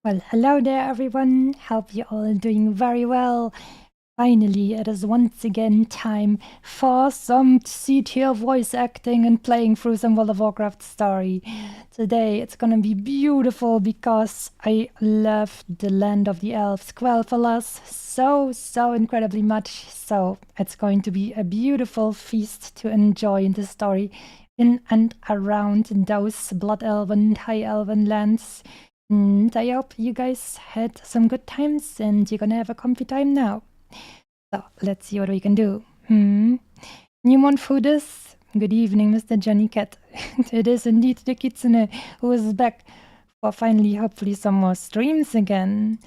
Well, hello there, everyone. Hope you're all doing very well. Finally, it is once again time for some C-tier voice acting and playing through some World of Warcraft story. Today, it's gonna be beautiful because I love the land of the elves, Quel'Thalas, so incredibly much. So it's going to be a beautiful feast to enjoy in the story in and around those Blood Elven, High Elven lands. And I hope you guys had some good times and you're gonna have a comfy time now. So let's see what we can do. Newmon Foodus. Good evening, Mr. Johnny Cat. It is indeed the Kitsune who is back for finally, hopefully, some more streams again.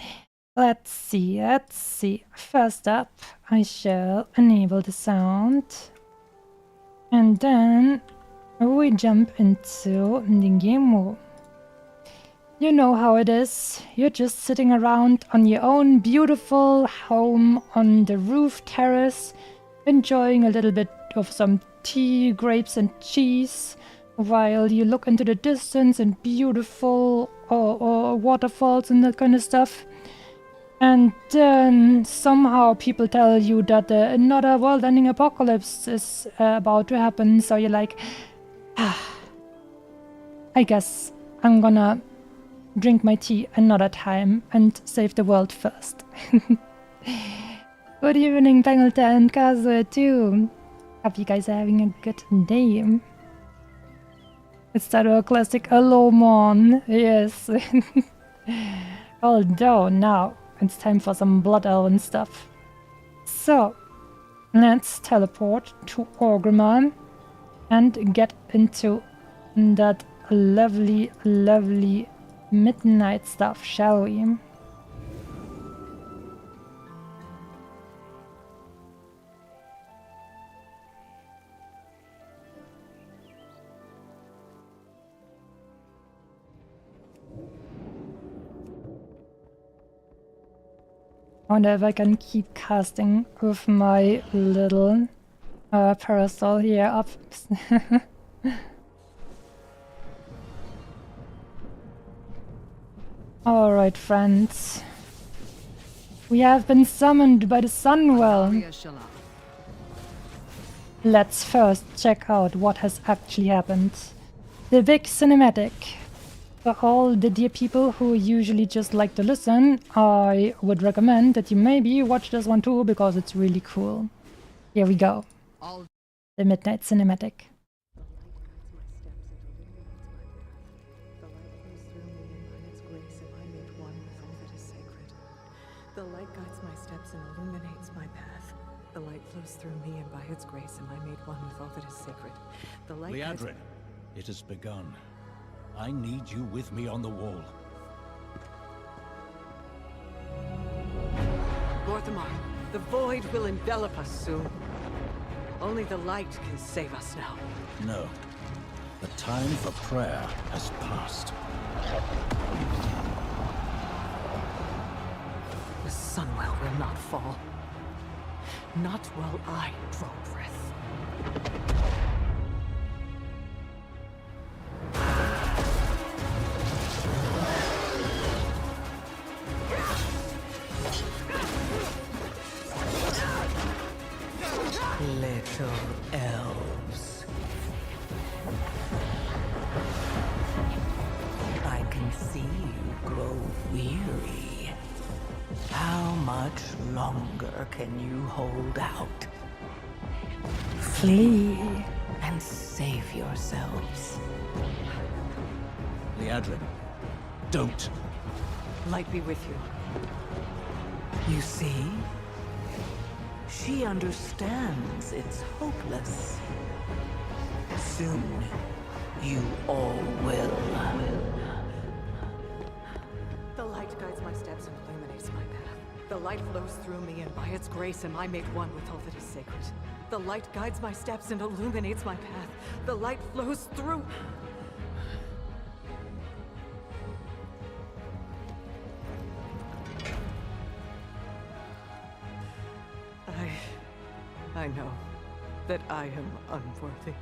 Let's see. First up, I shall enable the sound. And then we jump into the game mode. You know how it is. You're just sitting around on your own beautiful home on the roof terrace, enjoying a little bit of some tea, grapes and cheese, while you look into the distance and beautiful waterfalls and that kind of stuff. And then somehow people tell you that another world-ending apocalypse is about to happen, so you're like, I guess I'm gonna drink my tea another time and save the world first. Good evening, Tangleta and Kazuo too. Hope you guys are having a good day. It's that classic Alomon, yes. Although now it's time for some Blood Elven stuff. So let's teleport to Orgrimmar and get into that lovely midnight stuff, shall we? I wonder if I can keep casting with my little parasol here up. Alright, friends. We have been summoned by the Sunwell. Let's first check out what has actually happened. The big cinematic. For all the dear people who usually just like to listen, I would recommend that you maybe watch this one too, because it's really cool. Here we go. The Midnight Cinematic. The light guides my steps and illuminates my path. The light flows through me, and by its grace am I made one with all that is sacred. The light Liadrin, it has begun. I need you with me on the wall. Gorthamar, the void will envelop us soon. Only the light can save us now. No. The time for prayer has passed. The Sunwell will not fall. Not while I draw breath. Little elves. I can see you grow weary. How much longer can you hold out? Flee and save yourselves. Liadrin, don't. Light be with you. You see? She understands it's hopeless. Soon, you all will. The light guides my steps and illuminates my path. The light flows through me, and by its grace am I made one with all that is sacred. The light guides my steps and illuminates my path. The light flows through... I know that I am unworthy.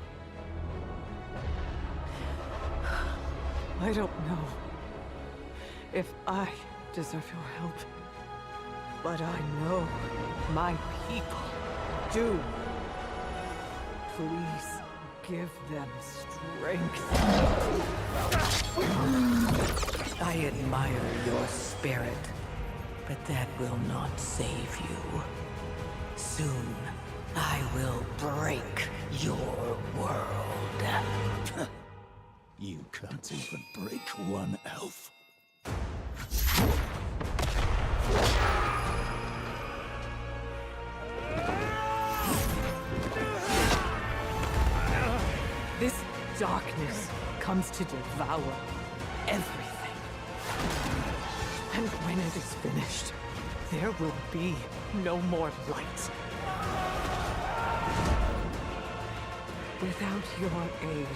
I don't know if I deserve your help. But I know my people do. Please give them strength. I admire your spirit, but that will not save you. Soon, I will break your world. You can't even break one elf. This darkness comes to devour everything. And when it is finished, there will be no more light. Without your aid,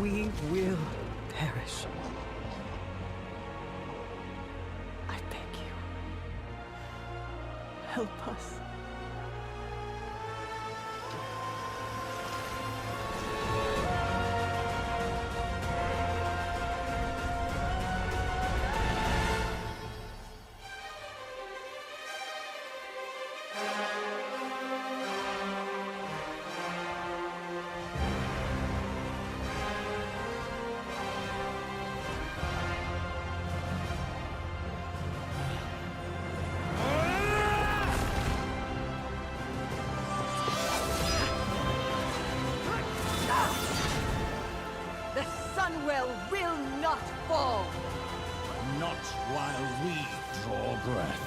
we will perish. I beg you, help us. The Sunwell will not fall! Not while we draw breath.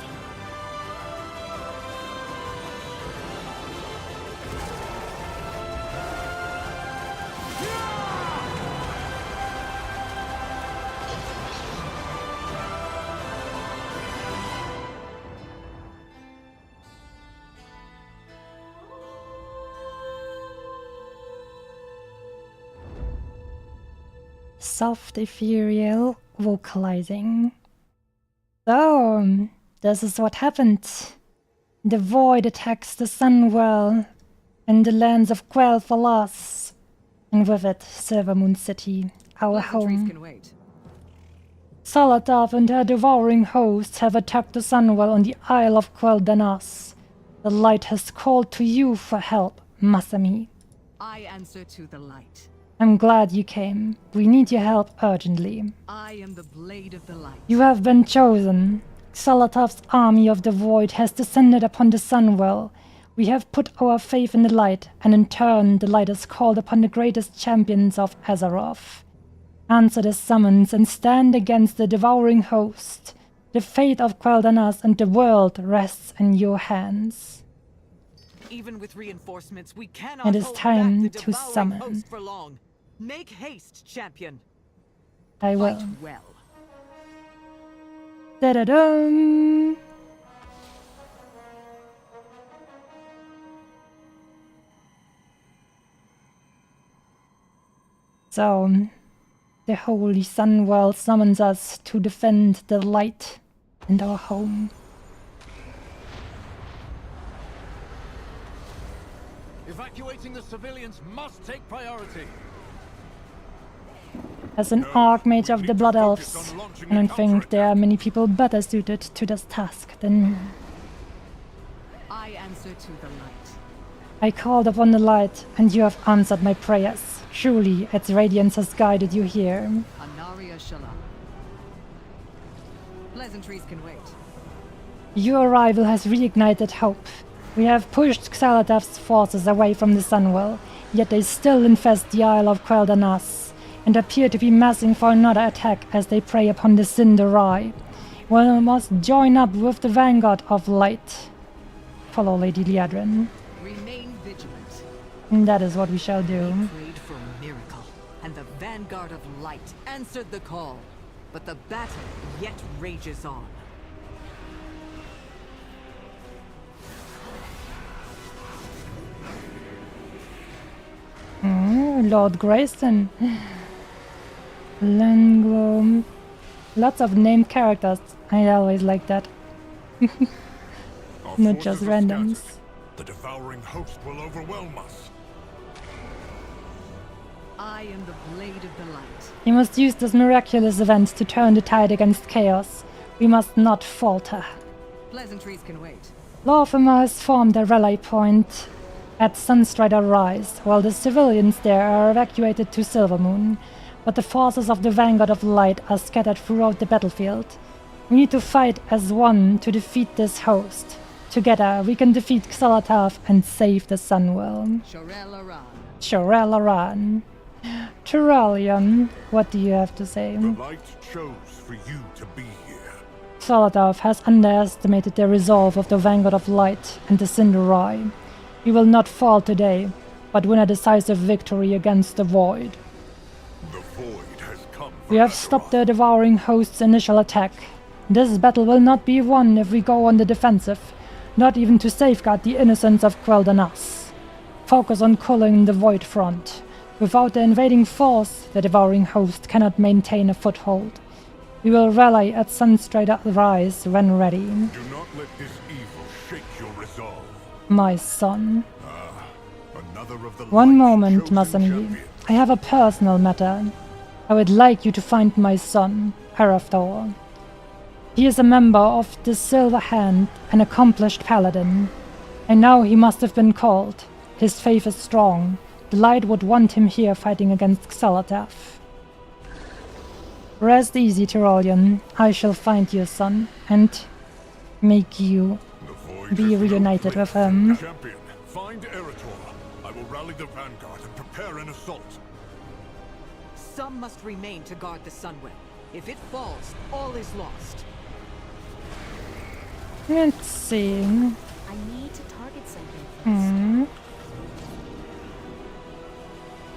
Soft ethereal vocalizing. So, this is what happened. The void attacks the Sunwell in the lands of Quel'Thalas, and with it, Silvermoon City, our Pleasantries home. can wait. Salatov and her devouring hosts have attacked the Sunwell on the Isle of Quel'Danas. The light has called to you for help, Masami. I answer to the light. I'm glad you came. We need your help urgently. I am the blade of the light. You have been chosen. Salatov's army of the void has descended upon the Sunwell. We have put our faith in the light, and in turn the light has called upon the greatest champions of Azeroth. Answer the summons and stand against the devouring host. The fate of Quel'Danas and the world rests in your hands. Even with reinforcements, we cannot It is hold time back the to devouring summon. host for long. Make haste, champion. I will. Fight well. Da-da-dum! So, the Holy Sunwell summons us to defend the light and our home. Evacuating the civilians must take priority. As an Archmage of the Blood Elves, I don't think there are many people better suited to this task than me. I answer to the light. I called upon the light, and you have answered my prayers. Truly, its radiance has guided you here. Anaria Shalom. Pleasantries can wait. Your arrival has reignited hope. We have pushed Xaladav's forces away from the Sunwell, yet they still infest the Isle of Quel'Danas, and appear to be massing for another attack as they prey upon the Cinderai. We must join up with the Vanguard of Light. Follow Lady Liadrin. Remain vigilant. And that is what we shall do. Prayed for a miracle, and the Vanguard of Light answered the call. But the battle yet rages on. Lord Grayson. Langlo. Lots of named characters. I always like that. Our Not forces just are randoms. scattered. The devouring host will overwhelm us. I am the blade of the light. You must use this miraculous event to turn the tide against chaos. We must not falter. Pleasantries can wait. Lawfama has formed a rally point at Sunstrider Rise, while the civilians there are evacuated to Silvermoon. But the forces of the Vanguard of Light are scattered throughout the battlefield. We need to fight as one to defeat this host. Together, we can defeat Xalatath and save the Sunwell. Shorel Aran. Turalion, what do you have to say? The light chose for you to be here. Xalatath has underestimated the resolve of the Vanguard of Light and the Cinderai. We will not fall today, but win a decisive victory against the Void. The void has come. We have stopped the Devouring Host's initial attack. This battle will not be won if we go on the defensive, not even to safeguard the innocence of Quel'Danas. Focus on culling the Void front. Without the invading force, the Devouring Host cannot maintain a foothold. We will rally at Sunstrider Rise when ready. Do not let this evil shake your resolve. My son. Another of the One light's moment, chosen Masami. champions. I have a personal matter. I would like you to find my son, Harathor. He is a member of the Silver Hand, an accomplished paladin. And now he must have been called. His faith is strong. The light would want him here fighting against Xalatath. Rest easy, Tyrolian. I shall find your son, and make you The void be has no reunited place with him. Champion, find Eretor. I will rally the vanguard and prepare an assault. Some must remain to guard the Sunwell. If it falls, all is lost. Let's see. I need to target something first.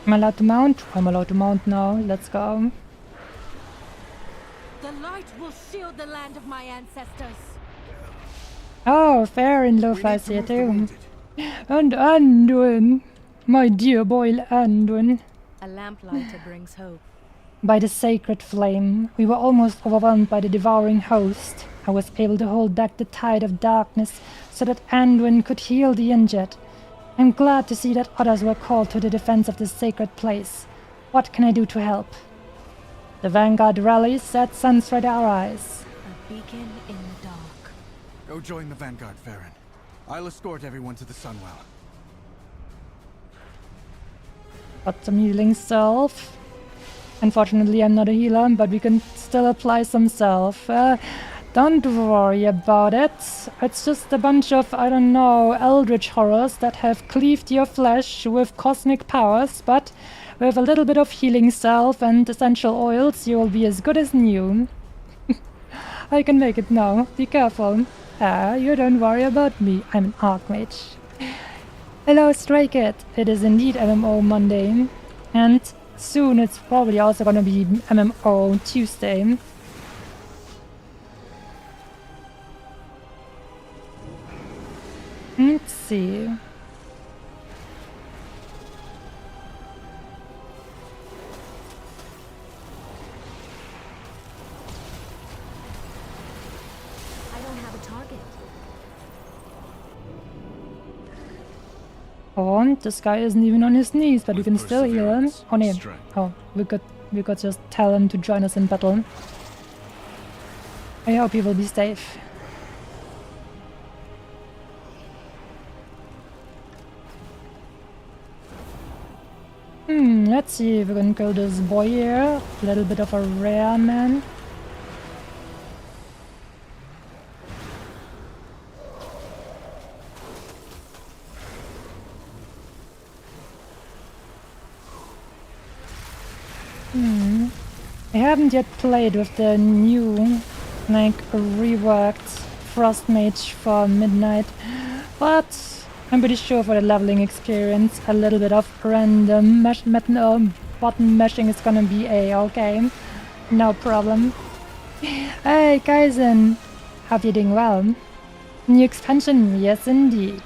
Am I allowed to mount? I'm allowed to mount now. Let's go. The light will shield the land of my ancestors. Oh, fair in Lo-Fi's here too. And Anduin. My dear boy Anduin. A lamplighter brings hope. By the sacred flame, we were almost overwhelmed by the devouring host. I was able to hold back the tide of darkness so that Anduin could heal the injured. I'm glad to see that others were called to the defense of this sacred place. What can I do to help? The Vanguard rallies at Sunstrider Rise. A beacon in the dark. Go join the Vanguard, Farron. I'll escort everyone to the Sunwell. Got some healing self. Unfortunately, I'm not a healer, but we can still apply some self. Don't worry about it. It's just a bunch of, I don't know, eldritch horrors that have cleaved your flesh with cosmic powers, but with a little bit of healing self and essential oils, you will be as good as new. I can make it now. Be careful. You don't worry about me. I'm an Archmage. Hello, Stray Cat. It is indeed MMO Monday. And soon it's probably also gonna be MMO Tuesday. Let's see. I don't have a target. Oh, this guy isn't even on his knees, but we With can still heal him. perseverance, Oh, no. strength. Oh, we could just tell him to join us in battle. I hope he will be safe. Let's see if we can kill this boy here. A little bit of a rare man. I haven't yet played with the new, like, reworked Frost Mage for Midnight, but I'm pretty sure for the leveling experience, a little bit of random button mashing is gonna be a-okay. No problem. Hey, Kaizen! Hope you're doing well. New expansion, yes indeed.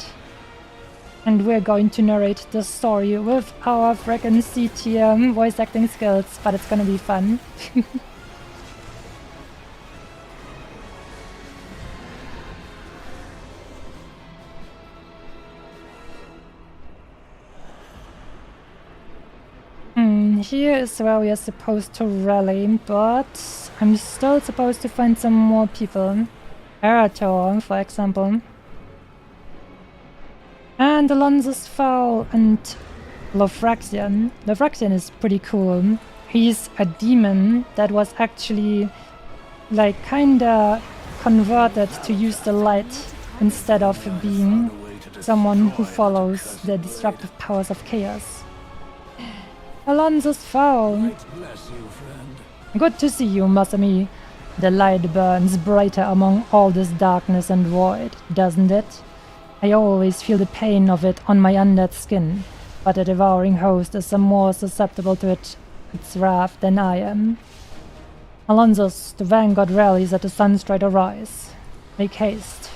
And we're going to narrate the story with our frickin' C-tier voice acting skills, but it's gonna be fun. here is where we are supposed to rally, but I'm still supposed to find some more people. Erator, for example. And Alonso's Foul and Lofraxian. Lofraxian is pretty cool. He's a demon that was actually like kinda converted to use the light instead of being someone who follows the destructive powers of chaos. Alonso's Foul. Bless you, friend. Good to see you, Masami. The light burns brighter among all this darkness and void, doesn't it? I always feel the pain of it on my undead skin, but the devouring host is more susceptible to its wrath than I am. Alonso's, the vanguard rallies at the Sunstrider rise. Make haste.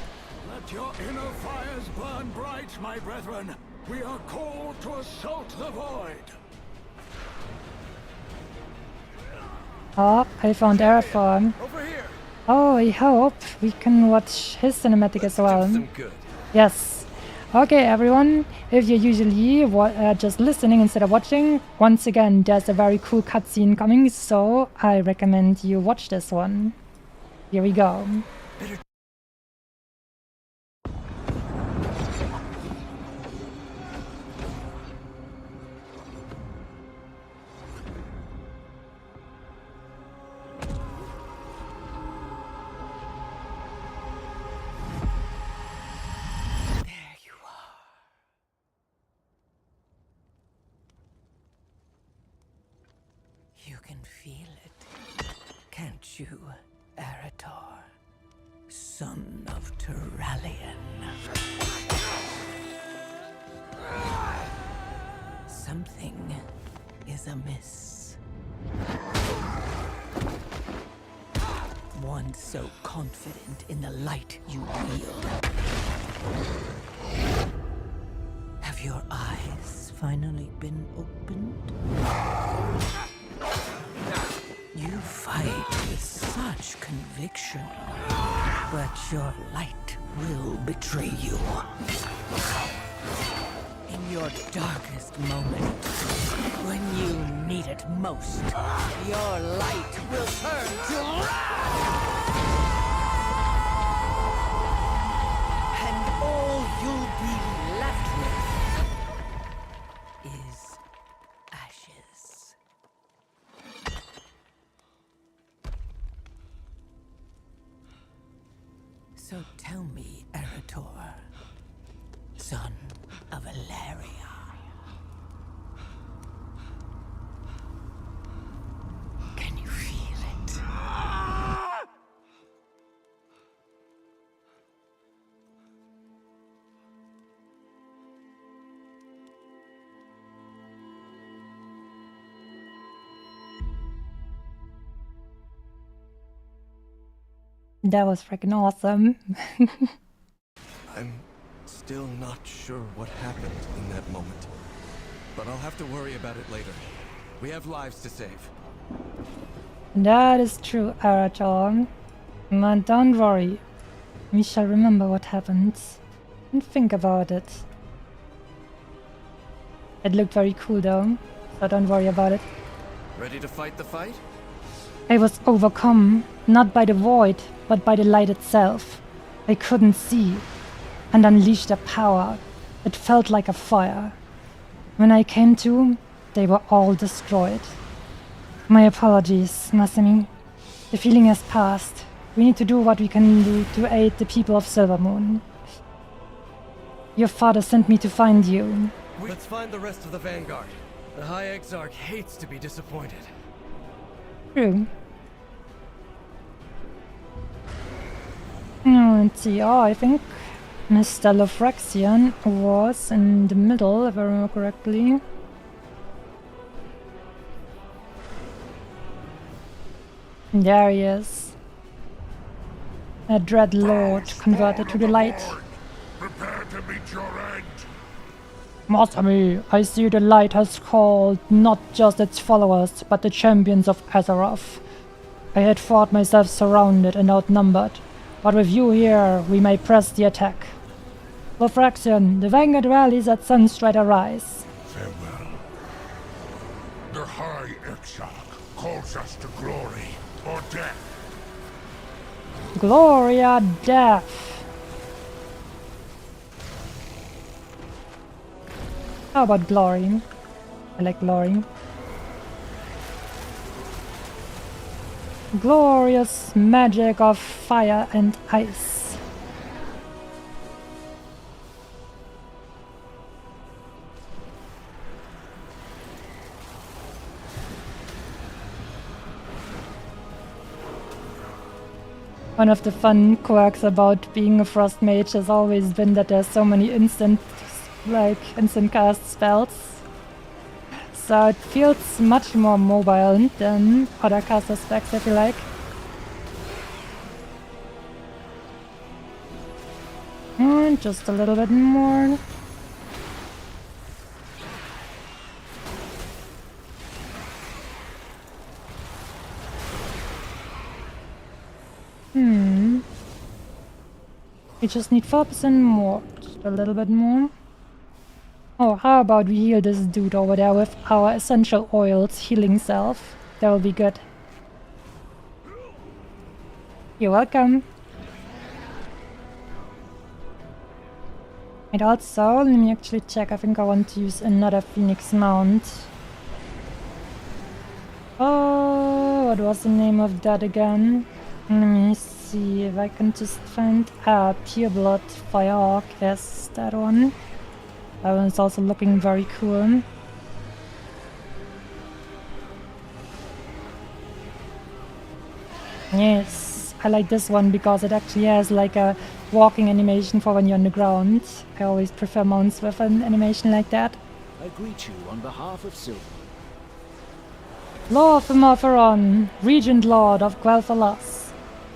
Let your inner fires burn bright, my brethren. We are called to assault the void. Oh, I found Airform. Over here. Oh, I hope we can watch his cinematic as well. Good. Yes. Okay, everyone, if you're usually just listening instead of watching, once again, there's a very cool cutscene coming, so I recommend you watch this one. Here we go. You can feel it, can't you, Erator? Son of Turalian. Something is amiss. One so confident in the light you wield. Have your eyes finally been opened? You fight with such conviction, but your light will betray you. In your darkest moment, when you need it most, your light will turn to wrath! And all you'll be left with is ashes. So tell me, Erator, son of Valeria. Can you feel it? That was freaking awesome. I'm still not sure what happened in that moment. But I'll have to worry about it later. We have lives to save. That is true, Arator. But don't worry. We shall remember what happened and think about it. It looked very cool though, so don't worry about it. Ready to fight the fight? I was overcome, not by the void, but by the light itself. I couldn't see, and unleashed a power. It felt like a fire. When I came to, they were all destroyed. My apologies, Masami. The feeling has passed. We need to do what we can do to aid the people of Silvermoon. Your father sent me to find you. Let's find the rest of the Vanguard. The High Exarch hates to be disappointed. True. Now, let's see. Oh, I think Mr. Lofraxian was in the middle, if I remember correctly. There he is. A dread lord converted to the light. Prepare to meet your end. Masami, I see the light has called not just its followers, but the champions of Azeroth. I had thought myself surrounded and outnumbered, but with you here, we may press the attack. Lofraxian, the Vanguard rallies at Sunstrider Rise. Farewell. The High calls us to glory or death. Gloria death. How about glory? I like glory. Glorious magic of fire and ice. One of the fun quirks about being a frost mage has always been that there's so many instant cast spells. So it feels much more mobile than other caster specs, I feel like. And just a little bit more. We just need 4% more. Just a little bit more. Oh, how about we heal this dude over there with our essential oils healing self? That will be good. You're welcome. And also, let me actually check. I think I want to use another Phoenix mount. Oh, what was the name of that again? Let me see if I can just find Pure Blood Firehawk. Yes, that one. That one is also looking very cool. Yes, I like this one because it actually has like a walking animation for when you're on the ground. I always prefer mounts with an animation like that. I greet you on behalf of Silver. Lord of Morpheron, Regent Lord of Quel'Thalas.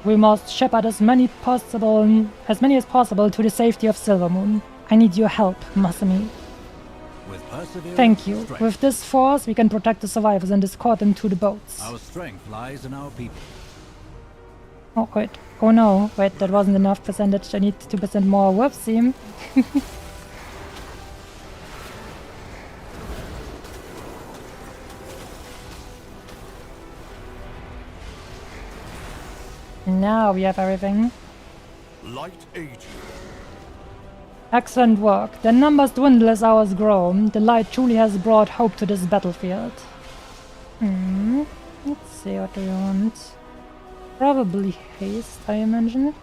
We must shepherd as many as possible to the safety of Silvermoon. I need your help, Masami. With perseverance Thank you. and strength, With this force, we can protect the survivors and escort them to the boats. our strength lies in our people. Oh, wait. Oh no. Wait, that wasn't enough percentage. I need 2% more. Whoopsie. Now we have everything. Light aid you. Excellent work. The numbers dwindle as hours grow. The light truly has brought hope to this battlefield. Let's see, what do you want? Probably haste, I imagine.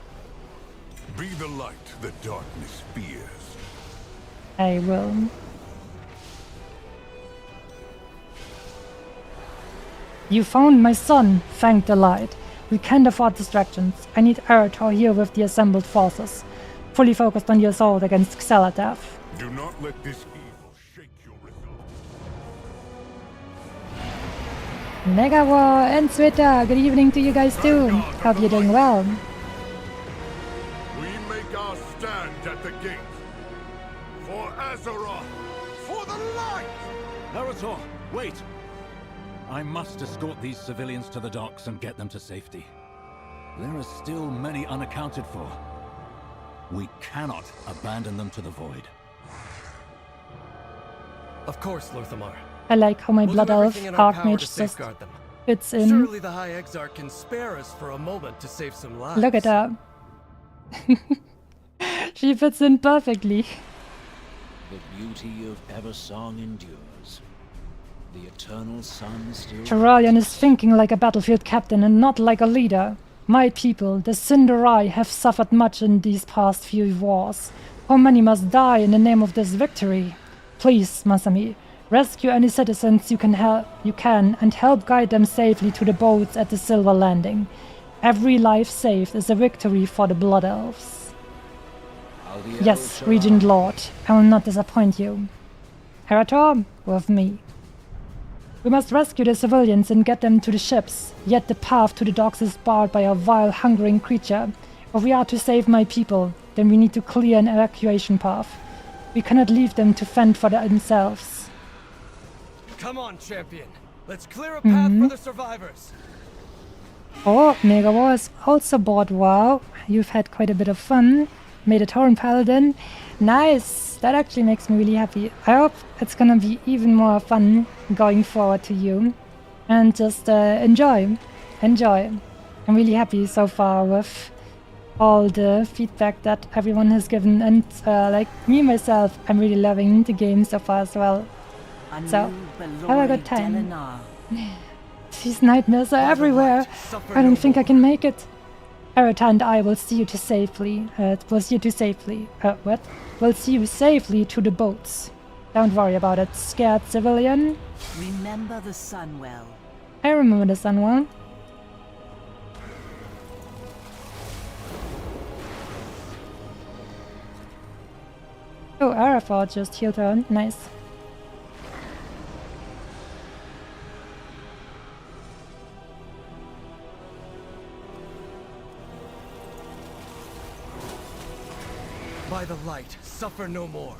Be the light the darkness fears. I will. You found my son, thank the light. We can't afford distractions. I need Eretor here with the assembled forces, fully focused on your assault against Xalatath. Do not let this evil shake your resolve. Mega War and Twitter, good evening to you guys too. Hope you're doing well. We make our stand at the gate. For Azeroth! For the light! Eretor, wait! I must escort these civilians to the docks and get them to safety. There are still many unaccounted for. We cannot abandon them to the void. Of course, Lorthamar. I like how my We'll Blood do Elf everything in our power to Archmage just safeguard them. fits in. Surely the High Exarch can spare us for a moment to save some lives. Look at her. She fits in perfectly. The beauty of Eversong endures. The eternal sun still... Terralion is thinking like a battlefield captain and not like a leader. My people, the Cinderai, have suffered much in these past few wars. How many must die in the name of this victory? Please, Masami, rescue any citizens you can and help guide them safely to the boats at the Silver Landing. Every life saved is a victory for the Blood Elves. Yes, Regent Lord, I will not disappoint you. Eretor, with me. We must rescue the civilians and get them to the ships, yet the path to the docks is barred by a vile, hungering creature. If we are to save my people, then we need to clear an evacuation path. We cannot leave them to fend for themselves. Come on, champion. Let's clear a path for the survivors. Oh, Mega War is also bored. Wow, you've had quite a bit of fun. Made a Tauren Paladin. Nice! That actually makes me really happy. I hope it's gonna be even more fun going forward to you. and just enjoy. I'm really happy so far with all the feedback that everyone has given, and like me myself, I'm really loving the game so far as well. So, have a good time. These nightmares are everywhere. I don't think I can make it. Erita and I will see you to safely. We'll see you safely to the boats. Don't worry about it, scared civilian. Remember the sun well. I remember the sun well. Oh, Arafat just healed her. Nice. By the light, suffer no more.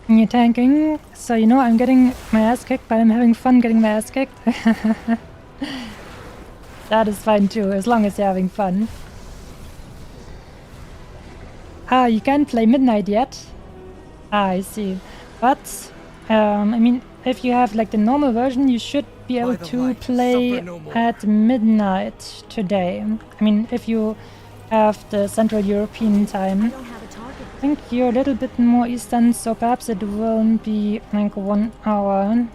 You're tanking, so you know I'm getting my ass kicked, but I'm having fun getting my ass kicked. That is fine too, as long as you're having fun. Ah, you can't play midnight yet? Ah, I see. But, I mean, if you have like the normal version, you should be able to play at midnight today. I mean, if you have the Central European time. I think you're a little bit more eastern, so perhaps it will be like 1 hour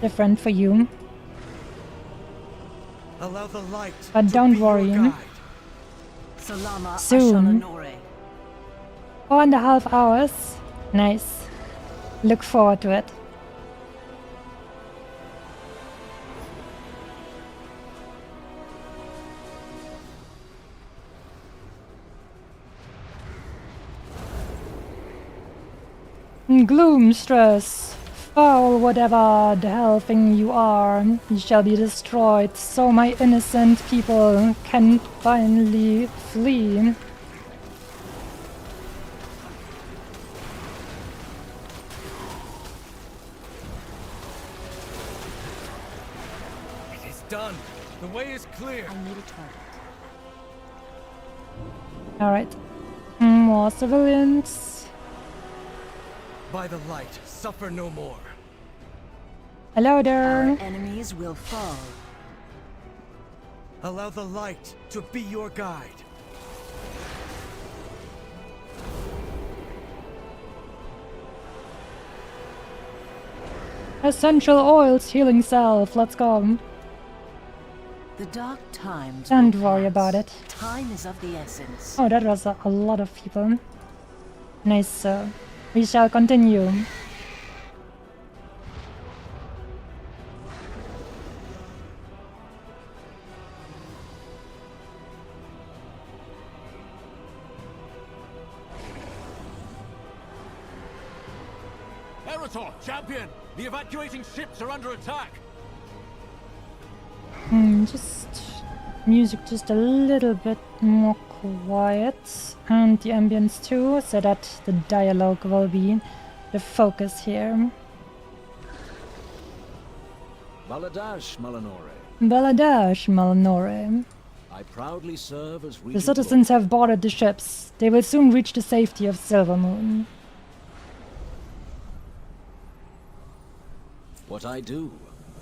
different for you. Allow the light But don't worry. Soon. 4.5 hours. Nice. Look forward to it. Gloom, stress, foul, whatever the hell thing you are, you shall be destroyed, so my innocent people can finally flee. It is done. The way is clear. I need a target. Alright. More civilians. By the light, suffer no more. Hello there. Our enemies will fall. Allow the light to be your guide. Essential oils, healing self. Let's go. The dark times. Don't will worry pass. about it. Time is of the essence. Oh, that was a lot of people. Nice. We shall continue. Erator, champion! The evacuating ships are under attack! Just music just a little bit more quiet, and the ambience too, so that the dialogue will be the focus here. Baladash, Malanore. Baladash, Malanore. I proudly serve as The Regent citizens have boarded the ships. They will soon reach the safety of Silvermoon. What I do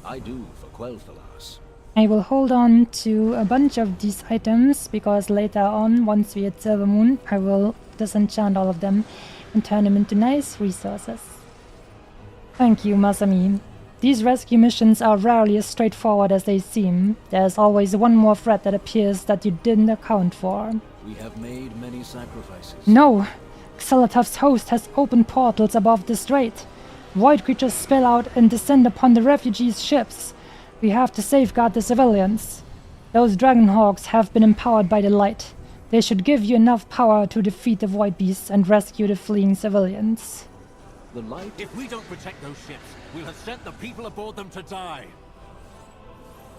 for Quel'Thalas. I will hold on to a bunch of these items, because later on, once we hit Silvermoon, I will disenchant all of them and turn them into nice resources. Thank you, Masami. These rescue missions are rarely as straightforward as they seem. There's always one more threat that appears that you didn't account for. We have made many sacrifices. No! Xelatov's host has opened portals above the strait. Void creatures spill out and descend upon the refugees' ships. We have to safeguard the civilians. Those Dragonhawks have been empowered by the light. They should give you enough power to defeat the Void Beasts and rescue the fleeing civilians. The light? If we don't protect those ships, we'll have sent the people aboard them to die.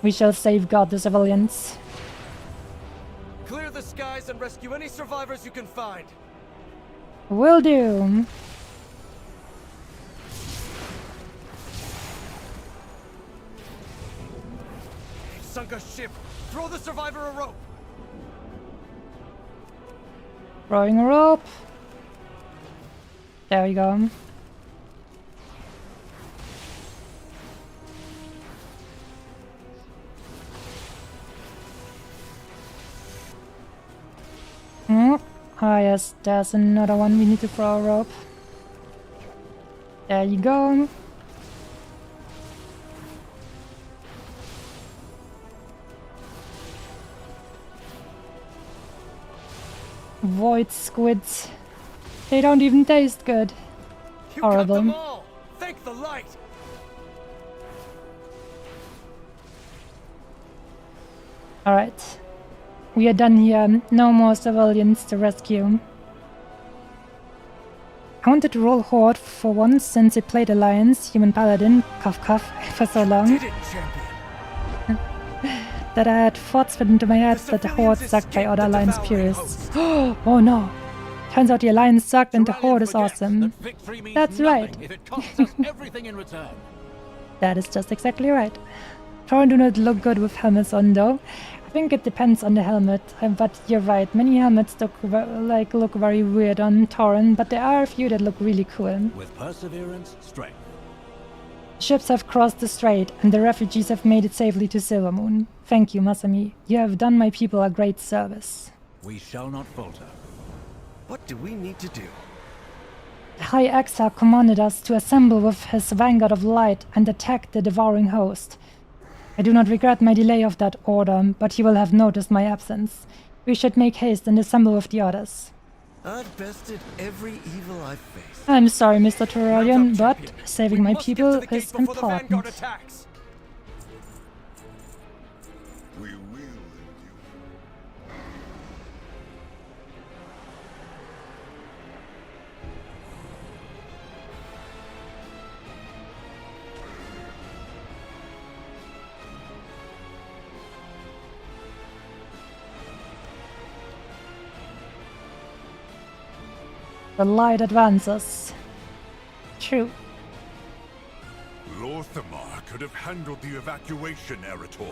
We shall safeguard the civilians. Clear the skies and rescue any survivors you can find. Will do. Sunk a ship. Throw the survivor a rope. Throwing a rope. There we go. Ah yes, there's another one. We need to throw a rope. There you go. Void squids. They don't even taste good. You got Horrible. them all! Thank the light! Alright. We are done here. No more civilians to rescue. I wanted to roll Horde for once since I played Alliance, Human Paladin, cuff cuff, for so long. Did it, champion! That I had thoughts fit into my head that the Horde sucked by other Alliance purists. Oh no! Turns out the Alliance sucked and the Horde is awesome. That's right. If it costs us everything in return. That is just exactly right. Tauren do not look good with helmets on though. I think it depends on the helmet, but you're right. Many helmets look very weird on Tauren, but there are a few that look really cool. With perseverance, strength. Ships have crossed the strait, and the refugees have made it safely to Silvermoon. Thank you, Masami. You have done my people a great service. We shall not falter. What do we need to do? The High Exarch commanded us to assemble with his Vanguard of Light and attack the devouring host. I do not regret my delay of that order, but he will have noticed my absence. We should make haste and assemble with the others. I've bested every evil I've faced. I'm sorry, Mr. Turorian, but Champion. saving We my must get people to the gate is before the Vanguard important. attacks. We will endure. The light advances. True. Lorthamar could have handled the evacuation, Erator.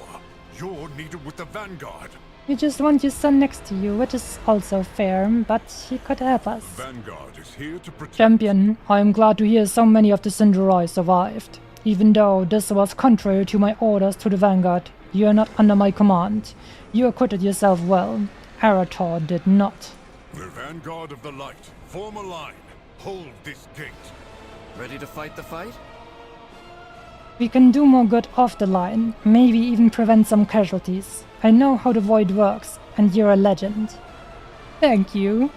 You're needed with the Vanguard. You just want your son next to you, which is also fair, but he could help us. Vanguard is here to protect. Champion, I am glad to hear so many of the Cinderai survived. Even though this was contrary to my orders to the Vanguard, you are not under my command. You acquitted yourself well. Erator did not. The Vanguard of the Light, form a line. Hold this gate. Ready to fight the fight? We can do more good off the line, maybe even prevent some casualties. I know how the Void works, and you're a legend. Thank you.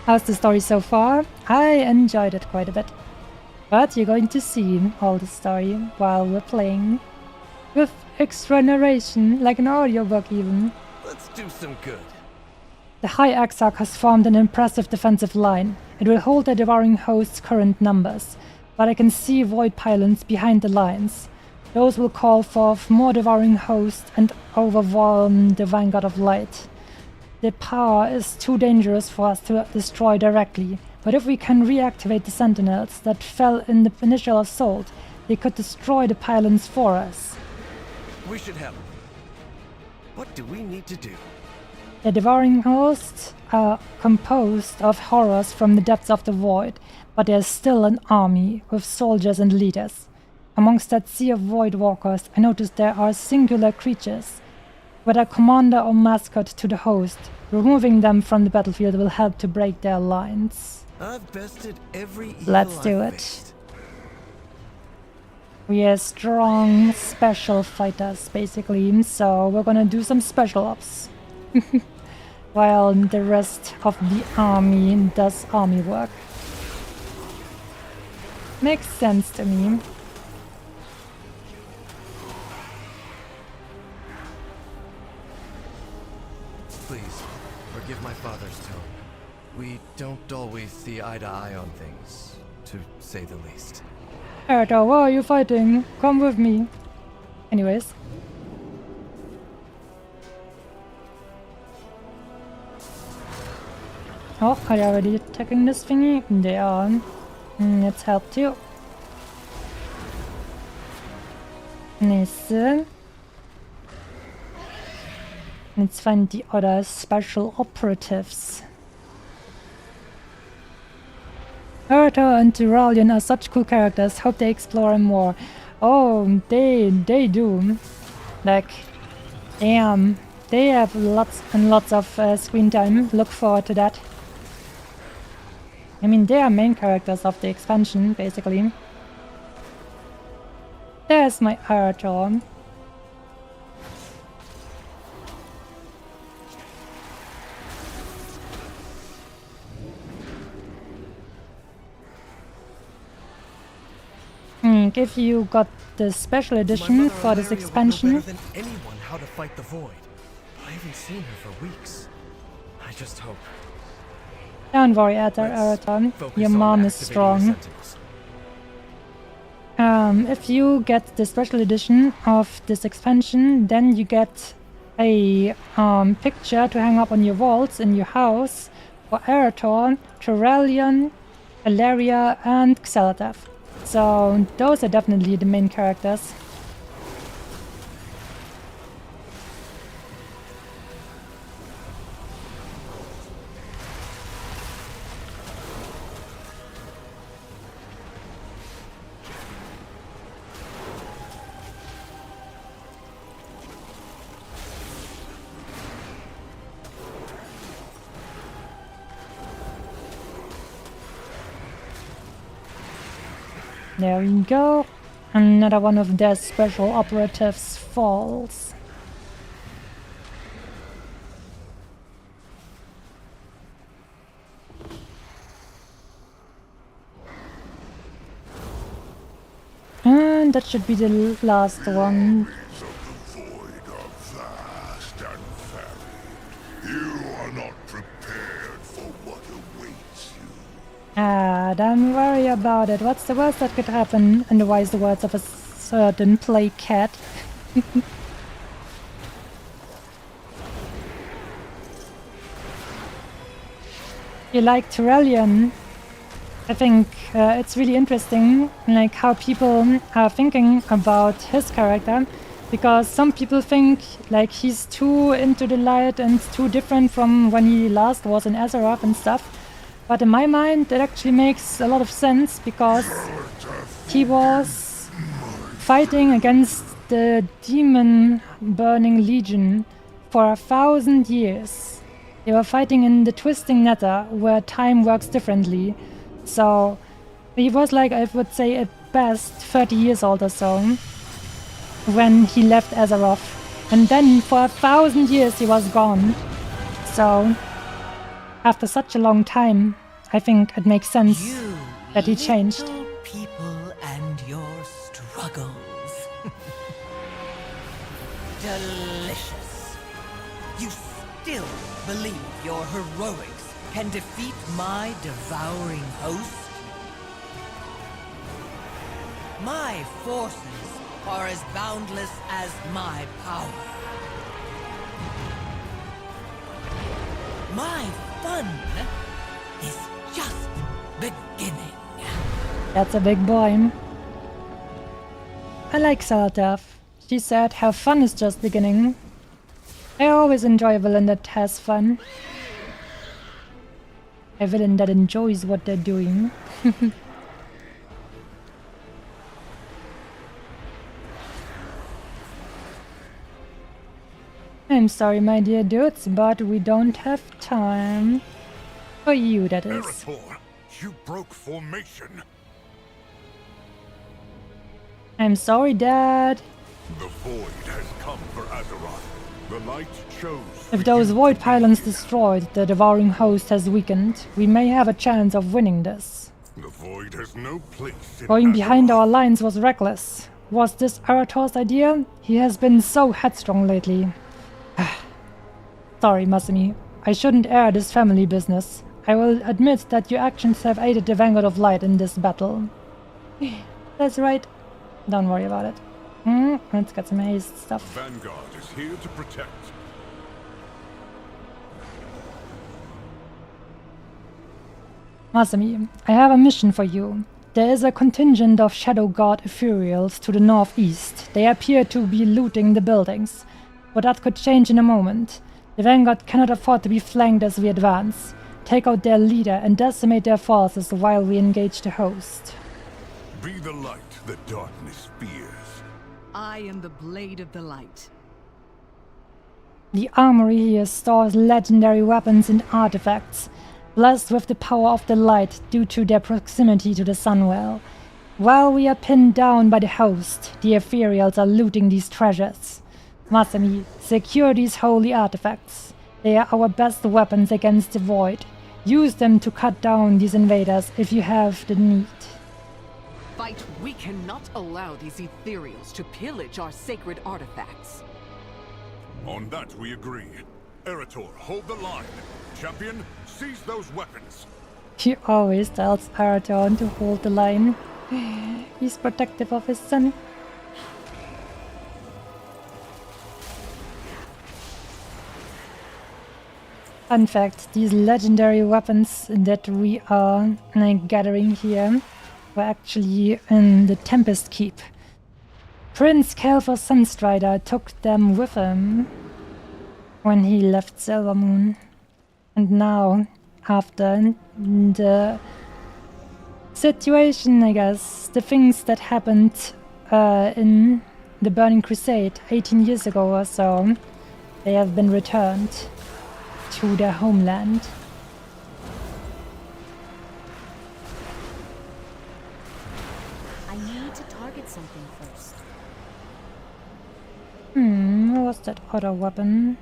How's the story so far? I enjoyed it quite a bit. But you're going to see all the story while we're playing. With extra narration, like an audiobook even. Let's do some good. The High Exarch has formed an impressive defensive line. It will hold the devouring host's current numbers, but I can see Void pylons behind the lines. Those will call forth more devouring hosts and overwhelm the Vanguard of Light. The power is too dangerous for us to destroy directly, but if we can reactivate the sentinels that fell in the initial assault, they could destroy the pylons for us. We should help. What do we need to do? The devouring hosts are composed of horrors from the depths of the void, but there is still an army with soldiers and leaders. Amongst that sea of void walkers, I noticed there are singular creatures. Whether commander or mascot to the host, removing them from the battlefield will help to break their lines. I've bested every evil Let's do I've it. faced. We are strong special fighters, basically, so we're gonna do some special ops. While the rest of the army does army work. Makes sense to me. Please, forgive my father's tone. We don't always see eye to eye on things, to say the least. Erator, why are you fighting? Come with me. Anyways. Oh, are they already attacking this thingy? They are. Let's help too. Nice. Let's find the other special operatives. Urta and Tyralion are such cool characters. Hope they explore them more. Oh, they do. Like, damn. They have lots and lots of screen time. Look forward to that. I mean, they are main characters of the expansion, basically. There's my Urta. If you got the special edition for this expansion. Than anyone how to fight the void. I haven't seen her for weeks. I just hope. Don't worry, Urta. Your mom is strong. If you get the special edition of this expansion, then you get a picture to hang up on your walls in your house for Eretor, Tyralion, Ilaria, and Xel'Dath. So those are definitely the main characters. There we go. Another one of their special operatives falls. And that should be the last one. So the void are vast and varied. You are not prepared for what awaits you. Don't worry about it. What's the worst that could happen? In the wise words of a certain play cat. You like Tyralion? I think it's really interesting, like how people are thinking about his character, because some people think like he's too into the light and too different from when he last was in Azeroth and stuff. But in my mind, it actually makes a lot of sense, because he was fighting against the demon burning legion for 1,000 years. They were fighting in the Twisting Nether, where time works differently. So he was like, I would say at best 30 years old or so when he left Azeroth. And then for 1,000 years he was gone. So after such a long time, I think it makes sense that he changed. Little people and your struggles. Delicious. You still believe your heroics can defeat my devouring host? My forces are as boundless as my power. My fun is just beginning. That's a big boy. I like Xel'Dath. She said her fun is just beginning. I always enjoy a villain that has fun. A villain that enjoys what they're doing. I'm sorry, my dear dudes, but we don't have time. For you, that is. Eretor, you broke formation. I'm sorry, Dad. The void has come for Azeroth. The light chose. If those void pylons destroyed, the devouring host has weakened. We may have a chance of winning this. The void has no place in Going behind Azeroth. our lines was reckless. Was this Eretor's idea? He has been so headstrong lately. Sorry, Masumi. I shouldn't air this family business. I will admit that your actions have aided the Vanguard of Light in this battle. That's right. Don't worry about it. Let's get some haste stuff. Vanguard is here to protect. Masumi, I have a mission for you. There is a contingent of Shadow Guard Ethereals to the northeast. They appear to be looting the buildings, but that could change in a moment. The Vanguard cannot afford to be flanked as we advance. take out their leader, and decimate their forces while we engage the host. Be the light that darkness fears. I am the blade of the light. The armory here stores legendary weapons and artifacts, blessed with the power of the light due to their proximity to the Sunwell. While we are pinned down by the host, the Ethereals are looting these treasures. Masami, secure these holy artifacts. They are our best weapons against the void. Use them to cut down these invaders if you have the need. Fight, we cannot allow these ethereals to pillage our sacred artifacts. On that we agree. Erator, hold the line. Champion, seize those weapons. He always tells Paraton to hold the line. He's protective of his son. Fun fact, these legendary weapons that we are gathering here were actually in the Tempest Keep. Prince Kelfor Sunstrider took them with him when he left Silvermoon. And now, after the situation, I guess, the things that happened in the Burning Crusade 18 years ago or so, they have been returned to their homeland. I need to target something first. What was that other weapon?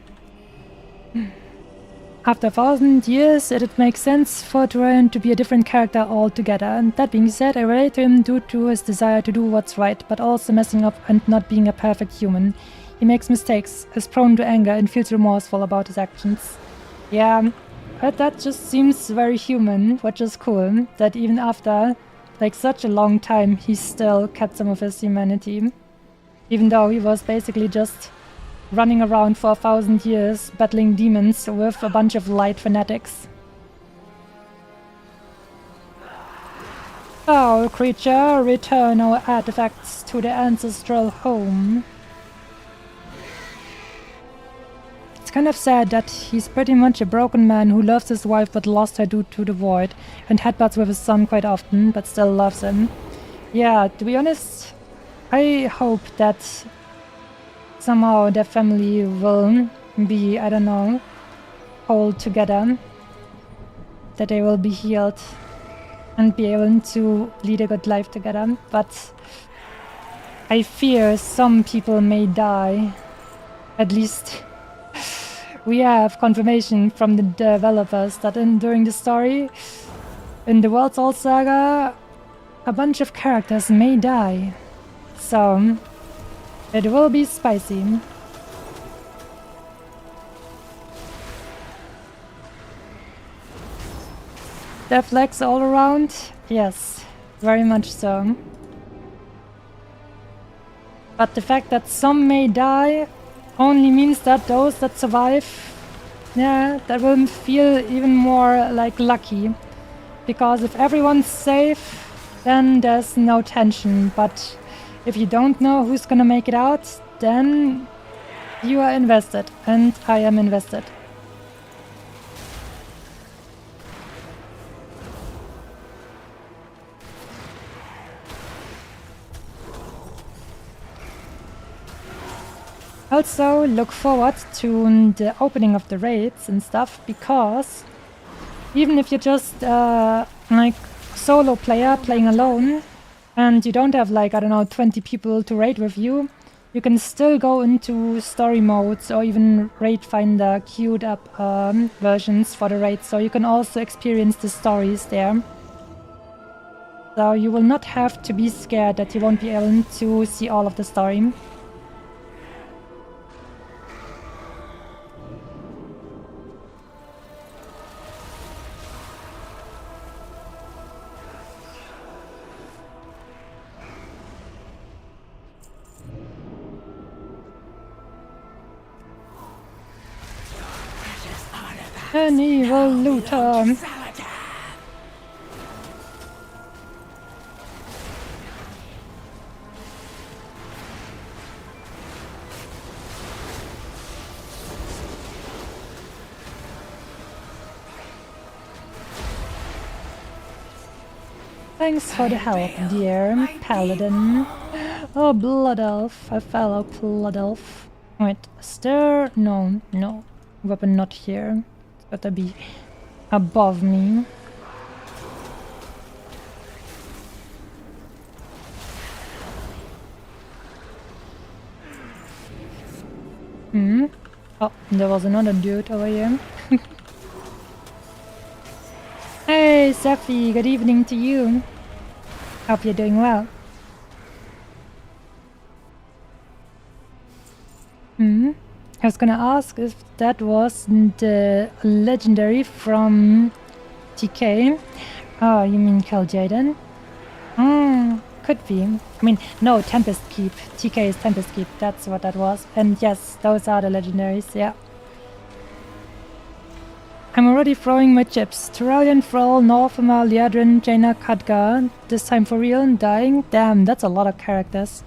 After 1,000 years, it makes sense for Turian to be a different character altogether. And that being said, I relate to him due to his desire to do what's right, but also messing up and not being a perfect human. He makes mistakes, is prone to anger, and feels remorseful about his actions. Yeah, but that just seems very human, which is cool, that even after like such a long time, he still kept some of his humanity. Even though he was basically just running around for 1,000 years, battling demons with a bunch of light fanatics. Foul creature, return our artifacts to their ancestral home. It's kind of sad that he's pretty much a broken man who loves his wife but lost her due to the void, and headbutts with his son quite often, but still loves him. Yeah, to be honest, I hope that somehow their family will be, I don't know, whole together. That they will be healed and be able to lead a good life together. But I fear some people may die. At least we have confirmation from the developers that during the story, in the World's Old Saga, a bunch of characters may die. So it will be spicy. Death flags all around? Yes, very much so. But the fact that some may die only means that those that survive, yeah, that will feel even more like lucky. Because if everyone's safe, then there's no tension. But if you don't know who's gonna make it out, then you are invested, and I am invested. Also look forward to the opening of the raids and stuff, because even if you're just like solo player playing alone and you don't have like, I don't know, 20 people to raid with you, you can still go into story modes or even raid finder queued up versions for the raids, so you can also experience the stories there. So you will not have to be scared that you won't be able to see all of the story. An evil looter. Thanks for the help, dear Paladin. Oh, Blood Elf, a fellow Blood Elf. Wait, stir? No, no. Weapon not here. It's gotta be above me. Oh, there was another dude over here. Hey, Sephi, good evening to you. Hope you're doing well. I was gonna ask if that was the legendary from TK. Oh, you mean Cal Jaden? Could be. I mean, no, Tempest Keep. TK is Tempest Keep, that's what that was. And yes, those are the legendaries, yeah. I'm already throwing my chips. Turalian, Thrall, Northama, Liadrin, Jaina, Khadgar. This time for real and dying? Damn, that's a lot of characters.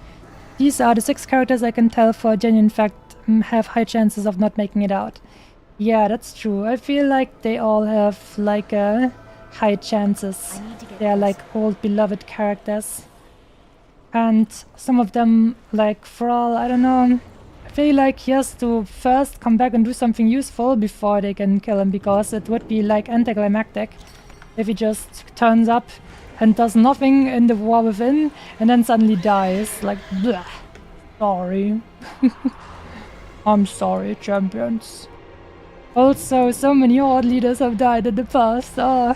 These are the 6 characters I can tell for a genuine fact have high chances of not making it out. Yeah, that's true. I feel like they all have like high chances. They are like old beloved characters. And some of them, like Thrall, I don't know. I feel like he has to first come back and do something useful before they can kill him, because it would be like anticlimactic if he just turns up and does nothing in the war within and then suddenly dies. Like, bleh. Sorry. I'm sorry, champions. Also, so many Horde leaders have died in the past. Oh.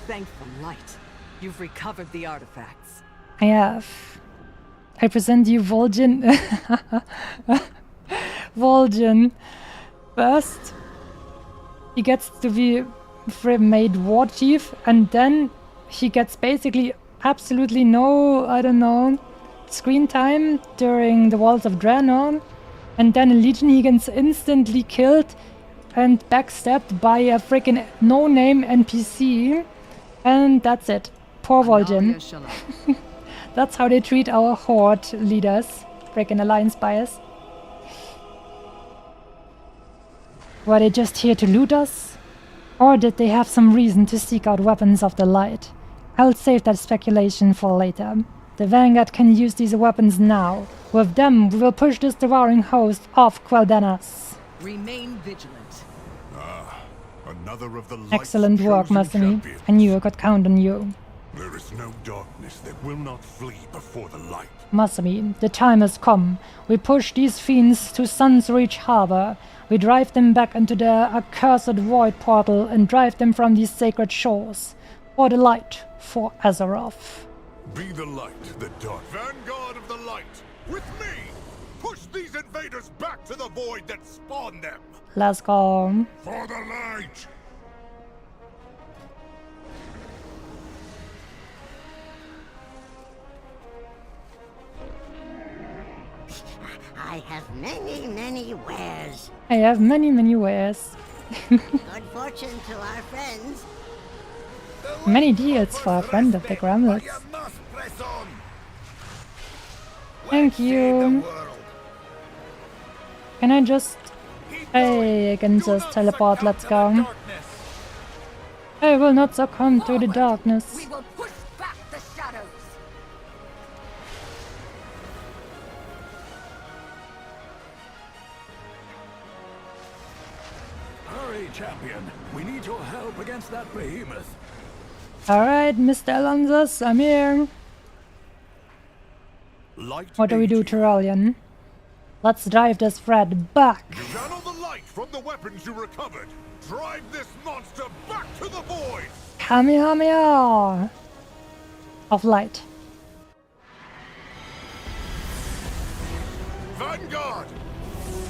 Thank the light. You've recovered the artifacts. I have. I present you Vol'jin. Vol'jin. First, he gets to be made war chief, and then he gets basically absolutely no, I don't know, screen time during the Walls of Draenor, and then in Legion he gets instantly killed and backstabbed by a freaking no-name NPC, and that's it. Poor Vol'jin. That's how they treat our Horde leaders. Freaking Alliance bias. Were they just here to loot us? Or did they have some reason to seek out weapons of the light? I'll save that speculation for later. The Vanguard can use these weapons now. With them, we will push this devouring host off Quel'Danas. Remain vigilant. Another of the Excellent work, Masami. I knew I could count on you. There is no darkness that will not flee before the light. Masami, the time has come. We push these fiends to Sun's Reach Harbor. We drive them back into their accursed void portal and drive them from these sacred shores. For the light, for Azeroth. Be the light, the dark vanguard of the light. With me! Push these invaders back to the void that spawned them! Let's go. For the light! I have many wares. I have many wares. Good fortune to our friends. Many deals for a friend of the Gremlins. Thank you. Can I just... Hey, I can just teleport, let's go. I will not succumb to the darkness. We will push back the shadows. Hurry, champion. We need your help against that behemoth. Alright, Mr. Alonzos, I'm here. Light What do we do, aid you. Turalian? Let's drive this thread back. Channel the light from the weapons you recovered. Drive this monster back to the void! Kamehameha! Of light. Vanguard!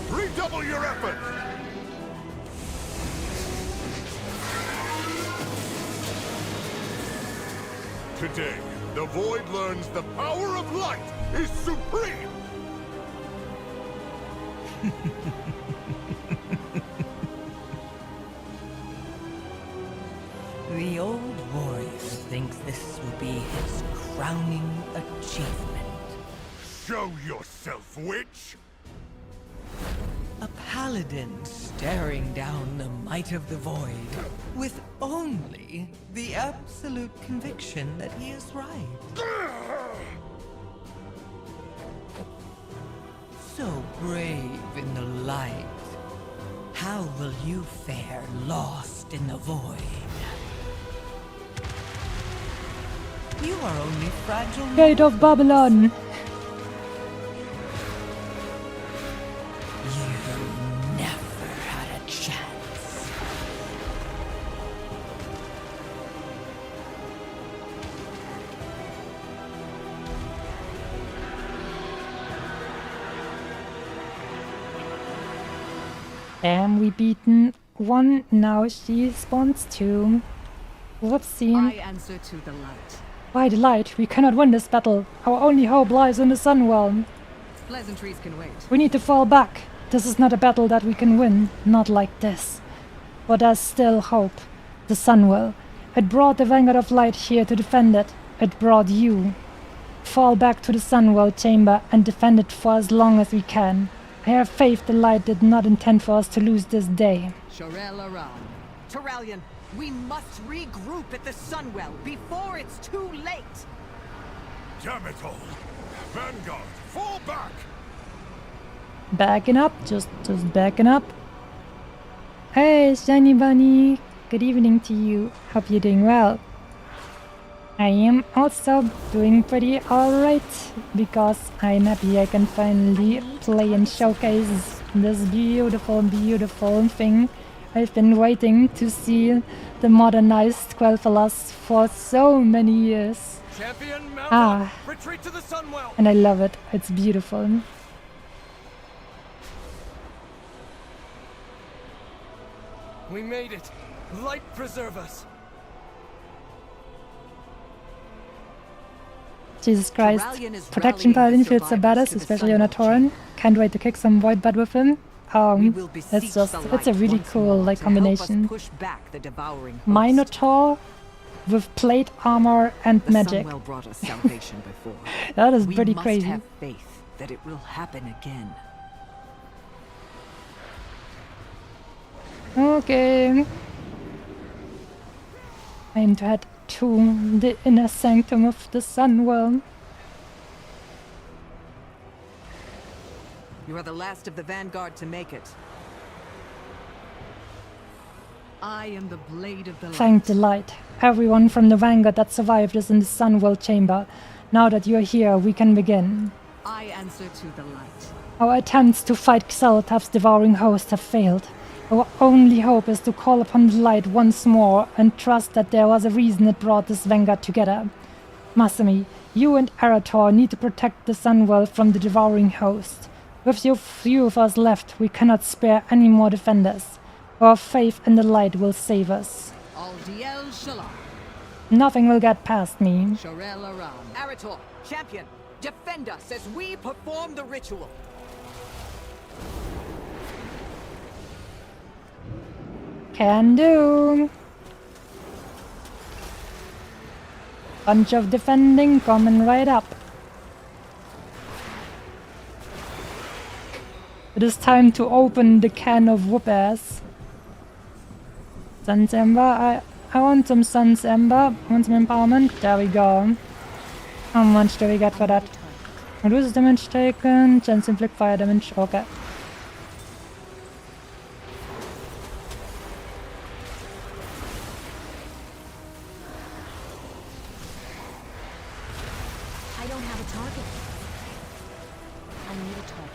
Redouble your effort! Today, the void learns the power of light is supreme! The old warrior thinks this will be his crowning achievement. Show yourself, witch! A paladin staring down the might of the void with only the absolute conviction that he is right. So brave in the light. How will you fare lost in the void? You are only fragile. Gate of Babylon. You never had a chance. And we beaten one, now she spawns two. Whoopsie. I answer to the light. By the light, we cannot win this battle. Our only hope lies in the Sunwell. Pleasantries can wait. We need to fall back. This is not a battle that we can win. Not like this. But there's still hope. The Sunwell. It brought the Vanguard of Light here to defend it. It brought you. Fall back to the Sunwell chamber and defend it for as long as we can. I have faith the light did not intend for us to lose this day. Shorel around. Terralion, we must regroup at the Sunwell before it's too late. Damn it all! Vanguard, fall back! Backing up, just backing up. Hey, Shiny Bunny. Good evening to you. Hope you're doing well. I am also doing pretty alright, because I'm happy I can finally play and showcase this beautiful, beautiful thing. I've been waiting to see the modernized Quel'Thalas for so many years. Champion, mount up. Ah, Retreat to the Sunwell. and I love it. It's beautiful. We made it. Light preserve us. Jesus Christ. Terralion is Protection rallying Paladin the feels so survivors badass, to the especially on a Sunwell Tauren. Can't wait to kick some void butt with him. We will beseech It's just, the it's a light really once cool more like to help us combination. push back the devouring host. Minotaur with plate armor and The magic. Sunwell brought us salvation before. That is We pretty must crazy. have faith that it will happen again. Okay. I am to head to the inner sanctum of the Sunwell. You are the last of the Vanguard to make it. I am the blade of the light. Thank the light. Everyone from the Vanguard that survived is in the Sunwell chamber. Now that you're here, we can begin. I answer to the light. Our attempts to fight Xel'Tap's devouring host have failed. Our only hope is to call upon the light once more and trust that there was a reason it brought this Vanguard together. Masami, you and Arator need to protect the Sunwell from the devouring host. With so few of us left, we cannot spare any more defenders. Our faith in the light will save us. Aldiel Shalom. Nothing will get past me. Shorel around. Arator, champion, defend us as we perform the ritual. Can do. Bunch of defending coming right up. It is time to open the can of whoop ass. Sun's Ember. I want some Sun's Ember. I want some empowerment. There we go. How much do we get for that? Reduces damage taken. Chance inflict fire damage. Okay. I don't have a target. I need a target.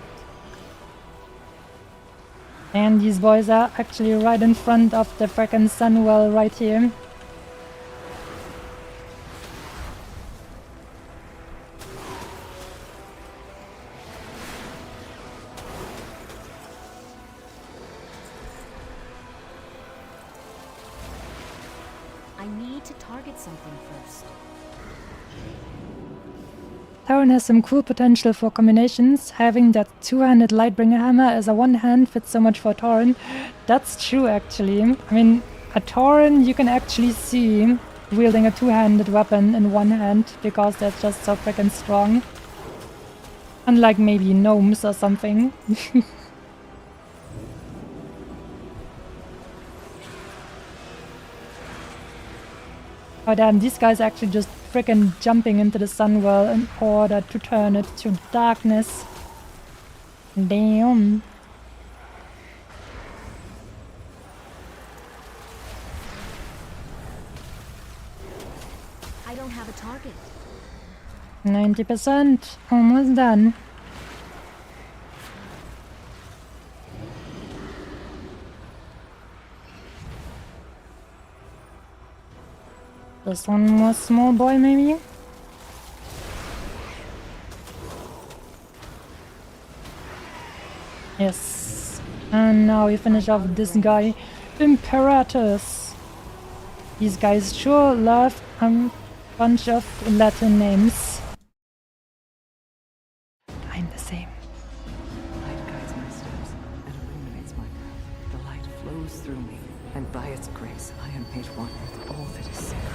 And these boys are actually right in front of the frickin' Sunwell right here. I need to target something first. Tauren has some cool potential for combinations. Having that two-handed Lightbringer hammer as a one-hand fits so much for Tauren. That's true, actually. I mean, a Tauren you can actually see wielding a two-handed weapon in one hand because they're just so freaking strong. Unlike maybe gnomes or something. Oh damn, these guys are actually just freaking jumping into the Sunwell in order to turn it to darkness. Damn. I don't have a target. 90%. Almost done. This one more small boy, maybe? Yes. And now we finish off this guy, Imperatus. These guys sure love a bunch of Latin names. I'm the same. The light guides my steps and illuminates my path. The light flows through me, and by its grace I am made one with all that is sacred.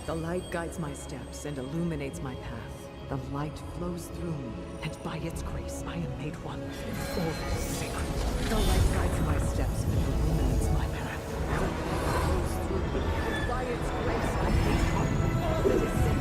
The light guides my steps and illuminates my path. The light flows through me, and by its grace I am made one with all that is sacred. The light guides my steps and illuminates my path. The light flows through me, and by its grace I am made one with all that is sacred.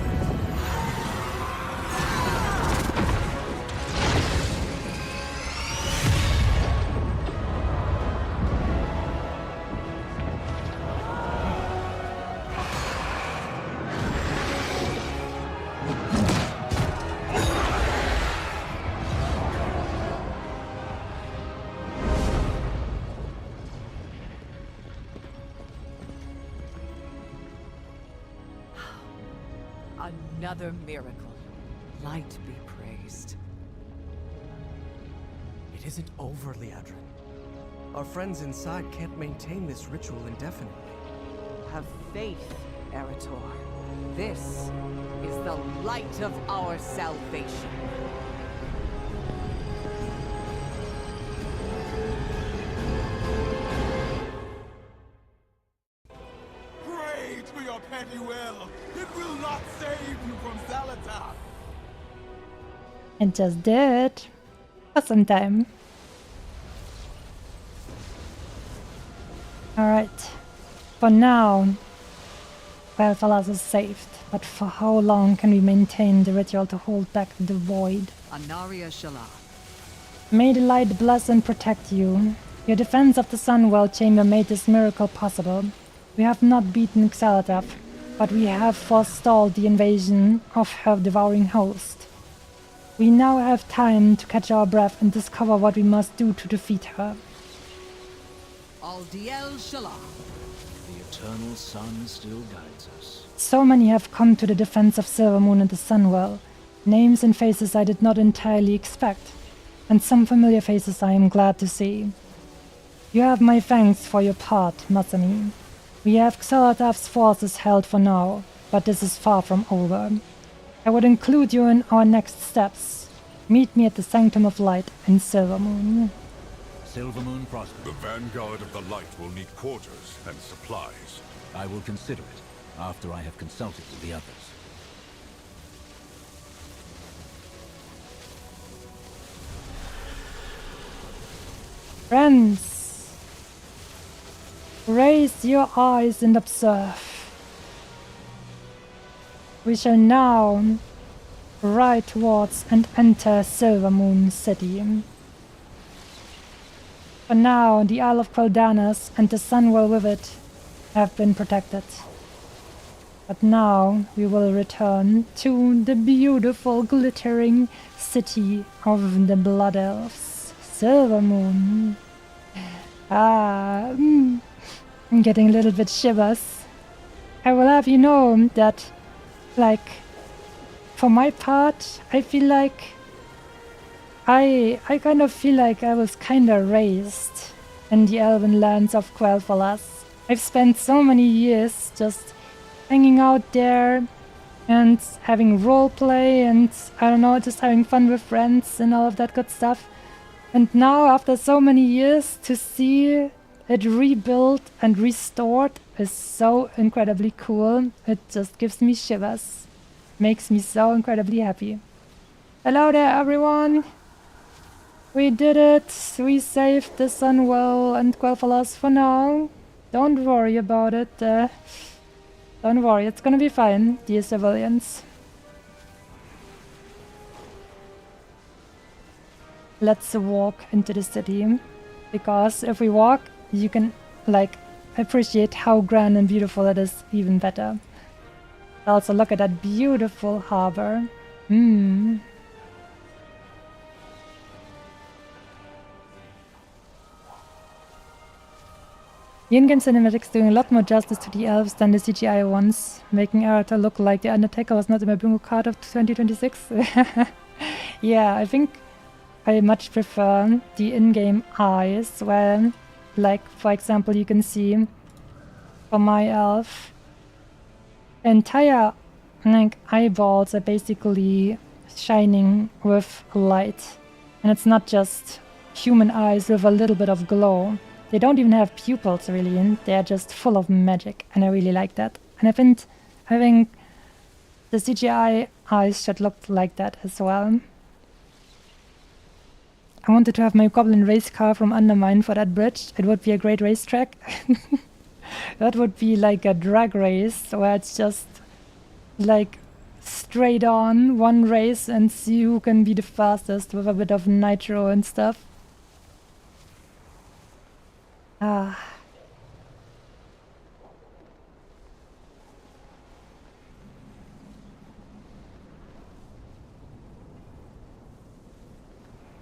Another miracle. Light be praised. It isn't over, Liadrin. Our friends inside can't maintain this ritual indefinitely. Have faith, Erator. This is the light of our salvation. Pray to your petty will. It will not save you from Zalatan. It just did. For some time. Alright. For now, Quel'Thalas is saved. But for how long can we maintain the ritual to hold back the void? Anaria Shala. May the light bless and protect you. Your defense of the Sunwell Chamber made this miracle possible. We have not beaten Xaladath, but we have forestalled the invasion of her devouring host. We now have time to catch our breath and discover what we must do to defeat her. Aldiel Shala. The eternal sun still guides us. So many have come to the defense of Silvermoon and the Sunwell. Names and faces I did not entirely expect, and some familiar faces I am glad to see. You have my thanks for your part, Masami. We have Xaladath's forces held for now, but this is far from over. I would include you in our next steps. Meet me at the Sanctum of Light in Silvermoon. Silvermoon prosper. The vanguard of the light will need quarters and supplies. I will consider it after I have consulted with the others. Friends, raise your eyes and observe. We shall now ride towards and enter Silvermoon City. For now, the Isle of Quel'Danas and the Sunwell with it have been protected. But now we will return to the beautiful, glittering city of the Blood Elves, Silvermoon. I'm getting a little bit shivers. I will have you know that, like, for my part, I feel like I kind of feel like I was kinda raised in the elven lands of Quel'Thalas. I've spent so many years just hanging out there and having roleplay and, I don't know, just having fun with friends and all of that good stuff. And now, after so many years, to see it rebuilt and restored is so incredibly cool. It just gives me shivers. Makes me so incredibly happy. Hello there, everyone! We did it! We saved the Sunwell and Quel'Thalas for now. Don't worry about it. Don't worry, it's gonna be fine, dear civilians. Let's walk into the city, because if we walk, you can, like, appreciate how grand and beautiful it is even better. Also, look at that beautiful harbor. The in-game cinematics doing a lot more justice to the elves than the CGI ones, making Arata look like the Undertaker was not in my bingo card of 2026. Yeah, I think I much prefer the in-game eyes, where, like, for example, you can see for my elf, entire, like, eyeballs are basically shining with light. And it's not just human eyes with a little bit of glow. They don't even have pupils, really, and they're just full of magic, and I really like that. And I think the CGI eyes should look like that as well. I wanted to have my goblin race car from Undermine for that bridge. It would be a great racetrack. That would be like a drag race, where it's just like straight on one race and see who can be the fastest with a bit of nitro and stuff.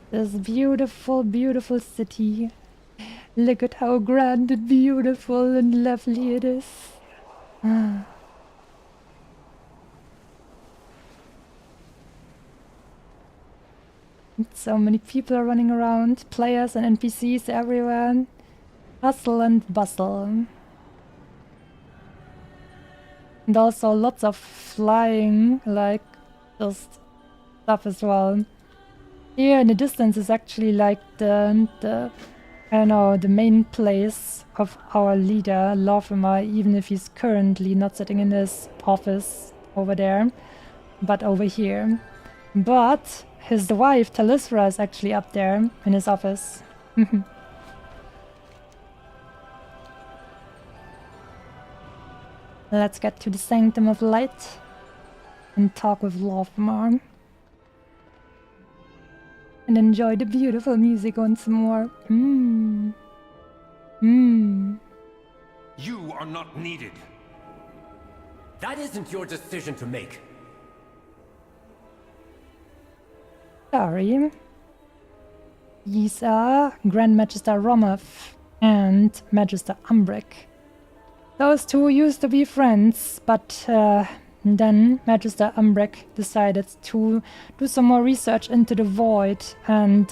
This beautiful, beautiful city. Look at how grand and beautiful and lovely it is. So many people are running around, players and NPCs everywhere. Hustle and bustle. And also lots of flying, like, just stuff as well. Here in the distance is actually like the I don't know, the main place of our leader, Lorfimer, even if he's currently not sitting in his office over there, but over here. But his wife, Talisra, is actually up there in his office. Let's get to the Sanctum of Light and talk with Lorfimer. And enjoy the beautiful music once more. You are not needed. That isn't your decision to make. Sorry. These are Grand Magister Romoth and Magister Umbric. Those two used to be friends, but then Magister Umbric decided to do some more research into the Void, and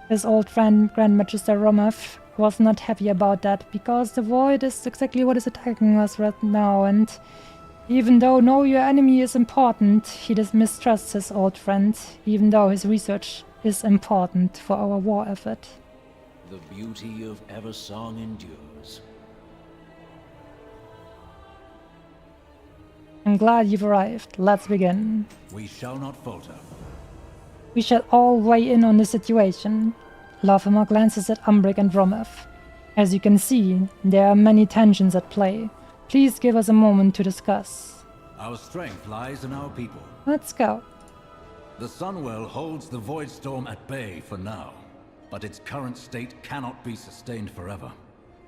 his old friend Grand Magister Romoth was not happy about that, because the Void is exactly what is attacking us right now, and even though know your enemy is important, he just mistrusts his old friend, even though his research is important for our war effort. The beauty of Eversong endures. I'm glad you've arrived. Let's begin. We shall not falter. We shall all weigh in on the situation. Lorfimer glances at Umbric and Romoth. As you can see, there are many tensions at play. Please give us a moment to discuss. Our strength lies in our people. Let's go. The Sunwell holds the Void Storm at bay for now, but its current state cannot be sustained forever.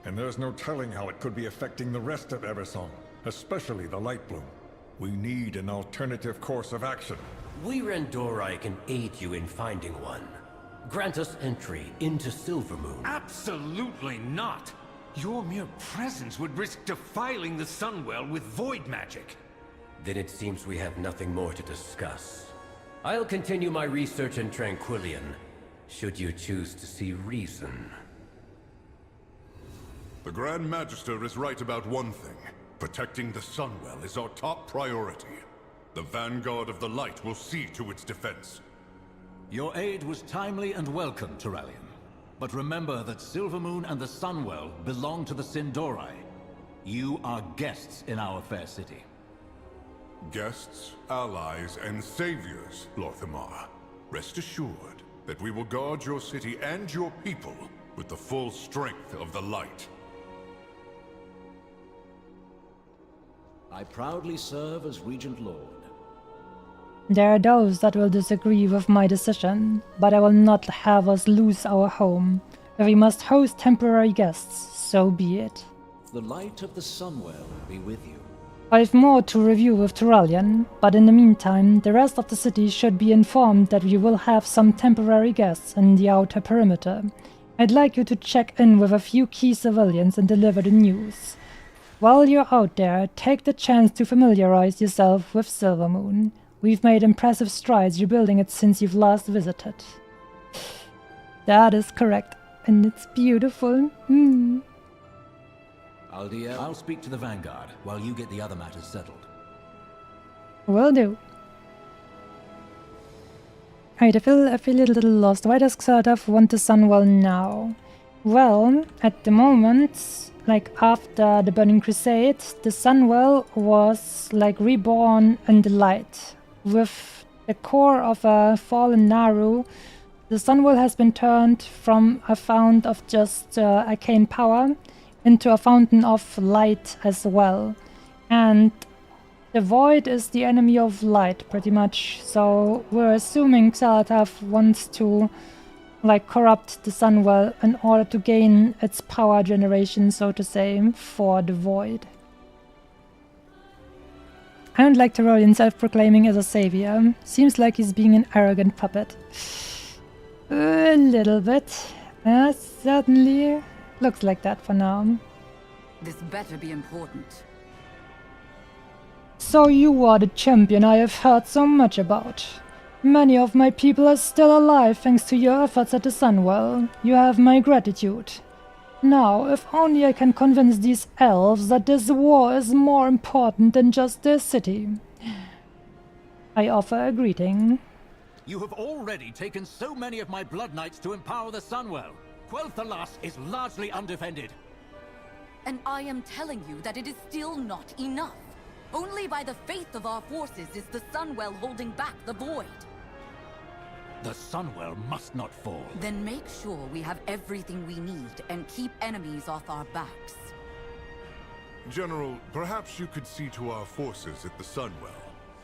And there's no telling how it could be affecting the rest of Eversong, especially the Light Bloom. We need an alternative course of action. We Randorai can aid you in finding one. Grant us entry into Silvermoon. Absolutely not! Your mere presence would risk defiling the Sunwell with void magic. Then it seems we have nothing more to discuss. I'll continue my research in Tranquillion, should you choose to see reason. The Grand Magister is right about one thing. Protecting the Sunwell is our top priority. The Vanguard of the Light will see to its defense. Your aid was timely and welcome, Turallion. But remember that Silvermoon and the Sunwell belong to the Sindorai. You are guests in our fair city. Guests, allies, and saviors, Lorfimer. Rest assured that we will guard your city and your people with the full strength of the Light. I proudly serve as Regent Lord. There are those that will disagree with my decision, but I will not have us lose our home. If we must host temporary guests, so be it. The light of the Sunwell be with you. I've more to review with Turallion, but in the meantime, the rest of the city should be informed that we will have some temporary guests in the outer perimeter. I'd like you to check in with a few key civilians and deliver the news. While you're out there, take the chance to familiarize yourself with Silvermoon. We've made impressive strides rebuilding it since you've last visited. That is correct, and it's beautiful. I'll speak to the Vanguard while you get the other matters settled. Will do. Alright, I feel a little lost. Why does Xel'Dath want the Sunwell now? Well, at the moment, like after the Burning Crusade, the Sunwell was like reborn in the light. With the core of a fallen Naru, the Sunwell has been turned from a fount of just arcane power into a fountain of light as well. And the void is the enemy of light, pretty much. So we're assuming Xel'Dath wants to like corrupt the Sunwell in order to gain its power generation, so to say, for the void. I don't like Turallion self-proclaiming as a savior. Seems like he's being an arrogant puppet. A little bit. Certainly looks like that for now. This better be important. So you are the champion I have heard so much about. Many of my people are still alive thanks to your efforts at the Sunwell. You have my gratitude. Now, if only I can convince these elves that this war is more important than just their city. I offer a greeting. You have already taken so many of my Blood Knights to empower the Sunwell. Quel'Thalas is largely undefended. And I am telling you that it is still not enough. Only by the faith of our forces is the Sunwell holding back the void. The Sunwell must not fall. Then make sure we have everything we need and keep enemies off our backs. General, perhaps you could see to our forces at the Sunwell.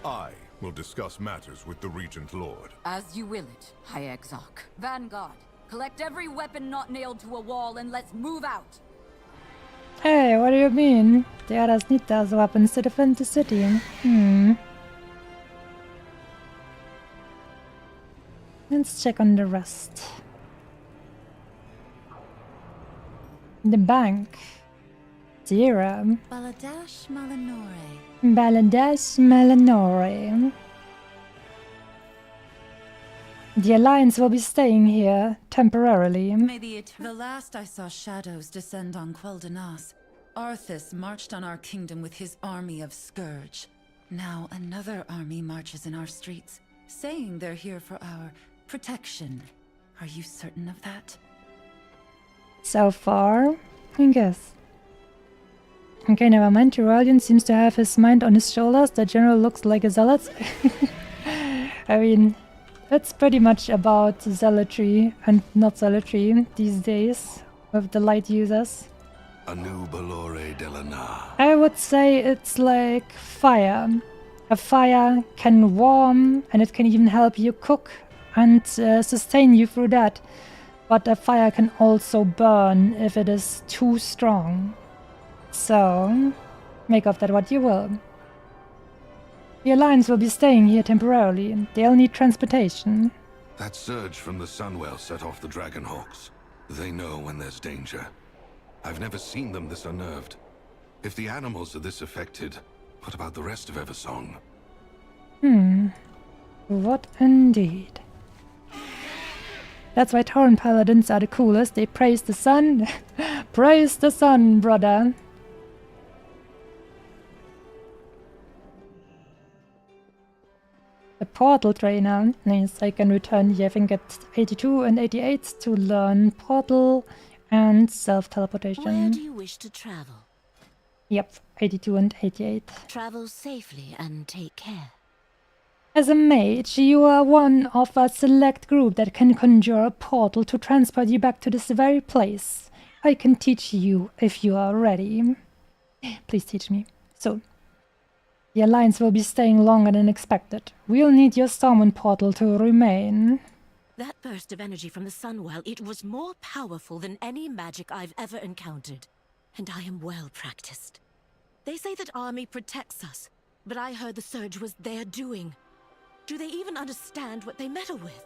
I will discuss matters with the Regent Lord. As you will it, High Exarch. Vanguard, collect every weapon not nailed to a wall and let's move out. Hey, what do you mean? The others need those weapons to defend the city. Let's check on the rest. The bank. 0. Baladash Malinore. Baladash Malinore. The Alliance will be staying here temporarily. The last I saw shadows descend on Quel'Danas, Arthas marched on our kingdom with his army of Scourge. Now another army marches in our streets, saying they're here for our protection. Are you certain of that? So far, I guess. Okay, never mind. Turallion seems to have his mind on his shoulders. The general looks like a zealot. I mean, it's pretty much about zealotry and not zealotry these days with the light users. Anu Balore Delana. I would say it's like fire. A fire can warm and it can even help you cook and sustain you through that. But a fire can also burn if it is too strong. So, make of that what you will. The Alliance will be staying here temporarily. They'll need transportation. That surge from the Sunwell set off the Dragonhawks. They know when there's danger. I've never seen them this unnerved. If the animals are this affected, what about the rest of Eversong? What indeed. That's why Tauren Paladins are the coolest. They praise the sun. Praise the sun, brother. A portal trainer. Nice, I can return here, I think at 82 and 88 to learn portal and self-teleportation. Where do you wish to travel? Yep, 82 and 88. Travel safely and take care. As a mage, you are one of a select group that can conjure a portal to transport you back to this very place. I can teach you if you are ready. Please teach me. Soon. The Alliance will be staying longer than expected. We'll need your Stormwind portal to remain. That burst of energy from the Sunwell, it was more powerful than any magic I've ever encountered. And I am well practiced. They say that army protects us, but I heard the surge was their doing. Do they even understand what they meddle with?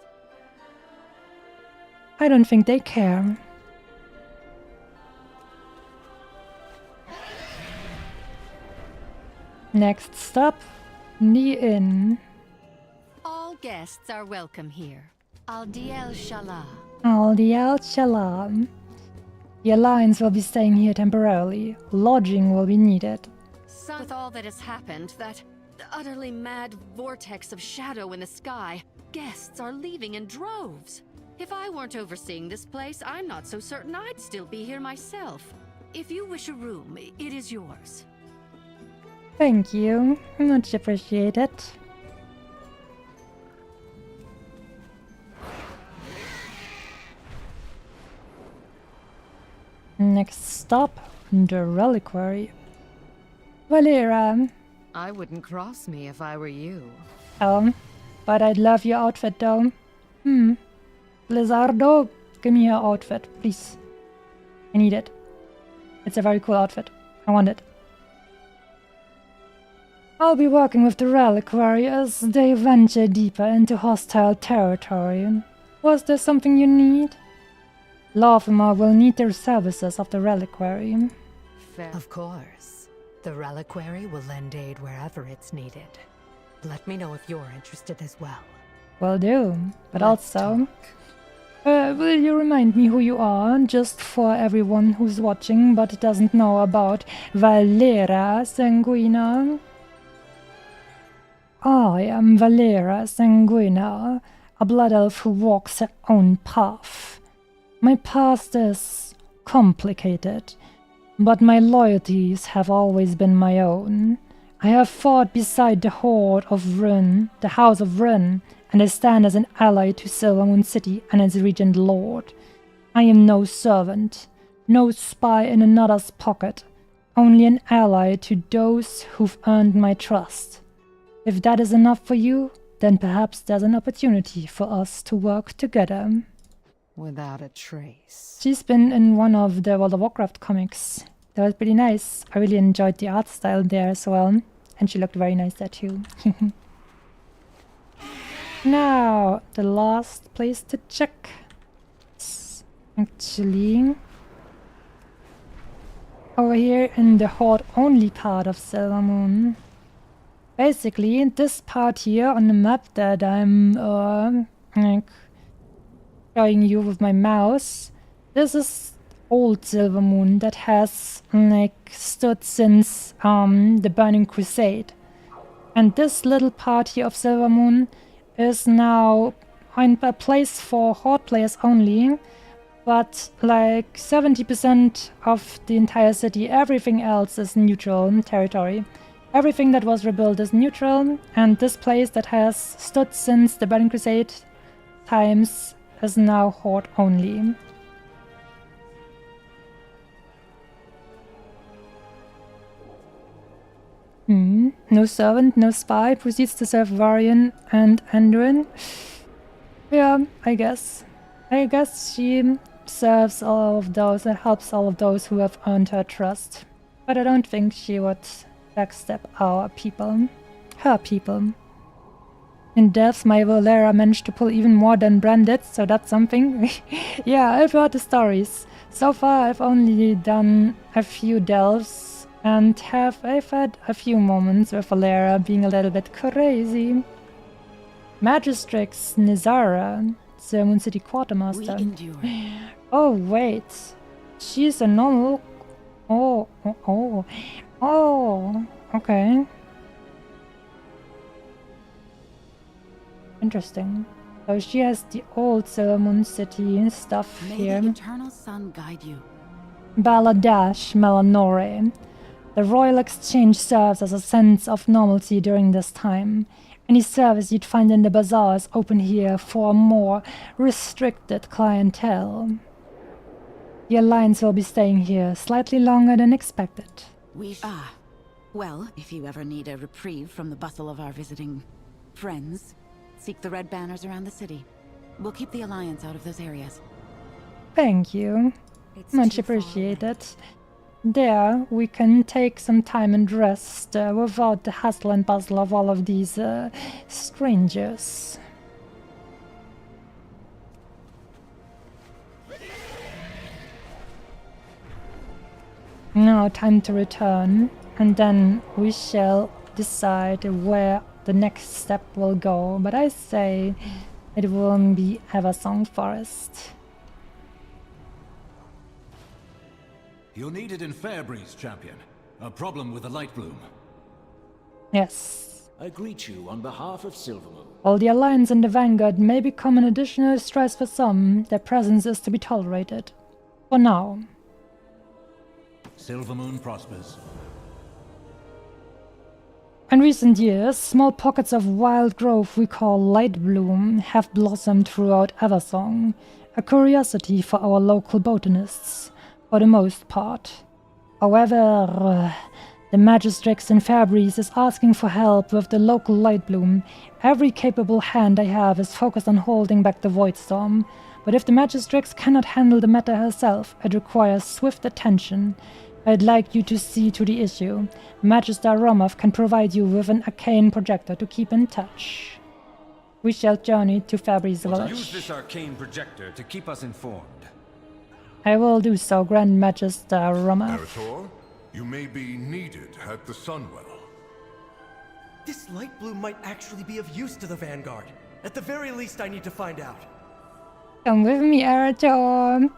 I don't think they care. Next stop, the inn. All guests are welcome here. Al-Diel Shalah. Al-Diel Shalah. The Alliance will be staying here temporarily. Lodging will be needed. With all that has happened, that utterly mad vortex of shadow in the sky, guests are leaving in droves. If I weren't overseeing this place, I'm not so certain I'd still be here myself. If you wish a room, it is yours. Thank you. Much appreciated. Next stop, the Reliquary. Valera. I wouldn't cross me if I were you. But I'd love your outfit though. Blizzardo, give me your outfit, please. I need it. It's a very cool outfit. I want it. I'll be working with the Reliquary as they venture deeper into hostile territory. Was there something you need? Lawfima will need the services of the Reliquary. Of course. The Reliquary will lend aid wherever it's needed. Let me know if you're interested as well. Will do. But also... will you remind me who you are, just for everyone who's watching but doesn't know about Valera Sanguina? I am Valera Sanguina, a blood elf who walks her own path. My past is complicated, but my loyalties have always been my own. I have fought beside the Horde of Ryn, the House of Ryn, and I stand as an ally to Silvermoon City and its Regent Lord. I am no servant, no spy in another's pocket, only an ally to those who've earned my trust. If that is enough for you, then perhaps there's an opportunity for us to work together. Without a trace. She's been in one of the World of Warcraft comics. That was pretty nice. I really enjoyed the art style there as well. And she looked very nice there too. Now, the last place to check is actually over here in the Horde-only part of Silvermoon. Basically, this part here on the map that I'm showing you with my mouse, this is old Silvermoon that has stood since the Burning Crusade. And this little part here of Silvermoon is now a place for Horde players only, but like 70% of the entire city, everything else is neutral territory. Everything that was rebuilt is neutral, and this place that has stood since the Burning Crusade times is now Horde only. No servant, no spy, proceeds to serve Varian and Anduin. Yeah, I guess. I guess she serves all of those and helps all of those who have earned her trust. But I don't think she would backstab our people. Her people. In depths, my Valera managed to pull even more than Branded, so that's something. Yeah, I've heard the stories. So far, I've only done a few delves, and I've had a few moments with Valera being a little bit crazy. Magistrix Nizara, Silvermoon City Quartermaster. Oh, wait. She's a normal... Oh, okay. Interesting. So she has the old Silvermoon City stuff here. May the eternal sun guide you. Baladash Melanore. The Royal Exchange serves as a sense of normalcy during this time. Any service you'd find in the bazaar is open here for a more restricted clientele. The Alliance will be staying here slightly longer than expected. Well, if you ever need a reprieve from the bustle of our visiting friends, seek the red banners around the city. We'll keep the Alliance out of those areas. Thank you. Much appreciated. There, we can take some time and rest without the hustle and bustle of all of these strangers. Now, time to return, and then we shall decide where the next step will go. But I say it will be Eversong Forest. You're needed in Fairbreeze, champion. A problem with the light bloom. Yes. I greet you on behalf of Silvermoon. While the Alliance and the Vanguard may become an additional stress for some, their presence is to be tolerated. For now. Silvermoon prospers. In recent years, small pockets of wild growth we call light bloom have blossomed throughout Eversong, a curiosity for our local botanists, for the most part. However, the Magistrix in Fairbreeze is asking for help with the local light bloom. Every capable hand I have is focused on holding back the Void Storm, but if the Magistrix cannot handle the matter herself, it requires swift attention. I'd like you to see to the issue. Magister Romoth can provide you with an arcane projector to keep in touch. We shall journey to Fairbreeze Village. Use this arcane projector to keep us informed. I will do so, Grand Magister Romoth. Meritor, you may be needed at the Sunwell. This light bloom might actually be of use to the Vanguard. At the very least, I need to find out. Come with me, Meritor.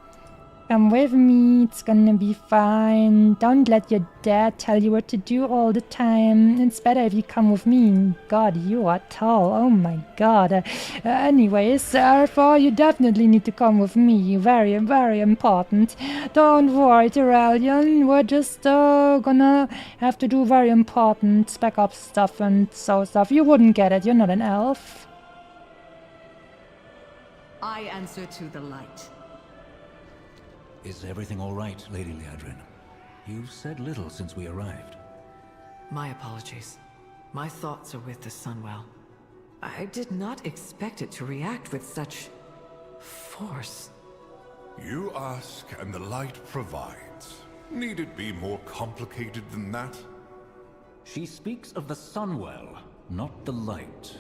Come with me, it's gonna be fine. Don't let your dad tell you what to do all the time. It's better if you come with me. God, you are tall. Oh my god. Anyways, therefore, you definitely need to come with me. Very, very important. Don't worry, Tyrellian. We're just gonna have to do very important backup stuff and so stuff. You wouldn't get it. You're not an elf. I answer to the light. Is everything all right, Lady Liadrin? You've said little since we arrived. My apologies. My thoughts are with the Sunwell. I did not expect it to react with such force. You ask, and the light provides. Need it be more complicated than that? She speaks of the Sunwell, not the light.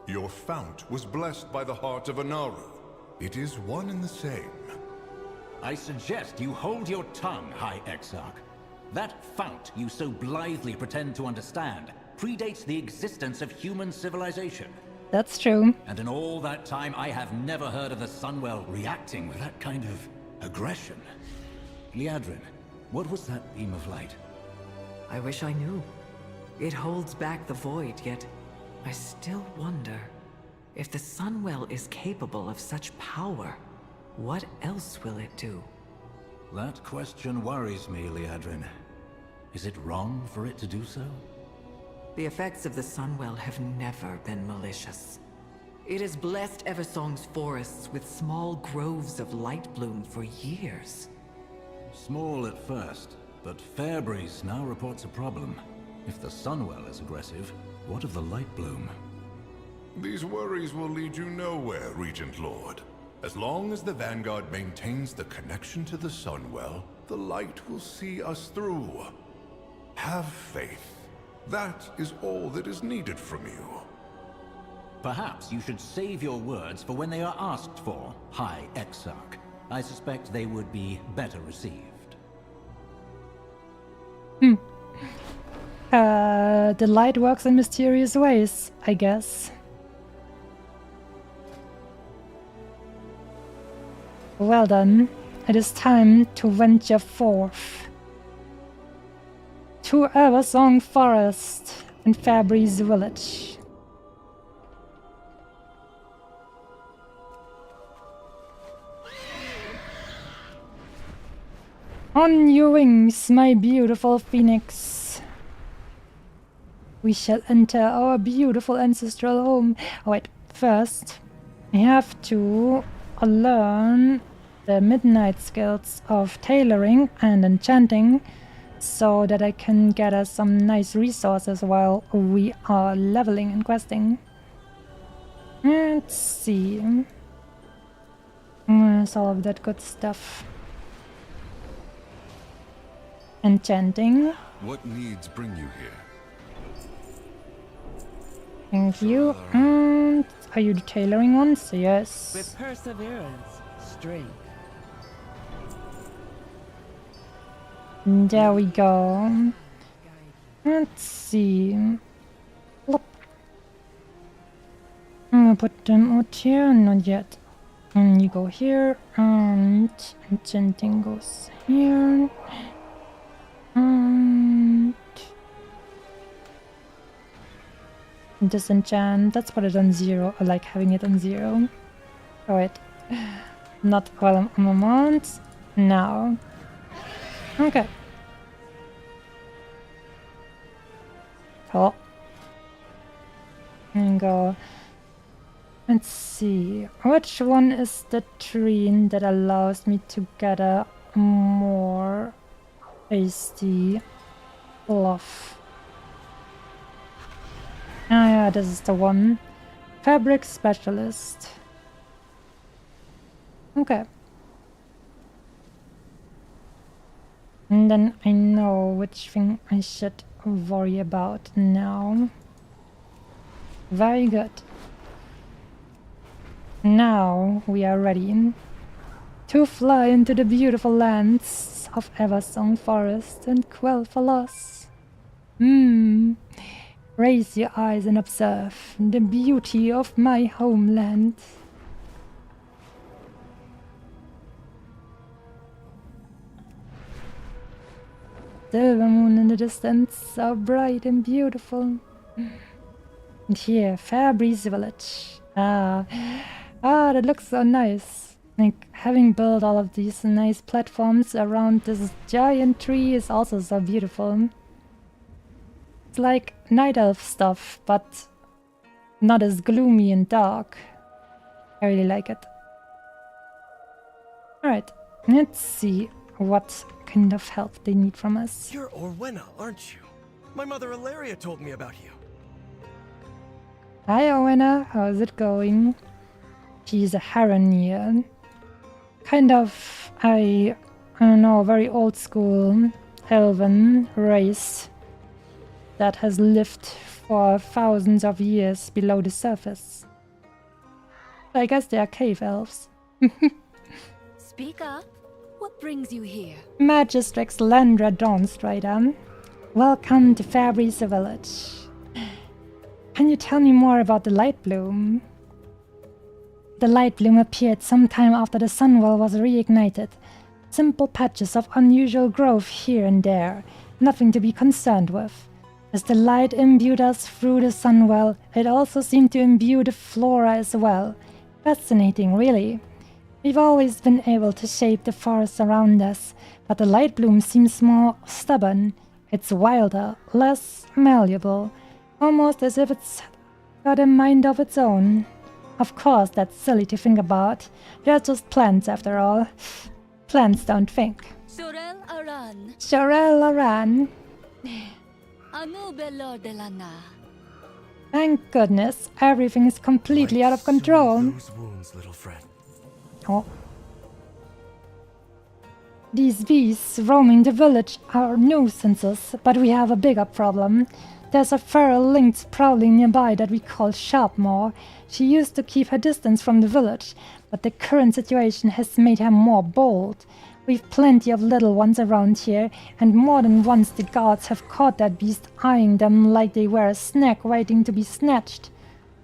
Your fount was blessed by the heart of Anaru. It is one and the same. I suggest you hold your tongue, High Exarch. That fount you so blithely pretend to understand predates the existence of human civilization. That's true. And in all that time, I have never heard of the Sunwell reacting with that kind of aggression. Liadrin, what was that beam of light? I wish I knew. It holds back the void, yet I still wonder if the Sunwell is capable of such power. What else will it do? That question worries me, Liadrin. Is it wrong for it to do so? The effects of the Sunwell have never been malicious. It has blessed Eversong's forests with small groves of light bloom for years. Small at first, but Fairbreeze now reports a problem. If the Sunwell is aggressive, what of the light bloom? These worries will lead you nowhere, Regent Lord. As long as the Vanguard maintains the connection to the Sunwell, the light will see us through. Have faith. That is all that is needed from you. Perhaps you should save your words for when they are asked for, High Exarch. I suspect they would be better received. The light works in mysterious ways, I guess. Well done. It is time to venture forth to Eversong Forest and Fairbreeze Village. On your wings, my beautiful phoenix. We shall enter our beautiful ancestral home. Oh wait, first I have to learn the midnight skills of tailoring and enchanting so that I can get us some nice resources while we are leveling and questing. Let's see. Where's all of that good stuff? Enchanting. What needs bring you here? Thank you. And are you the tailoring ones? Yes. With perseverance, strength. There we go. Let's see. Plop. I'm gonna put them out here, not yet. And you go here, and enchanting goes here. And disenchant, let's put it on 0. I like having it on 0. Alright. Not while I'm on mount. Now. Okay. Cool. And go. Let's see. Which one is the tree that allows me to gather more hasty fluff? Ah, yeah, this is the one. Fabric specialist. Okay. And then I know which thing I should worry about now. Very good. Now we are ready to fly into the beautiful lands of Eversong Forest and quell for loss. Raise your eyes and observe the beauty of my homeland. Silver moon in the distance, so bright and beautiful. And here, Fair Breeze Village. That looks so nice. Like, having built all of these nice platforms around this giant tree is also so beautiful. It's like night elf stuff, but not as gloomy and dark. I really like it. Alright, let's see what kind of help they need from us. You're Orwenna, aren't you? My mother Ilaria told me about you. Hi Orwenna, how's it going? She's a Haranier. Kind of, I don't know, very old school elven race that has lived for thousands of years below the surface. I guess they are cave elves. Speak up. What brings you here? Magistrix Landra Dawnstrider. Welcome to Fair Breeze Village. Can you tell me more about the light bloom? The light bloom appeared sometime after the Sunwell was reignited. Simple patches of unusual growth here and there, nothing to be concerned with. As the light imbued us through the Sunwell, it also seemed to imbue the flora as well. Fascinating, really. We've always been able to shape the forest around us, but the light bloom seems more stubborn. It's wilder, less malleable, almost as if it's got a mind of its own. Of course, that's silly to think about. They're just plants after all. Plants don't think. Shorel Aran. Shorel Aran. Anu Belor de Lana. Thank goodness, everything is completely out of control. Those wounds, little friend. Oh. These beasts roaming the village are nuisances, but we have a bigger problem. There's a feral lynx prowling nearby that we call Sharpmaw. She used to keep her distance from the village, but the current situation has made her more bold. We've plenty of little ones around here, and more than once the guards have caught that beast eyeing them like they were a snack waiting to be snatched.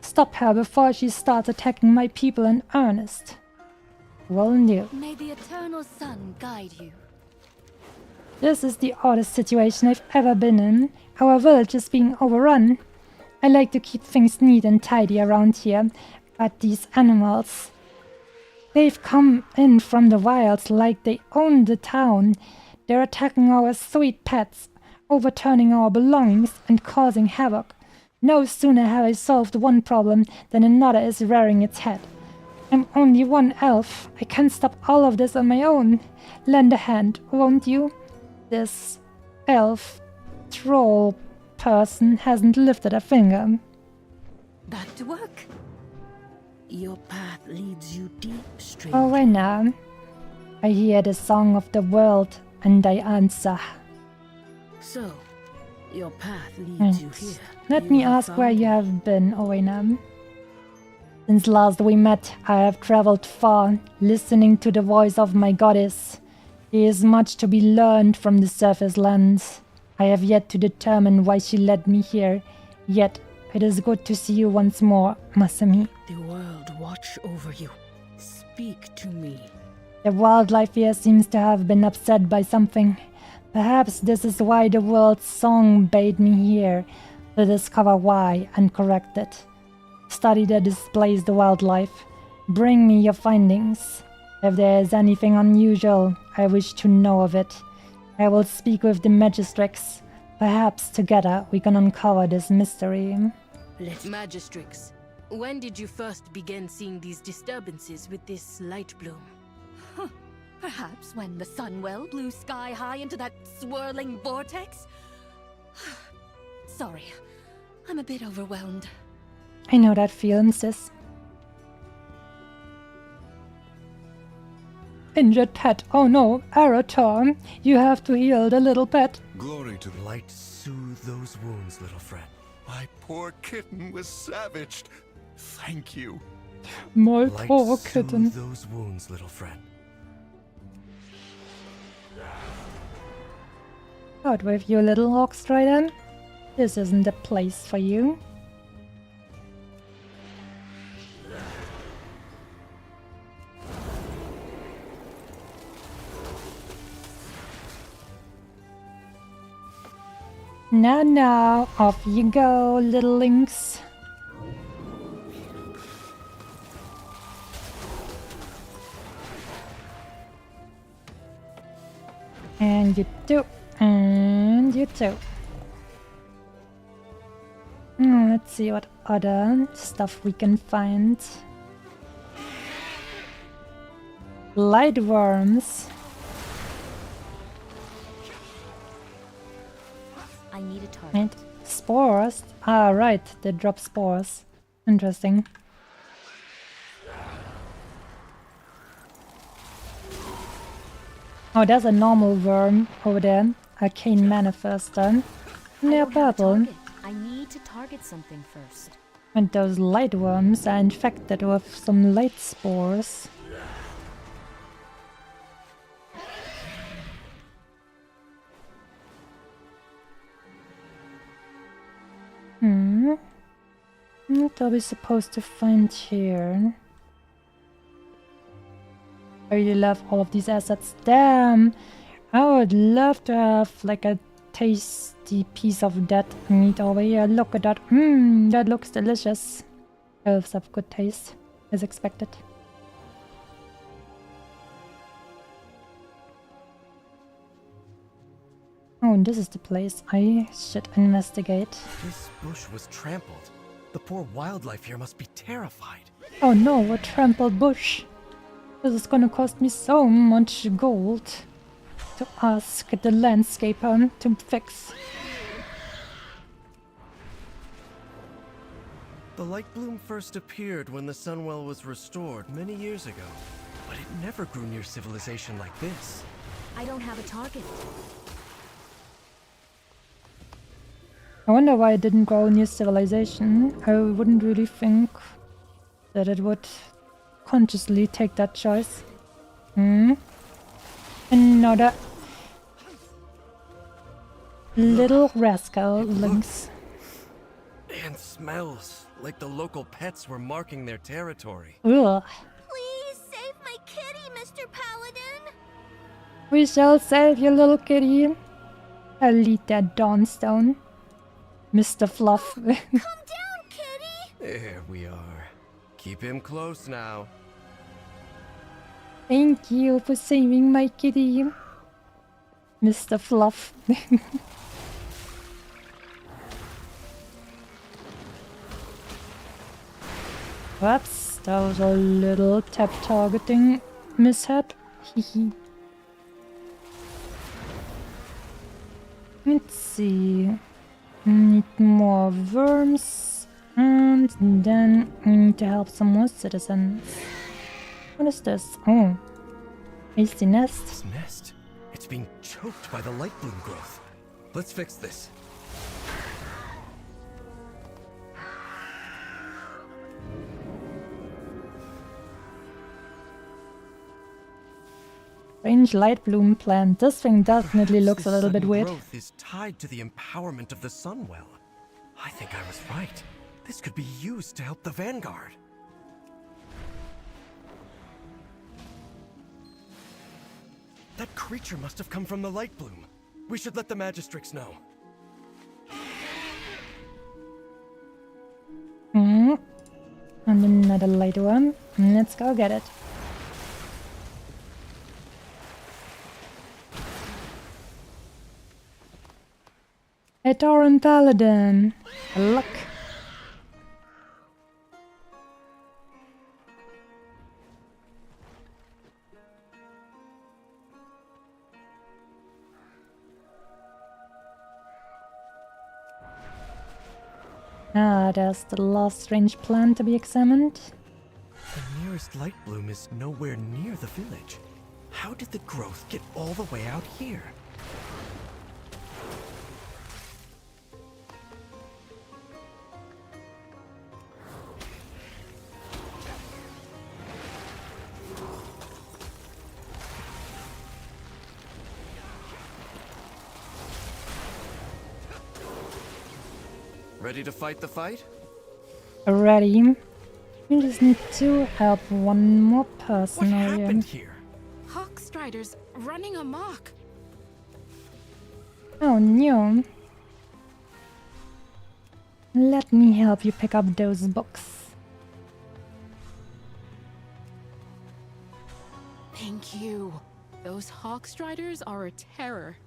Stop her before she starts attacking my people in earnest. Will do. May the eternal sun guide you. This is the oddest situation I've ever been in. Our village is being overrun. I like to keep things neat and tidy around here, but these animals... They've come in from the wilds like they own the town. They're attacking our sweet pets, overturning our belongings and causing havoc. No sooner have I solved one problem than another is rearing its head. I'm only one elf. I can't stop all of this on my own. Lend a hand, won't you? This elf troll person hasn't lifted a finger. Back to work. Your path leads you deep, stranger. Oh, wait now. I hear the song of the world, and I answer. So, your path leads you here. Let me ask where you have been, Owenam. Since last we met, I have traveled far, listening to the voice of my goddess. There is much to be learned from the surface lands. I have yet to determine why she led me here, yet it is good to see you once more, Masami. The world watch over you. Speak to me. The wildlife here seems to have been upset by something. Perhaps this is why the world's song bade me here, to discover why and correct it. Study the displaced wildlife. Bring me your findings. If there is anything unusual, I wish to know of it. I will speak with the magistrates. Perhaps together we can uncover this mystery. Magistrix, when did you first begin seeing these disturbances with this light bloom? Perhaps when the Sunwell blew sky high into that swirling vortex? Sorry, I'm a bit overwhelmed. I know that feeling, sis. Injured pet. Oh no, Arator. You have to heal the little pet. Glory to the light. Soothe those wounds, little friend. My poor kitten was savaged. Thank you. My Light, poor kitten. soothe those wounds, little friend. Out with you, little Hawkstrider. This isn't the place for you. Now, off you go, little lynx. And you too. And you too. Let's see what other stuff we can find. Light worms. I need a target. And spores. Ah, right. They drop spores. Interesting. Oh, there's a normal worm over there. Arcane Manifester. And they're purple. I need to target something first. And those light worms are infected with some light spores. What are we supposed to find here? I really love all of these assets. Damn! I would love to have like a tasty piece of that meat over here. Look at that. That looks delicious. Elves have good taste, as expected. Oh, and this is the place I should investigate. This bush was trampled. The poor wildlife here must be terrified. Oh no, a trampled bush. This is gonna cost me so much gold to ask the landscaper to fix. The light bloom first appeared when the Sunwell was restored many years ago, but it never grew near civilization like this. I don't have a target. I wonder why it didn't grow near civilization. I wouldn't really think that it would consciously take that choice. Another little rascal lynx. And smells like the local pets were marking their territory. Ugh. Please save my kitty, Mr. Paladin. We shall save your little kitty. I'll eat that Dawnstone. Mr. Fluff. Calm down, kitty! There we are. Keep him close now. Thank you for saving my kitty. Mr. Fluff. Whoops, that was a little tap targeting mishap. Hehe. Let's see. Need more worms. And then we need to help some more citizens. What is this? Oh. Hasty nest. This nest? It's being choked by the light bloom growth. Let's fix this. Strange light bloom plant. This thing definitely looks a little bit Sudden weird. Growth is tied to the empowerment of the Sunwell. I think I was right. This could be used to help the Vanguard. That creature must have come from the light bloom. We should let the Magistrix know. And another light worm. Let's go get it. A Tauren Paladin. Luck. Ah, there's the last strange plant to be examined. The nearest light bloom is nowhere near the village. How did the growth get all the way out here? Ready to fight the fight? Ready. We just need to help one more person. What happened here? Hawkstriders running amok. Oh no. Let me help you pick up those books. Thank you. Those Hawkstriders are a terror.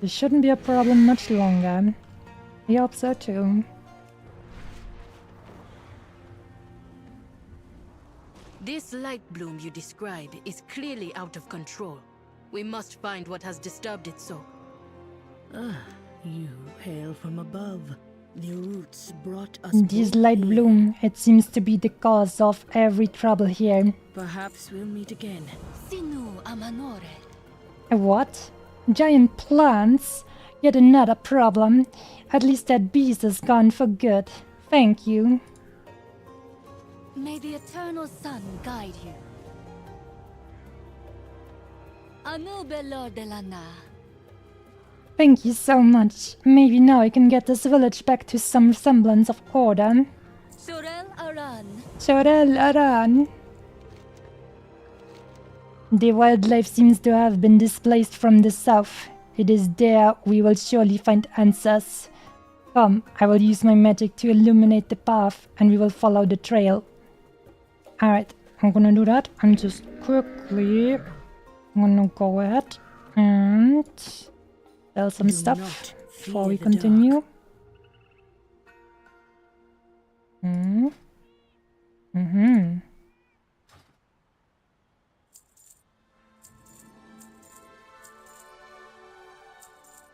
This shouldn't be a problem much longer. I hope so too. This light bloom you describe is clearly out of control. We must find what has disturbed it so. Ah, you hail from above. The roots brought us. This light bloom, it seems to be the cause of every trouble here. Perhaps we'll meet again. Sinu Amanore. A what? Giant plants? Yet another problem. At least that beast is gone for good. Thank you. May the eternal sun guide you. Anu Belor de Lana. Thank you so much. Maybe now I can get this village back to some semblance of order. Sorel Aran. Sorel Aran. The wildlife seems to have been displaced from the south. It is there we will surely find answers. Come, I will use my magic to illuminate the path and we will follow the trail. Alright, I'm gonna do that. I'm just quickly gonna go ahead and sell some stuff before we continue.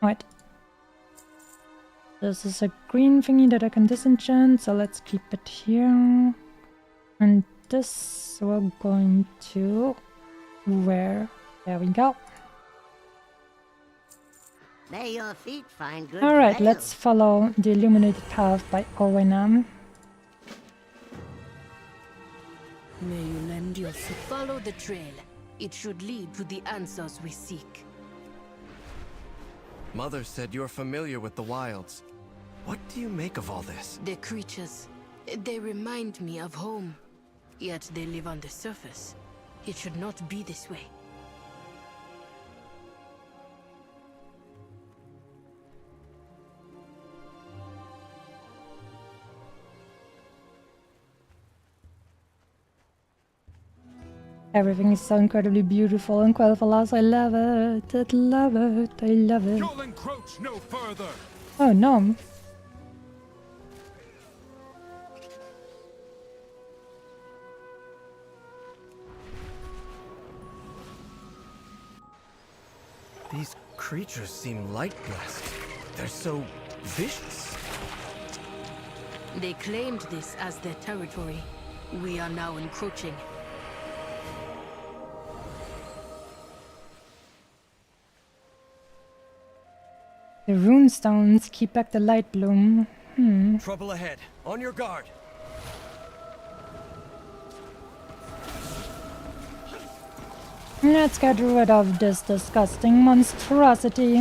Right. This is a green thingy that I can disenchant, so let's keep it here. And this we're going to wear. There we go. May your feet find good Alright, trails. let's follow the illuminated path by Owenam. May you lend your support. Follow the trail. It should lead to the answers we seek. Mother said you're familiar with the wilds. What do you make of all this? The creatures, they remind me of home. Yet they live on the surface. It should not be this way. Everything is so incredibly beautiful and Quel'Thalas. I love it. I love it. I love it. You'll encroach no further. Oh no. These creatures seem light-blessed. They're so vicious. They claimed this as their territory. We are now encroaching. The runestones keep back the light bloom. Trouble ahead. On your guard. Let's get rid of this disgusting monstrosity.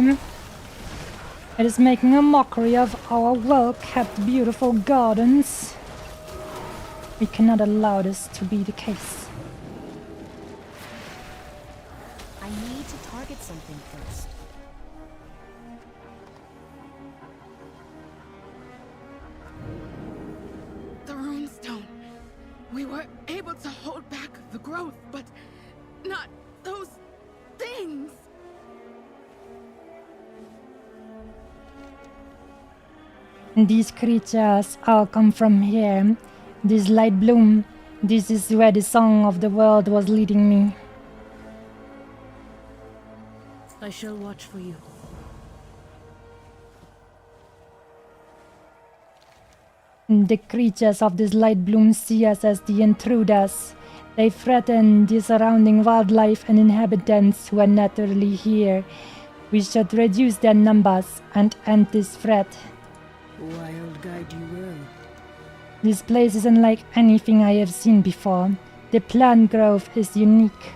It is making a mockery of our well-kept, beautiful gardens. We cannot allow this to be the case. I need to target something first. The runestone. We were able to hold back the growth, but not those things. These creatures all come from here. This light bloom. This is where the song of the world was leading me. I shall watch for you. The creatures of this light bloom see us as the intruders. They threaten the surrounding wildlife and inhabitants who are naturally here. We should reduce their numbers and end this threat. Wild guide you will. This place is unlike anything I have seen before. The plant growth is unique.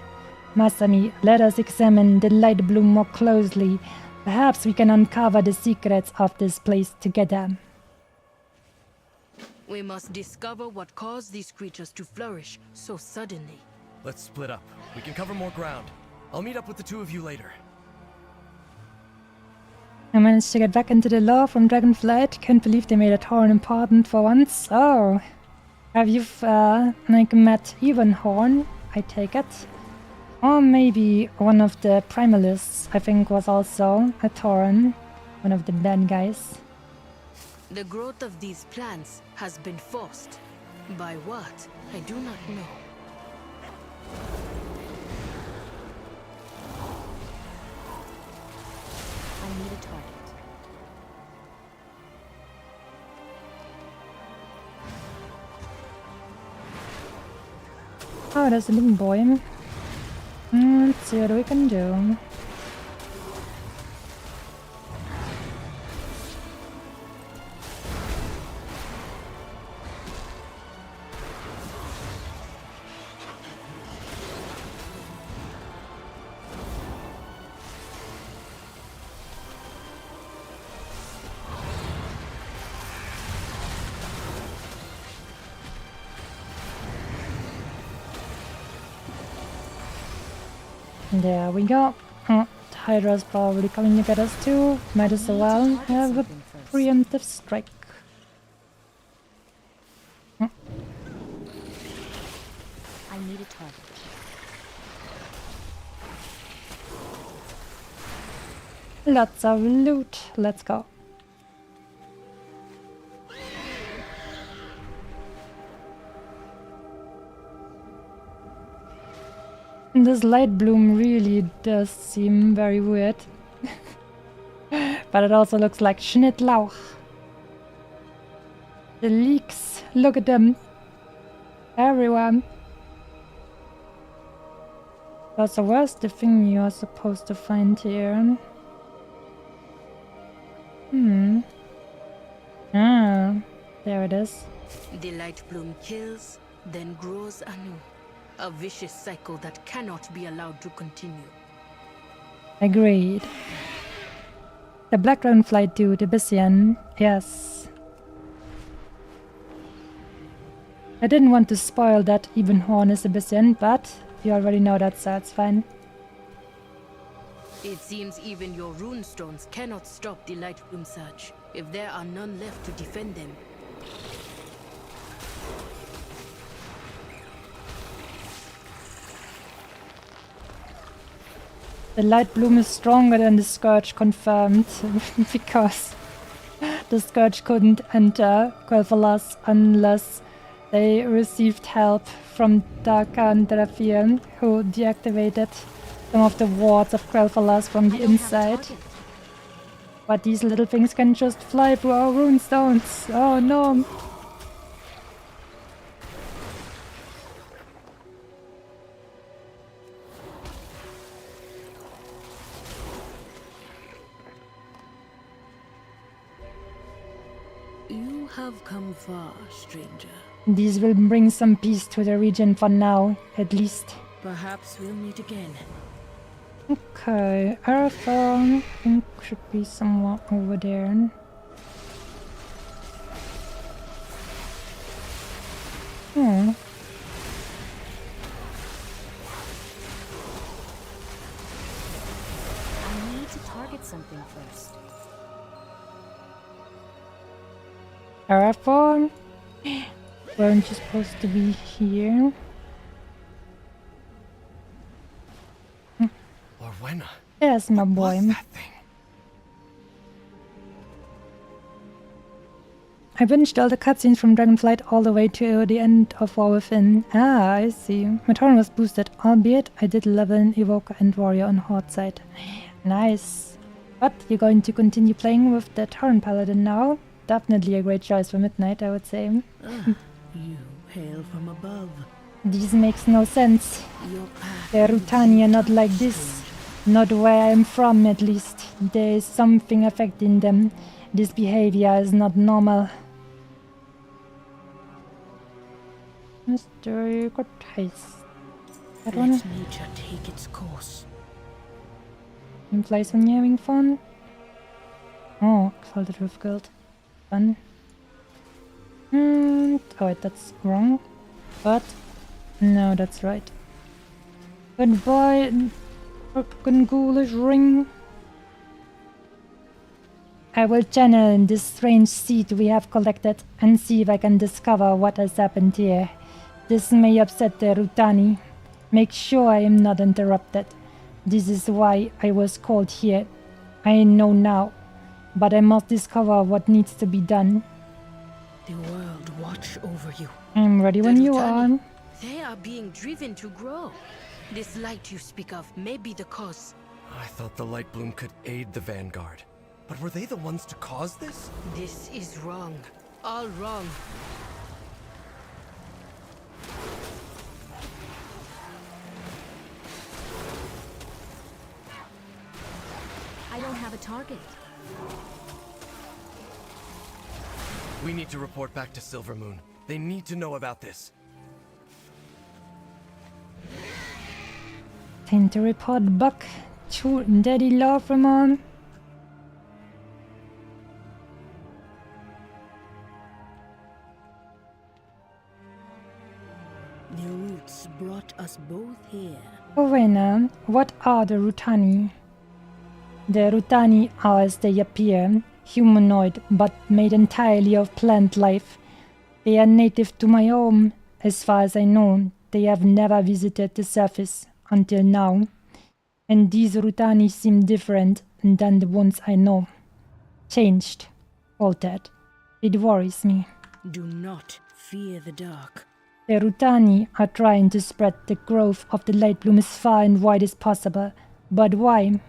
Masami, let us examine the light bloom more closely. Perhaps we can uncover the secrets of this place together. We must discover what caused these creatures to flourish so suddenly. Let's split up. We can cover more ground. I'll meet up with the two of you later. I managed to get back into the lore from Dragonflight. Can't believe they made a Horn important for once. Oh, have you met even Horn? I take it. Or maybe one of the Primalists, I think, was also a Tauren, one of the bad guys. The growth of these plants has been forced. By what? I do not know. I need a target. Oh, there's a little boy. Let's see what we can do. There we go. Oh, Hydra's probably coming to get us too. Might as well have a preemptive strike. I need a target. Lots of loot. Let's go. This light bloom really does seem very weird. But it also looks like Schnittlauch. The leeks, look at them. Everywhere. So where's the thing you're supposed to find here? Ah, there it is. The light bloom kills, then grows anew. A vicious cycle that cannot be allowed to continue. Agreed. The black dragonfly dude, the Abyssian. Yes. I didn't want to spoil that even Horn is Abyssian, but you already know that, so it's fine. It seems even your runestones cannot stop the light bloom surge, if there are none left to defend them. The light bloom is stronger than the Scourge, confirmed, because the Scourge couldn't enter Quel'Thalas unless they received help from Darka and Drafir, who deactivated some of the wards of Quel'Thalas from the inside. But these little things can just fly through our runestones. Oh no! You have come far, stranger. These will bring some peace to the region for now, at least. Perhaps we'll meet again. Okay, Arathorn, I think should be somewhere over there. Hmm. I need to target something first. Arathorn? Weren't you supposed to be here? Orwenna. Yes, my boy. I binged all the cutscenes from Dragonflight all the way to the end of War Within. Ah, I see. My turn was boosted, albeit I did level in Evoker and Warrior on Horde side. Nice. But you're going to continue playing with the Tauren Paladin now? Definitely a great choice for Midnight, I would say. You hail from above. This makes no sense. The Rutani are not like this. Not where I'm from, at least. There is something affecting them. This behavior is not normal. Mystery got heist. That one? Let nature take its course. In place when you're having fun? Oh, Exalted with Guild. Fun. Oh wait, that's wrong. But no, that's right. Goodbye, fucking ghoulish ring. I will channel in this strange seed we have collected and see if I can discover what has happened here. This may upset the Rutani. Make sure I am not interrupted. This is why I was called here. I know now, but I must discover what needs to be done. The world watch over you. I'm ready when you are. They are being driven to grow. This light you speak of may be the cause. I thought the Light Bloom could aid the Vanguard. But were they the ones to cause this? This is wrong. All wrong. I don't have a target. We need to report back to Silvermoon. They need to know about this. Time to report back to Daddy Lawframon. The roots brought us both here. Orwenna, what are the Rutani? The Rutani are as they appear, humanoid but made entirely of plant life. They are native to my home. As far as I know, they have never visited the surface until now. And these Rutani seem different than the ones I know. Changed. Altered. It worries me. Do not fear the dark. The Rutani are trying to spread the growth of the Light Bloom as far and wide as possible. But why?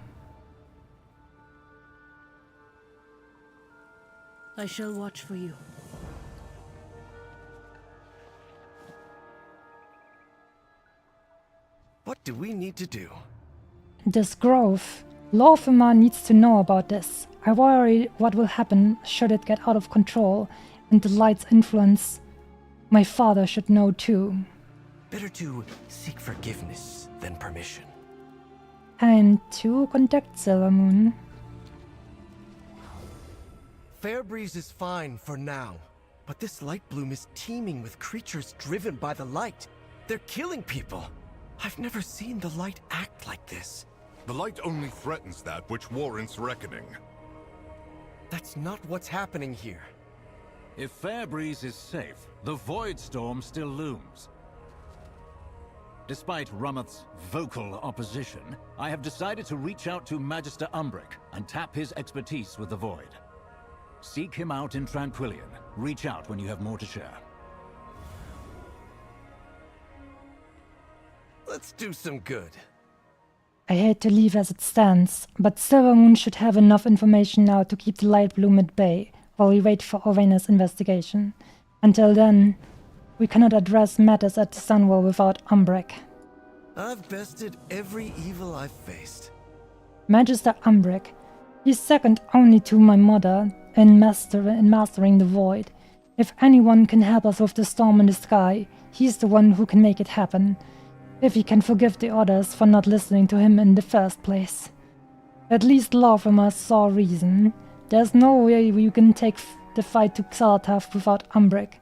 I shall watch for you. What do we need to do? This growth. Lawframon needs to know about this. I worry what will happen should it get out of control and the light's influence. My father should know too. Better to seek forgiveness than permission. And to contact Silvermoon. Fairbreeze is fine for now, but this Light Bloom is teeming with creatures driven by the light. They're killing people. I've never seen the light act like this. The light only threatens that which warrants reckoning. That's not what's happening here. If Fairbreeze is safe, the Void Storm still looms. Despite Rummoth's vocal opposition, I have decided to reach out to Magister Umbric and tap his expertise with the Void. Seek him out in Tranquillion. Reach out when you have more to share. Let's do some good. I hate to leave as it stands, but Silvermoon should have enough information now to keep the Light Bloom at bay while we wait for Ovena's investigation. Until then, we cannot address matters at the Sunwell without Umbrek. I've bested every evil I've faced. Magister Umbrek. He's second only to my mother in mastering the void. If anyone can help us with the storm in the sky, he's the one who can make it happen. If he can forgive the others for not listening to him in the first place. At least Lawfirmers saw reason. There's no way we can take the fight to Xalatath without Umbrek.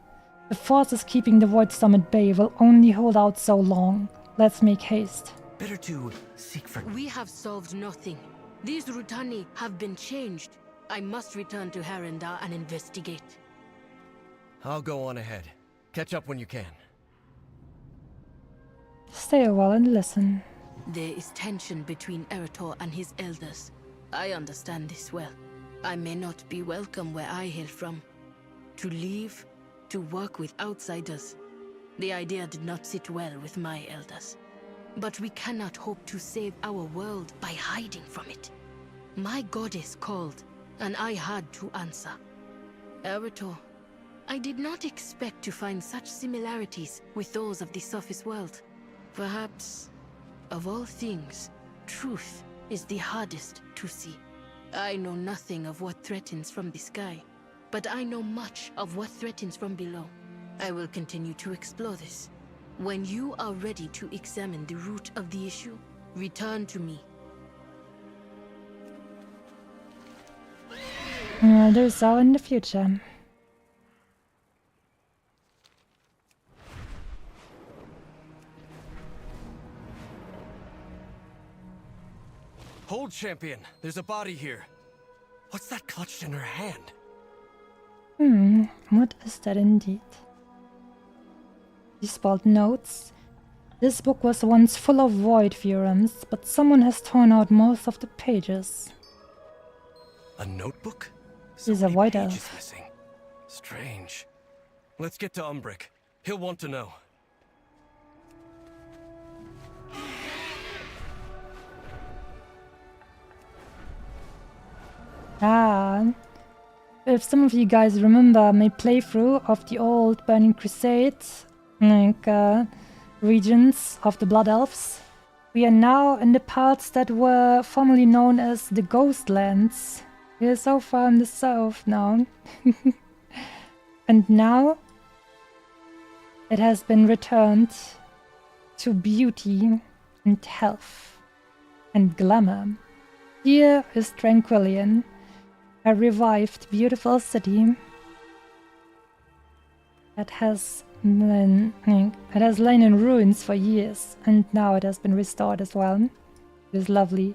The forces keeping the Void Storm at bay will only hold out so long. Let's make haste. Better to seek for... We have solved nothing. These Rutani have been changed. I must return to Harenda and investigate. I'll go on ahead. Catch up when you can. Stay a while and listen. There is tension between Eretor and his elders. I understand this well. I may not be welcome where I hail from. To leave, to work with outsiders. The idea did not sit well with my elders. But we cannot hope to save our world by hiding from it. My goddess called, and I had to answer. Eretor, I did not expect to find such similarities with those of the surface world. Perhaps, of all things, truth is the hardest to see. I know nothing of what threatens from the sky, but I know much of what threatens from below. I will continue to explore this. When you are ready to examine the root of the issue, return to me. There's all in the future. Hold, champion. There's a body here. What's that clutched in her hand? What is that indeed? These spelled notes. This book was once full of void theorems, but someone has torn out most of the pages. A notebook? He's a void elf. Pages missing. Strange. Let's get to Umbrek. He'll want to know. If some of you guys remember my playthrough of the old Burning Crusade, regions of the Blood Elves, we are now in the parts that were formerly known as the Ghostlands. We are so far in the south now. And now it has been returned to beauty and health and glamour. Here is Tranquillian, a revived, beautiful city that has lain in ruins for years, and now it has been restored as well. It is lovely.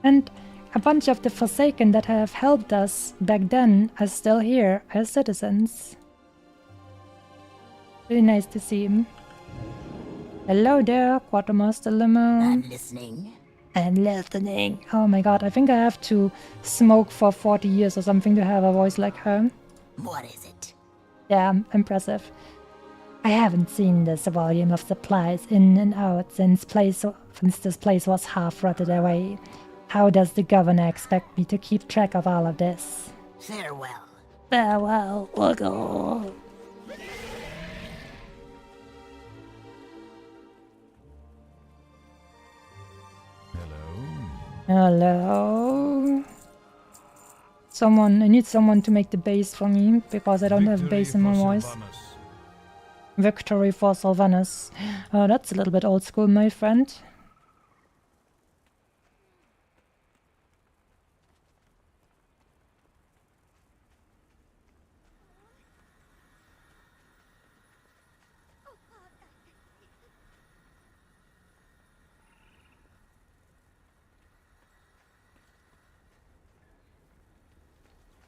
And a bunch of the Forsaken that have helped us back then are still here as citizens. Really nice to see him. Hello there, Quartermaster Limo. I'm listening. I'm listening. Oh my god, I think I have to smoke for 40 years or something to have a voice like her. What is it? Yeah, impressive. I haven't seen this volume of supplies in and out since this place was half rotted away. How does the governor expect me to keep track of all of this? Farewell. Farewell, Wuggle. Hello? I need someone to make the bass for me, because I don't have bass in my voice. Victory for Sylvanus. Oh, that's a little bit old school, my friend.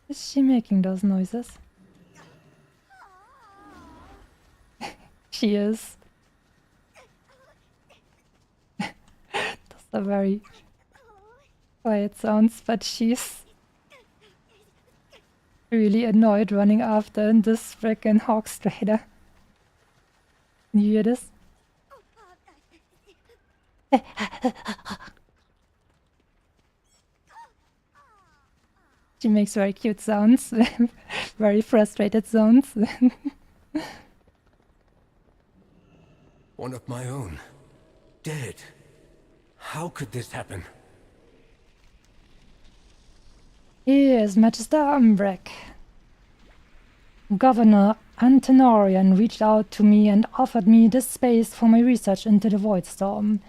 Is she making those noises? She is. Those are very quiet sounds, but she's really annoyed running after this frickin' Hawkstrider. You hear this? She makes very cute sounds. Very frustrated sounds. One of my own. Dead. How could this happen? Yes, Magister Umbrek. Governor Antenorian reached out to me and offered me this space for my research into the Void Storm.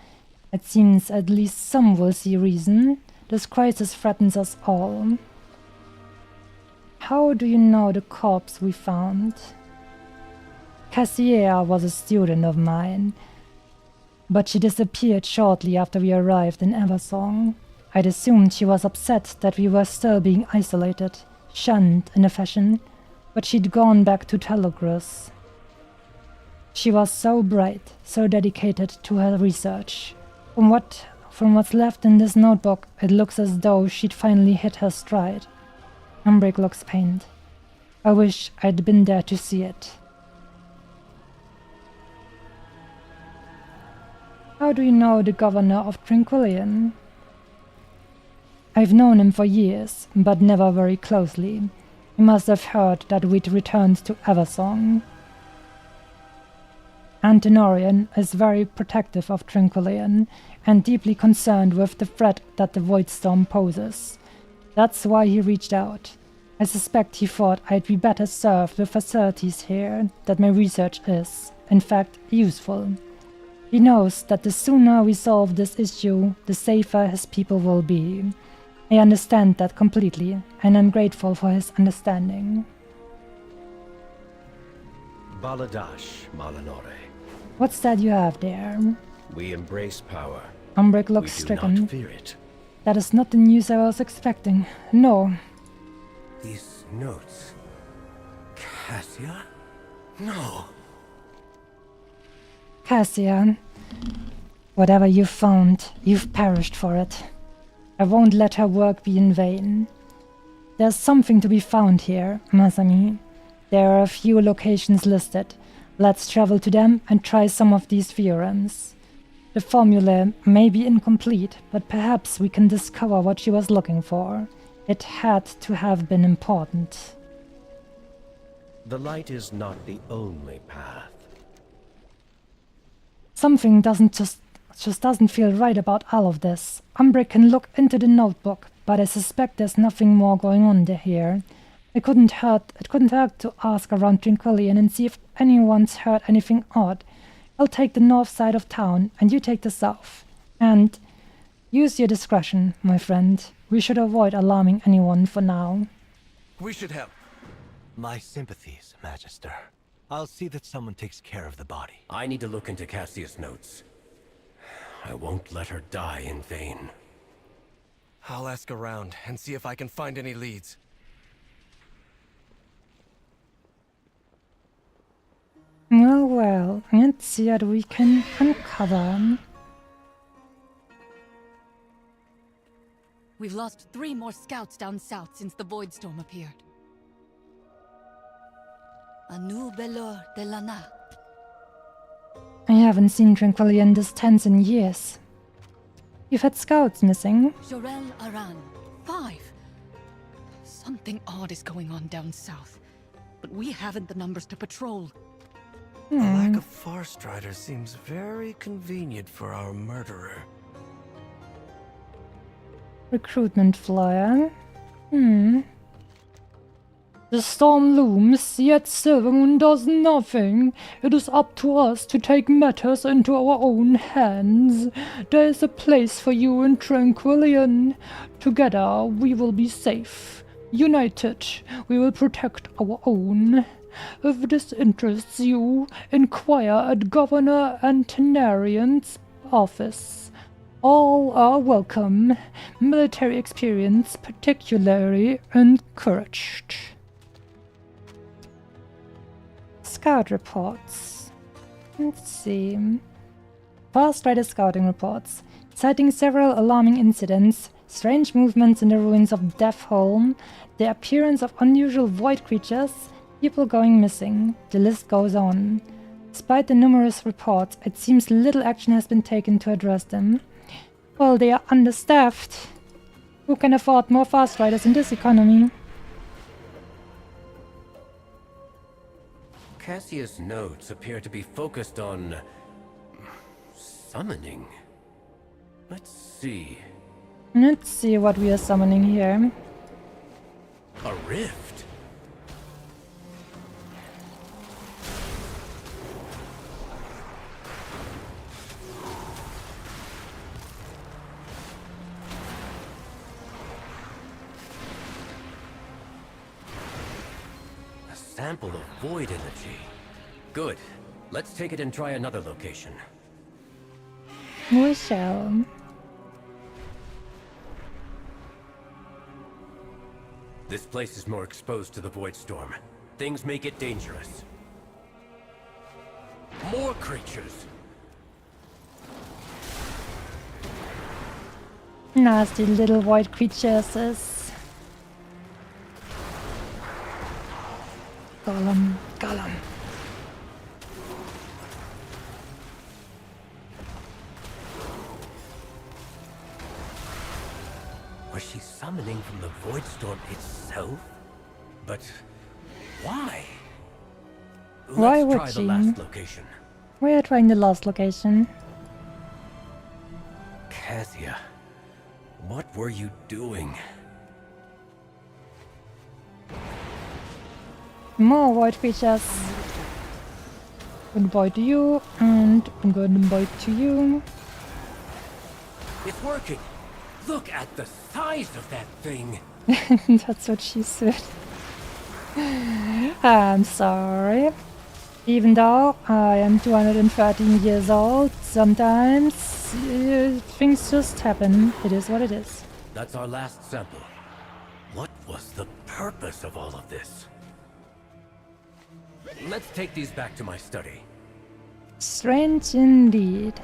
It seems at least some will see reason. This crisis threatens us all. How do you know the corpse we found? Cassia was a student of mine, but she disappeared shortly after we arrived in Eversong. I'd assumed she was upset that we were still being isolated, shunned in a fashion, but she'd gone back to Telogris. She was so bright, so dedicated to her research. From what's left in this notebook, it looks as though she'd finally hit her stride. Umbric looks pained. I wish I'd been there to see it. How do you know the governor of Tranquillion? I've known him for years, but never very closely. He must have heard that we'd returned to Eversong. Antenorian is very protective of Tranquillion and deeply concerned with the threat that the Void Storm poses. That's why he reached out. I suspect he thought I'd be better served with facilities here, that my research is, in fact, useful. He knows that the sooner we solve this issue, the safer his people will be. I understand that completely, and I'm grateful for his understanding. Baladash, Malanore. What's that you have there? We embrace power. Umbric looks we do stricken. Not fear it. That is not the news I was expecting. No. These notes... Cassia? No. Cassia, whatever you found, you've perished for it. I won't let her work be in vain. There's something to be found here, Masami. There are a few locations listed. Let's travel to them and try some of these theorems. The formula may be incomplete, but perhaps we can discover what she was looking for. It had to have been important. The light is not the only path. Something just doesn't feel right about all of this. Umbric can look into the notebook, but I suspect there's nothing more going on here. It couldn't hurt to ask around Tranquillion and see if anyone's heard anything odd. I'll take the north side of town, and you take the south. And use your discretion, my friend. We should avoid alarming anyone for now. We should help. My sympathies, Magister. I'll see that someone takes care of the body. I need to look into Cassia's notes. I won't let her die in vain. I'll ask around and see if I can find any leads. Well, let's see what we can uncover. We've lost 3 more scouts down south since the Void Storm appeared. Anu Belor de Lana. I haven't seen Tranquillion this tense in years. You've had scouts missing. Jorel Aran. 5. Something odd is going on down south, but we haven't the numbers to patrol. The lack of Farstrider seems very convenient for our murderer. Recruitment flyer. The storm looms, yet Silvermoon does nothing. It is up to us to take matters into our own hands. There is a place for you in Tranquillion. Together we will be safe. United, we will protect our own. If this interests you, inquire at Governor Antenarian's office. All are welcome. Military experience particularly encouraged. Scout reports. Let's see. Farstrider scouting reports, citing several alarming incidents, strange movements in the ruins of Deathholm, the appearance of unusual void creatures, people going missing. The list goes on. Despite the numerous reports, it seems little action has been taken to address them. Well, they are understaffed. Who can afford more fast riders in this economy? Cassius' notes appear to be focused on summoning. Let's see. Let's see what we are summoning here. A rift. A sample of void energy. Good. Let's take it and try another location. We shall. This place is more exposed to the void storm. Things may get dangerous. More creatures! Nasty little void creatures. Golem, golem. Was she summoning from the void storm itself? But why? Why Let's would try she? the last location. We are trying the last location. Cassia, what were you doing? More void creatures. Goodbye to you, and I'm going to bite to you. It's working! Look at the size of that thing! That's what she said. I'm sorry. Even though I am 213 years old, sometimes things just happen. It is what it is. That's our last sample. What was the purpose of all of this? Let's take these back to my study. Strange indeed.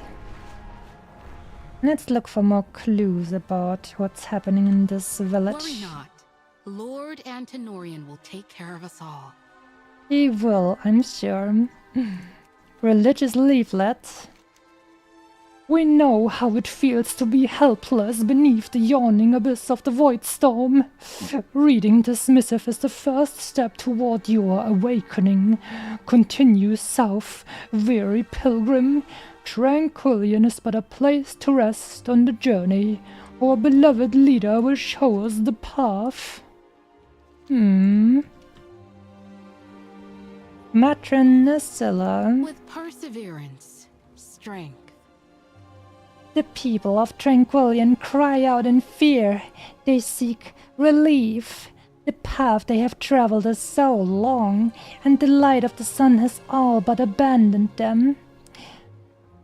Let's look for more clues about what's happening in this village. Worry not. Lord Antenorian will take care of us all. He will, I'm sure. Religious leaflet. We know how it feels to be helpless beneath the yawning abyss of the void storm. Reading this missive is the first step toward your awakening. Continue south, weary pilgrim. Tranquillion is but a place to rest on the journey. Our beloved leader will show us the path. Matron Nasilla. With perseverance, strength. The people of Tranquillion cry out in fear. They seek relief. The path they have traveled is so long, and the light of the sun has all but abandoned them.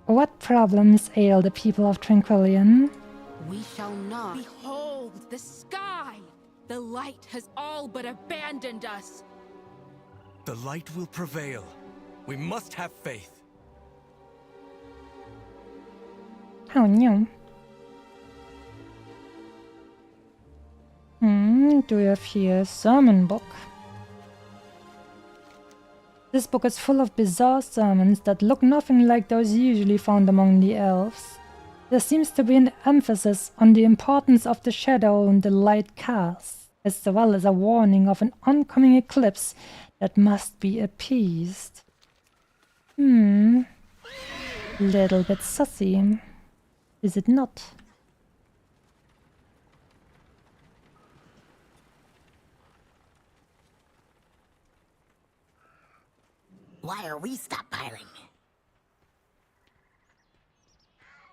What problems ail the people of Tranquillion? We shall not. Behold the sky! The light has all but abandoned us. The light will prevail. We must have faith. Oh no. Do we have here a sermon book? This book is full of bizarre sermons that look nothing like those usually found among the elves. There seems to be an emphasis on the importance of the shadow and the light casts, as well as a warning of an oncoming eclipse that must be appeased. Little bit sussy. Is it not? Why are we stockpiling?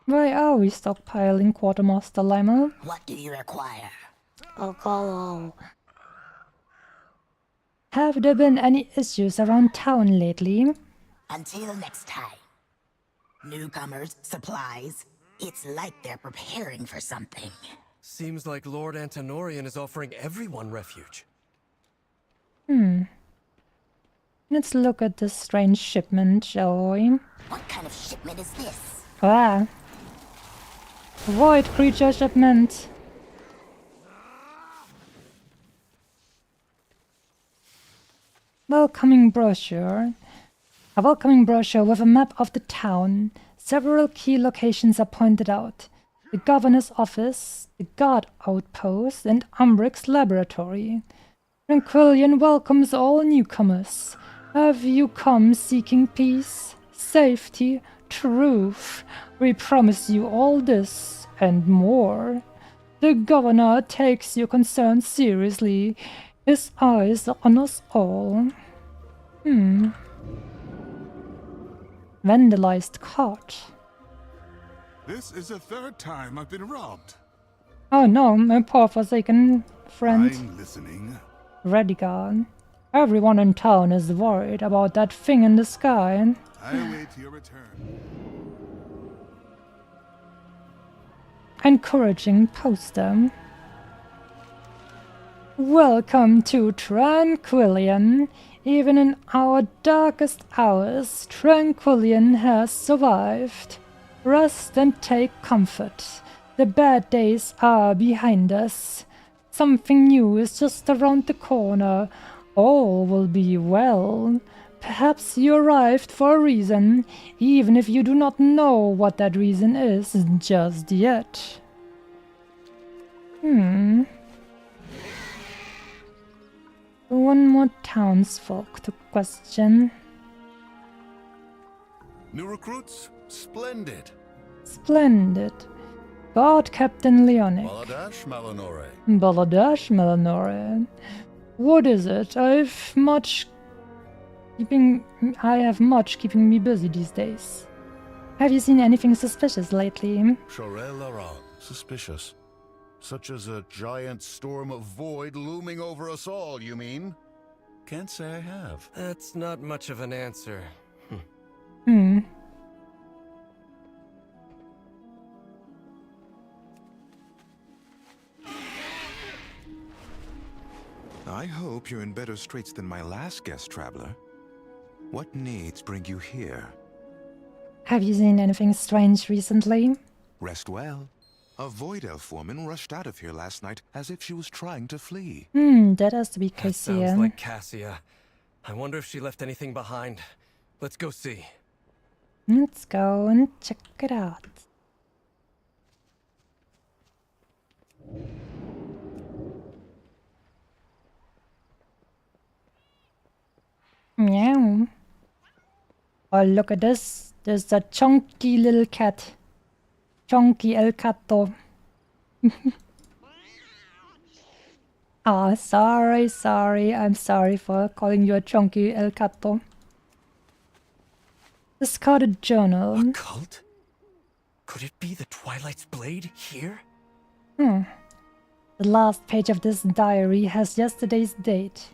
Why are we stockpiling, Quartermaster Lima? What do you require? Oh. Have there been any issues around town lately? Until next time. Newcomers, supplies. It's like they're preparing for something. Seems like Lord Antenorian is offering everyone refuge. Let's look at this strange shipment, shall we? What kind of shipment is this? Void creature shipment. Welcoming brochure. A welcoming brochure with a map of the town. Several key locations are pointed out. the governor's office, the guard outpost, and Umbric's laboratory. Tranquillian welcomes all newcomers. Have you come seeking peace, safety, truth? We promise you all this and more. The governor takes your concerns seriously. His eyes are on us all. Vandalized cart. This is the third time I've been robbed. Oh no, my poor forsaken friend. I'm listening. Radigan. Everyone in town is worried about that thing in the sky. I wait your return. Encouraging poster. Welcome to Tranquillian. Even in our darkest hours, Tranquillian has survived. Rest and take comfort. The bad days are behind us. Something new is just around the corner. All will be well. Perhaps you arrived for a reason, even if you do not know what that reason is just yet. One more townsfolk to question. New recruits? Splendid. Splendid. Guard Captain Leonic. Baladash Malanore. Baladash Malanore. What is it? I have much keeping me busy these days. Have you seen anything suspicious lately? Chorel Laurent. Suspicious. Such as a giant storm of void looming over us all, you mean? Can't say I have. That's not much of an answer. I hope you're in better straits than my last guest traveler. What needs bring you here? Have you seen anything strange recently? Rest well. A Void Elf woman rushed out of here last night as if she was trying to flee. That has to be That Cassia. sounds like Cassia. I wonder if she left anything behind. Let's go see. Let's go and check it out. Meow. Oh, look at this. There's a chunky little cat. Chunky el Cato. Sorry. I'm sorry for calling you a chunky el Cato. Discarded journal. A cult? Could it be the Twilight's Blade here? The last page of this diary has yesterday's date.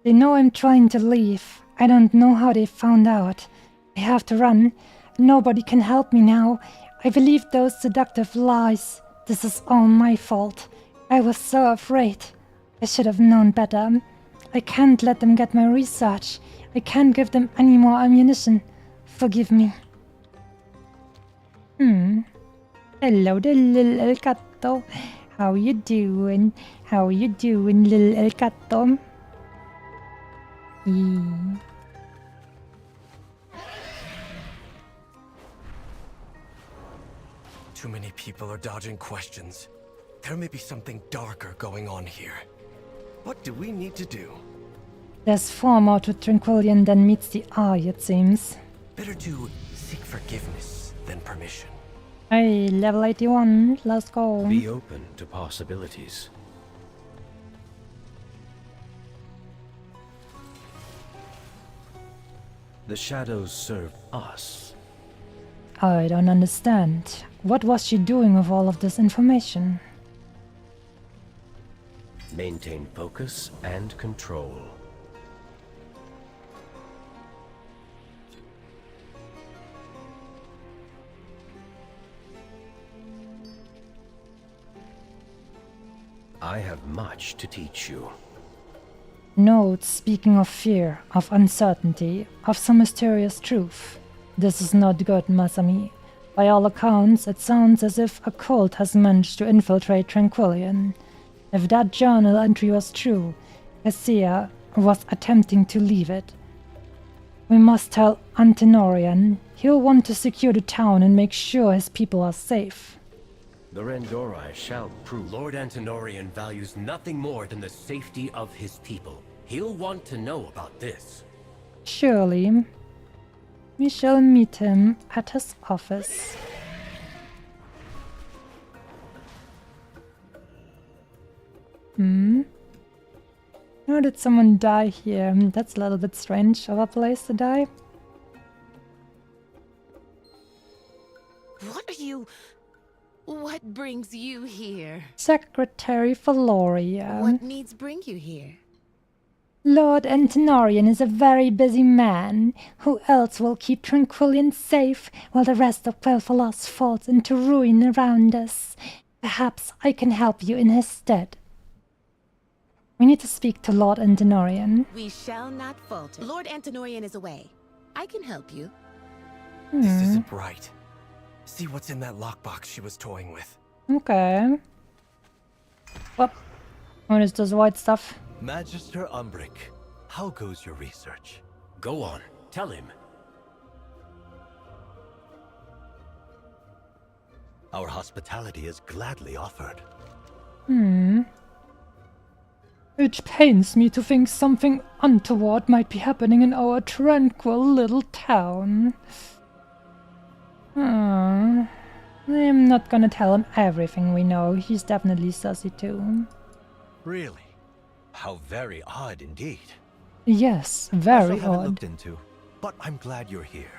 They know I'm trying to leave. I don't know how they found out. I have to run. Nobody can help me now. I believed those seductive lies. This is all my fault. I was so afraid. I should have known better. I can't let them get my research. I can't give them any more ammunition. Forgive me. Hello there, little El Gato. How you doing? How you doing, little El Gato? Too many people are dodging questions. There may be something darker going on here. What do we need to do? There's far more to Tranquillian than meets the eye, it seems. Better to seek forgiveness than permission. Hey, level 81, let's go. Be open to possibilities. The shadows serve us. I don't understand. What was she doing with all of this information? Maintain focus and control. I have much to teach you. Notes speaking of fear, of uncertainty, of some mysterious truth. This is not good, Masami. By all accounts, it sounds as if a cult has managed to infiltrate Tranquillian. If that journal entry was true, Cassia was attempting to leave it. We must tell Antenorian. He'll want to secure the town and make sure his people are safe. The Randori shall prove. Lord Antinorian values nothing more than the safety of his people. He'll want to know about this. Surely. We shall meet him at his office. How did someone die here? That's a little bit strange of a place to die. What brings you here? Secretary Valoria. What needs bring you here? Lord Antinorian is a very busy man. Who else will keep Tranquillian safe while the rest of Quel'Thalas falls into ruin around us? Perhaps I can help you in his stead. We need to speak to Lord Antinorian. We shall not falter. Lord Antinorian is away. I can help you. This isn't right. See what's in that lockbox she was toying with. Okay. What is this white stuff? Magister Umbric, how goes your research? Go on, tell him. Our hospitality is gladly offered. It pains me to think something untoward might be happening in our tranquil little town. I'm not gonna tell him everything we know. He's definitely sussy too. Really? How very odd indeed. Yes, very also haven't odd. Looked into, but I'm glad you're here.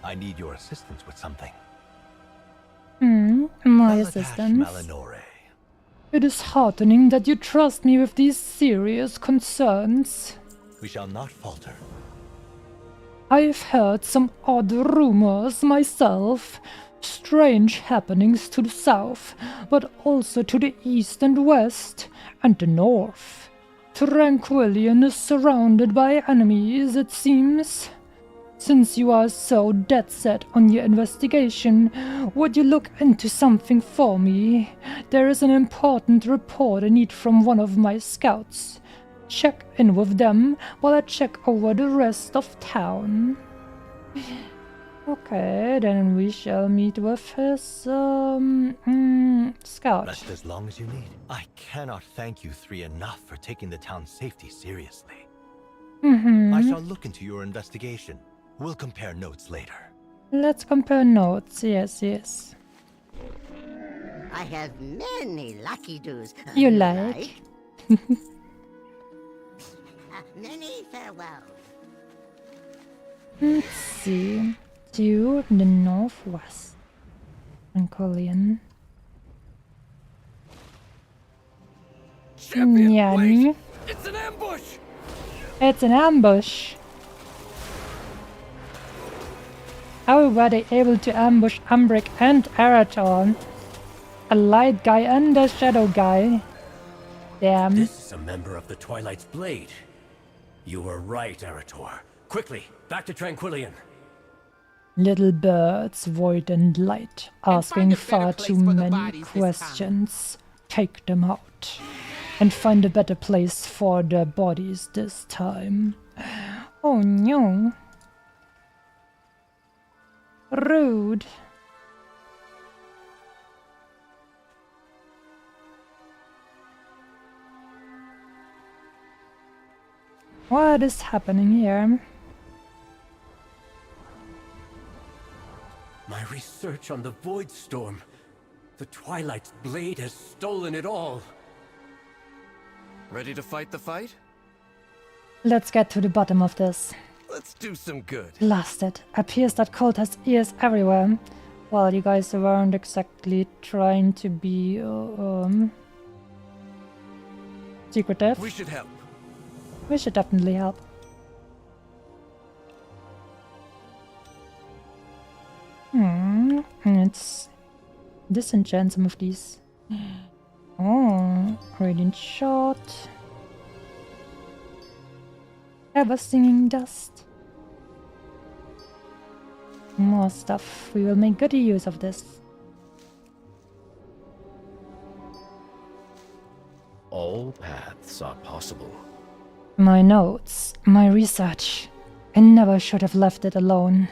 I need your assistance with something. My assistance. Malinore. It is heartening that you trust me with these serious concerns. We shall not falter. I've heard some odd rumors myself. Strange happenings to the south, but also to the east and west, and the north. Tranquillian is surrounded by enemies, it seems. Since you are so dead set on your investigation, would you look into something for me? There is an important report I need from one of my scouts. Check in with them while I check over the rest of town. Okay, then we shall meet with his scout. Rest as long as you need. I cannot thank you three enough for taking the town's safety seriously. I shall look into your investigation. We'll compare notes later. Let's compare notes, yes. I have many lucky do's. You like? Many farewells. Let's see. To the northwest. Tranquillian. Champion, it's an ambush! It's an ambush! How were they able to ambush Umbric and Araton? A light guy and a shadow guy. Damn. This is a member of the Twilight's Blade. You were right, Arator. Quickly, back to Tranquillian. Little birds, void and light, asking far too many questions. Take them out. And find a better place for their bodies this time. Oh no. Rude. What is happening here? My research on the Void Storm. The Twilight's Blade has stolen it all. Ready to fight the fight? Let's get to the bottom of this. Let's do some good. Blasted. Appears that Colt has ears everywhere. Well, you guys weren't exactly trying to be secretive. We should help. We should definitely help. Let's disenchant some of these. Oh, radiant shot. Ever singing dust. More stuff. We will make good use of this. All paths are possible. My notes, my research. I never should have left it alone.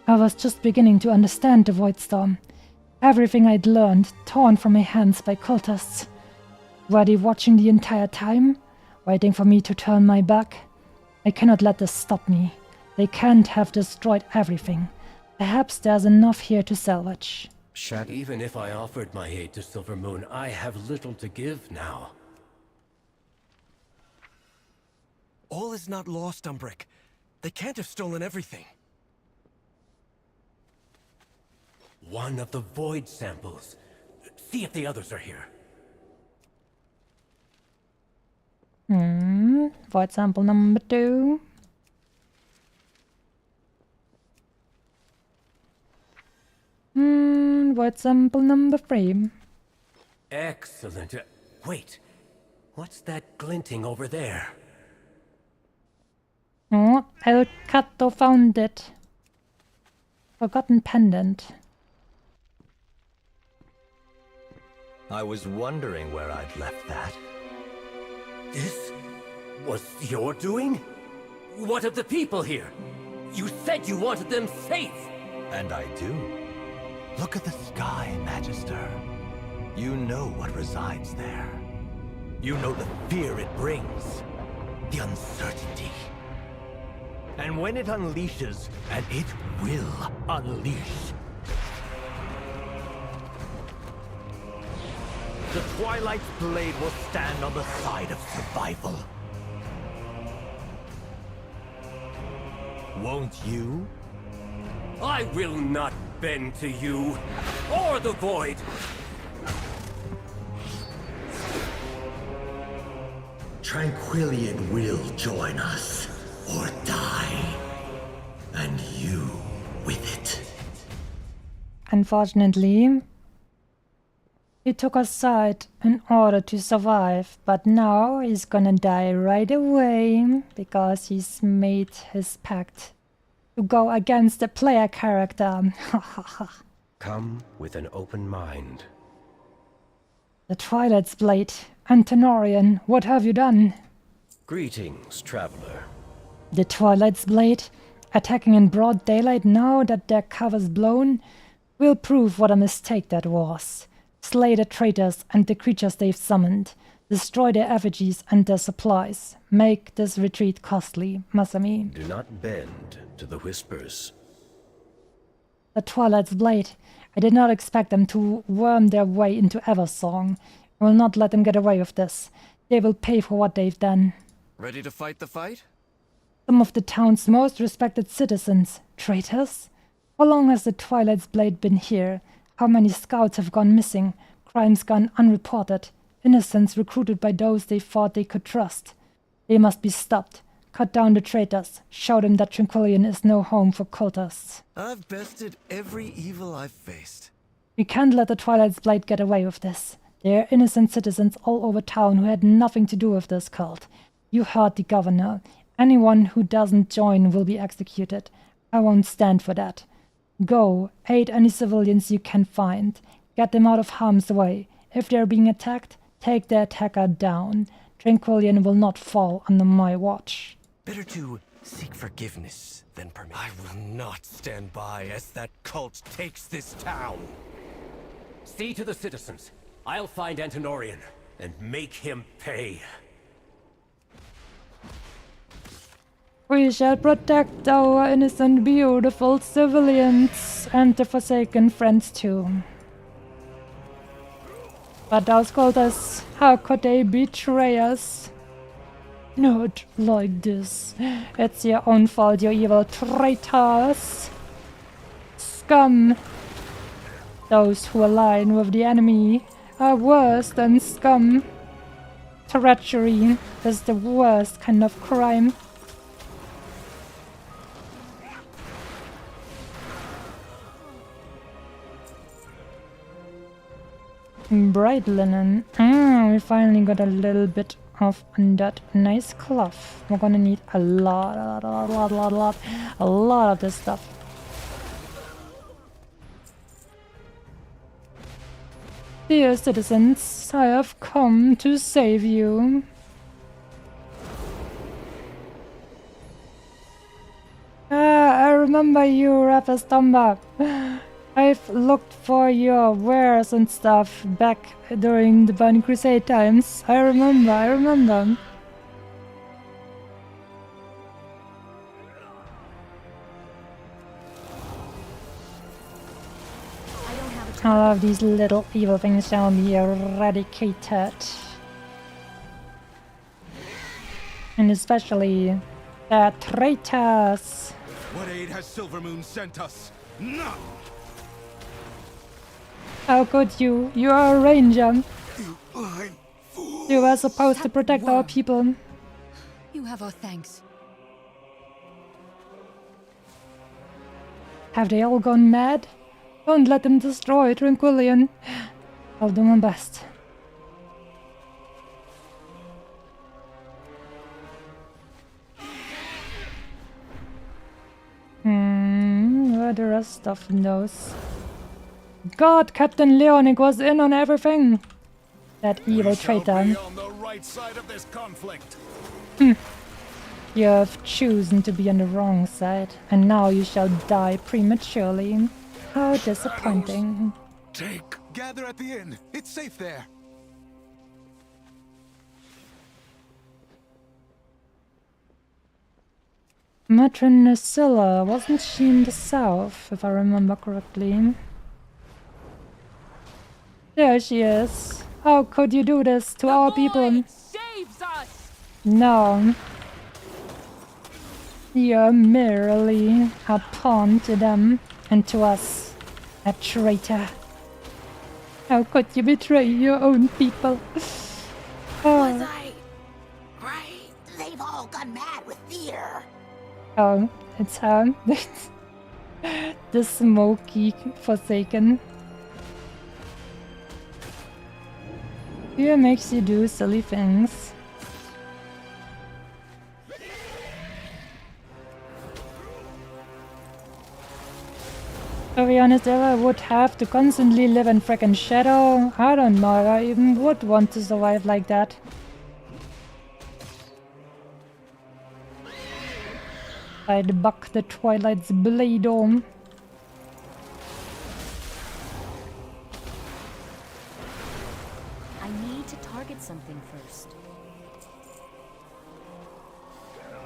I was just beginning to understand the Void Storm. Everything I'd learned torn from my hands by cultists. Were they watching the entire time? Waiting for me to turn my back? I cannot let this stop me. They can't have destroyed everything. Perhaps there's enough here to salvage. Even if I offered my aid to Silvermoon, I have little to give now. All is not lost, Umbrick. They can't have stolen everything. One of the void samples. See if the others are here. Void sample number 2. Void sample number 3. Excellent. Wait. What's that glinting over there? Oh, El Cato found it. Forgotten pendant. I was wondering where I'd left that. This was your doing? What of the people here? You said you wanted them safe! And I do. Look at the sky, Magister. You know what resides there. You know the fear it brings. The uncertainty. And when it unleashes, and it will unleash, the Twilight's blade will stand on the side of survival. Won't you? I will not bend to you, or the Void! Tranquillian will join us, or die. And you with it. Unfortunately, he took our side in order to survive, but now he's gonna die right away because he's made his pact to go against the player character. Come with an open mind. The Twilight's Blade. Antenorian, what have you done? Greetings, traveler. The Twilight's Blade, attacking in broad daylight now that their cover's blown, will prove what a mistake that was. Slay the traitors and the creatures they've summoned. Destroy their effigies and their supplies. Make this retreat costly, Masami. Do not bend to the whispers. The Twilight's Blade. I did not expect them to worm their way into Eversong. I will not let them get away with this. They will pay for what they've done. Ready to fight the fight? Some of the town's most respected citizens. Traitors? How long has the Twilight's Blade been here? How many scouts have gone missing? Crimes gone unreported? Innocents recruited by those they thought they could trust? They must be stopped. Cut down the traitors. Show them that Tranquillian is no home for cultists. I've bested every evil I've faced. We can't let the Twilight's Blade get away with this. There are innocent citizens all over town who had nothing to do with this cult. You heard the governor. Anyone who doesn't join will be executed. I won't stand for that. Go, aid any civilians you can find. Get them out of harm's way. If they're being attacked, take the attacker down. Tranquillian will not fall under my watch. Better to seek forgiveness than permit. I will not stand by as that cult takes this town. See to the citizens. I'll find Antenorian and make him pay. We shall protect our innocent, beautiful civilians and the Forsaken friends too. But those cultists, how could they betray us? Not like this. It's your own fault, you evil traitors. Scum. Those who align with the enemy are worse than scum. Treachery is the worst kind of crime. Bright linen. We finally got a little bit of that nice cloth. We're gonna need a lot of this stuff. Dear citizens, I have come to save you. I remember you, Rapastomba. I've looked for your wares and stuff back during the Burning Crusade times. I remember. All of these little evil things shall be eradicated. And especially the traitors. What aid has Silvermoon sent us? None! How could you? You are a ranger. You were supposed to protect our people. You have our thanks. Have they all gone mad? Don't let them destroy Tranquillion. I'll do my best. Where the rest of those? God, Captain Leonic was in on everything. That evil traitor. On the right side of this conflict. You have chosen to be on the wrong side, and now you shall die prematurely. How disappointing. Gather at the inn. It's safe there. Matron Nasilla, wasn't she in the south, if I remember correctly? There she is. How could you do this to our people? Saves us! No. You're merely a pawn to them, and to us, a traitor. How could you betray your own people? Was I right? They've all gone mad with fear. Oh, it's her. The smoky Forsaken. Fear makes you do silly things. To be honest, if I would have to constantly live in frickin' shadow, I don't know if I even would want to survive like that. I'd buck the Twilight's blade on. I need to target something first.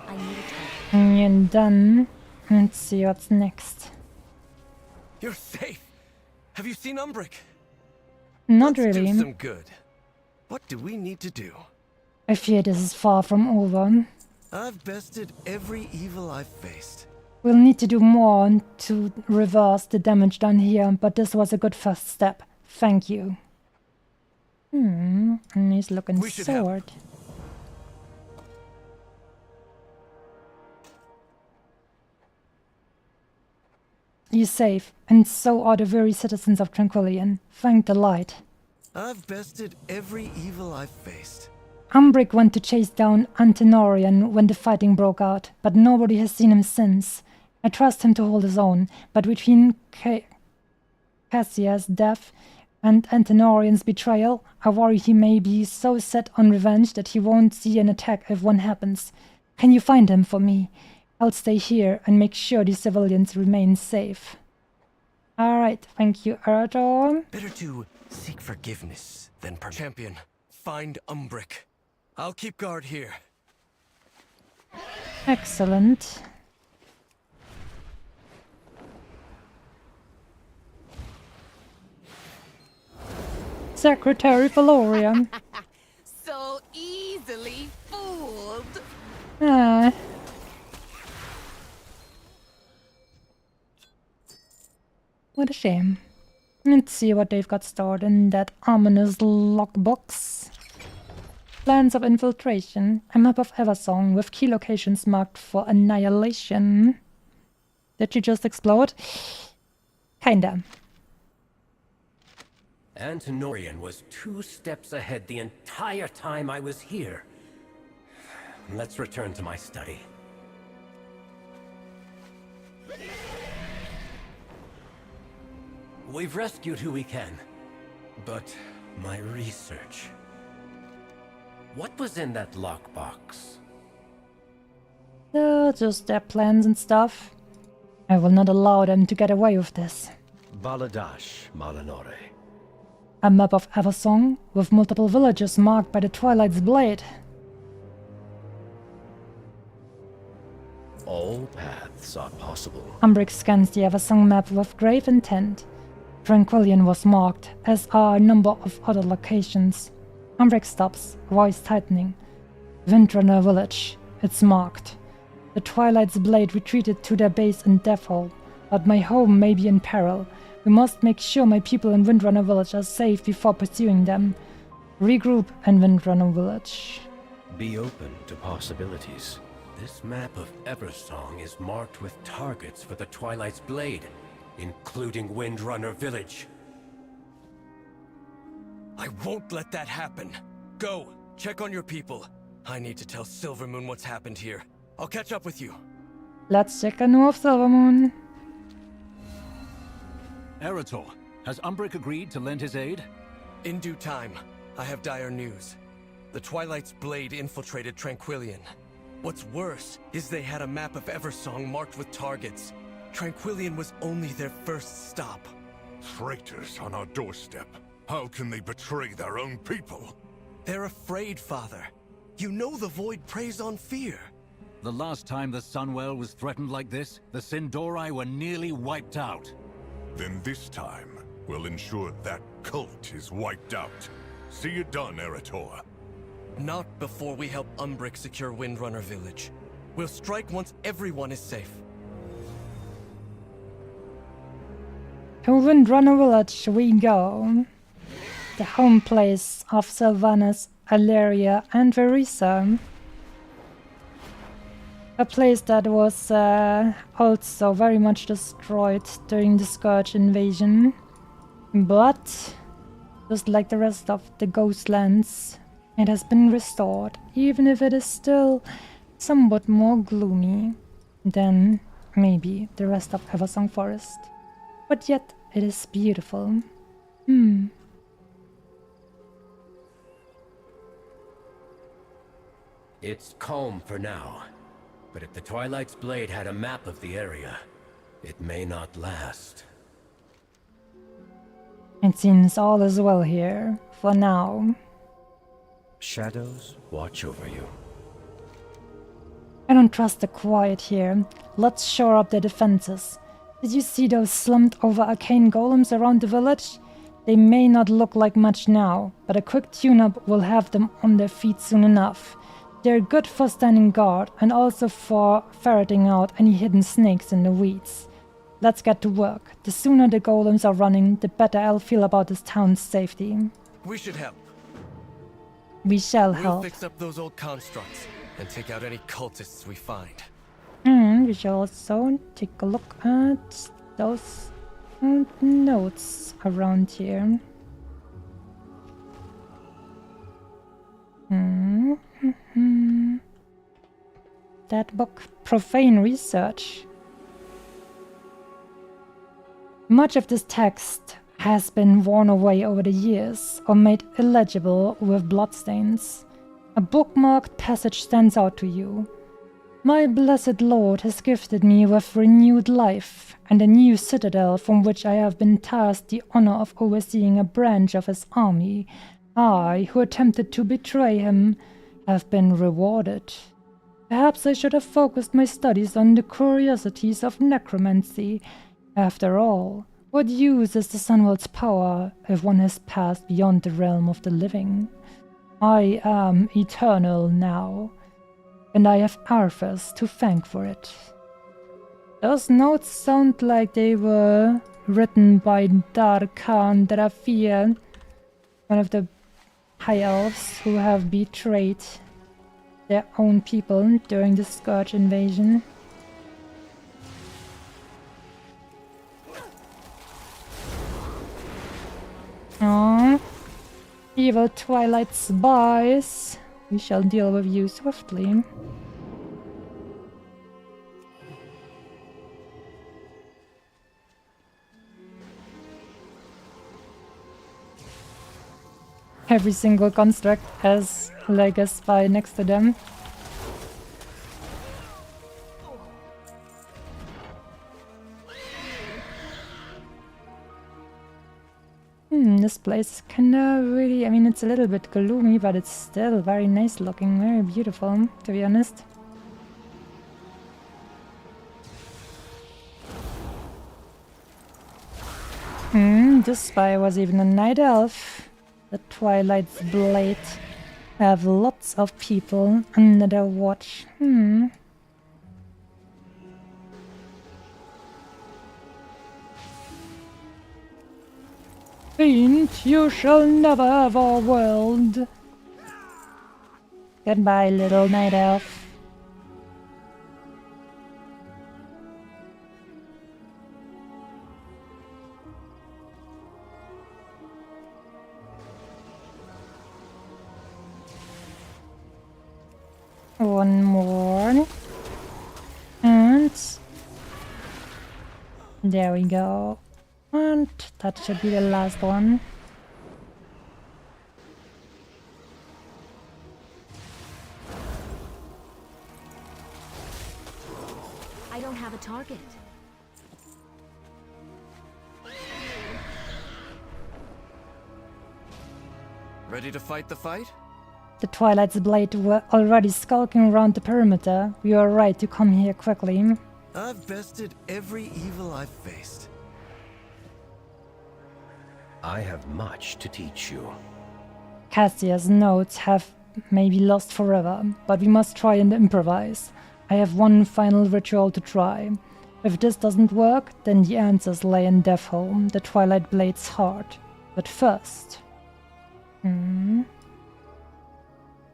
I need a target. And done. Let's see what's next. You're safe. Have you seen Umbric? Not Let's really. do some good. What do we need to do? I fear this is far from over. I've bested every evil I've faced. We'll need to do more to reverse the damage done here, but this was a good first step. Thank you. And he's looking sword. You're safe, and so are the very citizens of Tranquillion. Thank the light. I've bested every evil I've faced. Umbric went to chase down Antenorian when the fighting broke out, but nobody has seen him since. I trust him to hold his own, but between Cassia's death and Antenorian's betrayal, I worry he may be so set on revenge that he won't see an attack if one happens. Can you find him for me? I'll stay here and make sure the civilians remain safe. Alright, thank you, Erdor. Better to seek forgiveness than champion. Find Umbric. I'll keep guard here. Excellent. Secretary Valoria. So easily fooled. Ah. What a shame. Let's see what they've got stored in that ominous lockbox. Plans of infiltration. A map of Eversong with key locations marked for annihilation. Did you just explode? Kinda. Antenorian was 2 steps ahead the entire time I was here. Let's return to my study. We've rescued who we can, but my research... What was in that lockbox? Just their plans and stuff. I will not allow them to get away with this. Baladash Malanore. A map of Eversong with multiple villages marked by the Twilight's Blade. All paths are possible. Umbric scans the Eversong map with grave intent. Tranquillion was marked, as are a number of other locations. Umbric stops, voice tightening. Windrunner Village. It's marked. The Twilight's Blade retreated to their base in Deathhall, but my home may be in peril. We must make sure my people in Windrunner Village are safe before pursuing them. Regroup in Windrunner Village. Be open to possibilities. This map of Eversong is marked with targets for the Twilight's Blade, including Windrunner Village. I won't let that happen. Go, check on your people. I need to tell Silvermoon what's happened here. I'll catch up with you. Let's check a new of Silvermoon. Eretor, has Umbric agreed to lend his aid? In due time. I have dire news. The Twilight's Blade infiltrated Tranquillion. What's worse is they had a map of Eversong marked with targets. Tranquillion was only their first stop. Traitors on our doorstep. How can they betray their own people? They're afraid, Father. You know the Void preys on fear. The last time the Sunwell was threatened like this, the Sindori were nearly wiped out. Then this time, we'll ensure that cult is wiped out. See it done, Eretor. Not before we help Umbric secure Windrunner Village. We'll strike once everyone is safe. To Windrunner Village we go. The home place of Sylvanas, Alleria, and Verisa. A place that was also very much destroyed during the Scourge invasion. But, just like the rest of the Ghostlands, it has been restored, even if it is still somewhat more gloomy than maybe the rest of Eversong Forest. But yet, it is beautiful. It's calm for now, but if the Twilight's Blade had a map of the area, it may not last. It seems all is well here, for now. Shadows watch over you. I don't trust the quiet here. Let's shore up their defenses. Did you see those slumped over arcane golems around the village? They may not look like much now, but a quick tune-up will have them on their feet soon enough. They're good for standing guard and also for ferreting out any hidden snakes in the weeds. Let's get to work. The sooner the golems are running, the better I'll feel about this town's safety. We should help. We shall We'll help. fix up those old constructs and take out any cultists we find. And we shall also take a look at those notes around here. That book, Profane Research. Much of this text has been worn away over the years or made illegible with bloodstains. A bookmarked passage stands out to you. My blessed Lord has gifted me with renewed life and a new citadel from which I have been tasked the honor of overseeing a branch of his army. I, who attempted to betray him, have been rewarded. Perhaps I should have focused my studies on the curiosities of necromancy. After all, what use is the Sunwell's power if one has passed beyond the realm of the living? I am eternal now, and I have Arthas to thank for it. Those notes sound like they were written by Darkhan Drafir, one of the High Elves who have betrayed their own people during the Scourge invasion. Aww. Evil Twilight spies. We shall deal with you swiftly. Every single construct has like a spy next to them. This place is kinda really, I mean, it's a little bit gloomy, but it's still very nice looking, very beautiful, to be honest. This spy was even a night elf. The Twilight's Blade have lots of people under their watch. Fiend, you shall never have our world. Goodbye, little night elf. One more. And there we go. And that should be the last one. I don't have a target. Ready to fight the fight? The Twilight's Blade were already skulking around the perimeter. You are right to come here quickly. I've bested every evil I've faced. I have much to teach you. Cassia's notes have maybe lost forever, but we must try and improvise. I have one final ritual to try. If this doesn't work, then the answers lay in Deathholm, the Twilight Blade's heart. But first...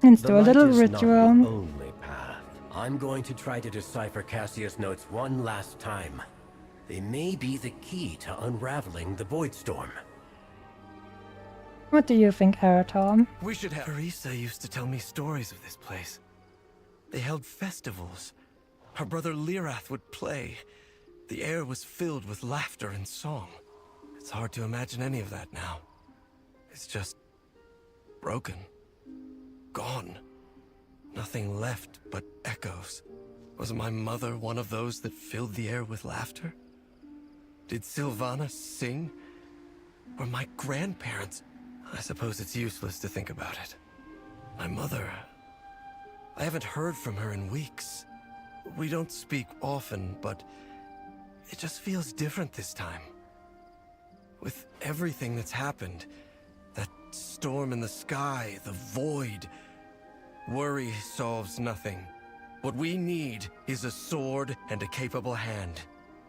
Let's do a little ritual. Not the only path. I'm going to try to decipher Cassia's notes one last time. They may be the key to unraveling the Void Storm. What do you think, Arator? We should have... Teresa used to tell me stories of this place. They held festivals. Her brother Lirath would play. The air was filled with laughter and song. It's hard to imagine any of that now. It's just... broken. Gone. Nothing left but echoes. Was my mother one of those that filled the air with laughter? Did Sylvana sing? Were my grandparents... I suppose it's useless to think about it. My mother... I haven't heard from her in weeks. We don't speak often, but... it just feels different this time. With everything that's happened... that storm in the sky, the void... worry solves nothing. What we need is a sword and a capable hand.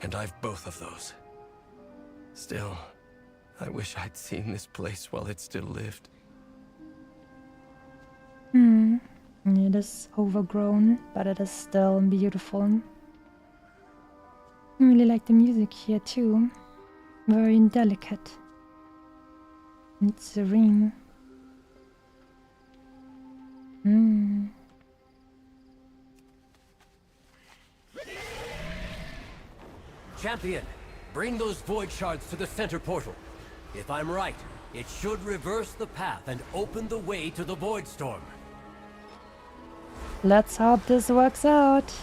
And I've both of those. Still... I wish I'd seen this place while it still lived. It is overgrown, but it is still beautiful. I really like the music here too. Very delicate and serene. Champion, bring those void shards to the center portal. If I'm right, it should reverse the path and open the way to the Void Storm. Let's hope this works out.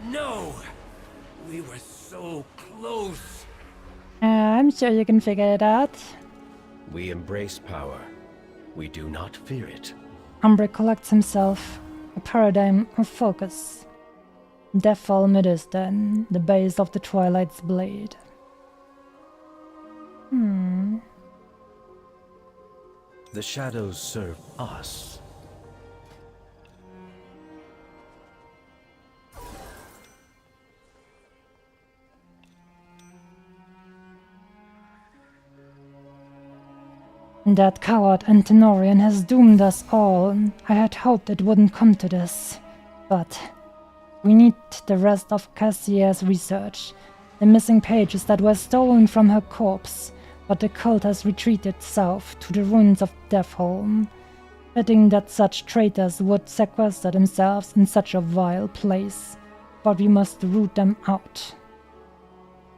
No! We were so close! I'm sure you can figure it out. We embrace power. We do not fear it. Umbre collects himself, a paradigm of focus. Deathholm it is then, the base of the Twilight's Blade. The shadows serve us. That coward Antenorian has doomed us all. I had hoped it wouldn't come to this. But we need the rest of Cassia's research. The missing pages that were stolen from her corpse. But the cult has retreated south to the ruins of Deathholm. Fitting that such traitors would sequester themselves in such a vile place. But we must root them out.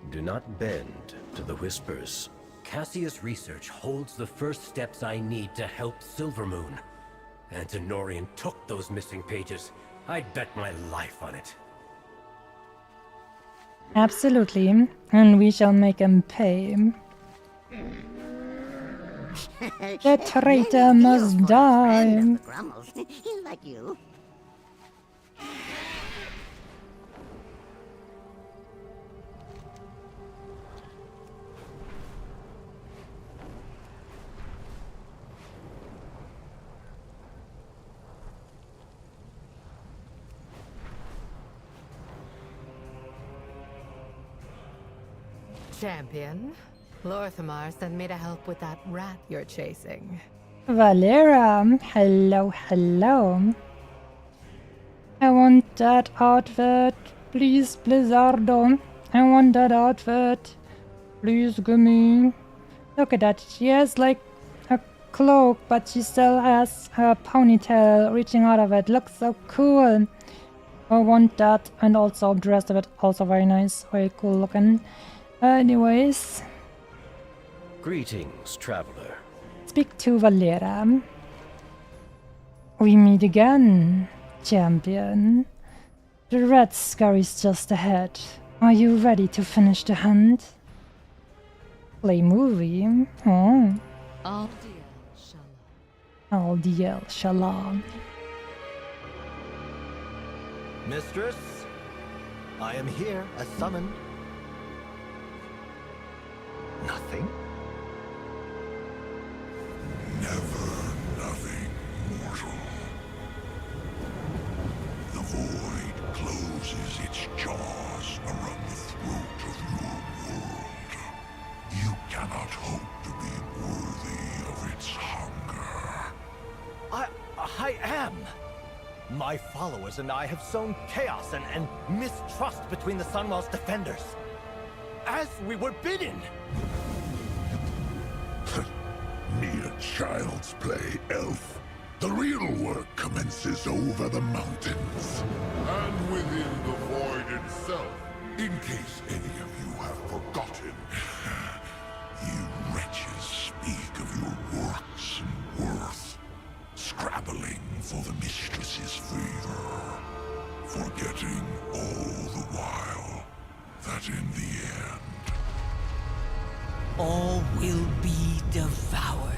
Do not bend to the whispers. Cassia's research holds the first steps I need to help Silvermoon. Antenorian took those missing pages. I'd bet my life on it. Absolutely, and we shall make him pay. The traitor must die. Like you. Champion, Lorthamar sent me to help with that rat you're chasing. Valera, hello, hello. I want that outfit. Please, Blizzardo. I want that outfit. Please give me. Look at that. She has like a cloak, but she still has her ponytail reaching out of it. Looks so cool. I want that. And also the rest of it. Also very nice. Very cool looking. Anyways. Greetings, traveler. Speak to Valera. We meet again, champion. The red scurries just ahead. Are you ready to finish the hunt? Play movie? Oh. Al-Diel Shalom. Mistress, I am here as summoned. Nothing? Never nothing, mortal. The void closes its jaws around the throat of your world. You cannot hope to be worthy of its hunger. I am! My followers and I have sown chaos and mistrust between the Sunwell's defenders. As we were bidden! Mere child's play, elf. The real work commences over the mountains. And within the void itself. In case any of you have forgotten, you wretches speak of your works and worth, scrabbling for the mistress's favor, forgetting all the while that in the end, all will be devoured.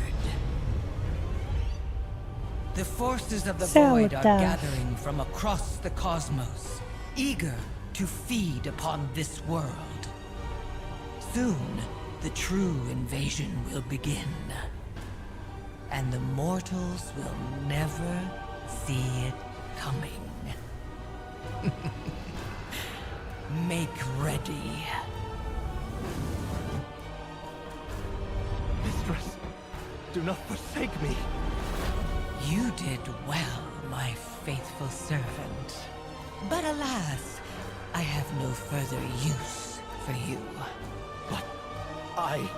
The forces of the void are gathering from across the cosmos, eager to feed upon this world. Soon, the true invasion will begin, and the mortals will never see it coming. Make ready. Mistress, do not forsake me. You did well, my faithful servant. But alas, I have no further use for you. But I...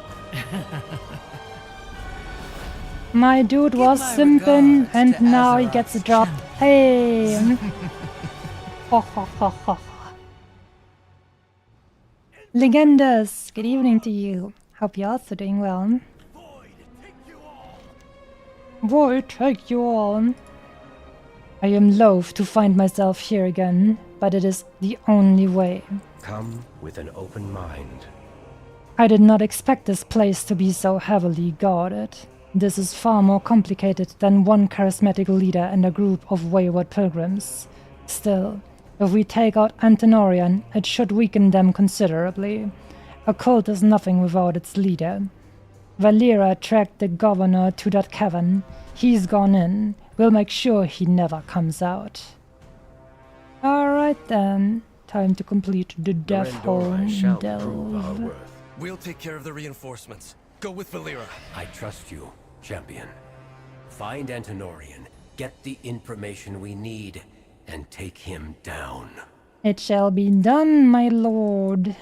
My dude was simping and now he gets dropped. Hey! Ho ho ho ho. Legendas, good evening to you. Hope you're also doing well. Void, take you all. I am loath to find myself here again, but it is the only way. Come with an open mind. I did not expect this place to be so heavily guarded. This is far more complicated than one charismatic leader and a group of wayward pilgrims. Still, if we take out Antenorian, it should weaken them considerably. A cult is nothing without its leader. Valera tracked the governor to that cavern. He's gone in. We'll make sure he never comes out. Alright then. Time to complete the Death Hole delve. We'll take care of the reinforcements. Go with Valera. I trust you, champion. Find Antenorian, get the information we need, and take him down. It shall be done, my lord.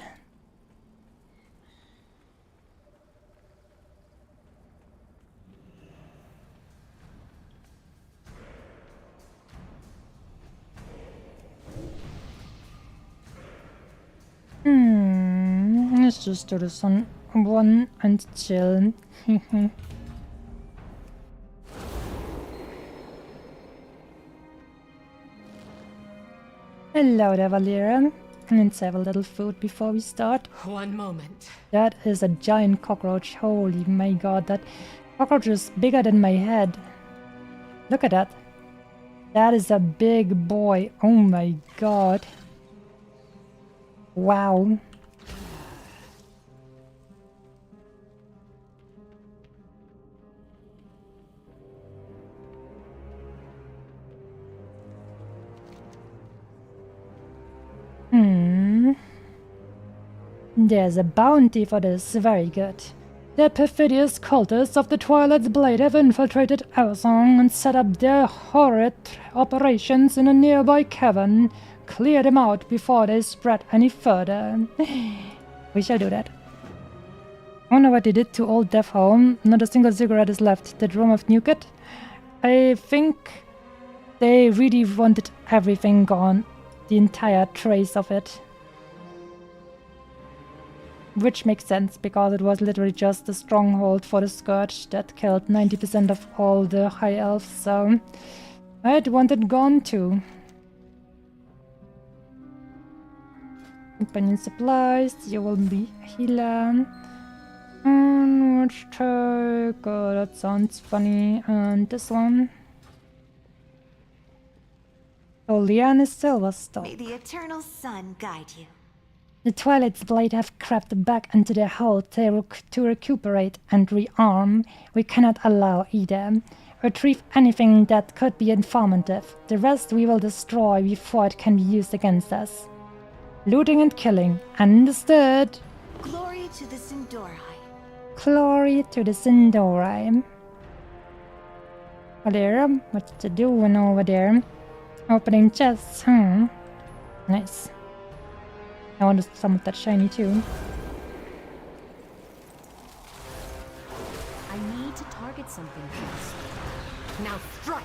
Let's just do this on one and chill. Hello there, Valera. Let's have a little food before we start. One moment. That is a giant cockroach. Holy my god, that cockroach is bigger than my head. Look at that. That is a big boy. Oh my god. Wow. There's a bounty for this. Very good. The perfidious cultists of the Twilight's Blade have infiltrated Eversong and set up their horrid operations in a nearby cavern. Clear them out before they spread any further. We shall do that. I wonder what they did to Old Death Home. Not a single cigarette is left. Did Romoth nuke it? I think they really wanted everything gone. The entire trace of it. Which makes sense, because it was literally just a stronghold for the Scourge that killed 90% of all the High Elves, so I'd want it gone too. Companion supplies, you will be a healer. Which take? Oh, that sounds funny. And this one. Oleana Silverstock. May the eternal sun guide you. The Twilight's Blade have crept back into their hold to recuperate and rearm. We cannot allow either. Retrieve anything that could be informative. The rest we will destroy before it can be used against us. Looting and killing. Understood. Glory to the Sindorai. Glory to the Sindorai. Valera, what you doing over there? Opening chests, huh? Nice. I want some of that shiny too. I need to target something first. Now strike!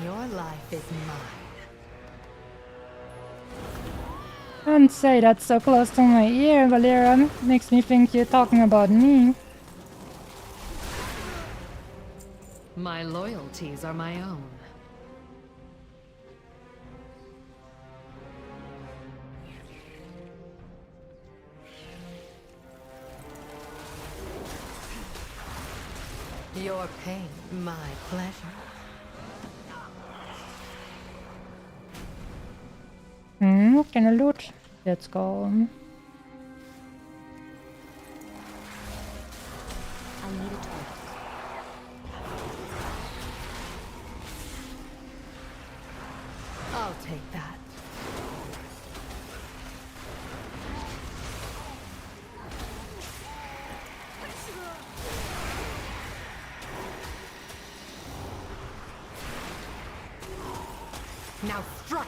Your life is mine. Don't say that so close to my ear, Valera. Makes me think you're talking about me. My loyalties are my own. Your pain, my pleasure. Can I loot? Let's go. I need a target. I'll take that. Now strike!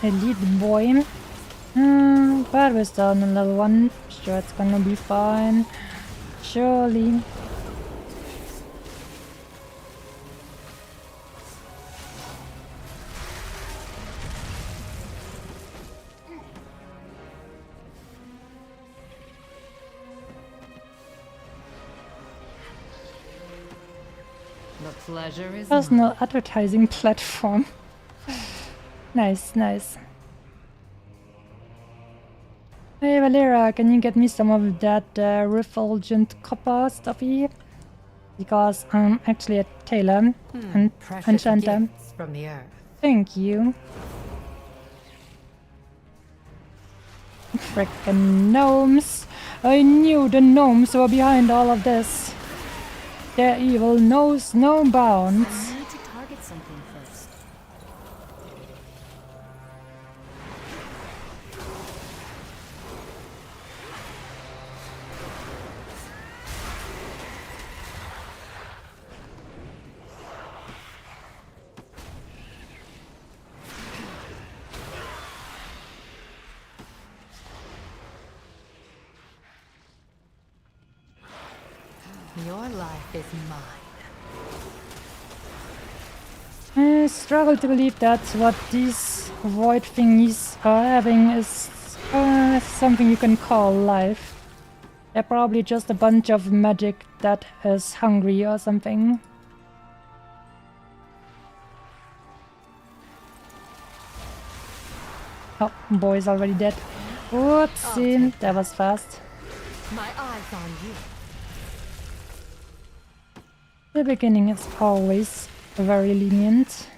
Elite boy. But we're still on level 1. Sure, it's gonna be fine. Surely. The pleasure is Personal mine. advertising platform. Nice, nice. Hey Valera, can you get me some of that refulgent copper stuffy? Because I'm actually a tailor and Precious enchanter. gifts from the earth. Thank you. Frickin' gnomes! I knew the gnomes were behind all of this. Their evil knows no bounds. I need to target something first. Your life is mine. I struggle to believe that what these void thingies are having is something you can call life. They're probably just a bunch of magic that is hungry or something. Oh, boy's already dead. Whoopsie, that was fast. My eyes on you. The beginning is always very lenient.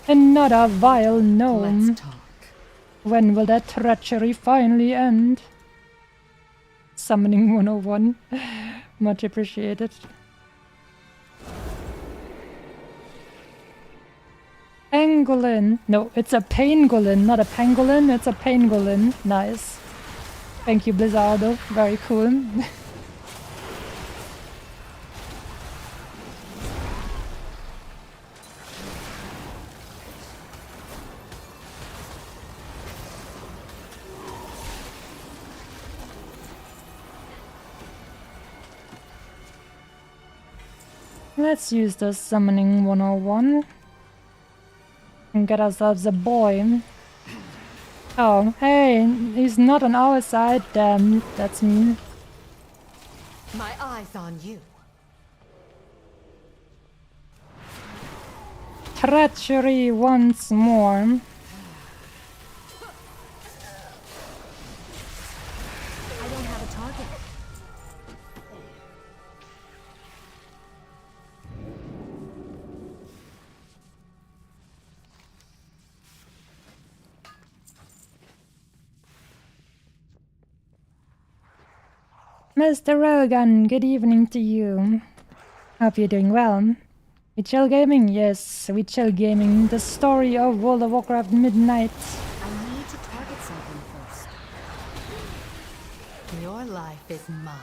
Another vile gnome. Let's talk. When will that treachery finally end? Summoning 101. Much appreciated. Pangolin. No, it's a pangolin, not a pangolin. It's a pangolin. Nice. Thank you, Blizzardo. Very cool. Let's use the summoning 101 and get ourselves a boy. Oh, hey, he's not on our side. Damn, that's mean. My eyes on you. Treachery once more. I don't have a target. Mr. Railgun, good evening to you. Hope you're doing well. Witchell Gaming, yes, Witchell Gaming, the story of World of Warcraft Midnight. I need to target something first. Your life is mine.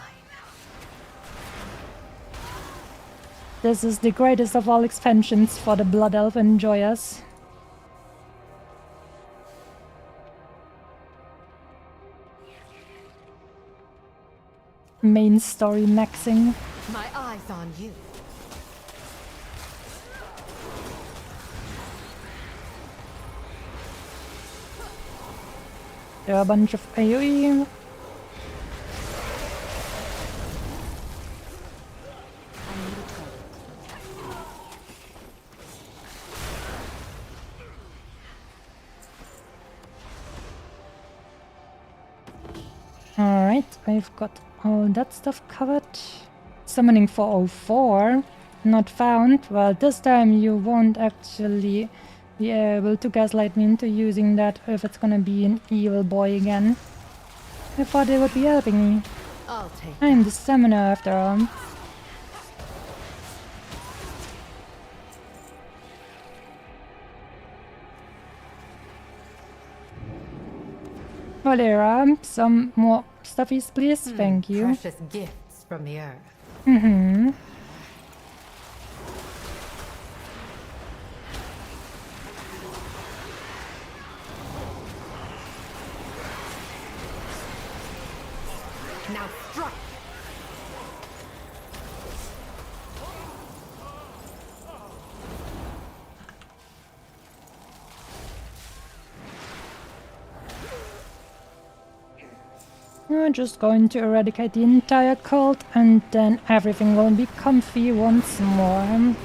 This is the greatest of all expansions for the Blood Elf enjoyers. Main story maxing. My eyes on you. There are a bunch of AoE. Alright, I've got all that stuff covered. Summoning 404. Not found. Well, this time you won't actually be able to gaslight me into using that if it's gonna be an evil boy again. I thought they would be helping me. I'll take I'm the summoner after all. Valera, some more stuffies, please. Thank you. Precious gifts from the earth. Mm-hmm. Now strike! We're just going to eradicate the entire cult and then everything will be comfy once more. I don't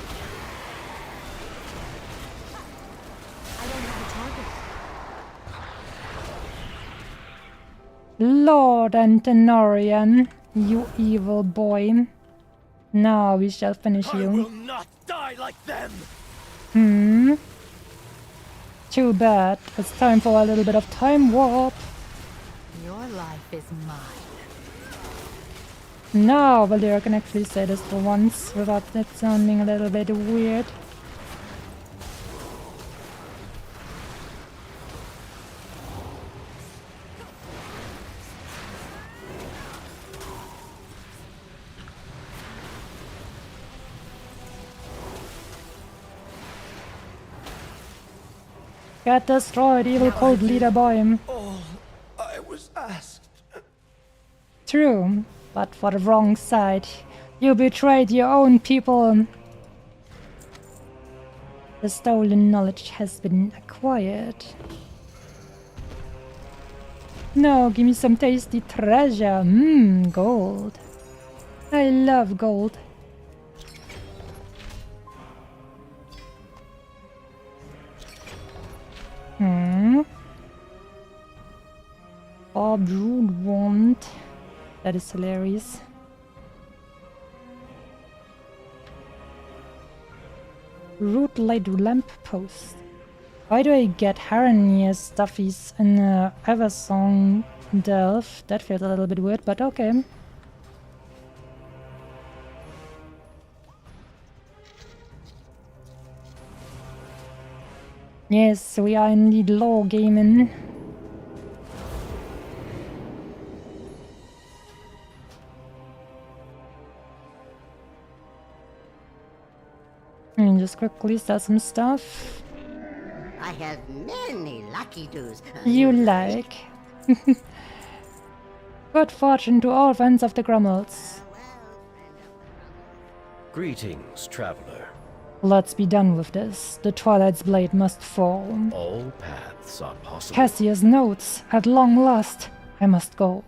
have a target. Lord Antenorian, you evil boy. Now we shall finish you. I will not die like them! Too bad. It's time for a little bit of time warp. Your life is mine. Now Valera can actually say this for once without it sounding a little bit weird. Get destroyed, evil cult leader boy. All I was asked. True. but for the wrong side. You betrayed your own people. The stolen knowledge has been acquired. No, give me some tasty treasure. Gold. I love gold. Brood wand. That is hilarious. Root light lamp post. Why do I get Haranier stuffies in Eversong Delve? That feels a little bit weird, but okay. Yes, we are indeed law gaming. And just quickly sell some stuff. I have many lucky doos. You like. Good fortune to all friends of the Grummels. Greetings, traveler. Let's be done with this. The Twilight's blade must fall. All paths are possible. Cassius notes, at long last, I must go.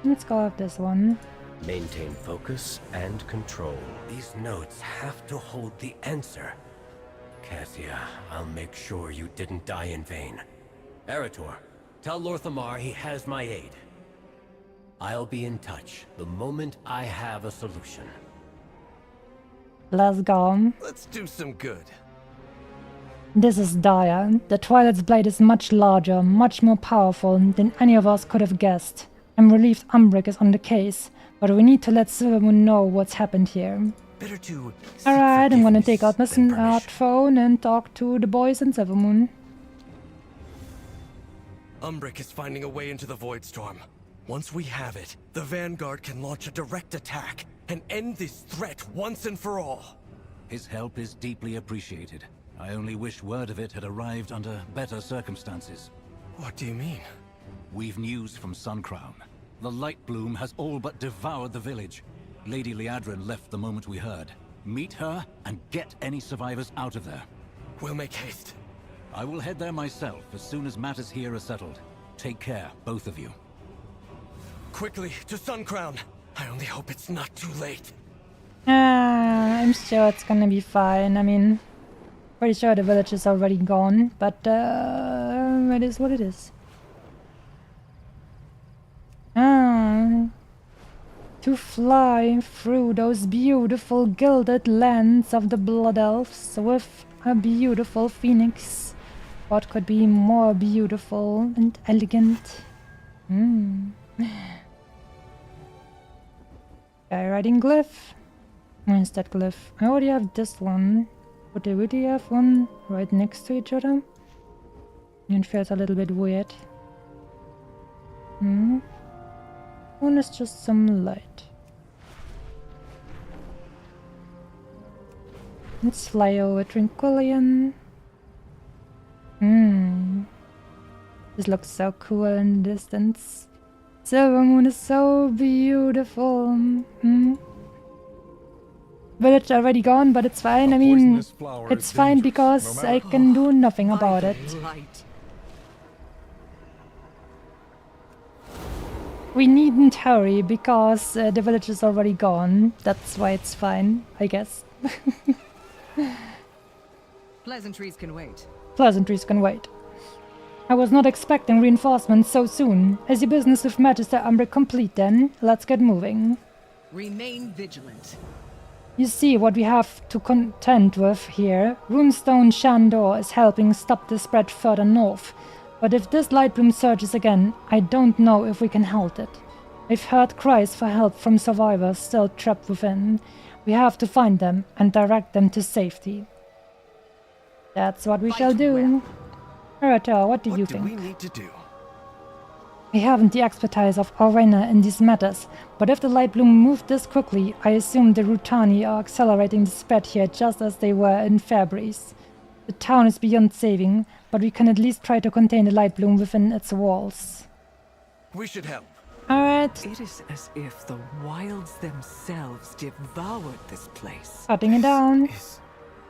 Let's go with this one. Maintain focus and control. These notes have to hold the answer. Cassia, I'll make sure you didn't die in vain. Eretor, tell Lorthamar he has my aid. I'll be in touch the moment I have a solution. Let's go. Let's do some good. This is dire. The Twilight's blade is much larger, much more powerful than any of us could have guessed. I'm relieved Umbric is on the case, but we need to let Silvermoon know what's happened here. Better to Alright, I'm gonna take out my smartphone and talk to the boys in Silvermoon. Umbric is finding a way into the Void Storm. Once we have it, the Vanguard can launch a direct attack and end this threat once and for all. His help is deeply appreciated. I only wish word of it had arrived under better circumstances. What do you mean? We've news from Suncrown. The Light Bloom has all but devoured the village. Lady Liadrin left the moment we heard. Meet her and get any survivors out of there. We'll make haste. I will head there myself as soon as matters here are settled. Take care, both of you. Quickly, to Suncrown. I only hope it's not too late. I'm sure it's gonna be fine. I mean, pretty sure the village is already gone, but it is what it is. To fly through those beautiful gilded lands of the Blood Elves with a beautiful phoenix. What could be more beautiful and elegant? Guy riding glyph. Where's that glyph? I already have this one. Would they really have one right next to each other? It feels a little bit weird. One is just some light. Let's fly over Tranquillian. This looks so cool in the distance. Silvermoon is so beautiful. Village already gone, but it's fine. I mean, it's fine because I can do nothing about it. We needn't hurry because the village is already gone. That's why it's fine, I guess. Pleasantries can wait. Pleasantries can wait. I was not expecting reinforcements so soon. Is your business with Magister Umbric complete then? Let's get moving. Remain vigilant. You see what we have to contend with here. Runestone Shandor is helping stop the spread further north. But if this light bloom surges again, I don't know if we can halt it. I've heard cries for help from survivors still trapped within. We have to find them and direct them to safety. That's what we shall do. Eretor, what do you think? What do we need to do? I haven't the expertise of Orena in these matters, but if the light bloom moved this quickly, I assume the Rutani are accelerating the spread here just as they were in Fairbreeze. The town is beyond saving, but we can at least try to contain the light bloom within its walls. We should help. it. It is as if the wilds themselves devoured this place. Cutting it down. Is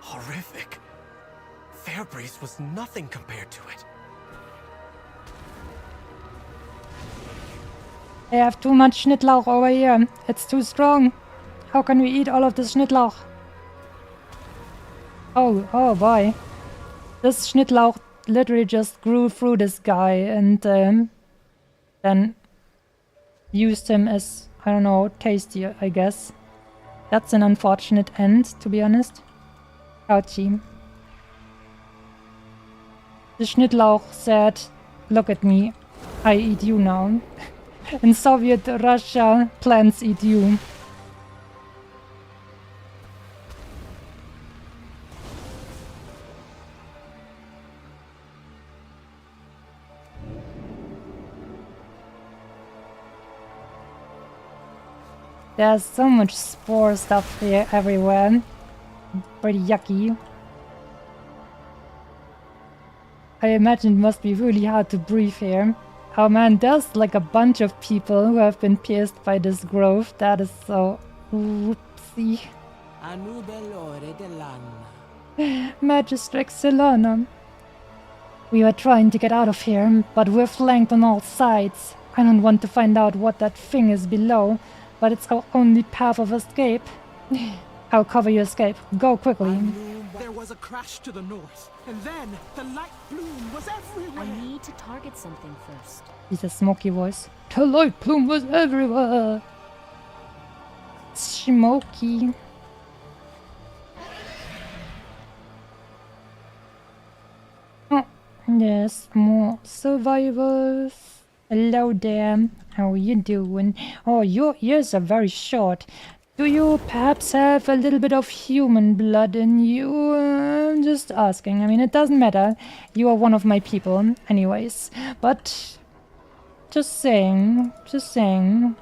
horrific. Fairbreeze was nothing compared to it. I have too much Schnittlauch over here. It's too strong. How can we eat all of this Schnittlauch? Oh boy. This Schnittlauch literally just grew through this guy and then used him as, I don't know, tasty, I guess. That's an unfortunate end, to be honest. Ouchie. The Schnittlauch said, "Look at me, I eat you now." In Soviet Russia, plants eat you. There's so much spore stuff here everywhere. Pretty yucky. I imagine it must be really hard to breathe here. Oh man, there's like a bunch of people who have been pierced by this growth. That is so whoopsie. Magistrix Celana. We were trying to get out of here, but we're flanked on all sides. I don't want to find out what that thing is below, but it's our only path of escape. I'll cover your escape. Go quickly. There was a crash to the north, and then the light bloom was everywhere. I need to target something first. He's a smoky voice. The light plume was everywhere. Smoky. Oh, yes, more survivors. Hello there. How are you doing? Oh, your ears are very short. Do you perhaps have a little bit of human blood in you? I'm just asking. I mean, it doesn't matter. You are one of my people, anyways. But just saying. Just saying.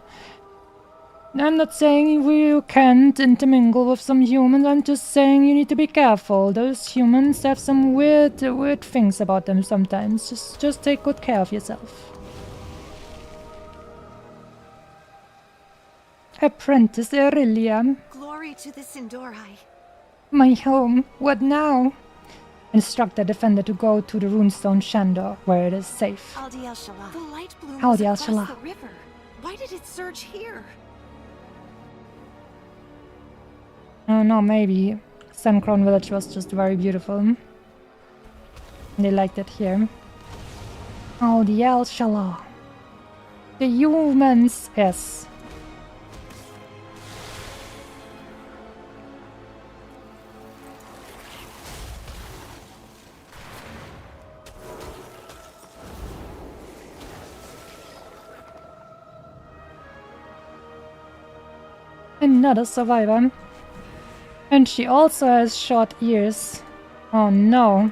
I'm not saying you can't intermingle with some humans. I'm just saying you need to be careful. Those humans have some weird things about them sometimes. Just take good care of yourself. Apprentice Aurelia. Glory to the Sindorai. My home. What now? Instruct the defender to go to the runestone Shandor, where it is safe. Aldi El-Shalah. The light bloom Aldi was across El-Shalah. the river. Why did it surge here? Oh no, maybe Suncrown Village was just very beautiful. They liked it here. Aldi El-Shalah. The humans, yes. Another survivor. And she also has short ears. Oh no.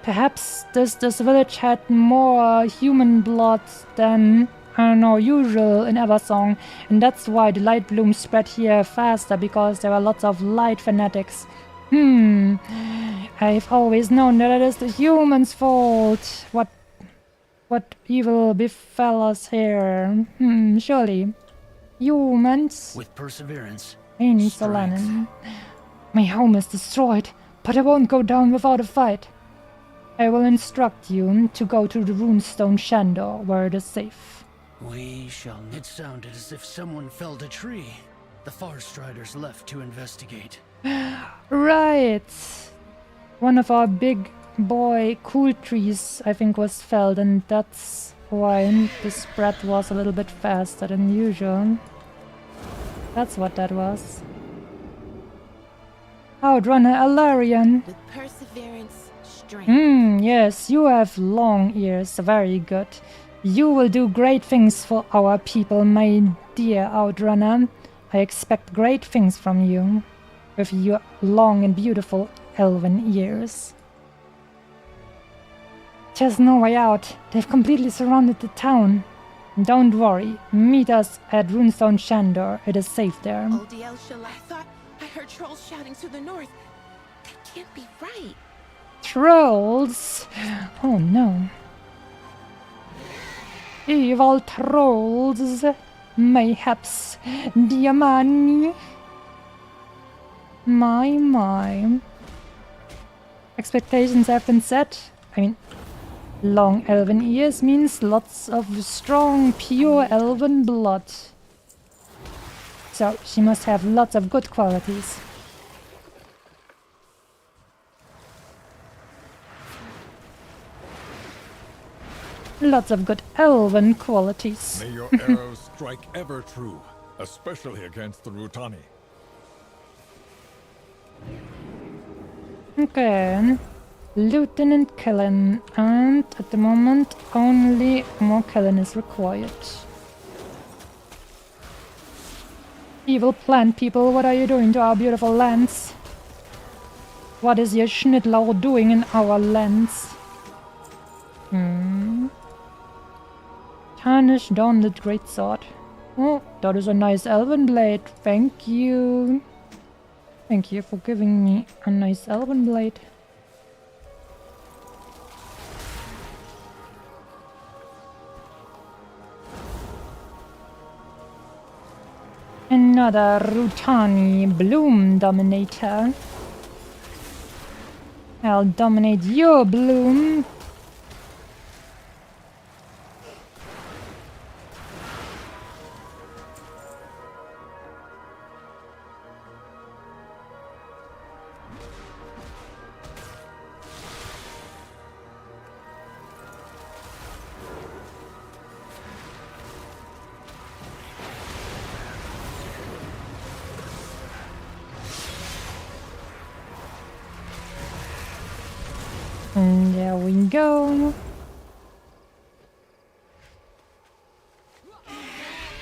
Perhaps this village had more human blood than, I don't know, usual in Eversong. And that's why the light bloom spread here faster, because there are lots of light fanatics. I've always known that it is the humans' fault. What evil befell us here? Surely. Humans. With perseverance. Any Solanin. My home is destroyed, but I won't go down without a fight. I will instruct you to go to the runestone Shandor, where it is safe. We shall. It sounded as if someone felled a tree. The Farstriders left to investigate. Right. One of our big boy cool trees, I think, was felled, and that's why the spread was a little bit faster than usual. That's what that was. Outrunner Alarian. With perseverance, strength. Yes, you have long ears. Very good. You will do great things for our people, my dear Outrunner. I expect great things from you, with your long and beautiful elven ears. There's no way out. They've completely surrounded the town. Don't worry. Meet us at Runestone Shandor. It is safe there. Aldi El-Shalah. I thought I heard trolls shouting to the north. That can't be right. Trolls? Oh no. Evil trolls. mayhaps the Amani. My. Expectations have been set. I mean, long elven ears means lots of strong, pure elven blood. So she must have lots of good qualities. Lots of good elven qualities. May your arrows strike ever true, especially against the Rutani. Okay. Lieutenant Kellen, and at the moment only more Kellen is required. Evil plant people, what are you doing to our beautiful lands? What is your Schnittlau doing in our lands? Tarnished Dawnlit Greatsword. Oh, that is a nice elven blade. Thank you. Thank you for giving me a nice elven blade. Another Rutani Bloom Dominator. I'll dominate your bloom. And there we go.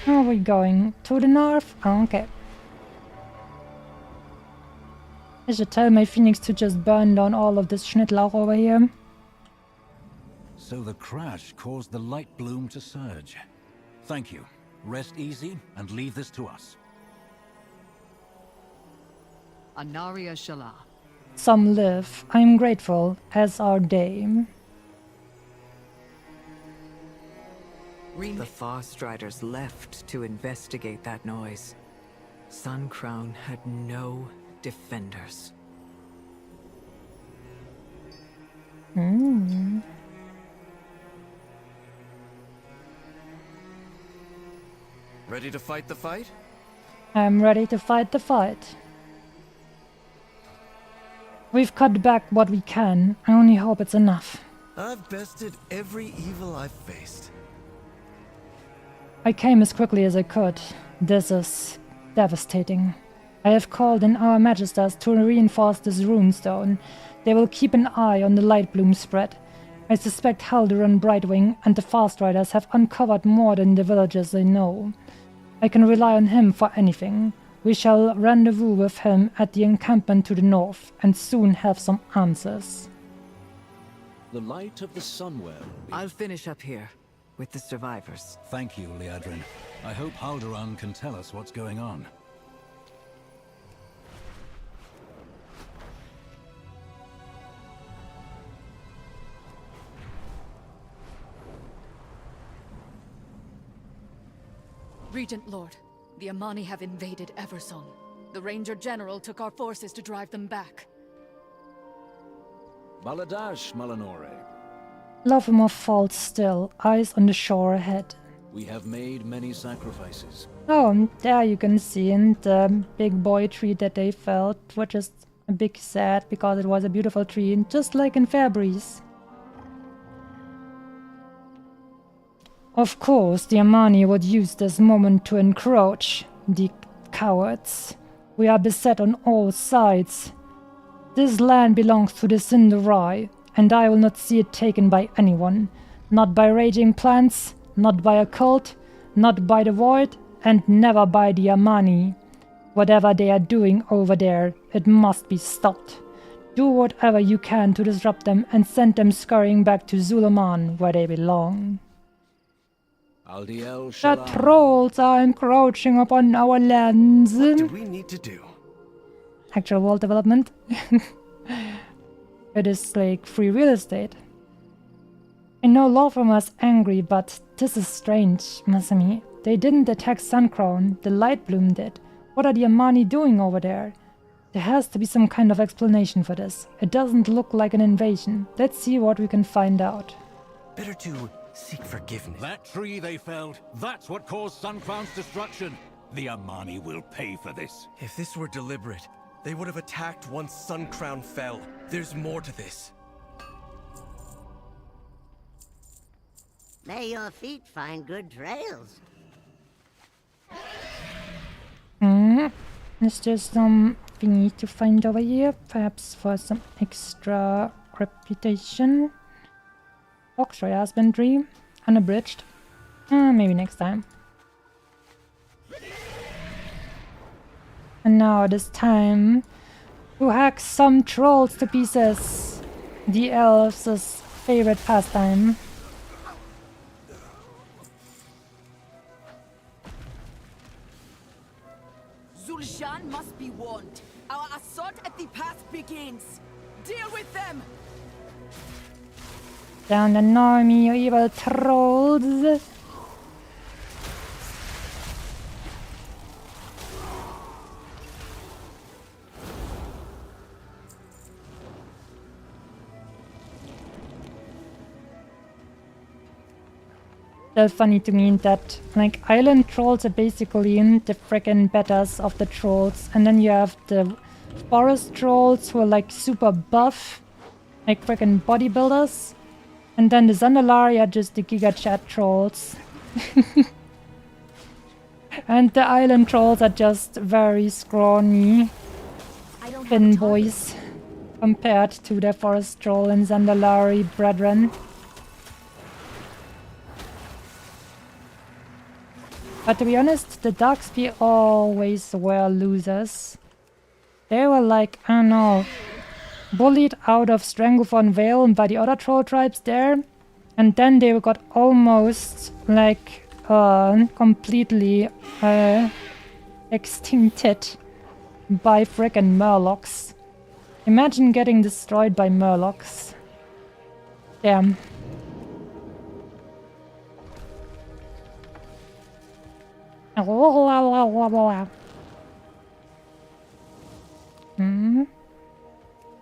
Where are we going? To the north? Oh, okay. I should tell my phoenix to just burn down all of this Schnittlauch over here. So the crash caused the light bloom to surge. Thank you. Rest easy and leave this to us. Anaria Shala. Some live. I'm grateful, as are they. The Farstriders left to investigate that noise. Sun Crown had no defenders. Ready to fight the fight? I'm ready to fight the fight. We've cut back what we can. I only hope it's enough. I've bested every evil I've faced. I came as quickly as I could. This is devastating. I have called in our Magisters to reinforce this runestone. They will keep an eye on the light bloom spread. I suspect Halduran Brightwing and the Fast Riders have uncovered more than the villagers they know. I can rely on him for anything. We shall rendezvous with him at the encampment to the north, and soon have some answers. The light of the Sunwell. I'll finish up here, with the survivors. Thank you, Liadrin. I hope Halduran can tell us what's going on. Regent Lord, the Amani have invaded Eversong. The Ranger General took our forces to drive them back. Baladash, Malanore. Lovemore falls still, eyes on the shore ahead. We have made many sacrifices. Oh, and there you can see in the big boy tree that they felled, which is a big sad because it was a beautiful tree, just like in Fairbreeze. Of course, the Amani would use this moment to encroach. The cowards. We are beset on all sides. This land belongs to the Sindarai, and I will not see it taken by anyone. Not by raging plants, not by a cult, not by the Void, and never by the Amani. Whatever they are doing over there, it must be stopped. Do whatever you can to disrupt them and send them scurrying back to Zulaman, where they belong. The trolls are encroaching upon our lands. What do we need to do? Actual world development. It is like free real estate. I know Lawfirmer's angry, but this is strange, Masami. They didn't attack Suncrown. The Light Bloom did. What are the Amani doing over there? There has to be some kind of explanation for this. It doesn't look like an invasion. Let's see what we can find out. Better to seek forgiveness. That tree they felled, that's what caused Suncrown's destruction. The Amani will pay for this. If this were deliberate, they would have attacked once Suncrown fell. There's more to this. May your feet find good trails. Is there some we need to find over here? Perhaps for some extra reputation? Oxray husbandry. Unabridged. Maybe next time. And now it is time to hack some trolls to pieces. The elves' favorite pastime. Zul'Shan must be warned. Our assault at the pass begins. Deal with them! Down an army of evil trolls. That's funny to me that, like, island trolls are basically the frickin' betters of the trolls, and then you have the forest trolls who are like super buff, like frickin' bodybuilders, and then the Zandalari are just the Giga Chat trolls. And the island trolls are just very scrawny, thin boys compared to their forest troll and Zandalari brethren. But to be honest, the Darkspear always were losers. They were like, I don't know, bullied out of Stranglethorn Vale by the other troll tribes there. And then they got almost like completely extincted by frickin' Murlocs. Imagine getting destroyed by Murlocs. Damn.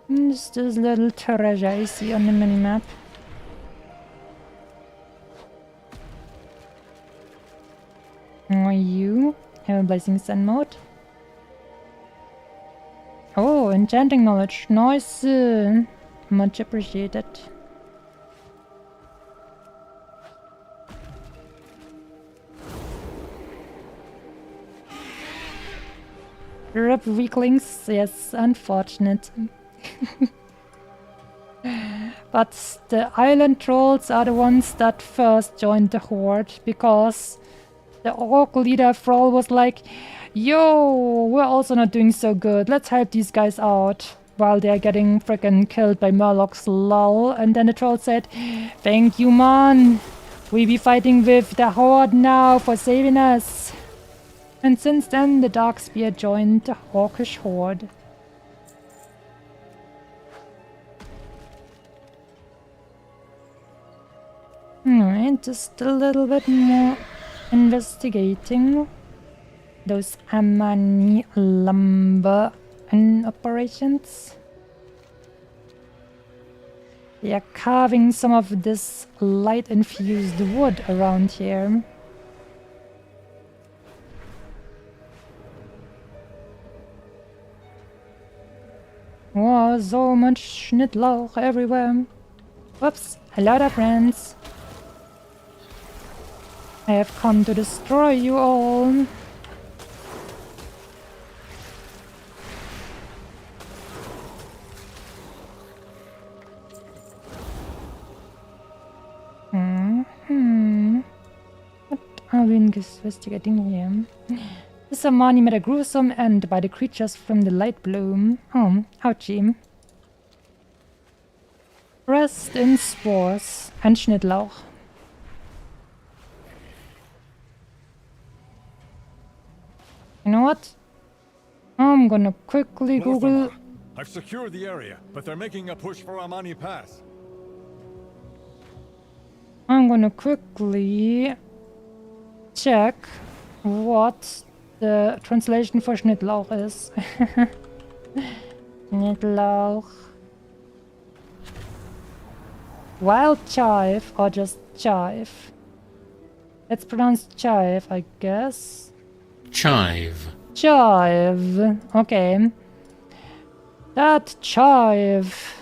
Just this little treasure I see on the minimap. Are you? Have a Blazing Sun mode. Oh, enchanting knowledge. Nice. Much appreciated. Rip weaklings, yes, unfortunate. But the island trolls are the ones that first joined the horde, because the orc leader Thrall was like, yo, we're also not doing so good, let's help these guys out, while they're getting frickin' killed by Murlocs, lol. And then the troll said, thank you, man, we be fighting with the horde now for saving us. And since then, the Darkspear joined the Hawkish Horde. Alright, just a little bit more investigating those Amani lumber and operations. They are carving some of this light-infused wood around here. Wow, so much Schnittlauch everywhere. Whoops, hello there, friends. I have come to destroy you all. What are we investigating here? This Amani met a gruesome end by the creatures from the Light Bloom. Oh, ouchie. Rest in spores and Schnittlauch. You know what? I'm gonna quickly Google. I've secured the area, but they're making a push for Amani Pass. I'm gonna quickly check what the translation for Schnittlauch is. Schnittlauch. Wild chive or just chive? It's pronounced chive, I guess. Chive. Chive. Okay. That chive.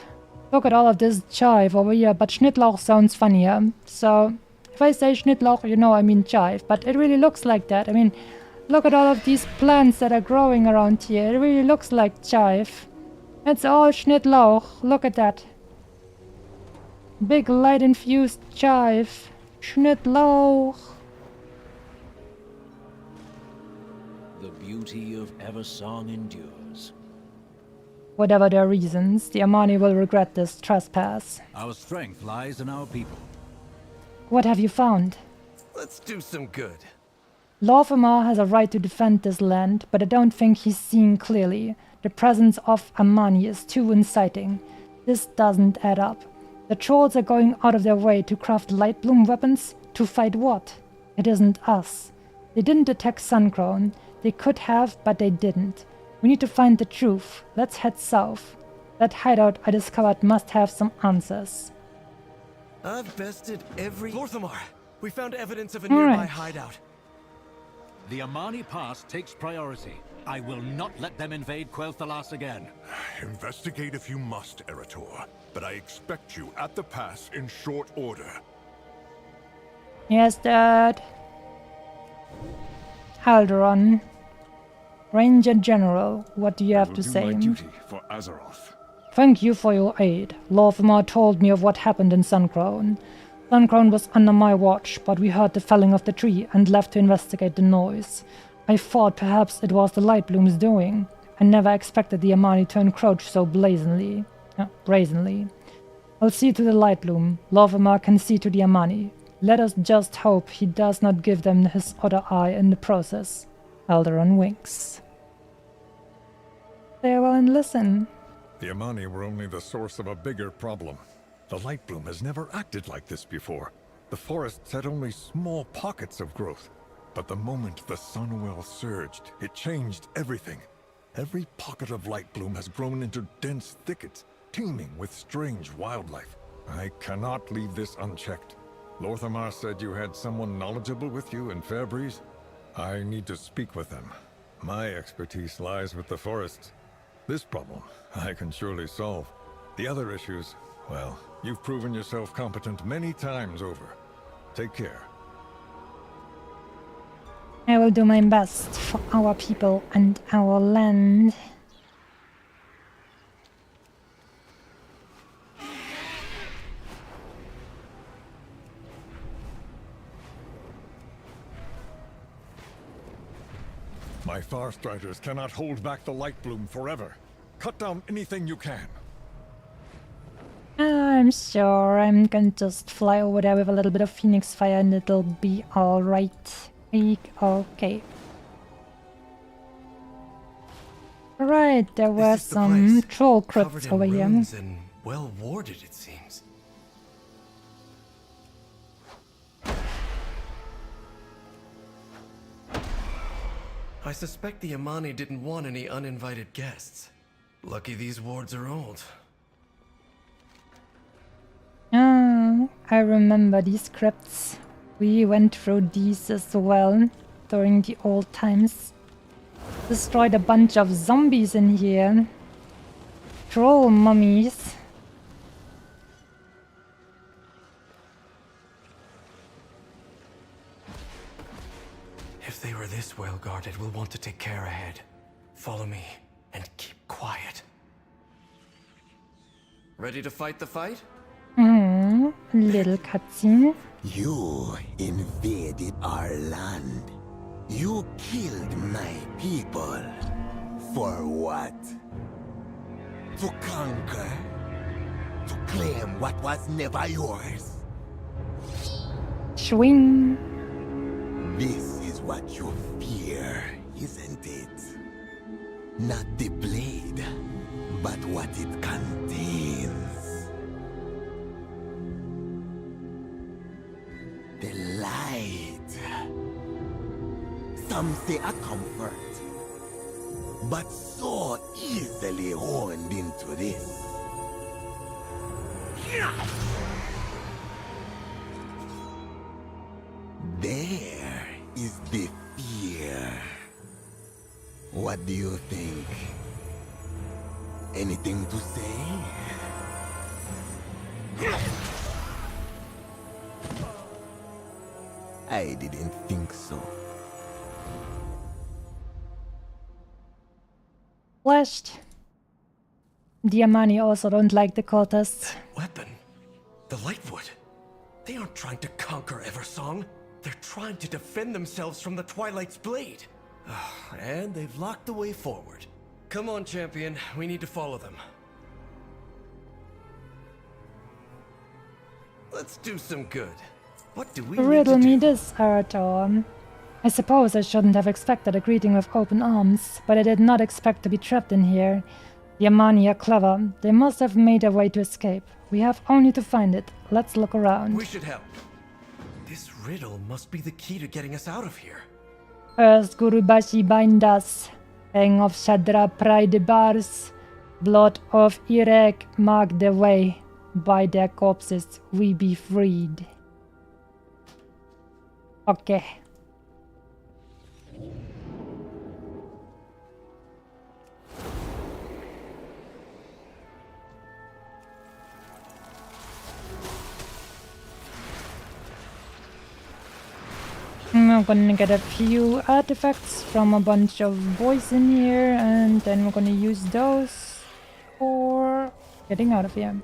Look at all of this chive over here, but Schnittlauch sounds funnier. So, if I say Schnittlauch, you know I mean chive, but it really looks like that. I mean, look at all of these plants that are growing around here. It really looks like chive. It's all Schnittlauch. Look at that. Big light-infused chive. Schnittlauch. The beauty of Eversong endures. Whatever their reasons, the Amani will regret this trespass. Our strength lies in our people. What have you found? Let's do some good. Lor'themar has a right to defend this land, but I don't think he's seeing clearly. The presence of Amani is too inciting. This doesn't add up. The trolls are going out of their way to craft light bloom weapons. To fight what? It isn't us. They didn't attack Suncrown. They could have, but they didn't. We need to find the truth. Let's head south. That hideout I discovered must have some answers. I've bested every... Lor'themar! We found evidence of a nearby hideout. The Amani Pass takes priority. I will not let them invade Quel'Thalas again. Investigate if you must, Erator. But I expect you at the pass in short order. Yes, Dad. Alderaan. Ranger General, what do you have to say? I will do my duty for Azeroth. Thank you for your aid. Lor'themar told me of what happened in Suncrown. Suncrown was under my watch, but we heard the felling of the tree and left to investigate the noise. I thought perhaps it was the Lightbloom's doing. I never expected the Amani to encroach so brazenly. I'll see to the Lightbloom. Lor'themar can see to the Amani. Let us just hope he does not give them his other eye in the process. Alderaan winks. Farewell and listen. The Amani were only the source of a bigger problem. The Lightbloom has never acted like this before. The forests had only small pockets of growth. But the moment the Sunwell surged, it changed everything. Every pocket of Lightbloom has grown into dense thickets, teeming with strange wildlife. I cannot leave this unchecked. Lor'themar said you had someone knowledgeable with you in Fairbreeze. I need to speak with them. My expertise lies with the forests. This problem, I can surely solve. The other issues, well, you've proven yourself competent many times over. Take care. I will do my best for our people and our land. My Farstriders cannot hold back the Lightbloom forever. Cut down anything you can. I'm sure I'm gonna just fly over there with a little bit of Phoenix Fire and it'll be alright. Okay. Alright, there were some troll crypts over here. And well warded, it seems. I suspect the Amani didn't want any uninvited guests. Lucky these wards are old. Ah, I remember these crypts. We went through these as well during the old times. Destroyed a bunch of zombies in here. Troll mummies. If they were this well guarded, we'll want to take care ahead. Follow me and keep quiet. Ready to fight the fight? Little cutscene. You invaded our land. You killed my people. For what? To conquer? To claim what was never yours? Swing. This is what you fear, isn't it? Not the blade, but what it contains. The light. some say a comfort, but so easily horned into this. There is the fear. What do you think? Anything to say? I didn't think so. Flashed. The Amani also don't like the cultists. Weapon? The Lightwood? They aren't trying to conquer Eversong. They're trying to defend themselves from the Twilight's blade. And they've locked the way forward. Come on, champion. We need to follow them. Let's do some good. What do we Riddle need to me do? this, Arator. I suppose I shouldn't have expected a greeting with open arms, but I did not expect to be trapped in here. The Amani are clever. They must have made a way to escape. We have only to find it. Let's look around. We should help. This riddle must be the key to getting us out of here. First Gurubashi bind us. Fang of Shadra pry the bars. Blood of Iraq mark the way. By their corpses we be freed. Okay. I'm gonna get a few artifacts from a bunch of boys in here, and then we're gonna use those for getting out of here.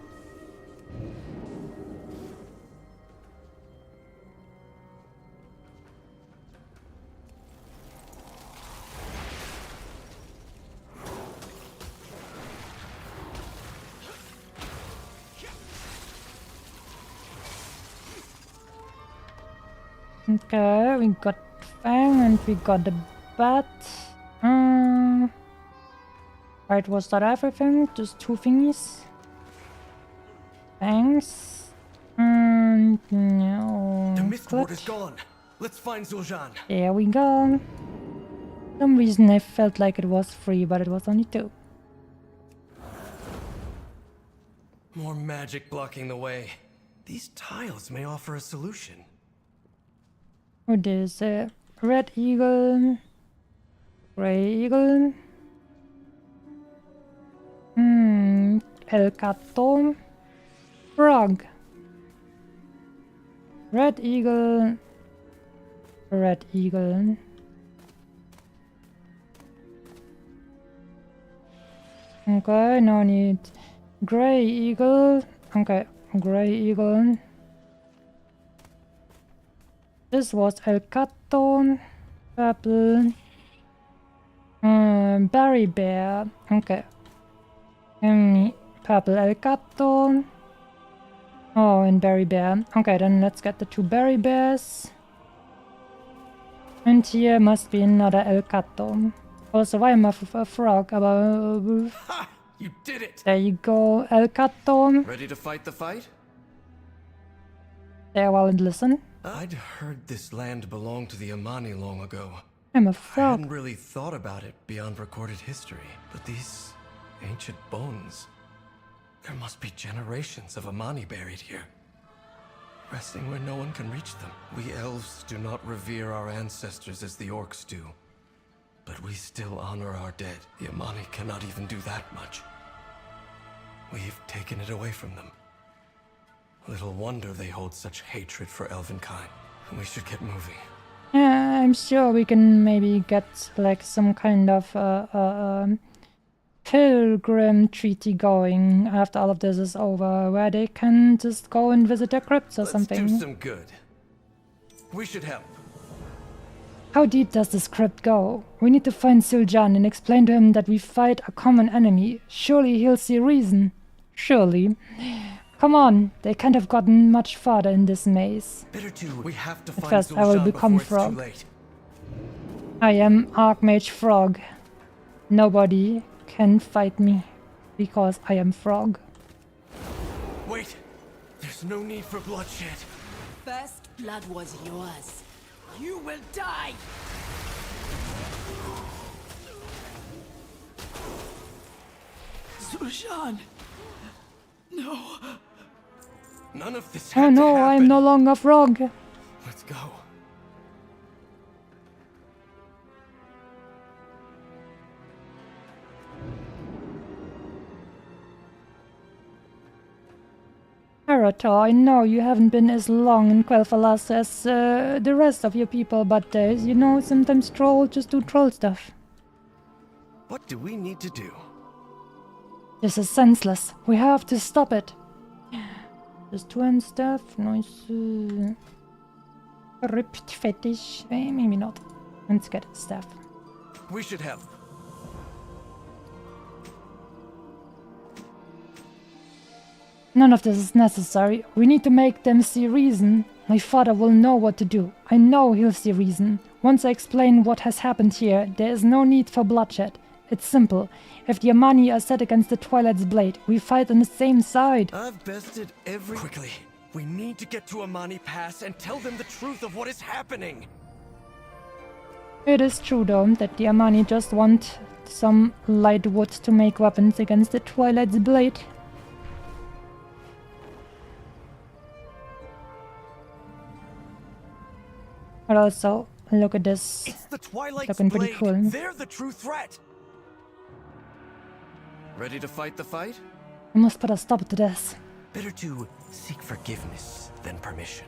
Okay, we got Fang and we got the bat. Right, was that everything? Just two thingies? Thanks. No. The Mistward is gone. Let's find Zul'jin. There we go. For some reason I felt like it was 3, but it was only 2. More magic blocking the way. These tiles may offer a solution. Oh, there's a red eagle, grey eagle, El Gato, frog, red eagle, red eagle. Okay, no need. Grey eagle. Okay, grey eagle. This was El Gato, purple, berry bear. Okay, purple El Gato. Oh, and berry bear. Okay, then let's get the 2 berry bears. And here must be another El Gato. Also, why am I a frog? Ha! You did it! There you go, El Gato. Ready to fight the fight? There, well, and listen. I'd heard this land belonged to the Amani long ago. I'm a I frog. hadn't really thought about it beyond recorded history, but these ancient bones... There must be generations of Amani buried here, resting where no one can reach them. We elves do not revere our ancestors as the orcs do, but we still honor our dead. The Amani cannot even do that much. We've taken it away from them. Little wonder they hold such hatred for elvenkind. We should get moving. Yeah, I'm sure we can maybe get like some kind of pilgrim treaty going after all of this is over, where they can just go and visit their crypts or something. Let's do some good. We should help. How deep does this crypt go? We need to find Zul'jin and explain to him that we fight a common enemy. Surely he'll see reason. Surely. Come on, they can't have gotten much farther in this maze. We have to At find first I will Zul'jin become before it's too frog. late. I am Archmage Frog. Nobody can fight me because I am frog. Wait! There's no need for bloodshed. First blood was yours. You will die! Zul'Shan! No. None of this Oh had to no, happen. I'm no longer frog. Let's go. Arator, I know you haven't been as long in Quel'Thalas as the rest of your people, but you know, sometimes trolls just do troll stuff. What do we need to do? This is senseless. We have to stop it. Just two and stuff. Nice. Ripped fetish. Maybe not. Let's get stuff. We should help. None of this is necessary. We need to make them see reason. My father will know what to do. I know he'll see reason. Once I explain what has happened here, there is no need for bloodshed. It's simple. If the Amani are set against the Twilight's blade, we fight on the same side. I've bested every... Quickly, we need to get to Amani Pass and tell them the truth of what is happening. It is true, though, that the Amani just want some light wood to make weapons against the Twilight's blade. But also, look at this. It's the Twilight's Looking pretty blade. cool. They're the true threat. Ready to fight the fight? We must put a stop to this. Better to seek forgiveness than permission.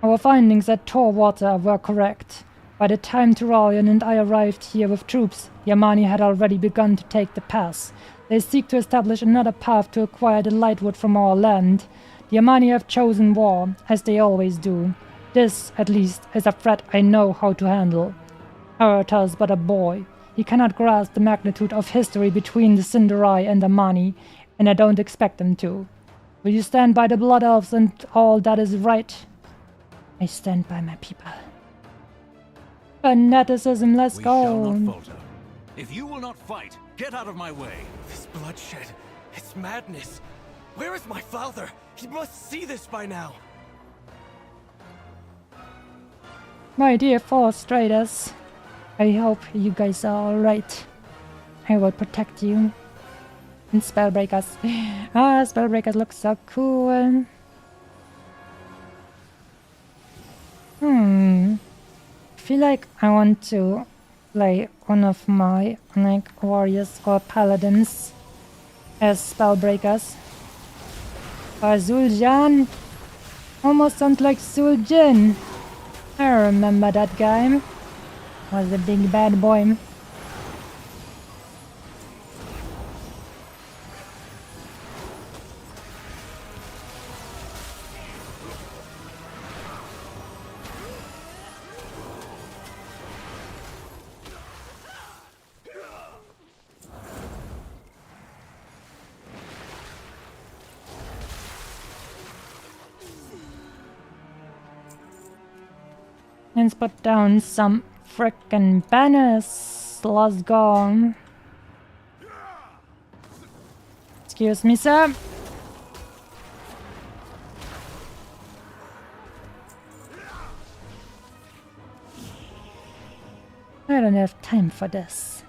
Our findings at Torwater were correct. By the time Turalian and I arrived here with troops, the Amani had already begun to take the pass. They seek to establish another path to acquire the lightwood from our land. The Amani have chosen war, as they always do. This, at least, is a threat I know how to handle. Arator is but a boy. He cannot grasp the magnitude of history between the Cinderai and Amani, and I don't expect him to. Will you stand by the Blood Elves and all that is right? I stand by my people. Fanaticism, let's go. We shall not falter. If you will not fight, get out of my way. This bloodshed, it's madness. Where is my father? He must see this by now. My dear Force Raiders, I hope you guys are alright. I will protect you. And Spellbreakers. Spellbreakers look so cool. I feel like I want to play one of my warriors or paladins as Spellbreakers. Zul'Shan almost sounds like Zul'Jin. I remember that guy. Was a big bad boy. Let's put down some frickin' banners. Let's go. Excuse me, sir. I don't have time for this.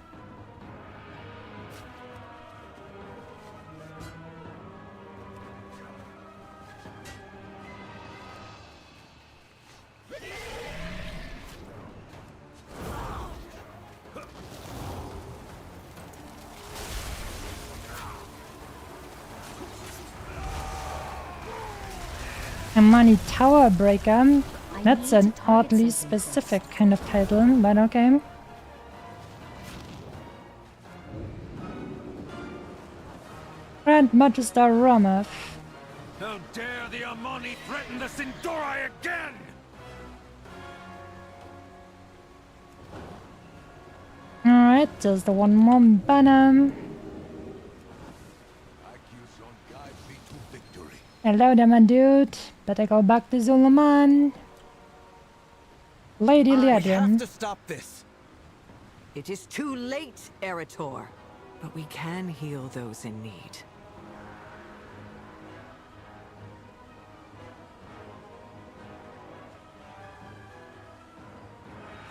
Amani Tower Breaker. That's an oddly specific kind of title, but okay. Grand Magister Romath. How dare the Amani threaten the Sindorai again! Alright, just the one more banner. Hello there, my dude. Better go back to Zuluman. Lady I have Liadrian. to stop this. It is too late, Erator. But we can heal those in need.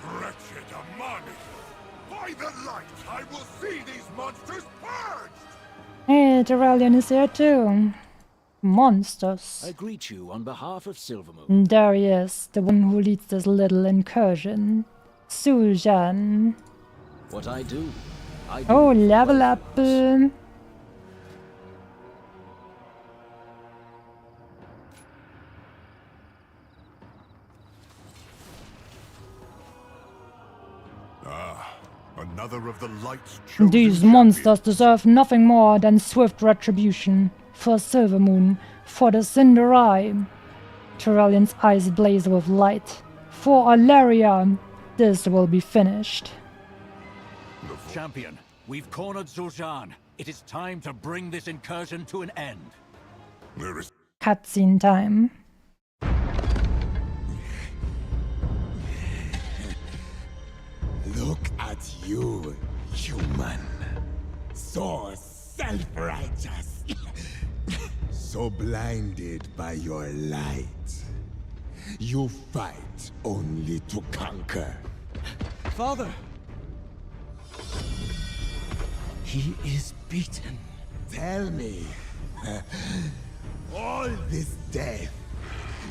Wretched Amani! By the light, I will see these monsters purged! Hey, Tyrellian is here too. Monsters. I greet you on behalf of Silvermoon. There he is, the one who leads this little incursion. Sujan. What I do Oh, level up. Another of the light's These monsters deserve nothing more than swift retribution. For Silvermoon, for the Cinder Eye. Tyrellian's eyes blaze with light. For Alaria, this will be finished. Champion, we've cornered Zul'Shan. It is time to bring this incursion to an end. There is Cutscene time. Look at you, human. So self-righteous. So blinded by your light. You fight only to conquer. Father! He is beaten. Tell me, all this death,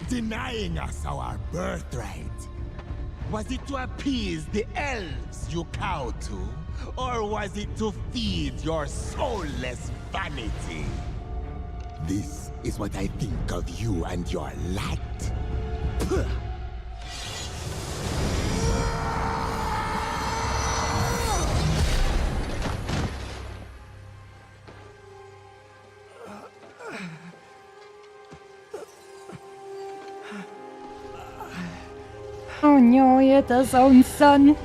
denying us our birthright, was it to appease the elves you cow to? Or was it to feed your soulless vanity? This is what I think of you and your light. Oh no, he hit his own son.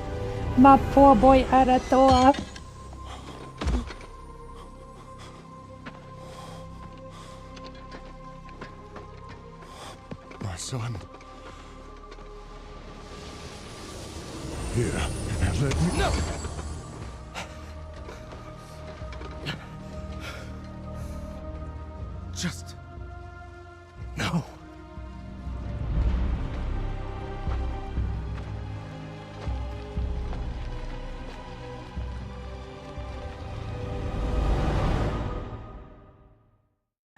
My poor boy Arator. my son. Here, let me... No! Just... no.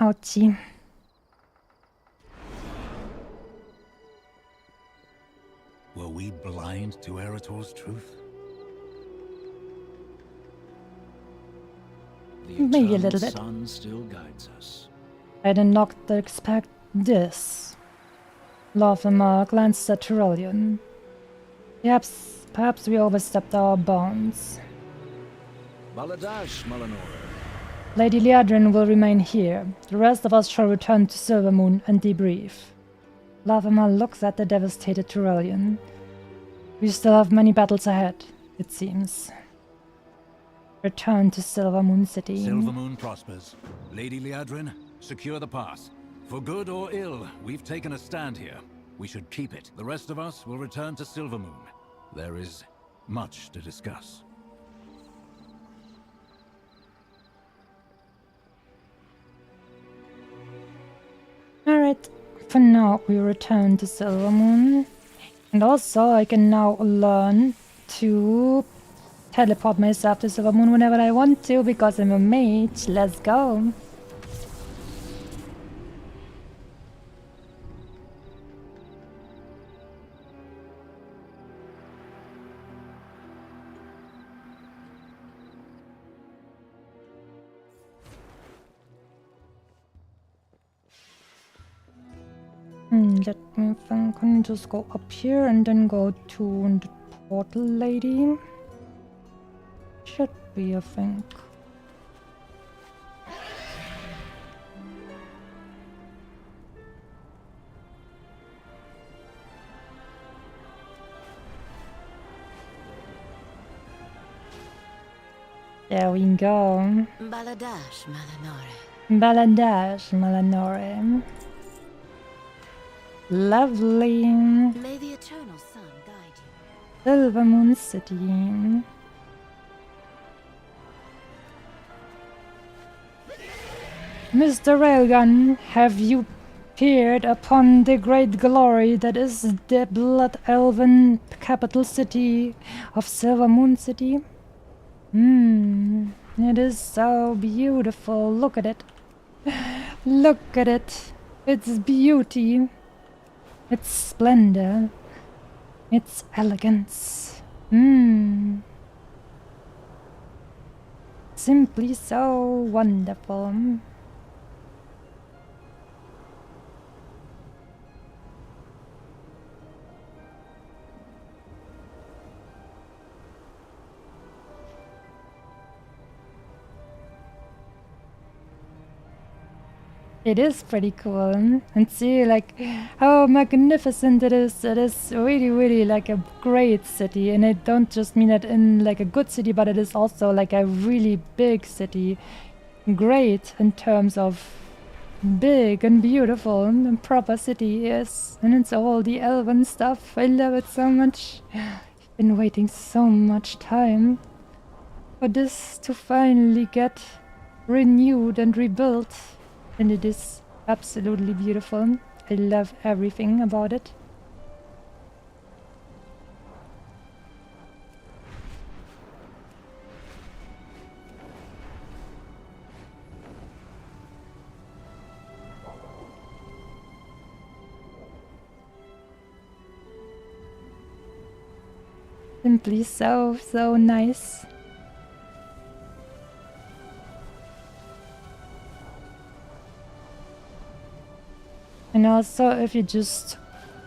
Ouchie. Were we blind to Erator's truth? The Maybe a eternal little bit. sun still guides us. I did not expect this. Lothamar glanced at Tyrellian. Perhaps we overstepped our bounds. Baladash, Malanora. Lady Liadrin will remain here. The rest of us shall return to Silvermoon and debrief. Lothamar looks at the devastated Tyrellian. We still have many battles ahead, it seems. Return to Silvermoon City. Silvermoon prospers. Lady Liadrin, secure the pass. For good or ill, we've taken a stand here. We should keep it. The rest of us will return to Silvermoon. There is much to discuss. Alright, for now we return to Silvermoon. And also I can now learn to teleport myself to Silvermoon whenever I want to because I'm a mage. Let's go. Let me think. Can you just go up here and then go to the portal lady? Should be, I think. There we go. Baladash, Malanore. Baladash, Malanore. Lovely. May the eternal sun guide you. Silvermoon City. Mr. Railgun, have you peered upon the great glory that is the Blood Elven capital city of Silvermoon City? It is so beautiful. Look at it. Look at it. Its beauty. Its splendor. Its elegance. Simply so wonderful. It is pretty cool. And see like how magnificent it is. It is really, really like a great city. And I don't just mean it in like a good city, but it is also like a really big city. Great in terms of big and beautiful and proper city, yes. And it's all the elven stuff. I love it so much. I've been waiting so much time for this to finally get renewed and rebuilt. And it is absolutely beautiful. I love everything about it. Simply so, so nice. And also, if you just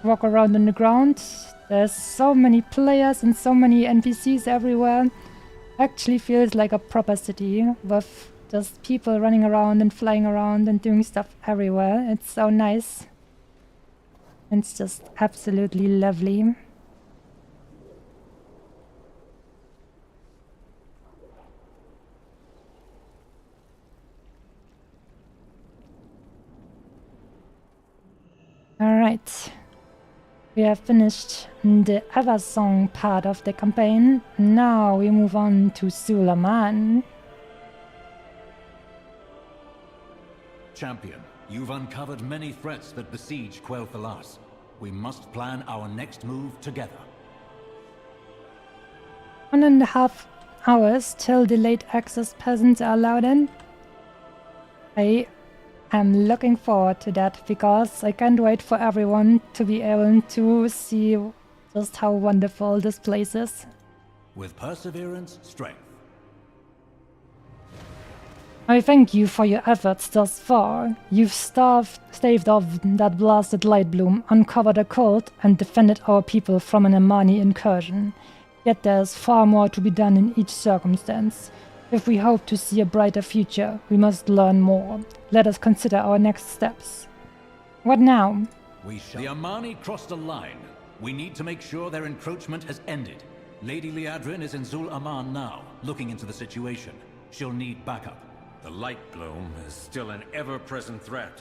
walk around on the ground, there's so many players and so many NPCs everywhere. Actually feels like a proper city with just people running around and flying around and doing stuff everywhere. It's so nice. It's just absolutely lovely. Alright, we have finished the Eversong part of the campaign. Now we move on to Suleiman. Champion, you've uncovered many threats that besiege Quel'Thalas. We must plan our next move together. 1.5 hours till the late access peasants are allowed in. I'm looking forward to that because I can't wait for everyone to be able to see just how wonderful this place is. With perseverance, strength. I thank you for your efforts thus far. You've staved off that blasted light bloom, uncovered a cult, and defended our people from an Amani incursion. Yet there's far more to be done in each circumstance. If we hope to see a brighter future, we must learn more. Let us consider our next steps. What now? The Amani crossed a line. We need to make sure their encroachment has ended. Lady Liadrin is in Zul Aman now, looking into the situation. She'll need backup. The light bloom is still an ever-present threat.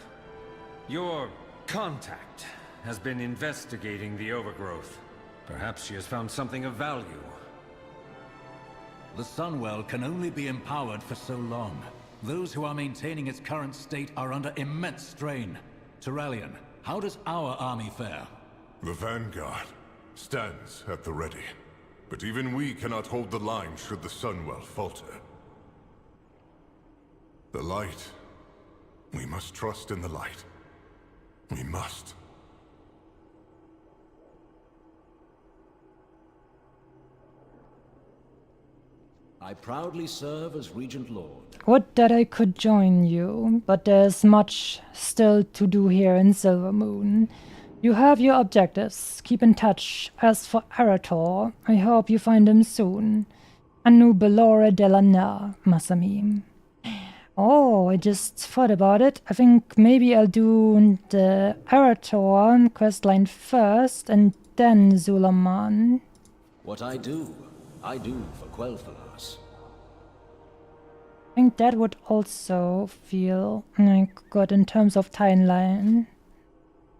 Your contact has been investigating the overgrowth. Perhaps she has found something of value. The Sunwell can only be empowered for so long. Those who are maintaining its current state are under immense strain. Turallion, how does our army fare? The vanguard stands at the ready. But even we cannot hold the line should the Sunwell falter. The light. We must trust in the light. We must. I proudly serve as Regent Lord. Would that I could join you, but there's much still to do here in Silvermoon. You have your objectives. Keep in touch. As for Arator, I hope you find him soon. Anu Belore della Na, Masami. Oh, I just thought about it. I think maybe I'll do the Arator questline first and then Suleiman. What I do for Quel'Thalas. I think that would also feel like good in terms of timeline.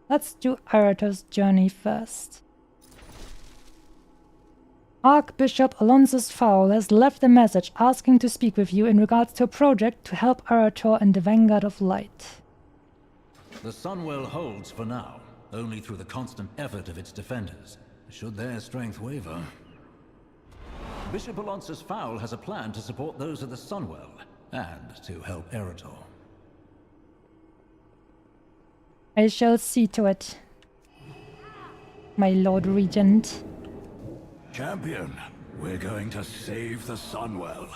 Let's do Arator's journey first. Archbishop Alonsus Fowl has left a message asking to speak with you in regards to a project to help Arator and the Vanguard of Light. The Sunwell holds for now, only through the constant effort of its defenders. Should their strength waver... Bishop Alonce's Fowl has a plan to support those of the Sunwell, and to help Eretor. I shall see to it, my Lord Regent. Champion, we're going to save the Sunwell.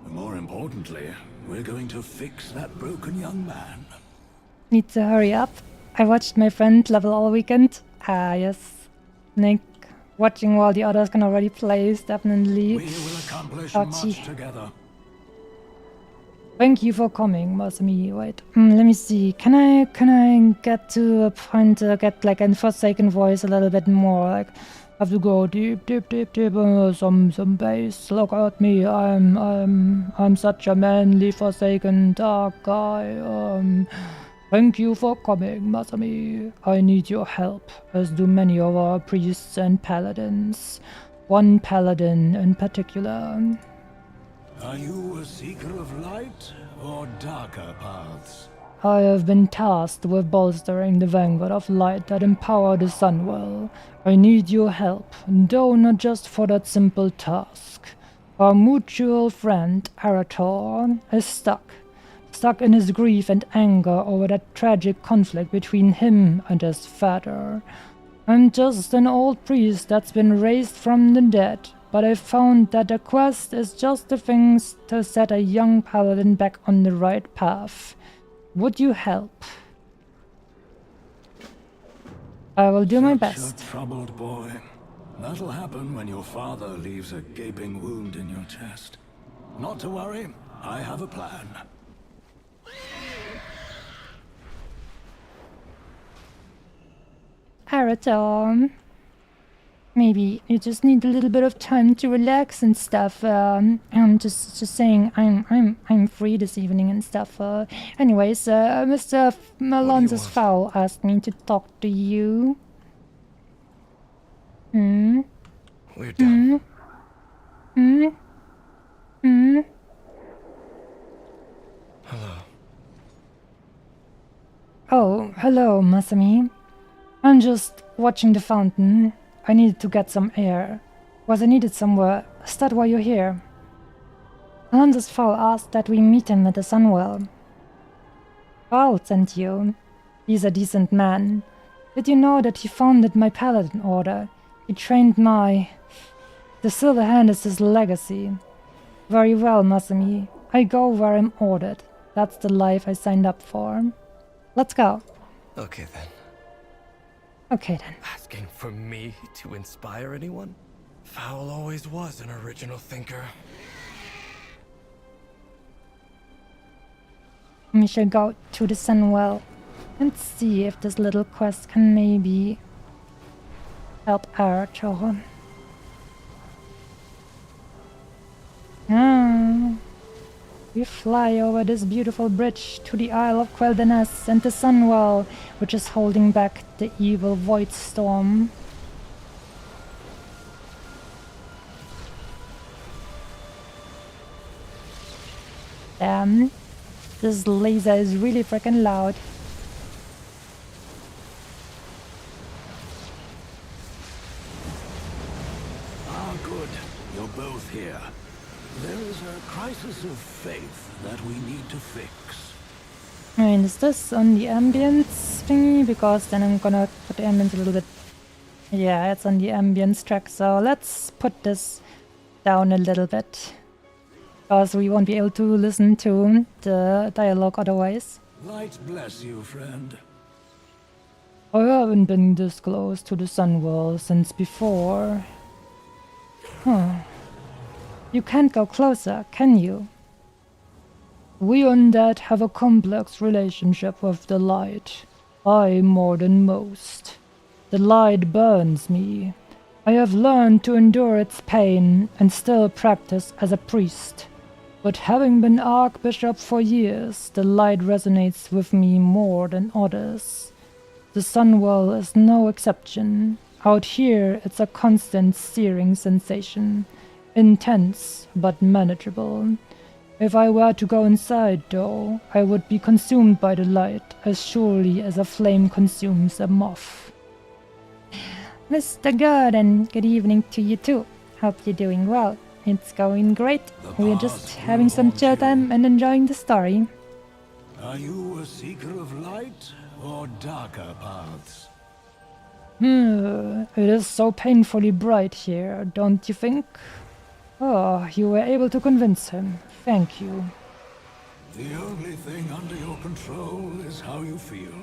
More importantly, we're going to fix that broken young man. Need to hurry up. I watched my friend level all weekend. Ah, yes. Nick, watching while the others can already play is definitely... We will accomplish ouchy. much together. Thank you for coming, Masami. Wait, let me see. Can I get to a point to get like a Forsaken voice a little bit more? Like, have to go deep, some bass. Look at me, I'm such a manly Forsaken dark guy. Thank you for coming, Masami. I need your help, as do many of our priests and paladins. One paladin in particular. Are you a seeker of light or darker paths? I have been tasked with bolstering the vanguard of light that empower the Sunwell. I need your help, though not just for that simple task. Our mutual friend, Eretor, is stuck in his grief and anger over that tragic conflict between him and his father. I'm just an old priest that's been raised from the dead, but I found that the quest is just the things to set a young paladin back on the right path. Would you help? I will do my best. A troubled boy. That'll happen when your father leaves a gaping wound in your chest. Not to worry, I have a plan. Eretor, maybe you just need a little bit of time to relax and stuff. I'm just saying I'm free this evening and stuff. Anyways, Mr. Alonce's Fowl asked me to talk to you. We're done. Hello. Oh, hello, Masami. I'm just watching the fountain. I needed to get some air. Was I needed somewhere? Is that why you're here? Alonce's Fowl asked that we meet him at the Sunwell. Fowl sent you. He's a decent man. Did you know that he founded my paladin order? He trained my... The Silver Hand is his legacy. Very well, Masami. I go where I'm ordered. That's the life I signed up for. Let's go. Okay then. Okay then. Asking for me to inspire anyone? Fowl always was an original thinker. We shall go to the Sunwell and see if this little quest can maybe help Eretor. We fly over this beautiful bridge to the Isle of Quel'Danas and the Sunwell, which is holding back the evil Void Storm. Damn, this laser is really freaking loud. Ah, good. You're both here. There is a crisis of faith that we need to fix. I mean, is this on the ambience thingy? Because then I'm gonna put the ambience a little bit... Yeah, it's on the ambience track, so let's put this down a little bit. Because we won't be able to listen to the dialogue otherwise. Light bless you, friend. I haven't been this close to the Sunwell since before. Huh. You can't go closer, can you? We undead have a complex relationship with the light. I more than most. The light burns me. I have learned to endure its pain and still practice as a priest. But having been Archbishop for years, the light resonates with me more than others. The Sunwell is no exception. Out here, it's a constant searing sensation. Intense, but manageable. If I were to go inside, though, I would be consumed by the light as surely as a flame consumes a moth. Mr. Gordon, good evening to you too. Hope you're doing well. It's going great. We're just having some chill time and enjoying the story. Are you a seeker of light or darker paths? It is so painfully bright here, don't you think? Oh, you were able to convince him. Thank you. The only thing under your control is how you feel.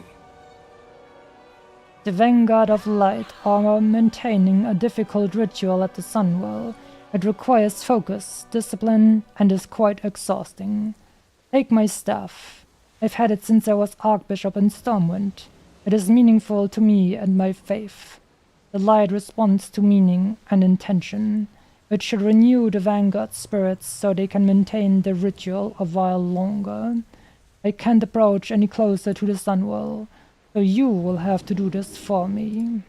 The Vanguard of Light are maintaining a difficult ritual at the Sunwell. It requires focus, discipline, and is quite exhausting. Take my staff. I've had it since I was Archbishop in Stormwind. It is meaningful to me and my faith. The light responds to meaning and intention. It should renew the Vanguard spirits so they can maintain the ritual a while longer. I can't approach any closer to the Sunwell, so you will have to do this for me.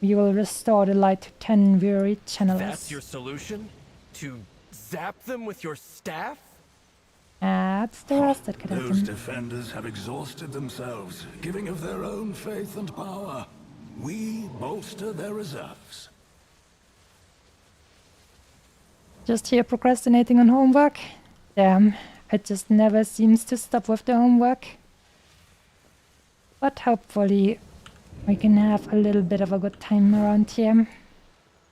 We will restore the light to 10 weary channelers. That's your solution? To zap them with your staff? That's the rest that could Those happen. defenders have exhausted themselves, giving of their own faith and power. We bolster their reserves. Just here procrastinating on homework? Damn, it just never seems to stop with the homework. But hopefully we can have a little bit of a good time around here.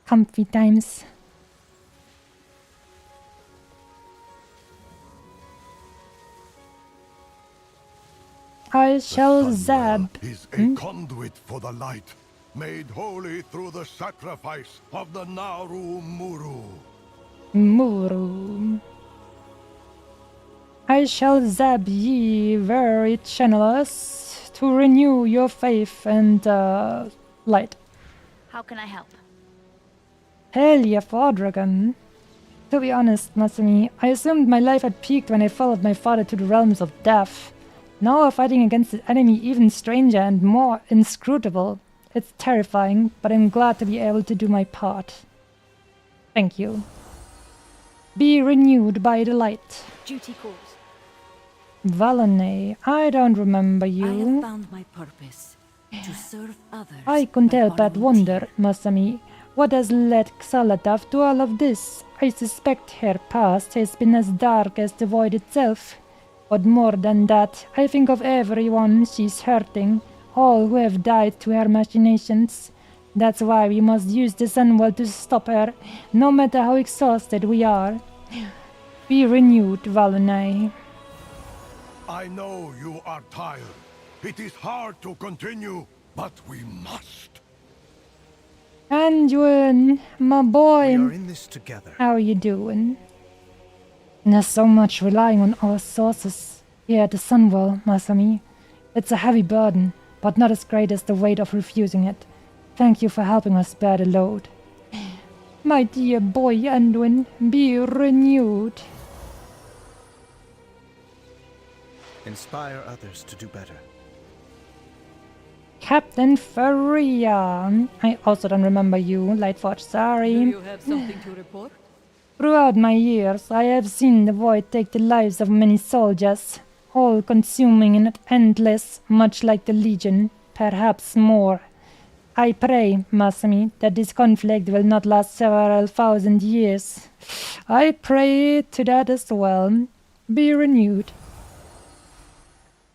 Comfy times. I shall zap. Is a conduit for the light, made holy through the sacrifice of the Naru Muru. Muru. I shall zap ye very channelers to renew your faith and light. How can I help? Hell yeah, Dragon. To be honest, Masumi, I assumed my life had peaked when I followed my father to the realms of death. Now we're fighting against an enemy even stranger and more inscrutable. It's terrifying, but I'm glad to be able to do my part. Thank you. Be renewed by the light. Duty calls. Valene, I don't remember I have you. found my purpose. To serve others. I couldn't help but wonder, Masami, what has led Xaladath to all of this? I suspect her past has been as dark as the void itself. But more than that, I think of everyone she's hurting, all who have died to her machinations. That's why we must use the Sunwell to stop her, no matter how exhausted we are. Be renewed, Valonai. I know you are tired. It is hard to continue, but we must. And Yuan, my boy. We are in this together. How are you doing? There's so much relying on our sources here at the Sunwell, Masami. It's a heavy burden, but not as great as the weight of refusing it. Thank you for helping us bear the load. My dear boy Anduin, be renewed. Inspire others to do better. Captain Faria. I also don't remember you, Lightforge, sorry. Do you have something to report? Throughout my years, I have seen the void take the lives of many soldiers, all consuming and endless, much like the Legion, perhaps more. I pray, Masami, that this conflict will not last several thousand years. I pray to that as well. Be renewed.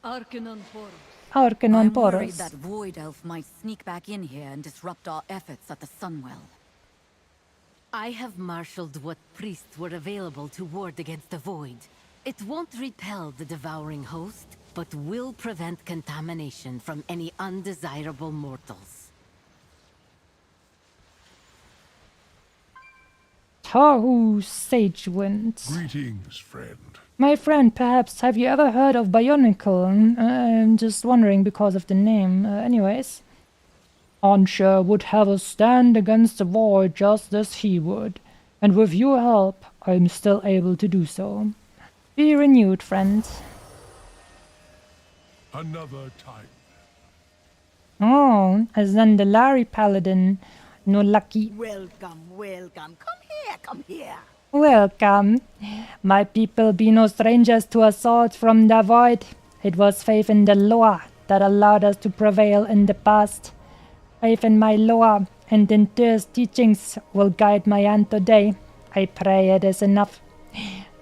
Arcanon Poros. Arcanon I'm worried Poros. that Void Elf might sneak back in here and disrupt our efforts at the Sunwell. I have marshaled what priests were available to ward against the Void. It won't repel the devouring host, but will prevent contamination from any undesirable mortals. Tahu Sagewind. Greetings, friend. My friend, perhaps, have you ever heard of Bionicle? I'm just wondering because of the name. Anyways. Ansha would have us stand against the void just as he would. And with your help, I'm still able to do so. Be renewed, friend. Another time. Oh, a Zandalari paladin. No lucky. Welcome, welcome. Come here. Welcome. My people be no strangers to assault from the void. It was faith in the law that allowed us to prevail in the past. Faith in my law and in Tyr's teachings will guide my hand today. I pray it is enough.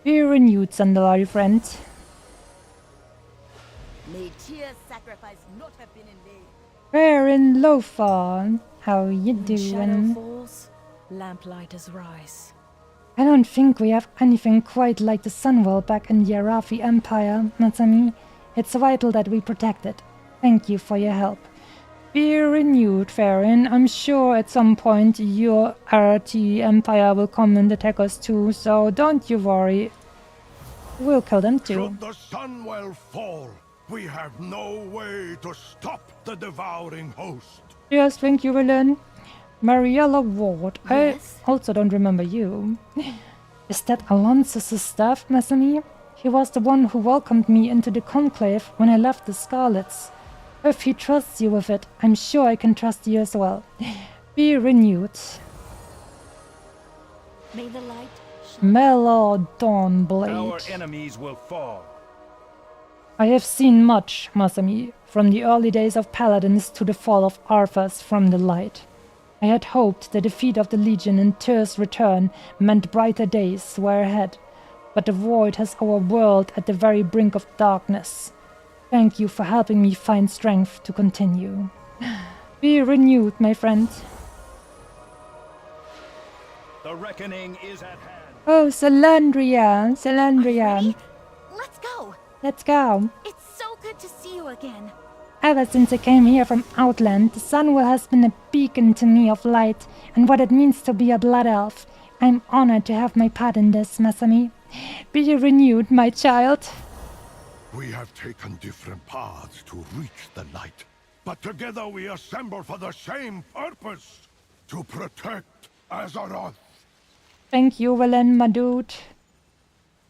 Be renewed, Sandalari friend. May Tyr's sacrifice not have been in vain. Baron Lothar, how you When shadow doing? falls, lamplighters rise. I don't think we have anything quite like the Sunwell back in the Arathi Empire, Matsami. It's vital that we protect it. Thank you for your help. Be renewed, Farron. I'm sure at some point your Arathi Empire will come and attack us too, so don't you worry. We'll kill them too. Should the Sunwell fall, we have no way to stop the devouring host. Yes, thank you, Villain. Mariella Ward. Yes? I also don't remember you. Is that Alonso's staff, Masami? He was the one who welcomed me into the Conclave when I left the Scarlets. If he trusts you with it, I'm sure I can trust you as well. Be renewed. May the light Melor Dawnblade. Our enemies will fall. I have seen much, Masami, from the early days of Paladins to the fall of Arthas from the light. I had hoped the defeat of the Legion and Tyr's return meant brighter days were ahead, but the Void has our world at the very brink of darkness. Thank you for helping me find strength to continue. Be renewed, my friend. The reckoning is at hand. Oh, Salandria! Salandria! Let's go! Let's go! It's so good to see you again. Ever since I came here from Outland, the Sunwell has been a beacon to me of light and what it means to be a Blood Elf. I'm honored to have my part in this, Masami. Be renewed, my child. We have taken different paths to reach the light, but together we assemble for the same purpose, to protect Azeroth. Thank you, Velen, my dude.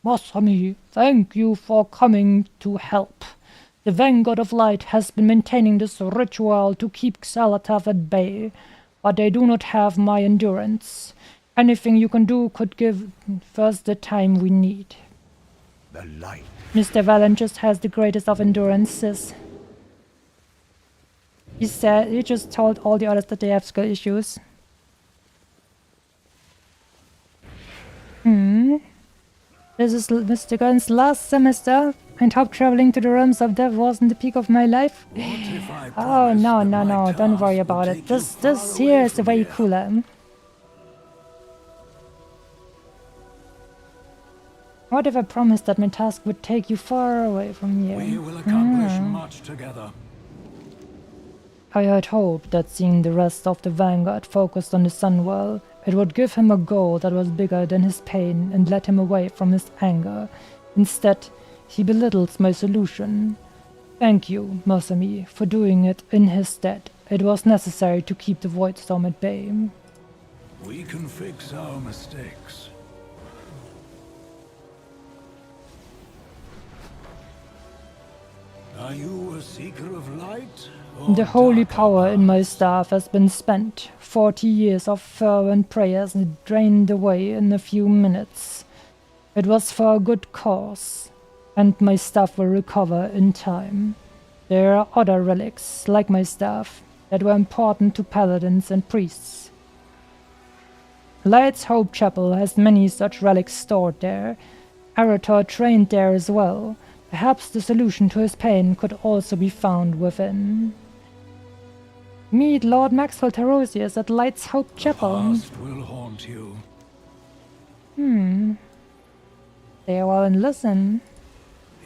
Masami, thank you for coming to help. The Vanguard of Light has been maintaining this ritual to keep Xalatath at bay, but they do not have my endurance. Anything you can do could give us the time we need. The light. Mr. Valen just has the greatest of endurances. He just told all the others that they have skill issues. This is Mr. Gunn's last semester. I hope traveling to the realms of death wasn't the peak of my life. Oh, no, don't worry about it. This here is way cooler. What if I promised that my task would take you far away from here? We will accomplish much together. I had hoped that seeing the rest of the Vanguard focused on the Sunwell, it would give him a goal that was bigger than his pain and led him away from his anger. Instead, he belittles my solution. Thank you, Masami, for doing it in his stead. It was necessary to keep the Void Storm at bay. We can fix our mistakes. Are you a seeker of light? The holy power in my staff has been spent. 40 years of fervent prayers drained away in a few minutes. It was for a good cause, and my staff will recover in time. There are other relics, like my staff, that were important to paladins and priests. Light's Hope Chapel has many such relics stored there. Arator trained there as well. Perhaps the solution to his pain could also be found within. Meet Lord Maxwell Tarosius at Light's Hope Chapel. Past will haunt you. Stay a while and listen.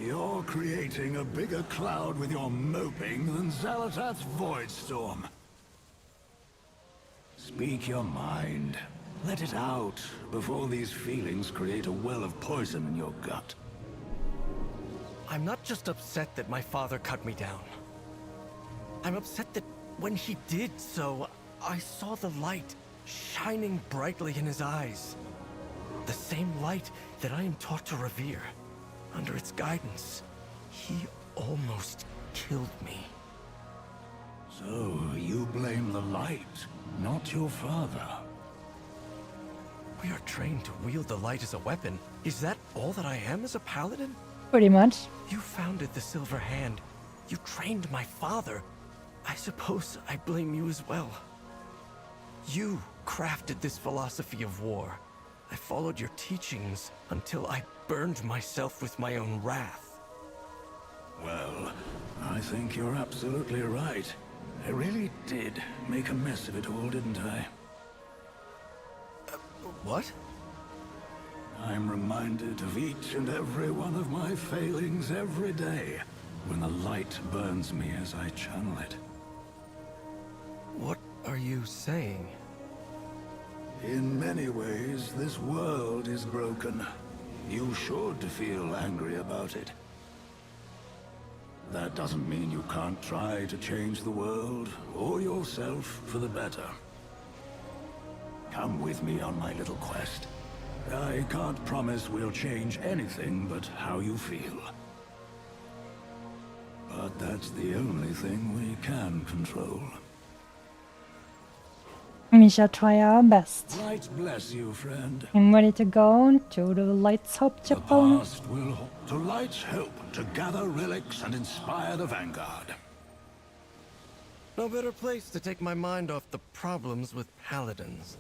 You're creating a bigger cloud with your moping than Xalatath's Void Storm. Speak your mind. Let it out before these feelings create a well of poison in your gut. I'm not just upset that my father cut me down. I'm upset that when he did so, I saw the light shining brightly in his eyes. The same light that I am taught to revere. Under its guidance, he almost killed me. So, you blame the light, not your father. We are trained to wield the light as a weapon. Is that all that I am as a paladin? Pretty much. You founded the Silver Hand. You trained my father. I suppose I blame you as well. You crafted this philosophy of war. I followed your teachings until I burned myself with my own wrath. Well, I think you're absolutely right. I really did make a mess of it all, didn't I? What? I'm reminded of each and every one of my failings every day when the light burns me as I channel it. What are you saying? In many ways, this world is broken. You should feel angry about it. That doesn't mean you can't try to change the world or yourself for the better. Come with me on my little quest. I can't promise we'll change anything but how you feel. But that's the only thing we can control. We shall try our best. Light bless you, friend. I'm ready to go to the Light's Hope The Chapel. past will to Light's Hope to gather relics and inspire the Vanguard. No better place to take my mind off the problems with paladins.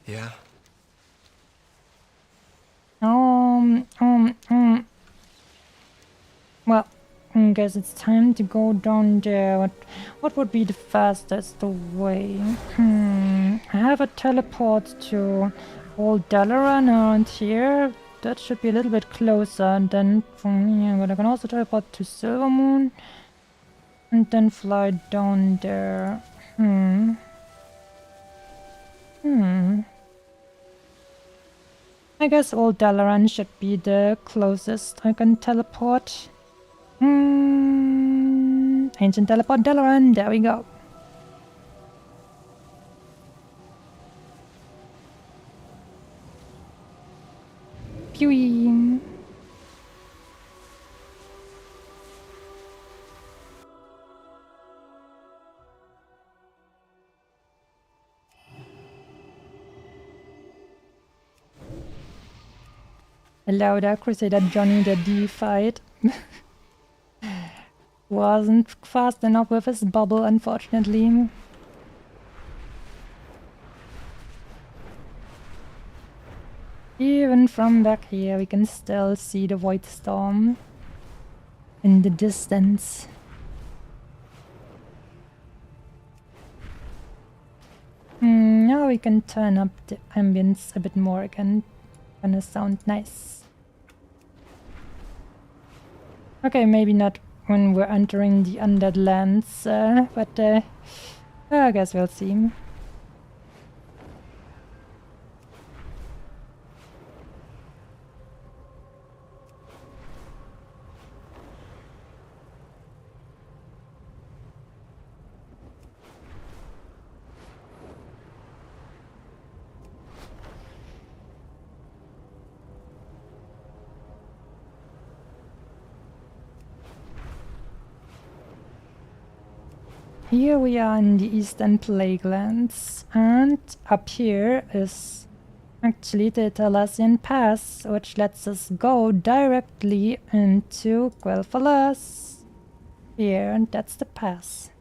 Yeah? Well, I guess it's time to go down there. What would be the fastest way? I have a teleport to Old Dalaran around here. That should be a little bit closer than from here. But I can also teleport to Silvermoon and then fly down there. I guess Old Dalaran should be the closest I can teleport. Ancient Teleport Dalaran, there we go. Pew. Hello there, Crusader Johnny the D-fight. Wasn't fast enough with his bubble, unfortunately. Even from back here, we can still see the Void Storm in the distance. Now we can turn up the ambience a bit more again. Gonna sound nice. Okay, maybe not when we're entering the Undead Lands, but I guess we'll see. Here we are in the Eastern Plaguelands, and up here is actually the Thalassian Pass, which lets us go directly into Quel'Thalas. Here, and that's the pass.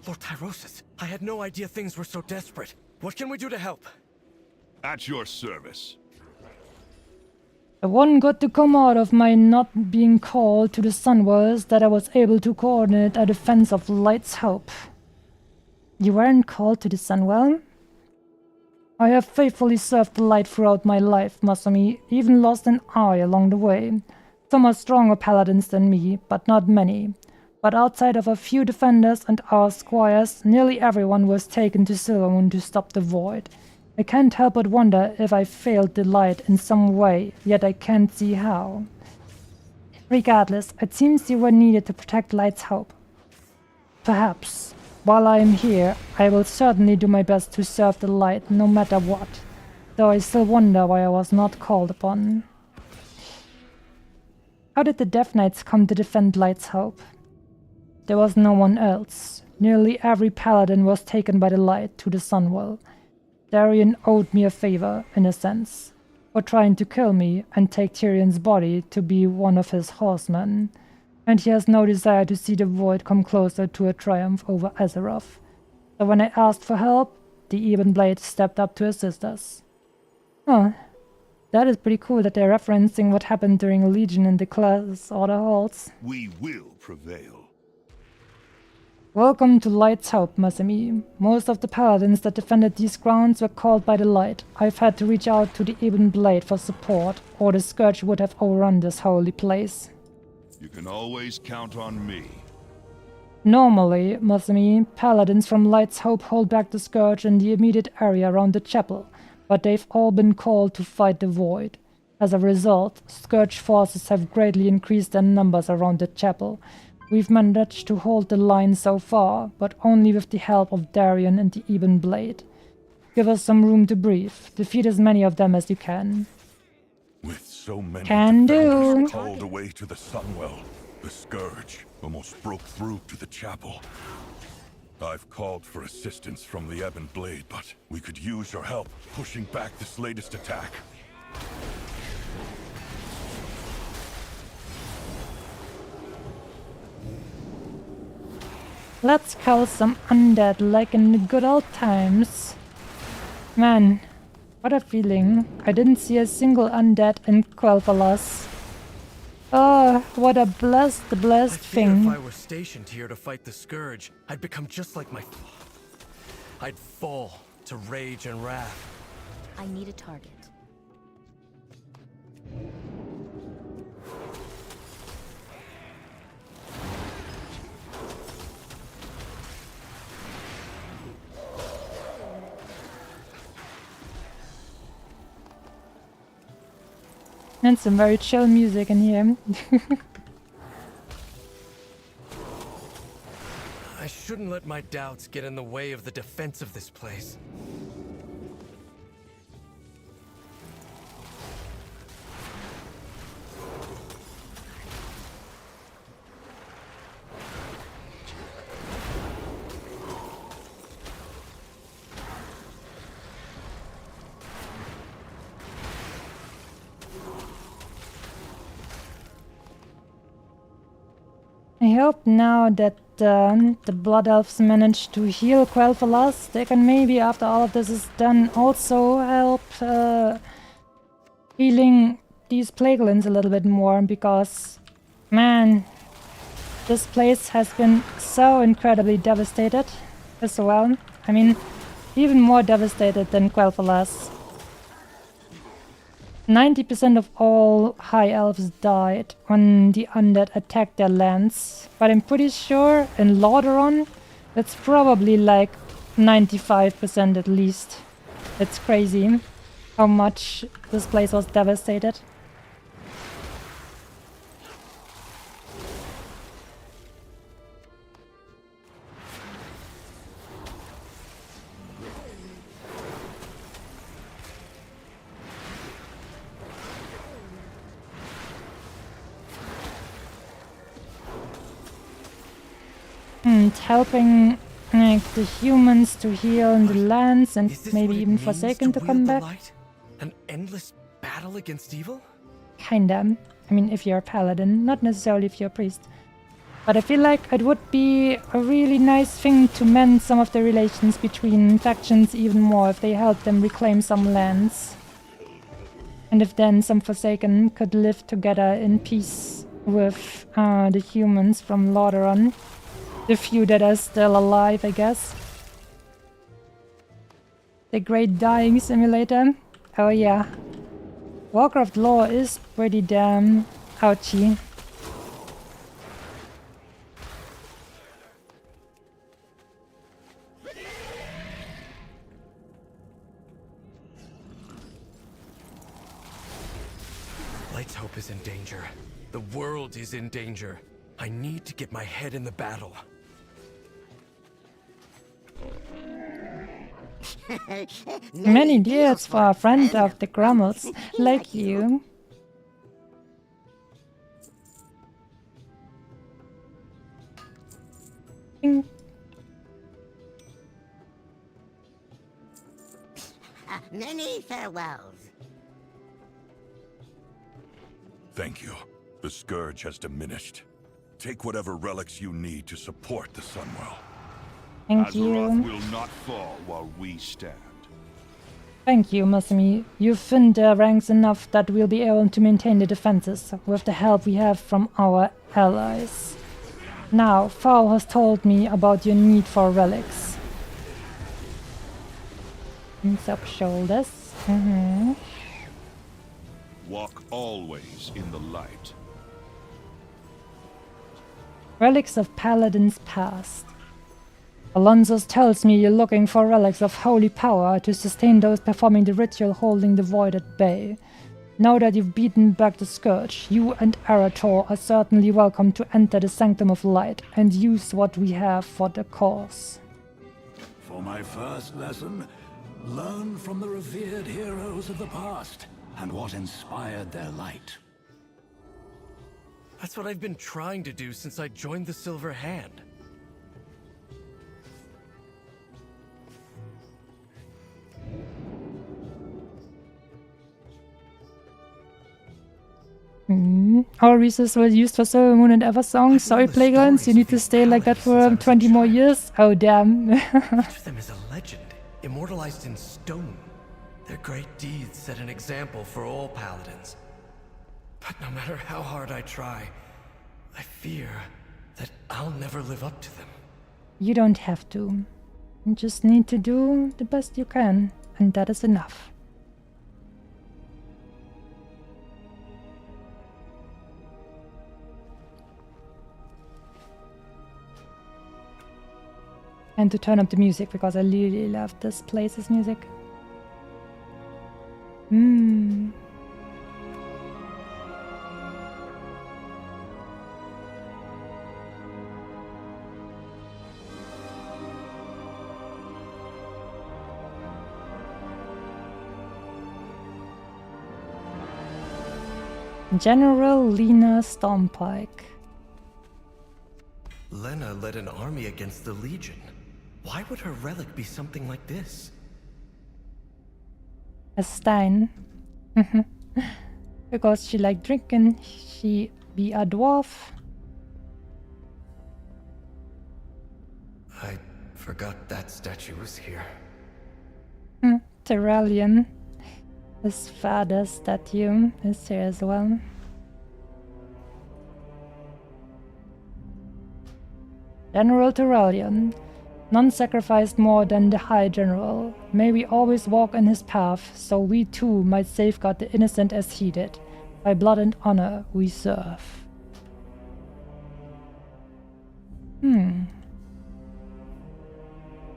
Lord Tyrosus, I had no idea things were so desperate. What can we do to help? At your service. The one good to come out of my not being called to the Sun was that I was able to coordinate a defense of Light's Hope. You weren't called to the Sunwell? I have faithfully served the Light throughout my life, Masami, even lost an eye along the way. Some are stronger paladins than me, but not many. But outside of a few defenders and our squires, nearly everyone was taken to Silvermoon to stop the Void. I can't help but wonder if I failed the Light in some way, yet I can't see how. Regardless, it seems you were needed to protect Light's Hope. Perhaps, while I am here, I will certainly do my best to serve the Light no matter what. though I still wonder why I was not called upon. How did the Death Knights come to defend Light's Hope? There was no one else. Nearly every paladin was taken by the Light to the Sunwell. Darien owed me a favor, in a sense, for trying to kill me and take Tyrion's body to be one of his horsemen, and he has no desire to see the Void come closer to a triumph over Azeroth. So when I asked for help, the Ebon Blade stepped up to assist us. Huh. That is pretty cool that they're referencing what happened during Legion in the Class Order halls. We will prevail. Welcome to Light's Hope, Masami. Most of the paladins that defended these grounds were called by the Light. I've had to reach out to the Ebon Blade for support, or the Scourge would have overrun this holy place. You can always count on me. Normally, Masami, paladins from Light's Hope hold back the Scourge in the immediate area around the chapel, but they've all been called to fight the Void. As a result, Scourge forces have greatly increased their numbers around the chapel. We've managed to hold the line so far, but only with the help of Darien and the Ebon Blade. Give us some room to breathe. Defeat as many of them as you can. With so many Can do. called away to the Sunwell, the Scourge almost broke through to the chapel. I've called for assistance from the Ebon Blade, but we could use your help pushing back this latest attack. Let's kill some undead like in the good old times. Man, what a feeling. I didn't see a single undead in Quel'Thalas. Oh, what a blessed thing. If I were stationed here to fight the Scourge, I'd become just like my... I'd fall to rage and wrath. I need a target. And some very chill music in here. I shouldn't let my doubts get in the way of the defense of this place. I hope now that the Blood Elves manage to heal Quel'Thalas, they can maybe, after all of this is done, also help healing these Plaguelands a little bit more, because, man, this place has been so incredibly devastated as well. I mean, even more devastated than Quel'Thalas. 90% of all High Elves died when the undead attacked their lands, but I'm pretty sure in Lordaeron it's probably like 95% at least. It's crazy how much this place was devastated. And helping like the humans to heal in the lands and maybe even Forsaken to come back. An endless battle against evil? Kinda. I mean, if you're a paladin, not necessarily if you're a priest. But I feel like it would be a really nice thing to mend some of the relations between factions even more if they help them reclaim some lands. And if then some Forsaken could live together in peace with the humans from Lordaeron. The few that are still alive, I guess. The Great Dying Simulator. Oh yeah. Warcraft lore is pretty damn ouchy. Light's Hope is in danger. The world is in danger. I need to get my head in the battle. Many deals for a friend of the Grummels like you. Many farewells. Thank you. The Scourge has diminished. Take whatever relics you need to support the Sunwell. Thank you. Azeroth will not fall while we stand. Thank you, Masumi. You've thinned their ranks enough that we'll be able to maintain the defenses with the help we have from our allies. Now, Fao has told me about your need for relics. Hands up shoulders. Walk always in the light. Relics of Paladins past. Alonsos tells me you're looking for relics of holy power to sustain those performing the ritual holding the void at bay. Now that you've beaten back the Scourge, you and Arator are certainly welcome to enter the Sanctum of Light and use what we have for the cause. For my first lesson, learn from the revered heroes of the past and what inspired their light. That's what I've been trying to do since I joined the Silver Hand. All resources were used for Silver Moon and Eversong. Sorry, Playgrounds, you need to stay like that for 20 more years? Oh, damn. Each of them is a legend, immortalized in stone. Their great deeds set an example for all paladins. But no matter how hard I try, I fear that I'll never live up to them. You don't have to. You just need to do the best you can, and that is enough. And to turn up the music, because I really love this place's music. General Lena Stormpike. Lena led an army against the Legion. Why would her relic be something like this? A stein. Because she liked drinking, she be a dwarf. I forgot that statue was here. Terralion. His father's statue is here as well. General Terralion. None sacrificed more than the High General. May we always walk in his path, so we too might safeguard the innocent as he did. By blood and honor we serve.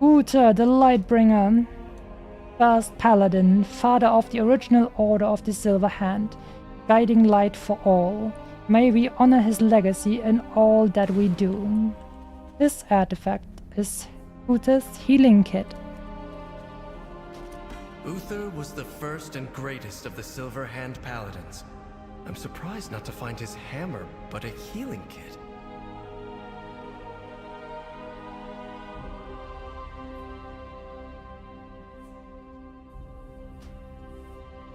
Uther, the Lightbringer. First Paladin, father of the original Order of the Silver Hand, guiding light for all. May we honor his legacy in all that we do. This artifact is Uther's healing kit. Uther was the first and greatest of the Silver Hand Paladins. I'm surprised not to find his hammer, but a healing kit.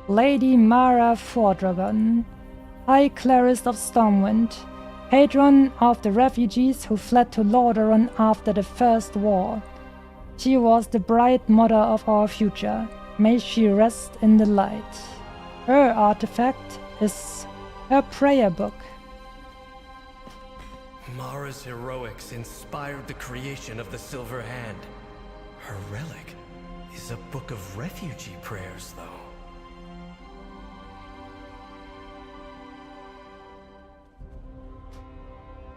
Lady Mara Fordragon, High Clerist of Stormwind, patron of the refugees who fled to Lordaeron after the First War. She was the bright mother of our future. May she rest in the light. Her artifact is her prayer book. Mara's heroics inspired the creation of the Silver Hand. Her relic is a book of refugee prayers, though.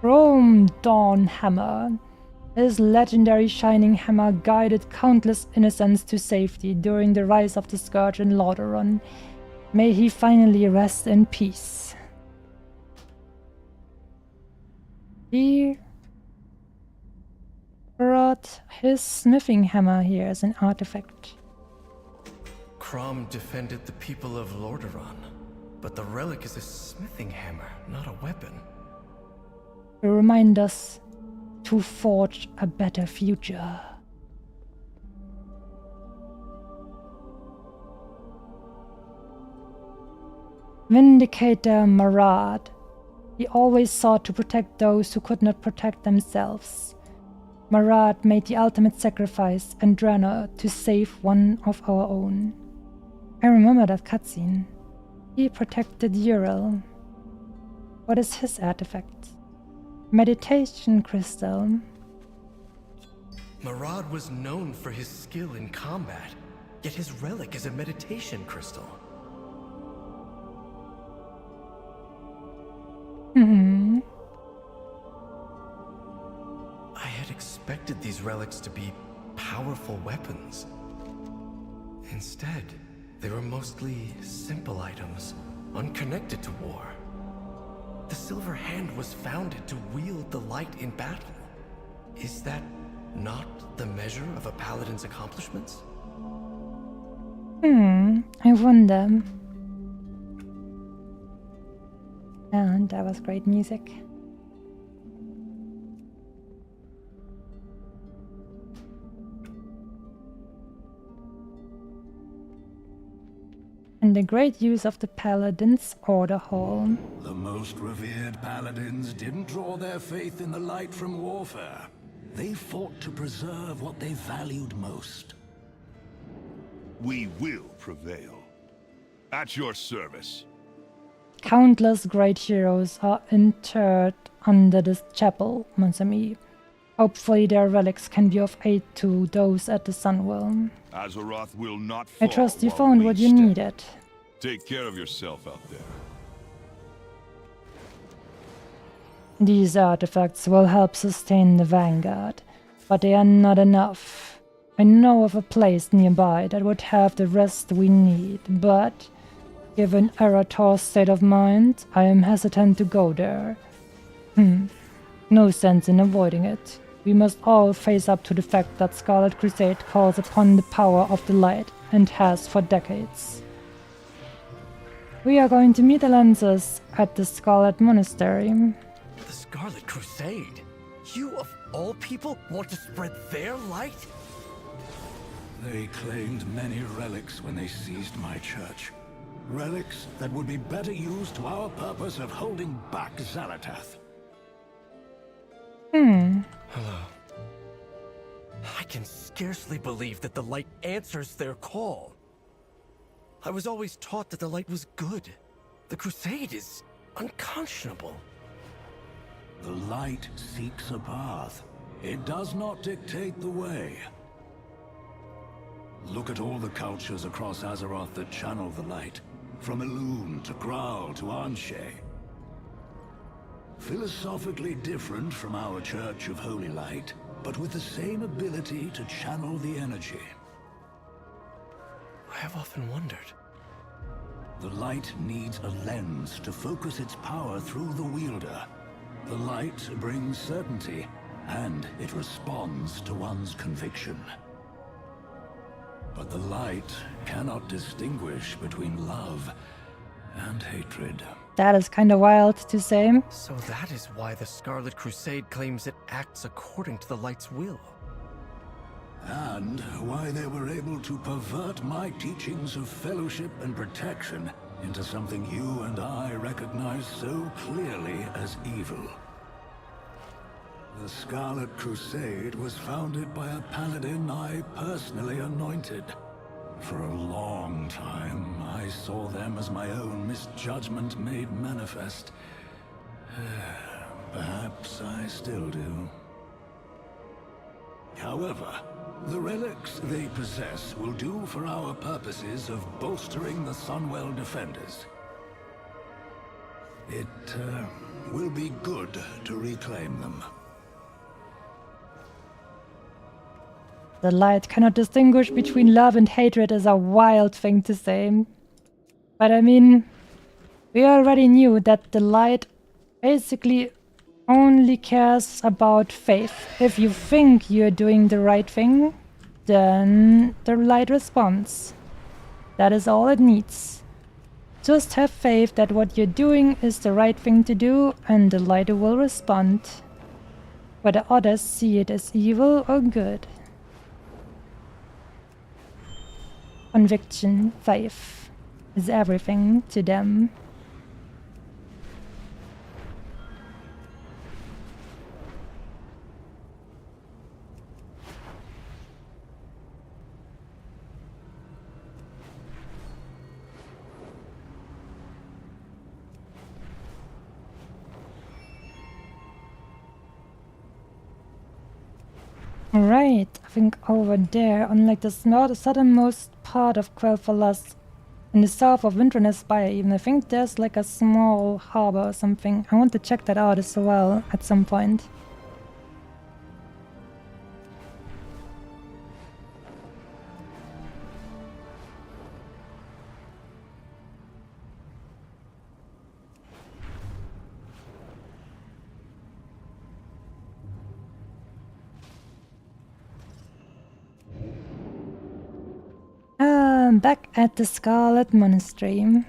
Rome Dawn Hammer. His legendary shining hammer guided countless innocents to safety during the rise of the Scourge in Lordaeron. May he finally rest in peace. He brought his smithing hammer here as an artifact. Crom defended the people of Lordaeron, but the relic is a smithing hammer, not a weapon. To remind us to forge a better future. Vindicator Marad. He always sought to protect those who could not protect themselves. Marad made the ultimate sacrifice and Draenor to save one of our own. I remember that cutscene. He protected Uriel. What is his artifact? Meditation crystal. Marad was known for his skill in combat, yet his relic is a meditation crystal. I had expected these relics to be powerful weapons. Instead, they were mostly simple items, unconnected to war. The Silver Hand was founded to wield the light in battle. Is that not the measure of a paladin's accomplishments? I wonder. And that was great music. And the great use of the Paladin's Order Hall. The most revered paladins didn't draw their faith in the light from warfare. They fought to preserve what they valued most. We will prevail. At your service. Countless great heroes are interred under this chapel, Monsami. Hopefully their relics can be of aid to those at the Sunwell. Azeroth will not I fall trust you while found we what you stand. needed. Take care of yourself out there. These artifacts will help sustain the Vanguard, but they are not enough. I know of a place nearby that would have the rest we need, but given Arator's state of mind, I am hesitant to go there. No sense in avoiding it. We must all face up to the fact that Scarlet Crusade calls upon the power of the light, and has for decades. We are going to meet the Lancers at the Scarlet Monastery. The Scarlet Crusade? You, of all people, want to spread their light? They claimed many relics when they seized my church. Relics that would be better used to our purpose of holding back Xalatath. Hello. I can scarcely believe that the light answers their call. I was always taught that the light was good. The Crusade is unconscionable. The light seeks a path. It does not dictate the way. Look at all the cultures across Azeroth that channel the light. From Elune to Graal to Anshe. Philosophically different from our Church of Holy Light, but with the same ability to channel the energy. I have often wondered. The light needs a lens to focus its power through the wielder. The light brings certainty, and it responds to one's conviction. But the light cannot distinguish between love and hatred. That is kind of wild to say. So that is why the Scarlet Crusade claims it acts according to the light's will. And why they were able to pervert my teachings of fellowship and protection into something you and I recognize so clearly as evil. The Scarlet Crusade was founded by a paladin I personally anointed. For a long time, I saw them as my own misjudgment made manifest. Perhaps I still do. However, the relics they possess will do for our purposes of bolstering the Sunwell defenders. It will be good to reclaim them. The light cannot distinguish between love and hatred is a wild thing to say. But I mean, we already knew that the light basically only cares about faith. If you think you're doing the right thing, then the light responds. That is all it needs. Just have faith that what you're doing is the right thing to do and the light will respond. Whether others see it as evil or good. Conviction, faith, is everything to them. Right, I think over there, on like the southernmost part of Quel'Thalas, in the south of Windrunner Spire even, I think there's like a small harbor or something. I want to check that out as well at some point. Back at the Scarlet Monastery.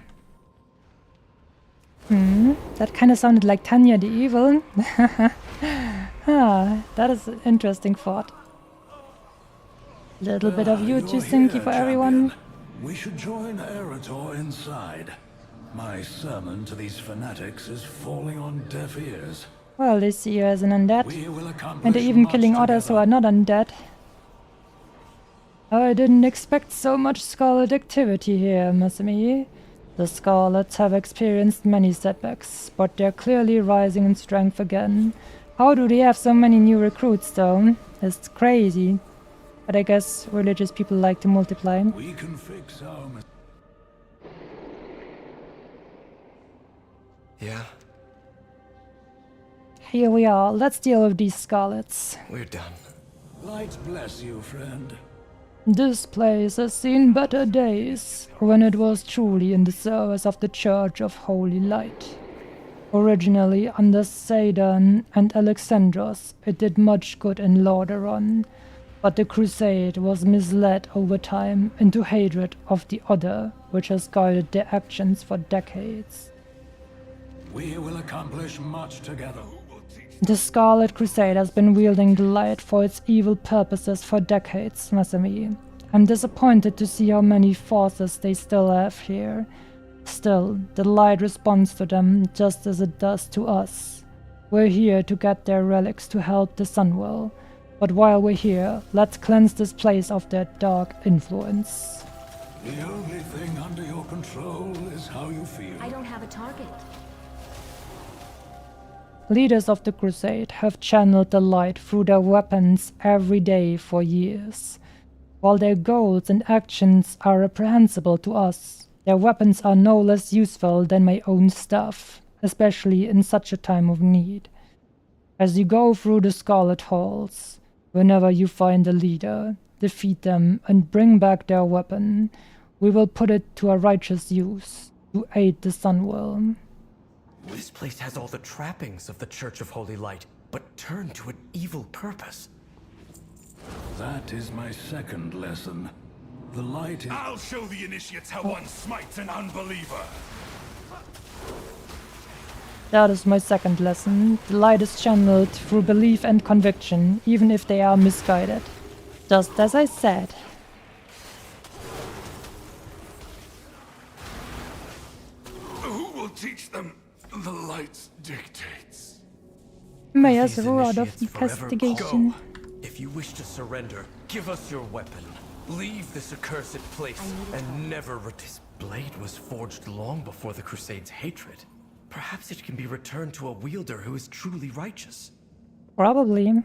That kind of sounded like Tanya the Evil. That is an interesting thought. Little bit of Yuju for everyone. We should join Erator inside. My sermon to these fanatics is falling on deaf ears. Well, they see you as an undead. And they're even killing others who are not undead. I didn't expect so much Scarlet activity here, Masami. The Scarlets have experienced many setbacks, but they're clearly rising in strength again. How do they have so many new recruits, though? It's crazy. But I guess religious people like to multiply. We can fix our Yeah? Here we are. Let's deal with these Scarlets. We're done. Light bless you, friend. This place has seen better days, when it was truly in the service of the Church of Holy Light. Originally under Seidan and Alexandros, it did much good in Lordaeron, but the Crusade was misled over time into hatred of the Other, which has guided their actions for decades. We will accomplish much together. The Scarlet Crusade has been wielding the light for its evil purposes for decades, Masami. I'm disappointed to see how many forces they still have here. Still, the light responds to them just as it does to us. We're here to get their relics to help the Sunwell. But while we're here, let's cleanse this place of their dark influence. The only thing under your control is how you feel. I don't have a target. Leaders of the Crusade have channeled the light through their weapons every day for years. While their goals and actions are reprehensible to us, their weapons are no less useful than my own stuff, especially in such a time of need. As you go through the Scarlet Halls, whenever you find a leader, defeat them and bring back their weapon, we will put it to a righteous use, to aid the Sunwell. This place has all the trappings of the Church of Holy Light, but turned to an evil purpose. That is my second lesson. The light is... I'll show the initiates how one smites an unbeliever! That is my second lesson. The light is channeled through belief and conviction, even if they are misguided. Just as I said. Who will teach them the light's dictates? May as a These rod of initiates forever castigation. go. If you wish to surrender, give us your weapon. Leave this accursed place and never This blade was forged long before the Crusade's hatred. Perhaps it can be returned to a wielder who is truly righteous. Probably.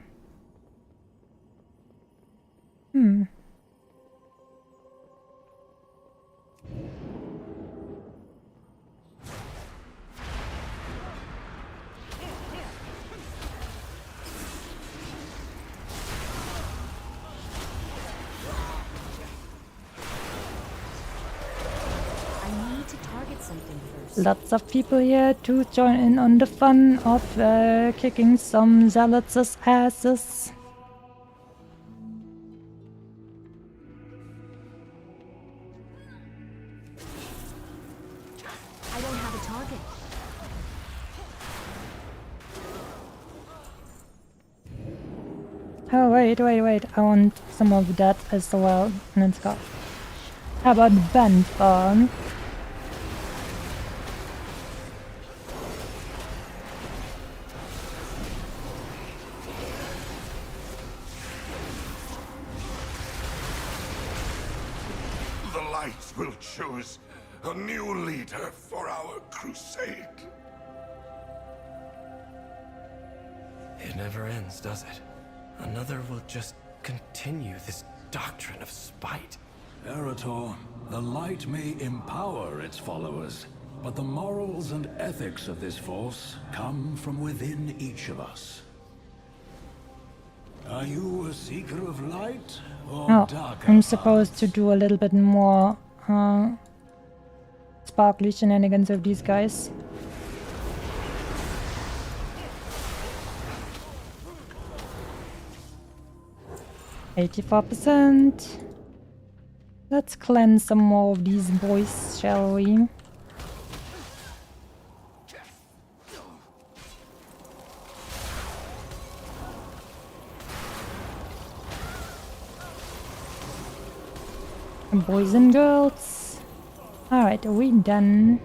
Lots of people here to join in on the fun of kicking some zealots' asses. I don't have a target. Oh, wait. I want some of that as well. Let's go. How about band bomb? The light will choose a new leader for our crusade. It never ends, does it? Another will just continue this doctrine of spite. Erator, the light may empower its followers, but the morals and ethics of this force come from within each of us. Are you a seeker of light or Oh, darker? I'm supposed to do a little bit more sparkly shenanigans with these guys. %. Let's cleanse some more of these boys, shall we? Boys and girls. Alright, are we done?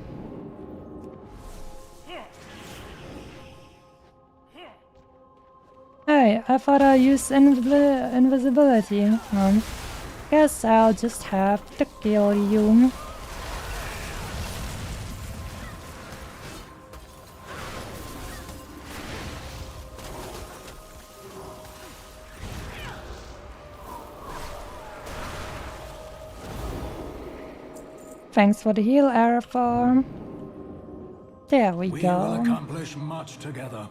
Hey, I thought I used invisibility. Guess I'll just have to kill you. Thanks for the heal, Arathor. There we go. We will accomplish much together.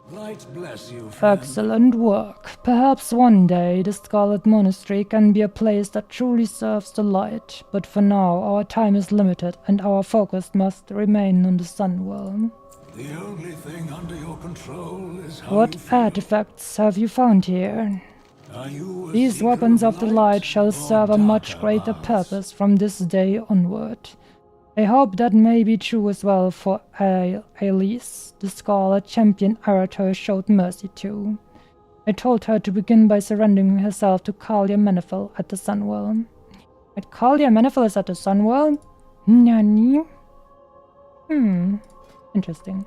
Light bless you, friend. Excellent work. Perhaps one day the Scarlet Monastery can be a place that truly serves the light, but for now our time is limited and our focus must remain on the Sunwell. The only thing under your control is how What you feel. artifacts have you found here? Are you a These seeker weapons of the light shall or serve a much darker greater paths? purpose from this day onward. I hope that may be true as well for Elise, the Scarlet Champion Arator showed mercy to. I told her to begin by surrendering herself to Kalia Menethil at the Sunwell. At Kalia Menethil is at the Sunwell? Nani? Interesting.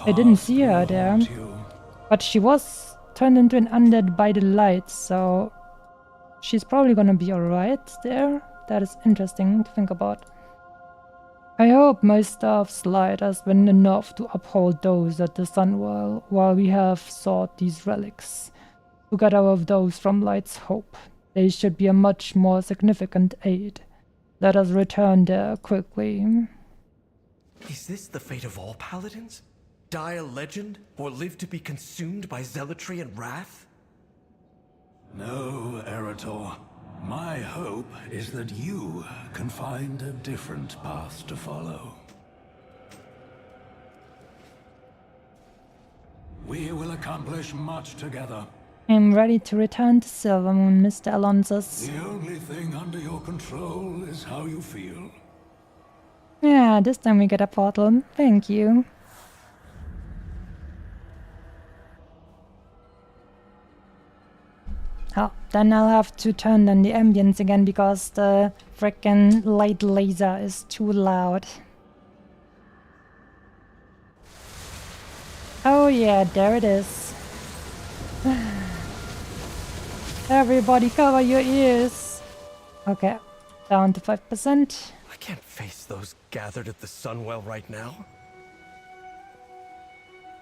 I didn't see her there. But she was turned into an undead by the light, so she's probably gonna be alright there. That is interesting to think about. I hope my staff's light has been enough to uphold those at the Sunwell while we have sought these relics. Together with those from Light's Hope, they should be a much more significant aid. Let us return there quickly. Is this the fate of all paladins? Die a legend, or live to be consumed by zealotry and wrath? No, Erator. My hope is that you can find a different path to follow. We will accomplish much together. I'm ready to return to Silvermoon, Mr. Alonsos. The only thing under your control is how you feel. Yeah, this time we get a portal. Thank you. Oh, then I'll have to turn on the ambience again because the frickin' light laser is too loud. Oh yeah, there it is. Everybody cover your ears. Okay, down to 5%. I can't face those gathered at the Sunwell right now.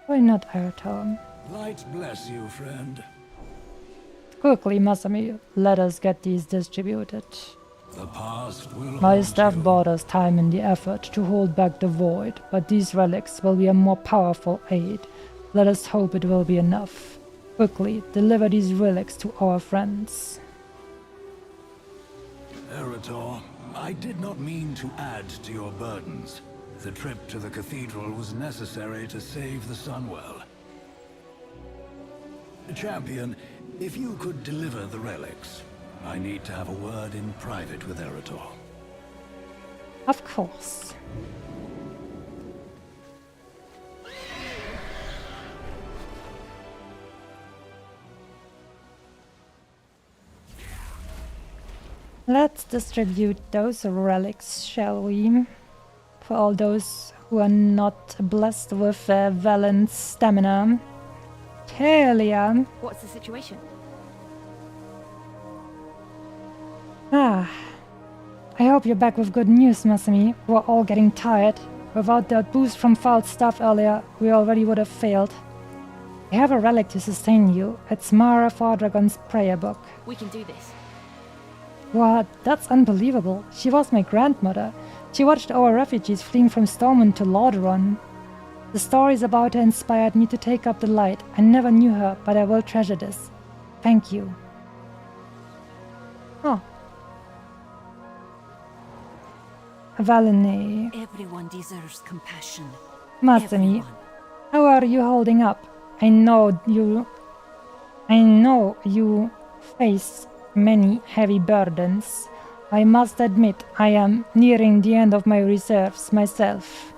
Why not, Arator? Light bless you, friend. Quickly, Masami, let us get these distributed. The past will My haunt staff you. bought us time in the effort to hold back the void, but these relics will be a more powerful aid. Let us hope it will be enough. Quickly, deliver these relics to our friends. Erator, I did not mean to add to your burdens. The trip to the cathedral was necessary to save the Sunwell. Champion, if you could deliver the relics, I need to have a word in private with Eretor. Of course. Let's distribute those relics, shall we? For all those who are not blessed with Valen's stamina. Talia. What's the situation? I hope you're back with good news, Masami. We're all getting tired. Without that boost from foul stuff earlier, we already would have failed. I have a relic to sustain you. It's Mara Fordragon's prayer book. We can do this. What? That's unbelievable. She was my grandmother. She watched our refugees fleeing from Stormwind to Lordaeron. The stories about her inspired me to take up the light. I never knew her, but I will treasure this. Thank you. Oh. Valene. Everyone deserves compassion. Masami, how are you holding up? I know you face many heavy burdens. I must admit, I am nearing the end of my reserves myself.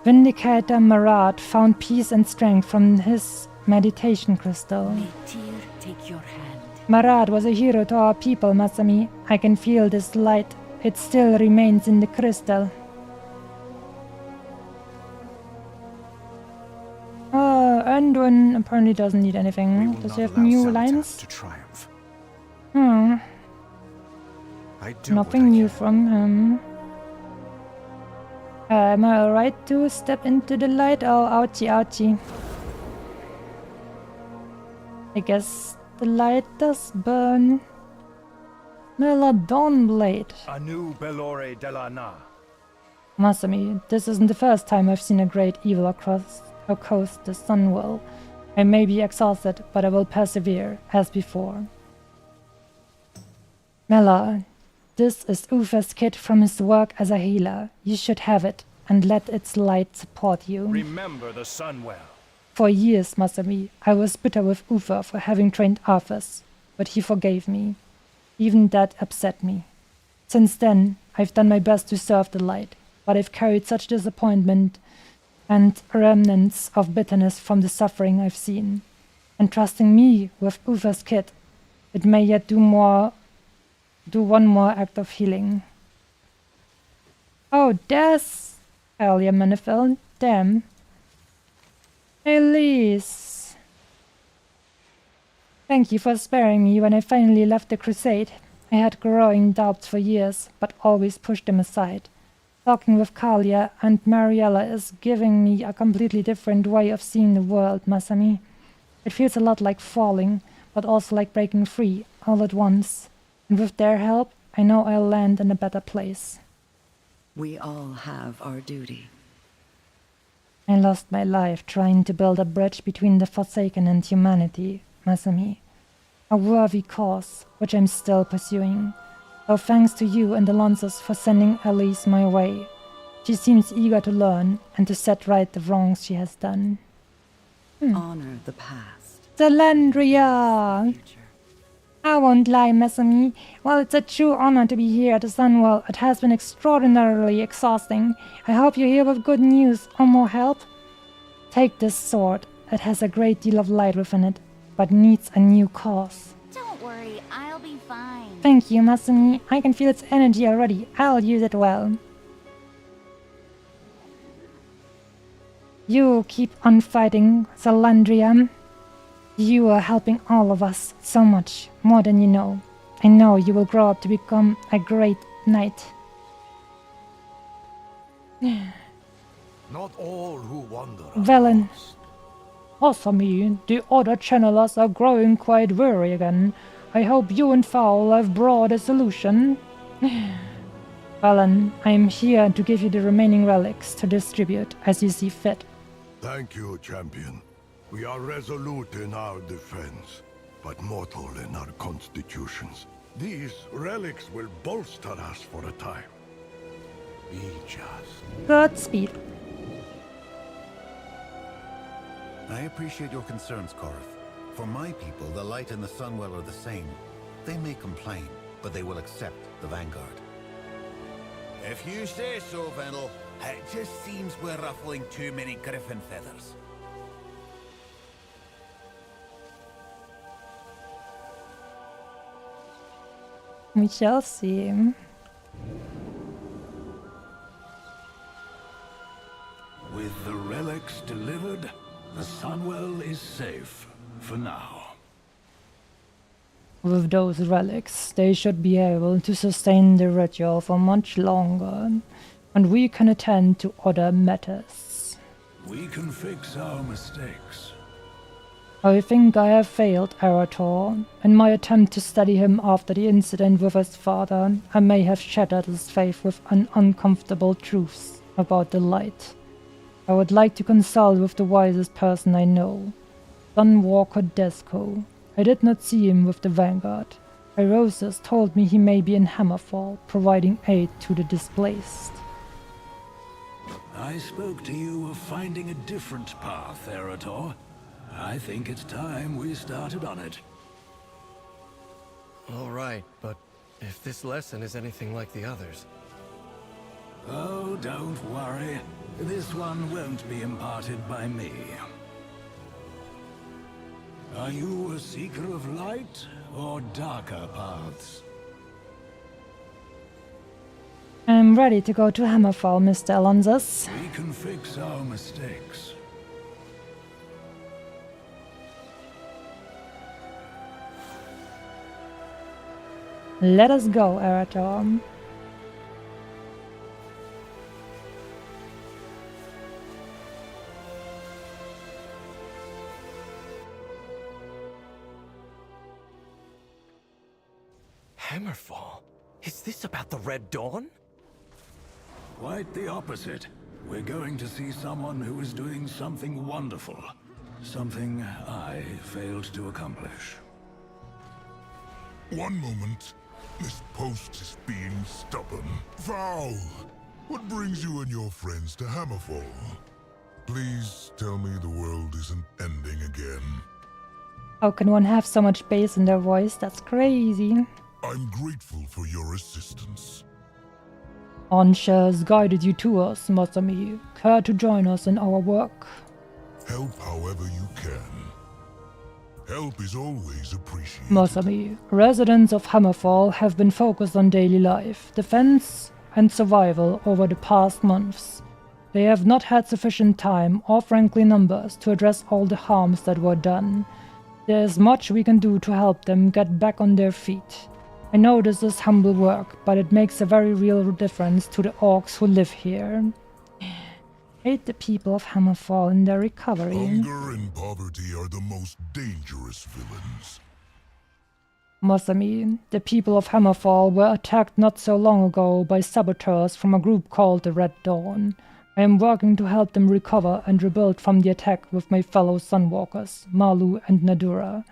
Vindicator Marat found peace and strength from his meditation crystal. May Tyr take your hand. Marat was a hero to our people, Masami. I can feel this light. It still remains in the crystal. Anduin apparently doesn't need anything. Does he have new lines? To triumph. Nothing new from him. Am I alright to step into the light? Oh, ouchie, ouchie. I guess the light does burn. Meladon Blade. Anu Belore Delana. Masami, this isn't the first time I've seen a great evil across our coast, the Sunwell. I may be exhausted, but I will persevere, as before. Mela, this is Ufa's kit from his work as a healer. You should have it, and let its light support you. Remember the Sunwell. For years, Masami, I was bitter with Ufa for having trained Arthas, but he forgave me. Even that upset me. Since then, I've done my best to serve the light, but I've carried such disappointment and remnants of bitterness from the suffering I've seen. And trusting me with Ufa's kit, it may yet do one more act of healing. Oh, there's Alia Manifel. Damn. Elise. Thank you for sparing me when I finally left the crusade. I had growing doubts for years, but always pushed them aside. Talking with Kalia and Mariella is giving me a completely different way of seeing the world, Masami. It feels a lot like falling, but also like breaking free, all at once. And with their help, I know I'll land in a better place. We all have our duty. I lost my life trying to build a bridge between the Forsaken and humanity, Masami. A worthy cause, which I'm still pursuing. So thanks to you and Alonsos for sending Elise my way. She seems eager to learn and to set right the wrongs she has done. Honor the past. Zalandria! I won't lie, Masami. While it's a true honor to be here at the Sunwell, it has been extraordinarily exhausting. I hope you're here with good news or more help. Take this sword. It has a great deal of light within it, but needs a new cause. Don't worry, I'll be fine. Thank you, Masami. I can feel its energy already. I'll use it well. You keep on fighting, Zalandria. You are helping all of us so much, more than you know. I know you will grow up to become a great knight. Not all who wander. Velen. Masami, the other channelers are growing quite weary again. I hope you and Fowl have brought a solution. Velen, I am here to give you the remaining relics to distribute as you see fit. Thank you, champion. We are resolute in our defense, but mortal in our constitutions. These relics will bolster us for a time. Be just. Godspeed. I appreciate your concerns, Korath. For my people, the light and the Sunwell are the same. They may complain, but they will accept the Vanguard. If you say so, Venel. It just seems we're ruffling too many griffin feathers. We shall see. With the relics delivered, the Sunwell is safe for now. With those relics, they should be able to sustain the ritual for much longer, and we can attend to other matters. We can fix our mistakes. I think I have failed Arator. In my attempt to study him after the incident with his father, I may have shattered his faith with uncomfortable truths about the light. I would like to consult with the wisest person I know, Sunwalker Desco. I did not see him with the Vanguard. Irosis told me he may be in Hammerfall, providing aid to the displaced. I spoke to you of finding a different path, Arator. I think it's time we started on it. All right, but if this lesson is anything like the others... Oh, don't worry. This one won't be imparted by me. Are you a seeker of light or darker paths? I'm ready to go to Hammerfall, Mr. Alonzus. We can fix our mistakes. Let us go, Arator. Hammerfall? Is this about the Red Dawn? Quite the opposite. We're going to see someone who is doing something wonderful. Something I failed to accomplish. One moment. This post is being stubborn. Val! What brings you and your friends to Hammerfall? Please tell me the world isn't ending again. How can one have so much bass in their voice? That's crazy. I'm grateful for your assistance. Ansha has guided you to us, Masami. Care to join us in our work? Help however you can. Help is always appreciated. Masami, residents of Hammerfall have been focused on daily life, defense, and survival over the past months. They have not had sufficient time, or frankly numbers, to address all the harms that were done. There is much we can do to help them get back on their feet. I know this is humble work, but it makes a very real difference to the orcs who live here. Aid the people of Hammerfall in their recovery. Hunger and poverty are the most dangerous villains. Masami, the people of Hammerfall were attacked not so long ago by saboteurs from a group called the Red Dawn. I am working to help them recover and rebuild from the attack with my fellow Sunwalkers, Malu and Nadura.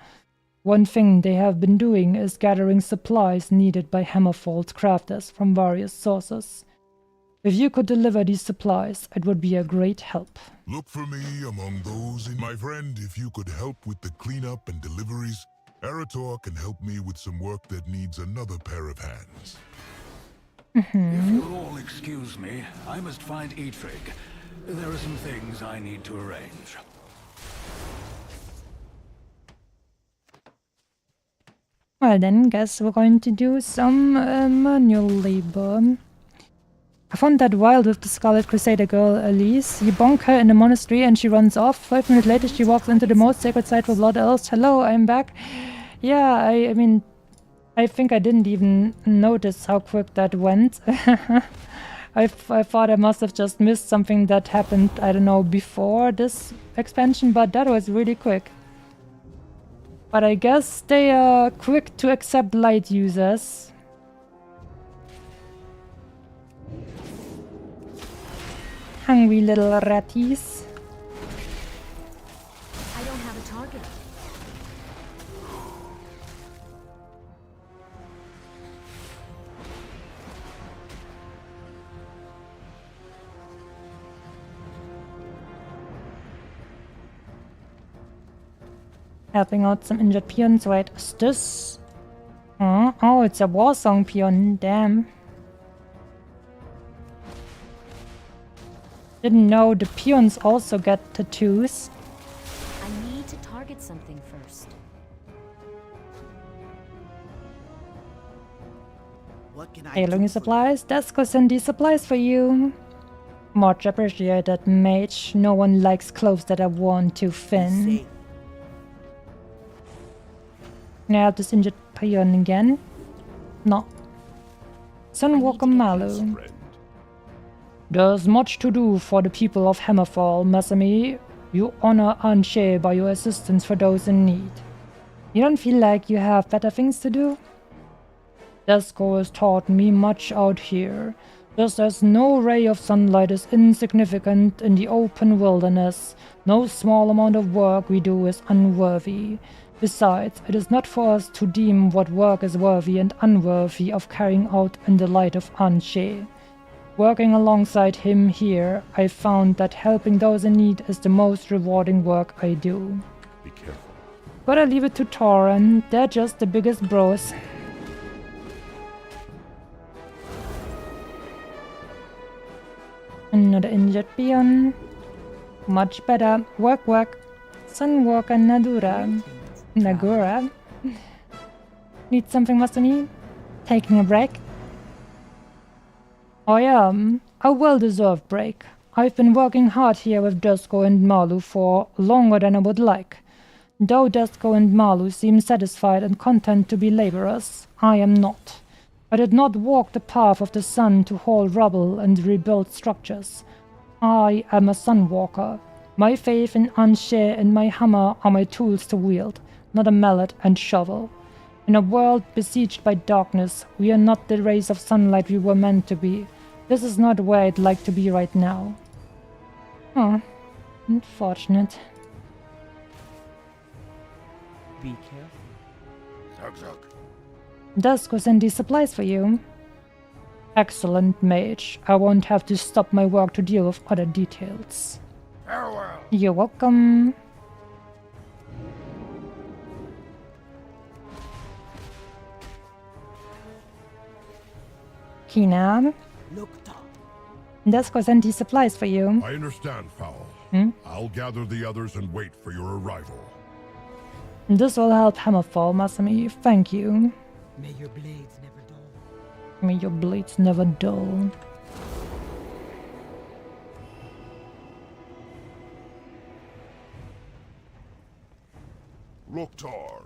One thing they have been doing is gathering supplies needed by Hammerfall's crafters from various sources. If you could deliver these supplies, it would be a great help. Look for me among those in... My friend, if you could help with the cleanup and deliveries, Arator can help me with some work that needs another pair of hands. If you'll all excuse me, I must find Eitrig. There are some things I need to arrange. Well then, guess we're going to do some manual labor. I found that wild with the Scarlet Crusader girl, Elise. You bonk her in the monastery and she runs off. 5 minutes later she walks into the most sacred site for Blood Elves. Hello, I'm back. Yeah, I mean, I think I didn't even notice how quick that went. I thought I must have just missed something that happened, I don't know, before this expansion, but that was really quick. But I guess they are quick to accept light users. Hungry little ratties. I don't have a target. Helping out some injured peons. Wait, is this? Oh, it's a war song peon. Damn. Didn't know the peons also get tattoos. I need to target something first. What can I Hailing supplies. Desco send these supplies for you. Much appreciated, mage. No one likes clothes that are worn too thin. Can I help this injured peon again? No. Sunwalker Malu. There's much to do for the people of Hammerfall, Masami. You honor Anshe by your assistance for those in need. You don't feel like you have better things to do? Desco has taught me much out here. Just as no ray of sunlight is insignificant in the open wilderness, no small amount of work we do is unworthy. Besides, it is not for us to deem what work is worthy and unworthy of carrying out in the light of Anshe. Working alongside him here, I found that helping those in need is the most rewarding work I do. Be careful. Gotta leave it to Toran, they're just the biggest bros. Another injured peon. Much better. Work, work. Sunwalker Nagura. Need something, Masami? Taking a break? I am. A well-deserved break. I've been working hard here with Desco and Malu for longer than I would like. Though Desco and Malu seem satisfied and content to be laborers, I am not. I did not walk the path of the sun to haul rubble and rebuild structures. I am a sunwalker. My faith in Anshe and my hammer are my tools to wield, not a mallet and shovel. In a world besieged by darkness, we are not the rays of sunlight we were meant to be. This is not where I'd like to be right now. Oh, unfortunate. Be careful. Zug zug. Desco sent these supplies for you. Excellent, mage. I won't have to stop my work to deal with other details. Farewell. You're welcome. Kina. Desco sent these supplies for you. I understand, Fowl. Hmm? I'll gather the others and wait for your arrival. This will help Hammerfall, Masami. Thank you. May your blades never dull. May your blades never dull. Loktar.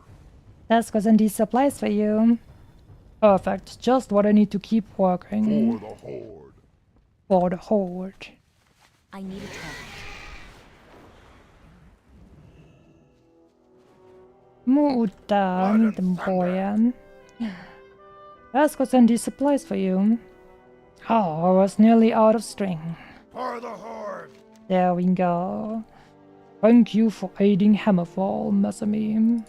Desco sent these supplies for you. Perfect. Just what I need to keep working. For the Horde. For the Horde. I need a target. Muta, the boy. Desco sent these supplies for you. Oh, I was nearly out of string. For the Horde. There we go. Thank you for aiding Hammerfall, Masami.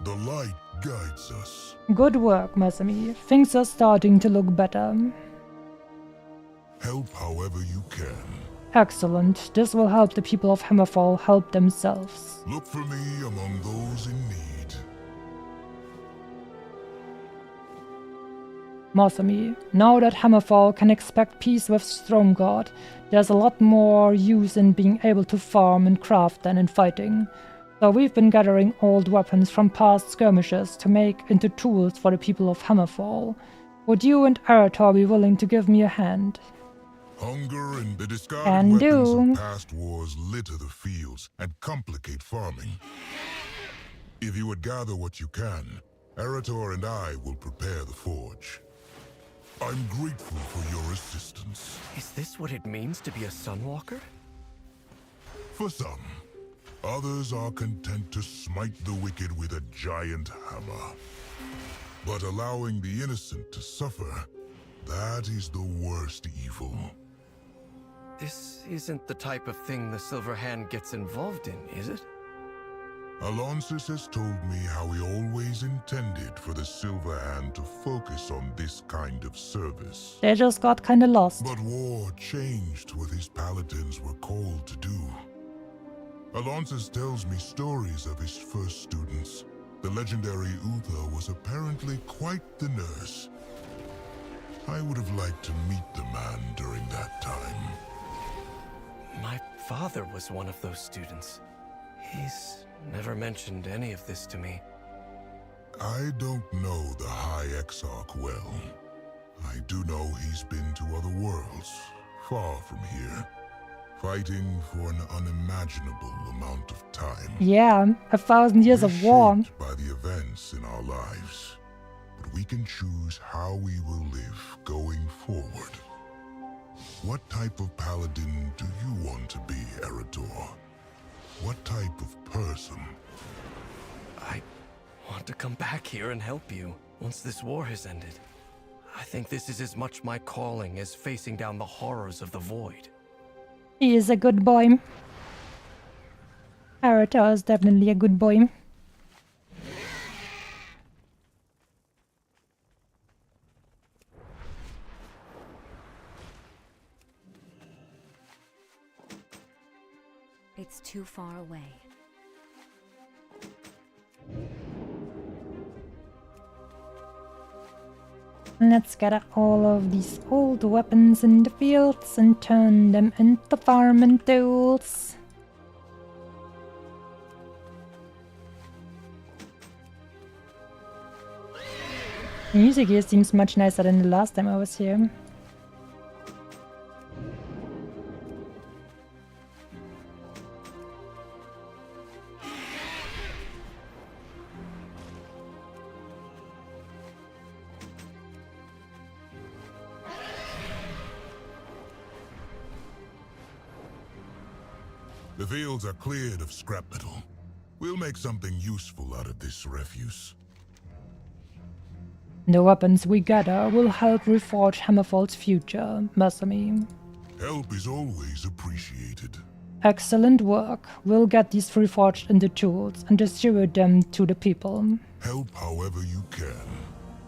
The light guides us. Good work, Masami. Things are starting to look better. Help however you can. Excellent. This will help the people of Hammerfall help themselves. Look for me among those in need. Masami, now that Hammerfall can expect peace with Stromgard, there's a lot more use in being able to farm and craft than in fighting. So we've been gathering old weapons from past skirmishes to make into tools for the people of Hammerfall. Would you and Arator be willing to give me a hand? Hunger and the discarded weapons do. of past wars litter the fields and complicate farming. If you would gather what you can, Arator and I will prepare the forge. I'm grateful for your assistance. Is this what it means to be a Sunwalker? For some. Others are content to smite the wicked with a giant hammer. But allowing the innocent to suffer, that is the worst evil. This isn't the type of thing the Silver Hand gets involved in, is it? Alonsis has told me how he always intended for the Silver Hand to focus on this kind of service. They just got kinda lost. But war changed what his paladins were called to do. Alonsis tells me stories of his first students, The legendary Uther was apparently quite the nurse. I would have liked to meet the man during that time. My father was one of those students. He's never mentioned any of this to me. I don't know the High Exarch well. I do know he's been to other worlds, far from here, fighting for an unimaginable amount of time. Yeah, 1,000 years of war. By the events in our lives, but we can choose how we will live going forward. What type of paladin do you want to be, Eredor? What type of person? I want to come back here and help you once this war has ended. I think this is as much my calling as facing down the horrors of the Void. He is a good boy. Eredor is definitely a good boy. It's too far away. Let's gather all of these old weapons in the fields and turn them into farming tools. The music here seems much nicer than the last time I was here. The fields are cleared of scrap metal. We'll make something useful out of this refuse. The weapons we gather will help reforge Hammerfall's future, Masami. Help is always appreciated. Excellent work. We'll get these reforged into tools and distribute them to the people. Help however you can.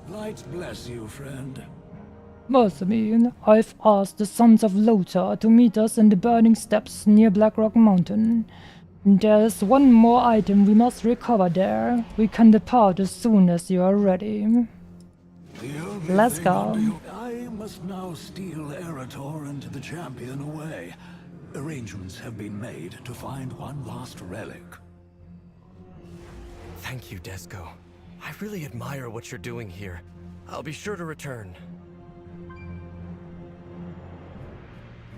Light bless you, friend. Masami, I've asked the Sons of Lothar to meet us in the burning steppes near Blackrock Mountain. There's one more item we must recover there. We can depart as soon as you are ready. Let's go. I must now steal Eredor and the champion away. Arrangements have been made to find one last relic. Thank you, Desko. I really admire what you're doing here. I'll be sure to return.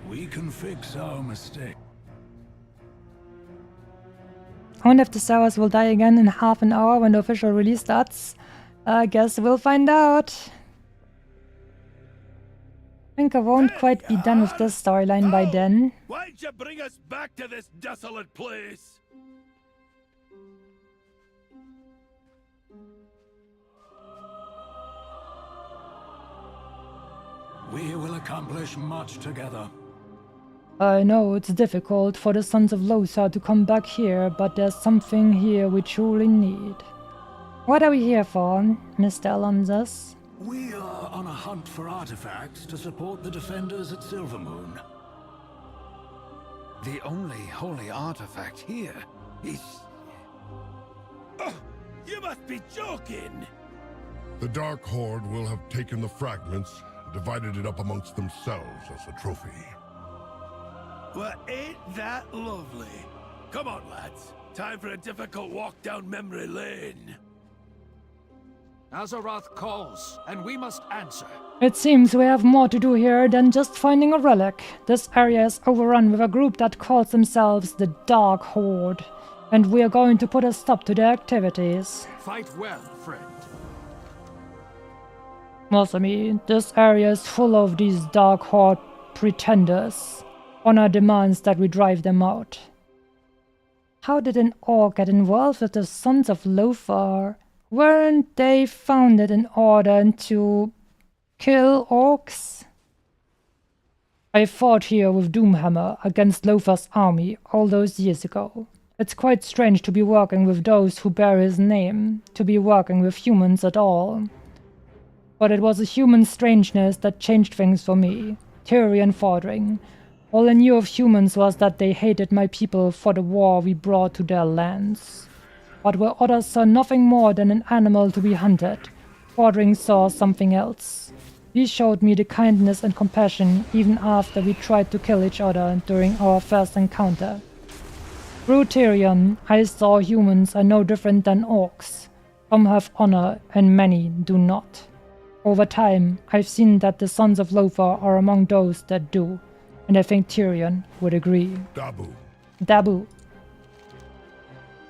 We can fix our mistake. I wonder if the servers will die again in half an hour when the official release starts. I guess we'll find out. I think I won't quite be done with this storyline by then. Why'd you bring us back to this desolate place? We will accomplish much together. I know it's difficult for the Sons of Lothar to come back here, but there's something here we truly need. What are we here for, Mr. Alonzas? We are on a hunt for artifacts to support the defenders at Silvermoon. The only holy artifact here is... Oh, you must be joking! The Dark Horde will have taken the fragments, divided it up amongst themselves as a trophy. Well, ain't that lovely? Come on, lads. Time for a difficult walk down memory lane. Azeroth calls, and we must answer. It seems we have more to do here than just finding a relic. This area is overrun with a group that calls themselves the Dark Horde, and we are going to put a stop to their activities. Fight well, friend. Masami, this area is full of these Dark Horde pretenders. Honor demands that we drive them out. How did an orc get involved with the Sons of Lothar? Weren't they founded in order to kill orcs? I fought here with Doomhammer against Lothar's army all those years ago. It's quite strange to be working with those who bear his name, to be working with humans at all. But it was a human strangeness that changed things for me. Theory and Fordring. All I knew of humans was that they hated my people for the war we brought to their lands. But where others saw nothing more than an animal to be hunted, Quadring saw something else. He showed me the kindness and compassion even after we tried to kill each other during our first encounter. Through Tyrion, I saw humans are no different than orcs. Some have honor and many do not. Over time, I've seen that the Sons of Lothar are among those that do, and I think Tyrion would agree. Dabu.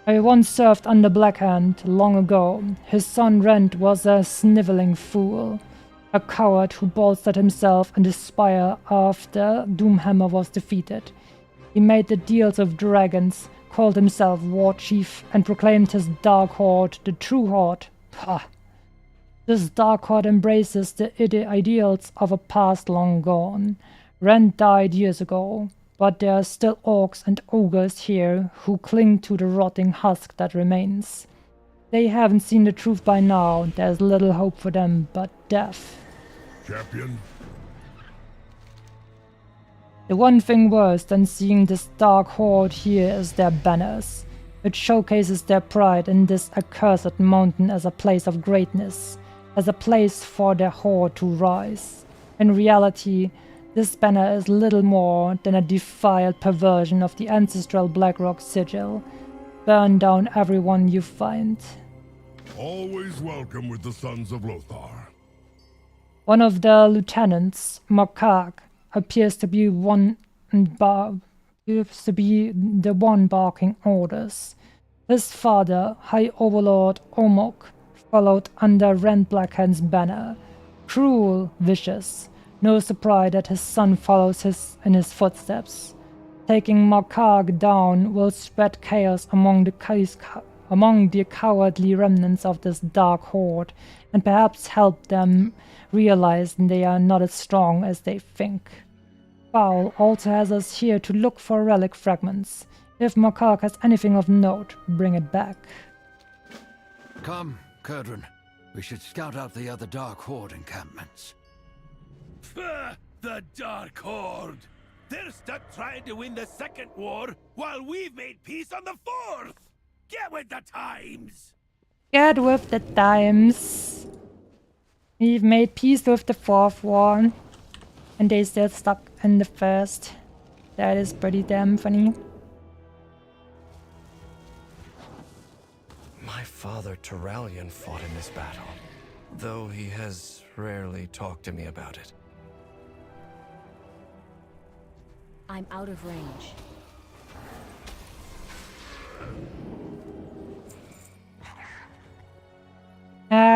I once served under Blackhand long ago. His son Rent was a sniveling fool, a coward who bolstered himself in the spire after Doomhammer was defeated. He made the deals with dragons, called himself War Chief, and proclaimed his Dark Horde the true Horde. Pah! This Dark Horde embraces the ideals of a past long gone. Rand died years ago, but there are still orcs and ogres here who cling to the rotting husk that remains. They haven't seen the truth by now. There's little hope for them but death. Champion? The one thing worse than seeing this Dark Horde here is their banners. It showcases their pride in this accursed mountain as a place of greatness, as a place for their horde to rise. In reality, this banner is little more than a defiled perversion of the ancestral Blackrock sigil. Burn down everyone you find. Always welcome with the Sons of Lothar. One of the lieutenants, Makak, appears to be the one barking orders. His father, High Overlord Omok, followed under Rand Blackhand's banner. Cruel, vicious. No surprise that his son follows in his footsteps. Taking Makak down will spread chaos among the cowardly remnants of this Dark Horde, and perhaps help them realize they are not as strong as they think. Fowl also has us here to look for relic fragments. If Makak has anything of note, bring it back. Come, Kurdran. We should scout out the other Dark Horde encampments. The Dark Horde! They're stuck trying to win the second war while we've made peace on the fourth! Get with the times! Get with the times. We've made peace with the fourth war, and they still stuck in the first. That is pretty damn funny. My father Turalyon fought in this battle, though he has rarely talked to me about it. I'm out of range.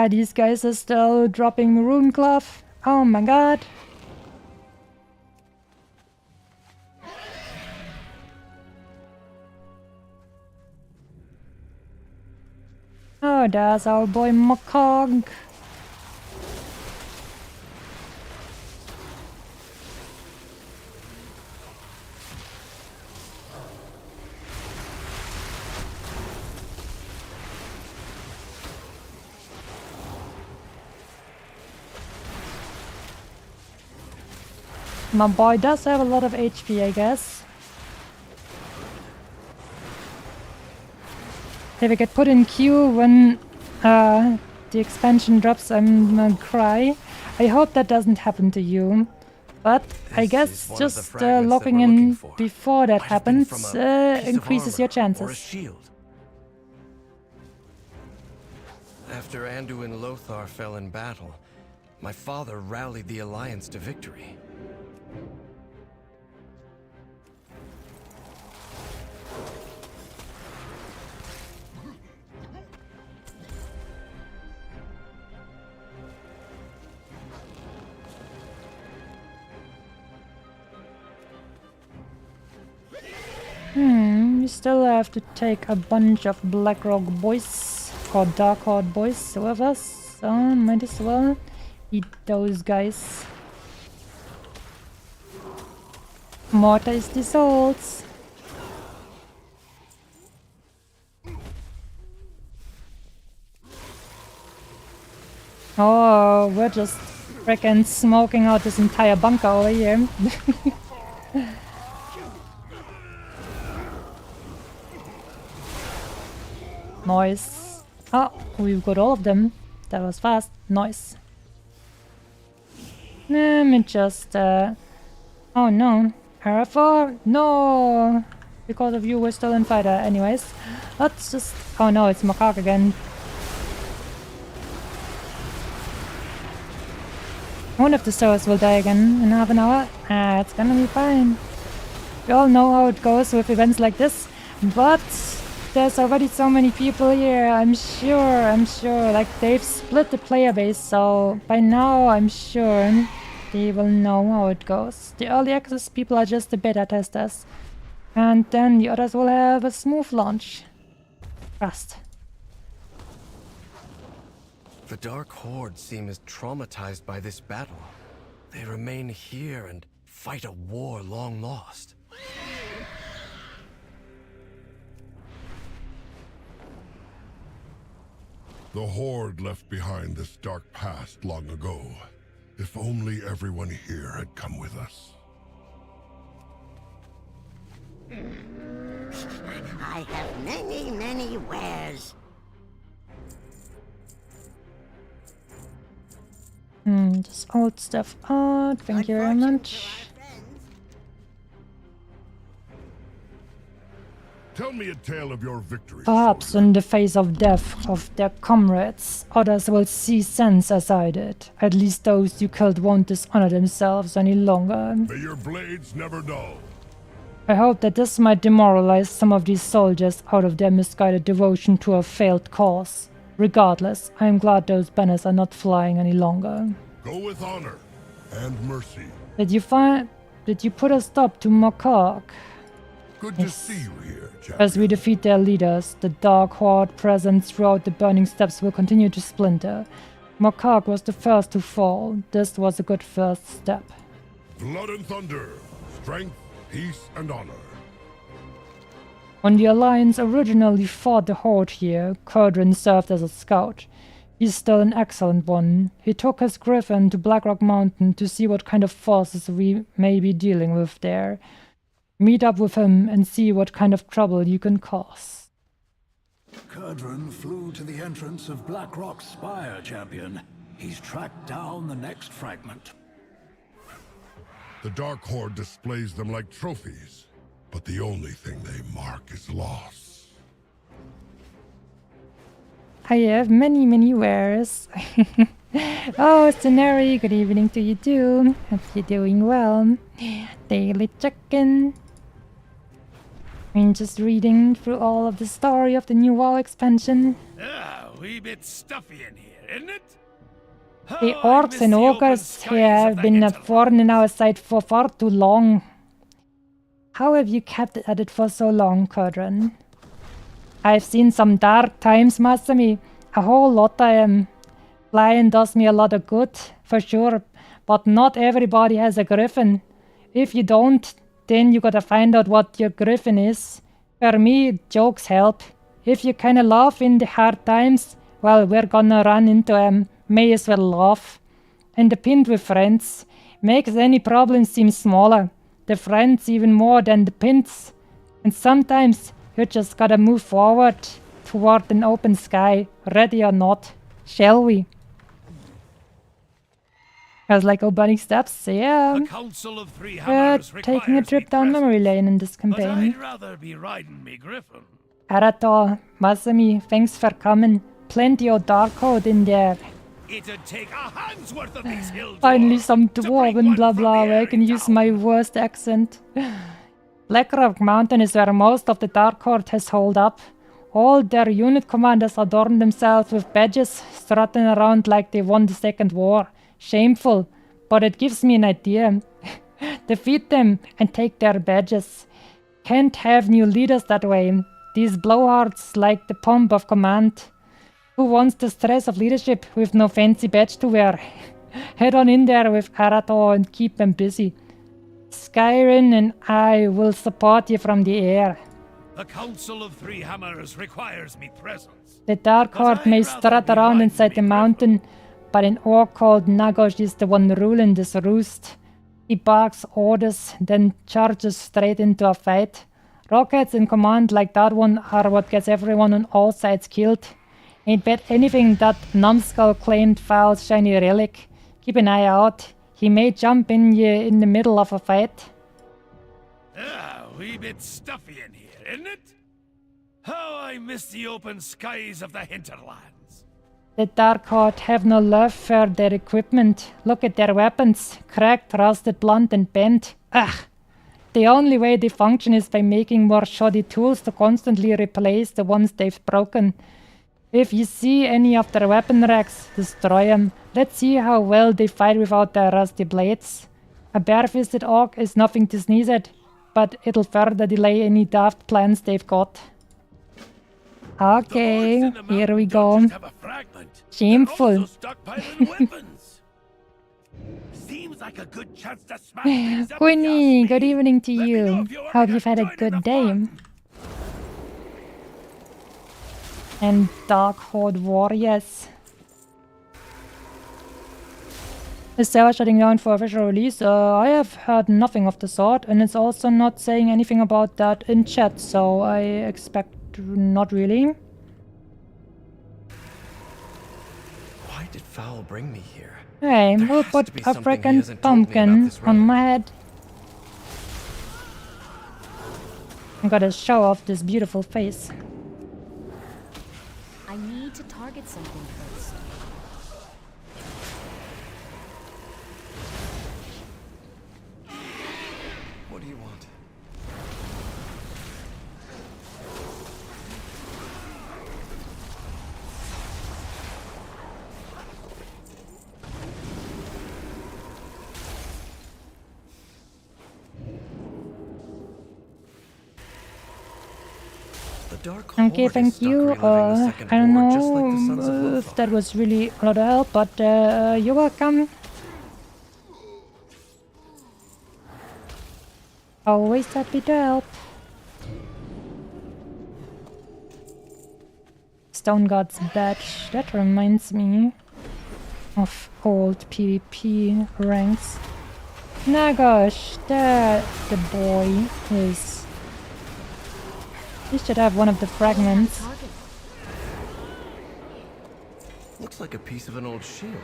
These guys are still dropping rune cloth. Oh my god. Oh, there's our boy Makog. My boy does have a lot of HP, I guess. If I get put in queue when the expansion drops, I'm gonna cry. I hope that doesn't happen to you. But I guess just logging in before that happens increases your chances. After Anduin and Lothar fell in battle, my father rallied the Alliance to victory. We still have to take a bunch of Blackrock boys or Darkhorde boys with us, so might as well eat those guys. More tasty souls. Oh, we're just frickin' smoking out this entire bunker over here. Nice. Oh, we've got all of them. That was fast. Nice. Let me just, oh no. Hereford? No! Because of you, we're still in fighter. Anyways, let's just... Oh no, it's Makak again. I wonder if the Stoas will die again in half an hour. Ah, it's gonna be fine. We all know how it goes with events like this, but there's already so many people here. I'm sure. Like, they've split the player base, so by now I'm sure they will know how it goes. The early access people are just the beta testers. And then the others will have a smooth launch. Trust. The Dark Horde seem as traumatized by this battle. They remain here and fight a war long lost. The Horde left behind this dark past long ago. If only everyone here had come with us. I have many wares. Just old stuff out. Thank you very much. Tell me a tale of your victory. Perhaps in the face of death of their comrades, others will see sense as I did. At least those you killed won't dishonor themselves any longer. May your blades never dull. I hope that this might demoralize some of these soldiers out of their misguided devotion to a failed cause. Regardless, I am glad those banners are not flying any longer. Go with honor and mercy. Did you put a stop to Makak? Good to see you here, champion. As we defeat their leaders, the Dark Horde presence throughout the Burning Steppes will continue to splinter. Makak was the first to fall. This was a good first step. Blood and thunder, strength, peace and honor. When the Alliance originally fought the Horde here, Kurdran served as a scout. He's still an excellent one. He took his griffin to Blackrock Mountain to see what kind of forces we may be dealing with there. Meet up with him and see what kind of trouble you can cause. Kurdran flew to the entrance of Blackrock's spire, champion. He's tracked down the next fragment. The Dark Horde displays them like trophies, but the only thing they mark is loss. I have many wares. Oh, Scenari, good evening to you too. Hope you're doing well. Daily check-in. I'm just reading through all of the story of the new WoW expansion. Ah, a wee bit stuffy in here, isn't it? The orcs and ogres here have been a thorn in our side for far too long. How have you kept at it for so long, Kurdran? I've seen some dark times, Masami. A whole lot I am. Flying does me a lot of good, for sure. But not everybody has a griffin. If you don't, then you gotta find out what your griffin is. For me, jokes help. If you kinda laugh in the hard times, well, we're gonna run into 'em. May as well laugh. And the pint with friends makes any problem seem smaller. The friends even more than the pints. And sometimes you just gotta move forward toward an open sky, ready or not. Shall we? I was like, oh, Burning Steppes, yeah. We're taking a trip down memory lane in this campaign. But I'd rather be riding me griffin. Arator, Masami, thanks for coming. Plenty of Dark Horde in there. It'd take a hand's worth of these hills. Finally some dwarven blah blah where I can use my worst accent. Blackrock Mountain is where most of the Dark Horde has holed up. All their unit commanders adorn themselves with badges, strutting around like they won the Second War. Shameful, but it gives me an idea. Defeat them and take their badges. Can't have new leaders that way. These blowhards like the pomp of command. Who wants the stress of leadership with no fancy badge to wear? Head on in there with Arator and keep them busy. Skyrim and I will support you from the air. The Council of Three Hammers requires me presence. The Dark Horde may strut around inside the mountain, but an orc called Nagosh is the one ruling this roost. He barks orders, then charges straight into a fight. Rockets in command like that one are what gets everyone on all sides killed. Ain't bet anything that numbskull claimed foul shiny relic. Keep an eye out. He may jump in you in the middle of a fight. Ah, a wee bit stuffy in here, isn't it? How I miss the open skies of the hinterlands. The Dark Horde have no love for their equipment. Look at their weapons. Cracked, rusted, blunt and bent. Ugh. The only way they function is by making more shoddy tools to constantly replace the ones they've broken. If you see any of their weapon racks, destroy them. Let's see how well they fight without their rusty blades. A bare-fisted orc is nothing to sneeze at, but it'll further delay any daft plans they've got. Okay, here we go. Shameful. Seems like a good chance to smash things up. Queenie, good evening to you. Hope you've had a good day. And Dark Horde Warriors. Is Sarah shutting down for official release? I have heard nothing of the sort, and it's also not saying anything about that in chat, so I expect not really. Why did Fowl bring me here? Hey, we'll put a frickin' pumpkin on my head. I gotta show off this beautiful face. I need to target something first. What do you want? Okay, thank you. I don't know if that was really a lot of help, but you're welcome. Always happy to help. Stone God's badge. That reminds me of old PvP ranks. Nagosh, there the boy is. He should have one of the fragments. Looks like a piece of an old shield.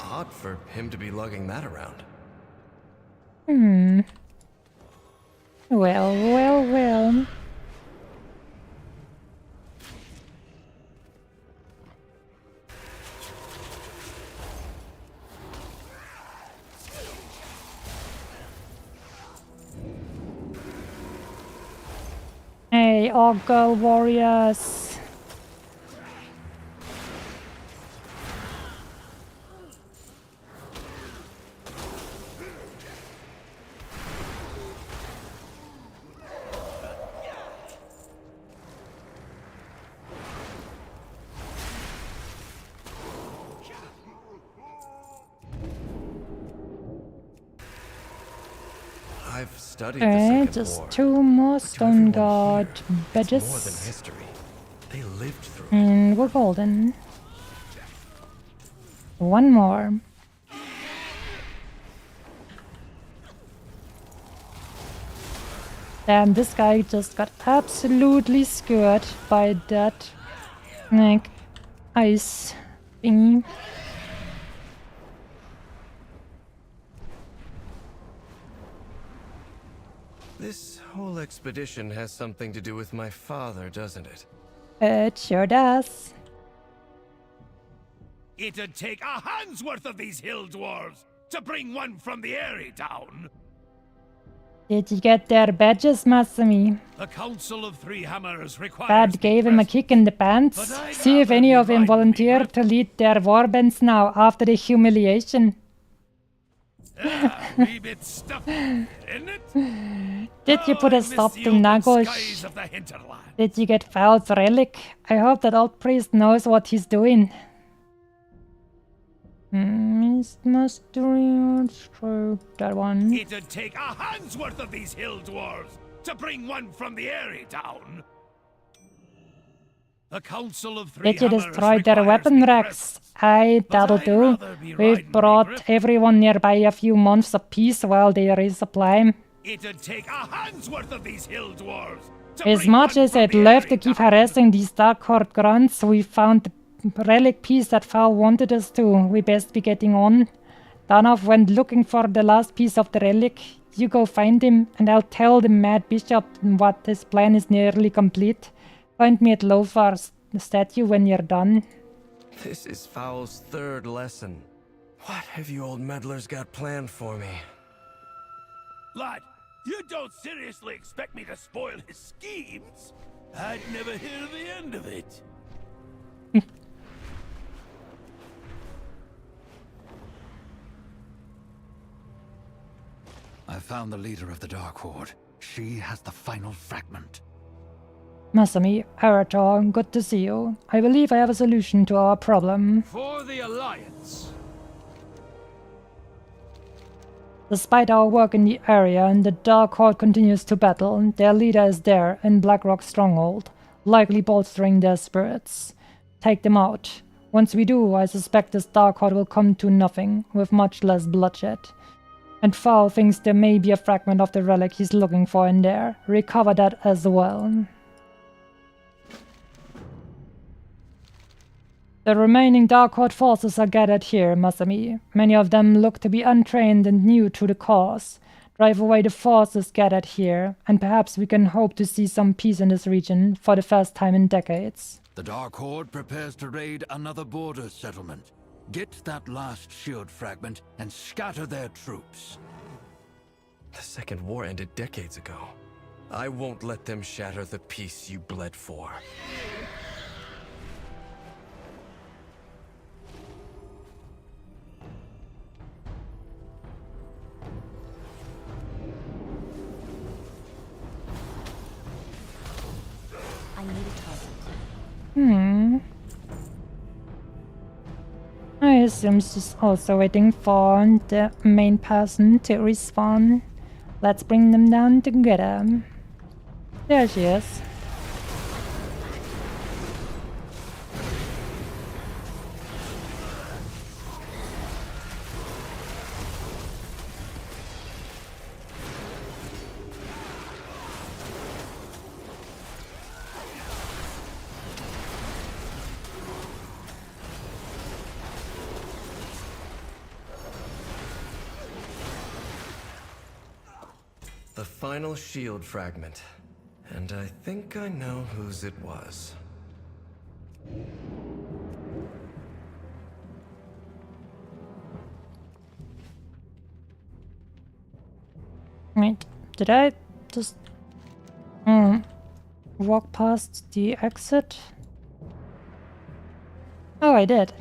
Odd for him to be lugging that around. Well, well, well. Hey, all girl warriors. I've studied the Second just War. 2 more Stone God badges. More than history. They lived through it. And we're golden. 1 more. Damn, this guy just got absolutely skewered by that, like, ice thingy. This whole expedition has something to do with my father, doesn't it? It sure does. It'd take a hand's worth of these hill dwarves to bring one from the Eyrie down. Did you get their badges, Masumi? The Council of Three Hammers requires Dad gave him a kick in the pants. See if any of them volunteer to lead their warbands now after the humiliation. wee bit stuffy, isn't it? Did you put a stop to Nagosh? Did you get Foul's relic? I hope that old priest knows what he's doing. Mist mastery, stroke that one. It'd take a hand's worth of these hill dwarves to bring one from the Eyrie down. The Council of Three Did you Hammers destroy their requires weapon racks? Aye, that'll do. We've brought everyone nearby a few months apiece while they resupply. It'd take a hand's worth of these hill dwarves As much as I'd love to keep harassing these Dark Horde grunts, we found the relic piece that Val wanted us to. We best be getting on. Danov went looking for the last piece of the relic. You go find him, and I'll tell the Mad Bishop what his plan is nearly complete. Find me at Lofar's statue when you're done. This is Foul's third lesson. What have you old meddlers got planned for me? Lad, you don't seriously expect me to spoil his schemes? I'd never hear the end of it. I found the leader of the Dark Horde. She has the final fragment. Masami, Arator, good to see you. I believe I have a solution to our problem. For the Alliance. Despite our work in the area, the Dark Horde continues to battle. Their leader is there in Blackrock Stronghold, likely bolstering their spirits. Take them out. Once we do, I suspect this Dark Horde will come to nothing, with much less bloodshed. And Foul thinks there may be a fragment of the relic he's looking for in there. Recover that as well. The remaining Dark Horde forces are gathered here, Masami. Many of them look to be untrained and new to the cause. Drive away the forces gathered here, and perhaps we can hope to see some peace in this region for the first time in decades. The Dark Horde prepares to raid another border settlement. Get that last shield fragment and scatter their troops. The Second War ended decades ago. I won't let them shatter the peace you bled for. I need a target. I assume she's also waiting for the main person to respawn. Let's bring them down together. There she is. The final shield fragment. And I think I know whose it was. Wait, did I just walk past the exit? Oh, I did.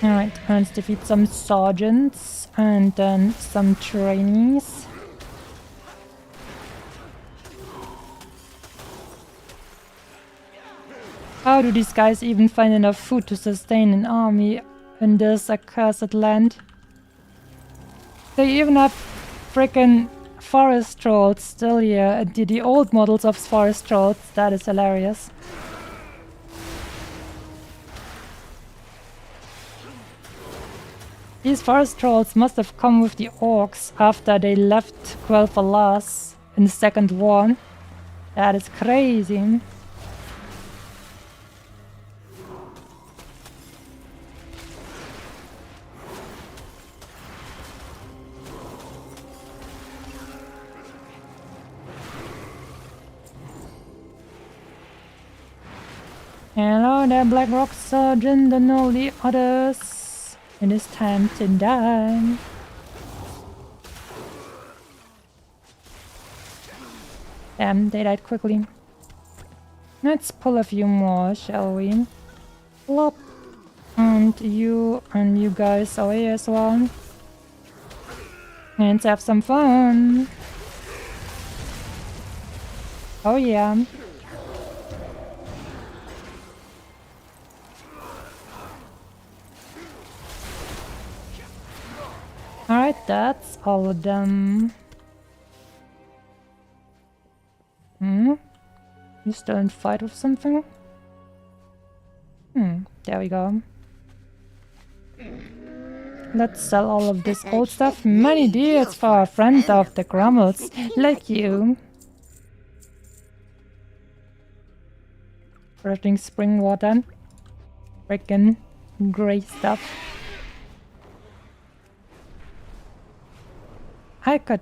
Alright, let's defeat some sergeants and then some trainees. How do these guys even find enough food to sustain an army in this accursed land? They even have frickin' forest trolls still here, the old models of forest trolls. That is hilarious. These forest trolls must have come with the orcs after they left Quel'Thalas in the Second War. That is crazy. Hello there, Blackrock Sergeant and all the others. It is time to die. Damn, they died quickly. Let's pull a few more, shall we? Plop. And you guys away as well. Let's have some fun. Oh yeah. Alright, that's all of them. You still in fight with something? There we go. Let's sell all of this old stuff. Many deals for a friend of the Grummels, like you. Refreshing spring water. Frickin' great stuff. I could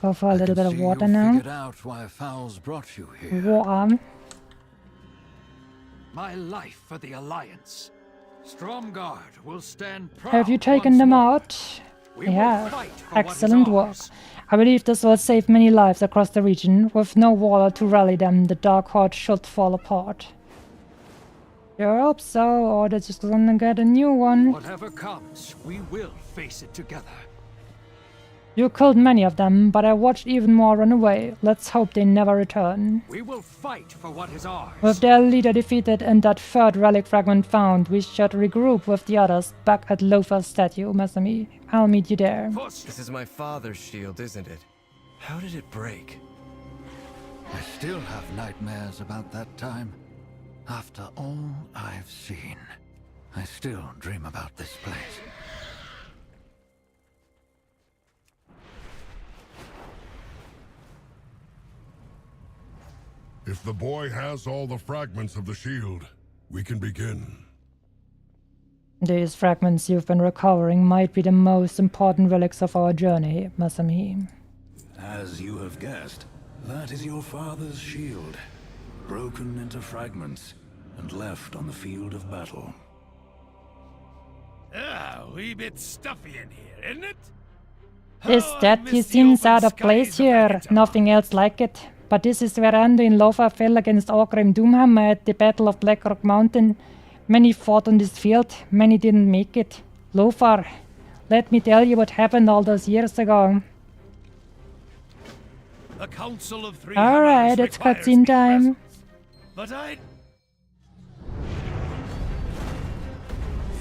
go for a little bit of water now. Figured out why Fowls brought you here. Water. My life for the Alliance. Stromgarde will stand proud. Have you taken them out? Yeah, excellent work. I believe this will save many lives across the region. With no water to rally them, the Dark Horde should fall apart. I hope so, or they're just gonna get a new one. Whatever comes, we will face it together. You killed many of them, but I watched even more run away. Let's hope they never return. We will fight for what is ours. With their leader defeated and that third relic fragment found, we should regroup with the others back at Lothar's statue, Masami. I'll meet you there. This is my father's shield, isn't it? How did it break? I still have nightmares about that time. After all I've seen, I still dream about this place. If the boy has all the fragments of the shield, we can begin. These fragments you've been recovering might be the most important relics of our journey, Masami. As you have guessed, that is your father's shield, broken into fragments and left on the field of battle. Ah, a wee bit stuffy in here, isn't it? This statue seems out of place here, nothing else like it. But this is where Anduin Lothar fell against Orgrim Doomhammer at the Battle of Blackrock Mountain. Many fought on this field, many didn't make it. Lothar, let me tell you what happened all those years ago. The Council of Three Alright, it's cutscene time. But it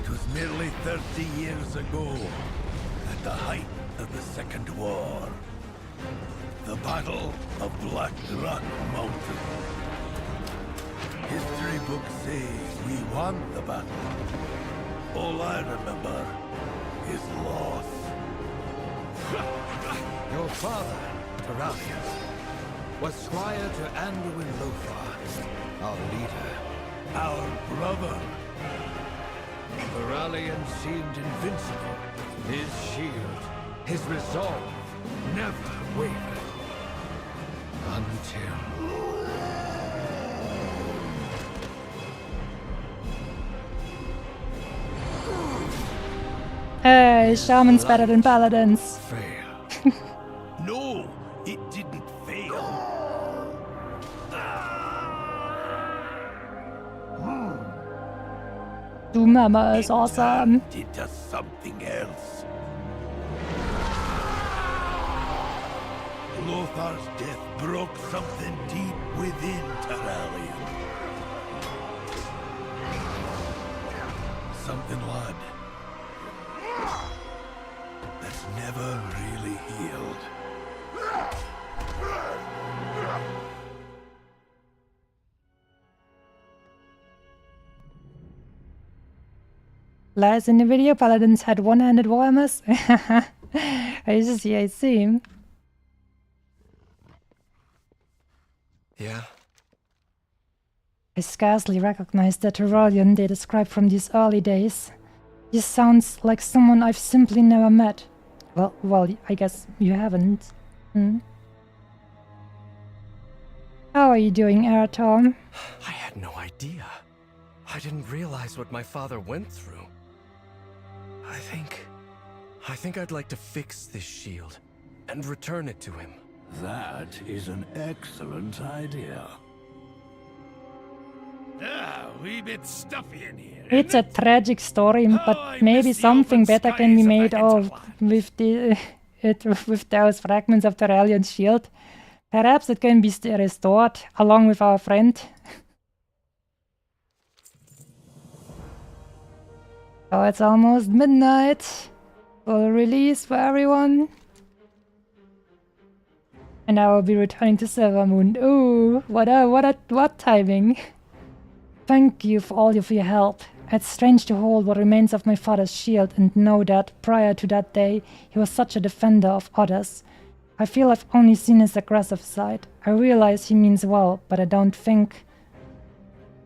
was nearly 30 years ago, at the height of the Second War. The Battle of Blackrock Mountain. History books say we won the battle. All I remember is loss. Your father, Terralius, was squire to Anduin Lothar, our leader. Our brother. Terralian seemed invincible. His shield, his resolve, never wavered. Until... Hey, shamans better than paladins. Fail. No, it didn't fail. Doomhammer is awesome. It does something else. Lothar's death broke something deep within Terralion. Something, lad, that's never really healed. Last in the video, paladins had one-handed warhammers. I see. Yeah? I scarcely recognize the Terralion they describe from these early days. This sounds like someone I've simply never met. Well, I guess you haven't. How are you doing, Arator? I had no idea. I didn't realize what my father went through. I think I'd like to fix this shield and return it to him. That is an excellent idea. Ah, a wee bit stuffy in here. It's a tragic story, but maybe something better can be made of with those fragments of Terralion's shield. Perhaps it can be restored along with our friend. Oh, it's almost midnight. Full release for everyone. And I will be returning to Silvermoon. Ooh, what timing. Thank you for all of your help. It's strange to hold what remains of my father's shield and know that, prior to that day, he was such a defender of others. I feel I've only seen his aggressive side. I realize he means well, but I don't think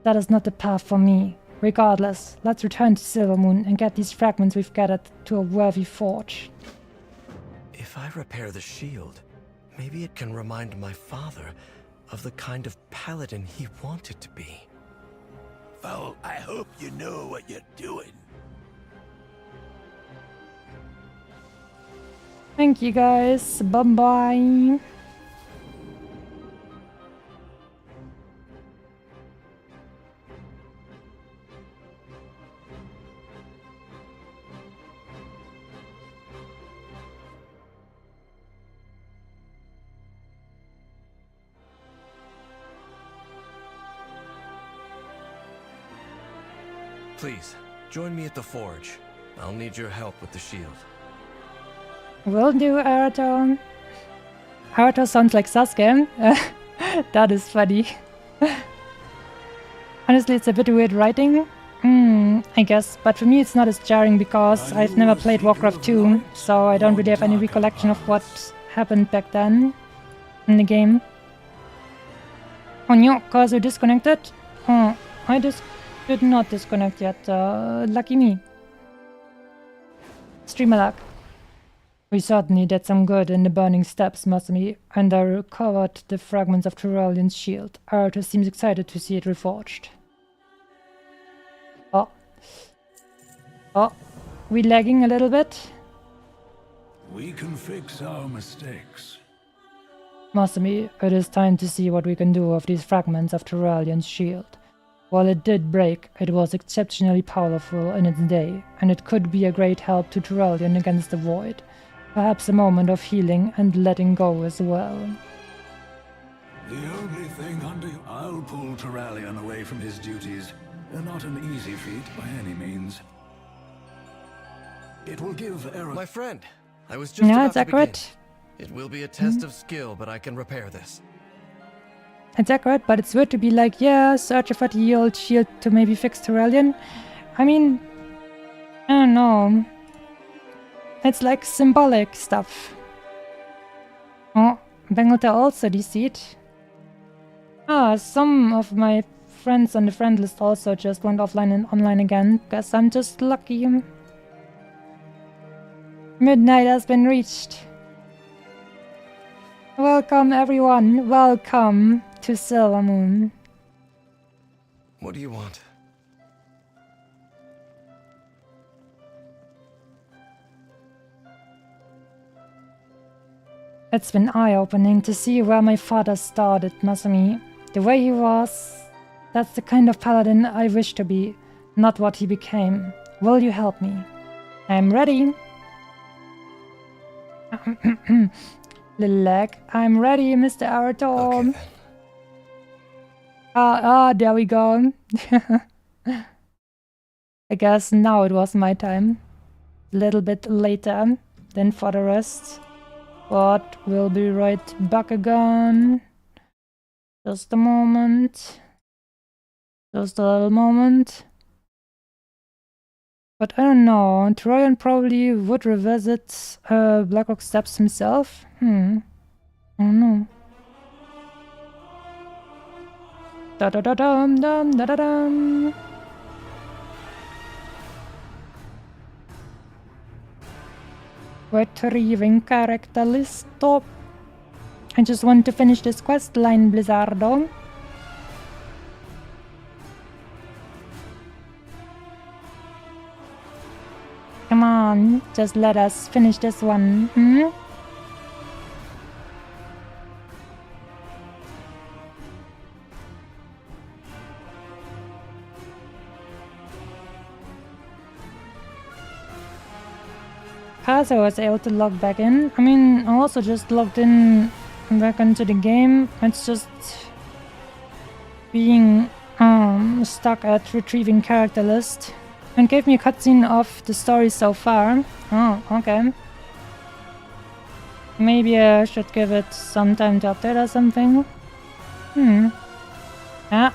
that is not the path for me. Regardless, let's return to Silvermoon and get these fragments we've gathered to a worthy forge. If I repair the shield, maybe it can remind my father of the kind of paladin he wanted to be. Well, I hope you know what you're doing. Thank you guys. Bye-bye. Please, join me at the forge. I'll need your help with the shield. Will do, Arato. Arato sounds like Sasuke. That is funny. Honestly, it's a bit weird writing. I guess, but for me it's not as jarring because I've never played Warcraft 2, so I don't really have any recollection of what happened back then in the game. Oh no, cause we disconnected? Oh, I just did not disconnect yet. Lucky me. Streamer luck. We certainly did some good in the burning steppes, Masumi, and I recovered the fragments of Turalian's shield. Arato seems excited to see it reforged. Oh, we lagging a little bit? We can fix our mistakes. Masumi, it is time to see what we can do with these fragments of Turalian's shield. While it did break, it was exceptionally powerful in its day, and it could be a great help to Turalian against the Void. Perhaps a moment of healing and letting go as well. The only thing I'll pull Turalian away from his duties. Not an easy feat by any means. It will give Eric... My friend, I was just about it's to accurate. Begin. It will be a test of skill, but I can repair this. It's accurate, but it's weird to be like, yeah, search for the old shield to maybe fix Turalian. I mean, I don't know. It's like symbolic stuff. Oh, Bengalta also DC'd. Some of my friends on the friend list also just went offline and online again. Guess I'm just lucky. Midnight has been reached. Welcome everyone, welcome to Silvermoon. What do you want? It's been eye-opening to see where my father started, Masumi. The way he was, that's the kind of paladin I wish to be, not what he became. Will you help me? I'm ready. Little leg, I'm ready, Mr. Arato. Okay, there we go. I guess now it was my time. A little bit later than for the rest. But we'll be right back again. Just a moment. Just a little moment. But I don't know. Troyan probably would revisit Blackrock Steps himself. I don't know. Da da da dum dum da da dum. Retrieving character list. Stop. I just want to finish this quest line, Blizzardo. Come on, just let us finish this one. I was able to log back in. I mean, I also just logged in back into the game. It's just being stuck at retrieving character list. And gave me a cutscene of the story so far. Oh, okay. Maybe I should give it some time to update or something. Yeah.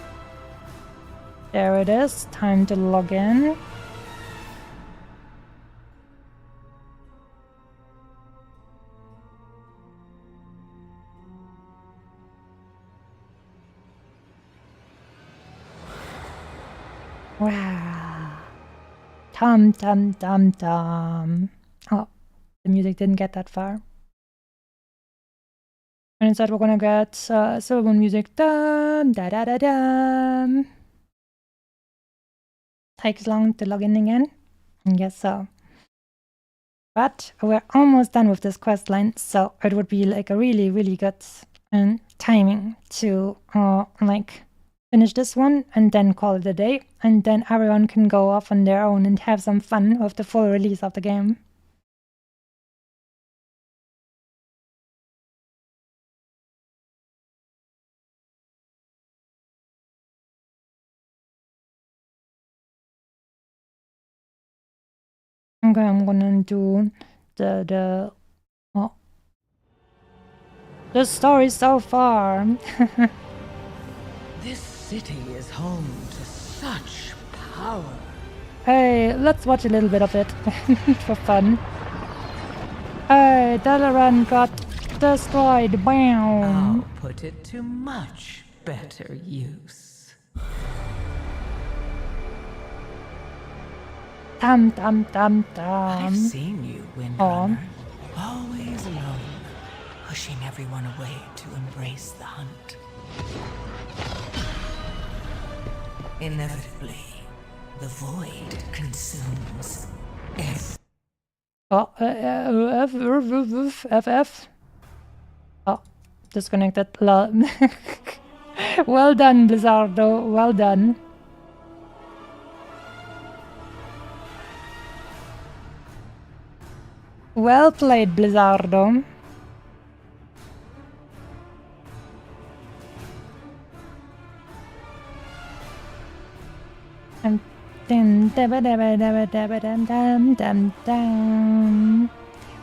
There it is. Time to log in. Wow. Tum tum tum tum. Oh, the music didn't get that far. And instead we're gonna get Silver Moon music. Dum da da da dum. Takes long to log in again. I guess so. But we're almost done with this quest line, so it would be like a really, really good timing to like finish this one and then call it a day, and then everyone can go off on their own and have some fun with the full release of the game. Okay, I'm gonna do the story so far. This city is home to such power. Hey, let's watch a little bit of it for fun. Hey, Dalaran got destroyed. Bam! I'll put it to much better use. Tam tam tam tam. I've seen you, Windrunner. Always alone, pushing everyone away to embrace the hunt. Inevitably, the void consumes everything. Oh, FF. Oh, disconnected. Well done, Blizzardo. Well done. Well played, Blizzardo.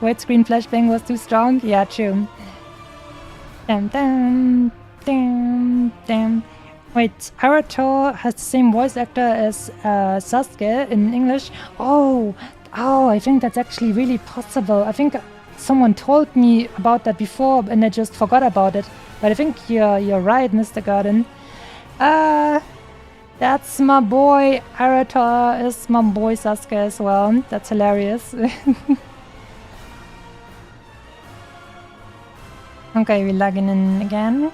Wait, screen flashbang was too strong? Yeah, true. Wait, Arator has the same voice actor as Sasuke in English? Oh, I think that's actually really possible. I think someone told me about that before and I just forgot about it. But I think you're right, Mr. Garden. That's my boy. Arator is my boy Sasuke as well. That's hilarious. Okay, we're logging in again.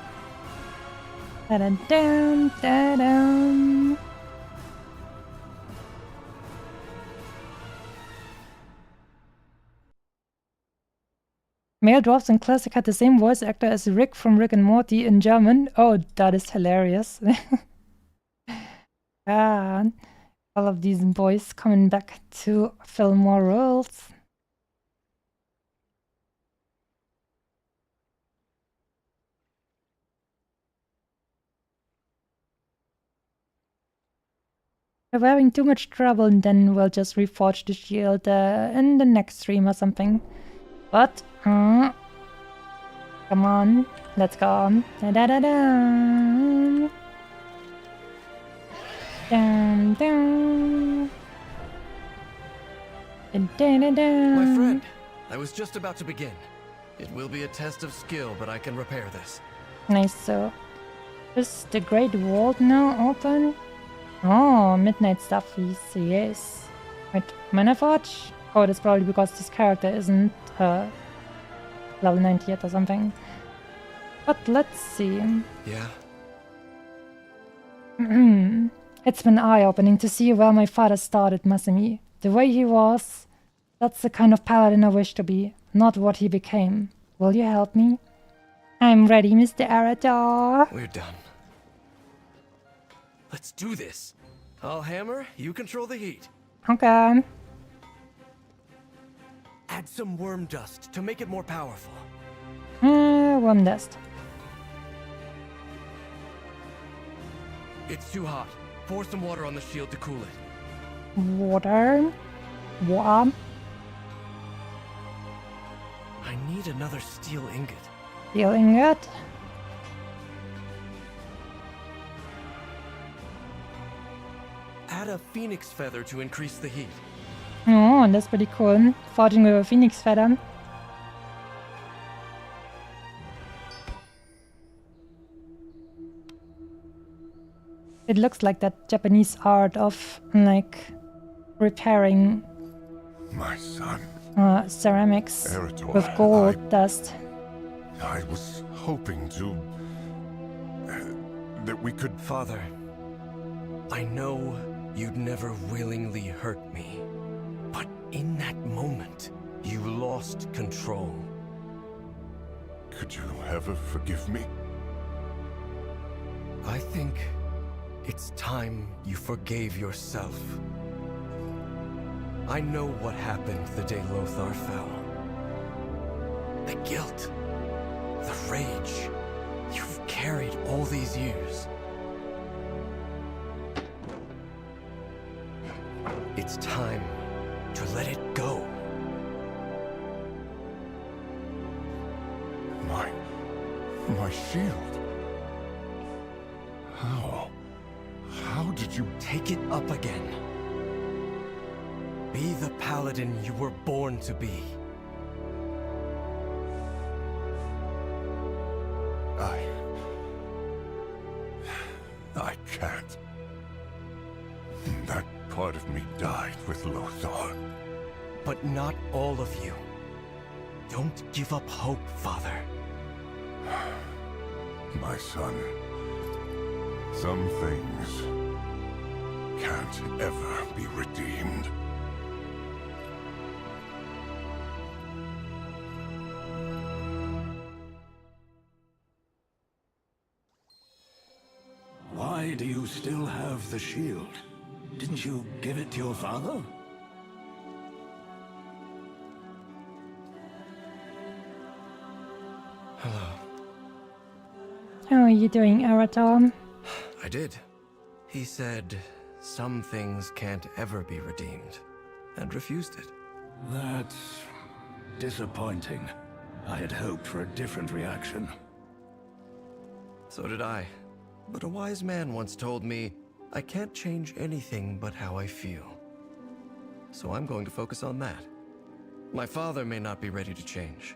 Da-da-dum, da-dum. Male dwarfs in Classic had the same voice actor as Rick from Rick and Morty in German. Oh, that is hilarious. All of these boys coming back to fill more roles. If we're having too much trouble, then we'll just reforge the shield in the next stream or something. But, come on, let's go. Da-da-da-da. Dun, dun. Da-da-da-da. My friend, I was just about to begin. It will be a test of skill, but I can repair this. Nice, so is the Great Vault now open? Oh, Midnight Stuff, yes. Wait, Mana Forge? Oh, that's probably because this character isn't level 90 yet or something. But let's see. Yeah? It's been eye-opening to see where my father started, Masumi. The way he was, that's the kind of paladin I wish to be, not what he became. Will you help me? I'm ready, Mr. Arator. We're done. Let's do this. I'll hammer, you control the heat. Okay. Add some worm dust to make it more powerful. Worm dust. It's too hot. Pour some water on the shield to cool it. Water. Warm. I need another steel ingot. Steel ingot. had a phoenix feather to increase the heat. Oh, that's pretty cool. Forging with a phoenix feather. It looks like that Japanese art of, like, repairing My son. Ceramics Eritol, with gold dust. I was hoping to... that we could... Father, I know you'd never willingly hurt me, but in that moment, you lost control. Could you ever forgive me? I think it's time you forgave yourself. I know what happened the day Lothar fell. The guilt, the rage you've carried all these years. It's time to let it go. My shield. How did you... Take it up again. Be the paladin you were born to be. I can't. That part of me died with Lothar. But not all of you. Don't give up hope, Father. My son, some things can't ever be redeemed. Why do you still have the shield? Didn't you give it to your father? Hello. How are you doing, Arator? I did. He said some things can't ever be redeemed, and refused it. That's disappointing. I had hoped for a different reaction. So did I. But a wise man once told me, I can't change anything but how I feel. So I'm going to focus on that. My father may not be ready to change,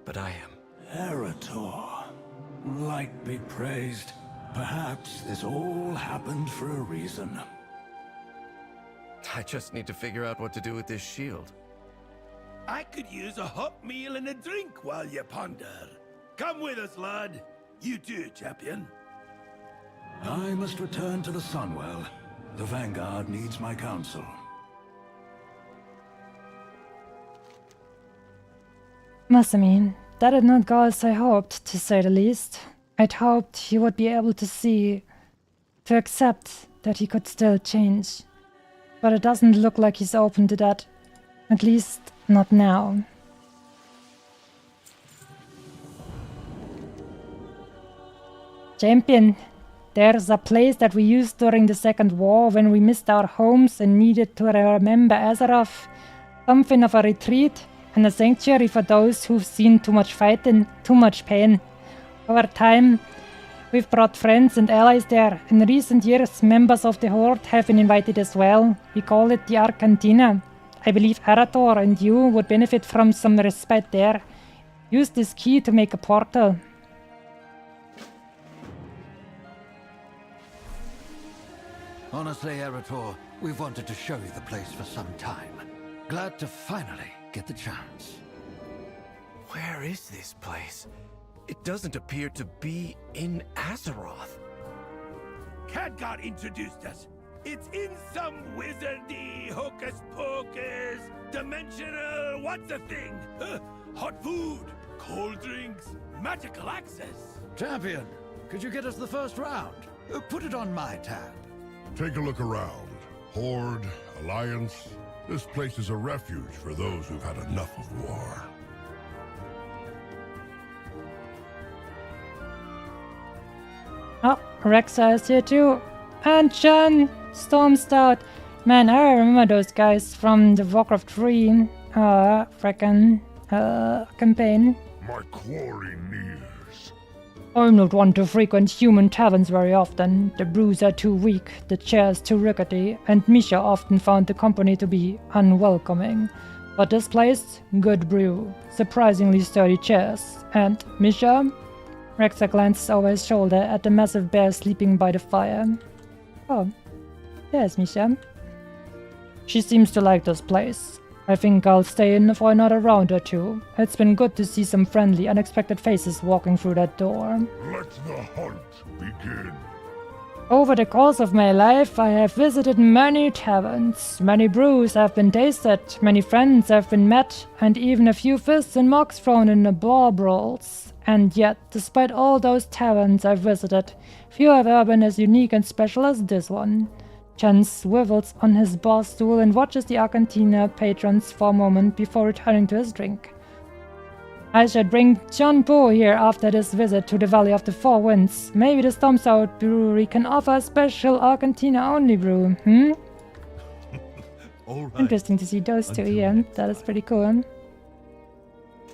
but I am. Eritol, light be praised. Perhaps this all happened for a reason. I just need to figure out what to do with this shield. I could use a hot meal and a drink while you ponder. Come with us, lad. You too, champion. I must return to the Sunwell. The Vanguard needs my counsel. Masami, that did not go as I hoped, to say the least. I'd hoped he would be able to accept that he could still change. But it doesn't look like he's open to that. At least, not now. Champion, there's a place that we used during the Second War when we missed our homes and needed to remember Azeroth. Something of a retreat and a sanctuary for those who've seen too much fighting, too much pain. Over time, we've brought friends and allies there. In recent years, members of the Horde have been invited as well. We call it the Arcantina. I believe Arator and you would benefit from some respite there. Use this key to make a portal. Honestly, Eritol, we've wanted to show you the place for some time. Glad to finally get the chance. Where is this place? It doesn't appear to be in Azeroth. Khadgar introduced us. It's in some wizardy, hocus-pocus, dimensional, what's the thing? Hot food, cold drinks, magical access. Champion, could you get us the first round? Put it on my tab. Take a look around. Horde, Alliance. This place is a refuge for those who've had enough of war. Oh, Rexa is here too. And Chen! Stormstout! Man, I remember those guys from the Warcraft 3 campaign. My quarry nears. I'm not one to frequent human taverns very often. The brews are too weak, the chairs too rickety, and Misha often found the company to be unwelcoming. But this place, good brew, surprisingly sturdy chairs, and Misha? Rexa glanced over his shoulder at the massive bear sleeping by the fire. Oh, there's Misha. She seems to like this place. I think I'll stay in for another round or two. It's been good to see some friendly, unexpected faces walking through that door. Let the hunt begin. Over the course of my life, I have visited many taverns. Many brews have been tasted, many friends have been met, and even a few fists and mugs thrown in the bar brawls. And yet, despite all those taverns I've visited, few have ever been as unique and special as this one. Chen swivels on his bar stool and watches the Argentina patrons for a moment before returning to his drink. I should bring John Po here after this visit to the Valley of the Four Winds. Maybe the Storms Out Brewery can offer a special Argentina-only brew, All right. Interesting to see those two here. That is pretty cool.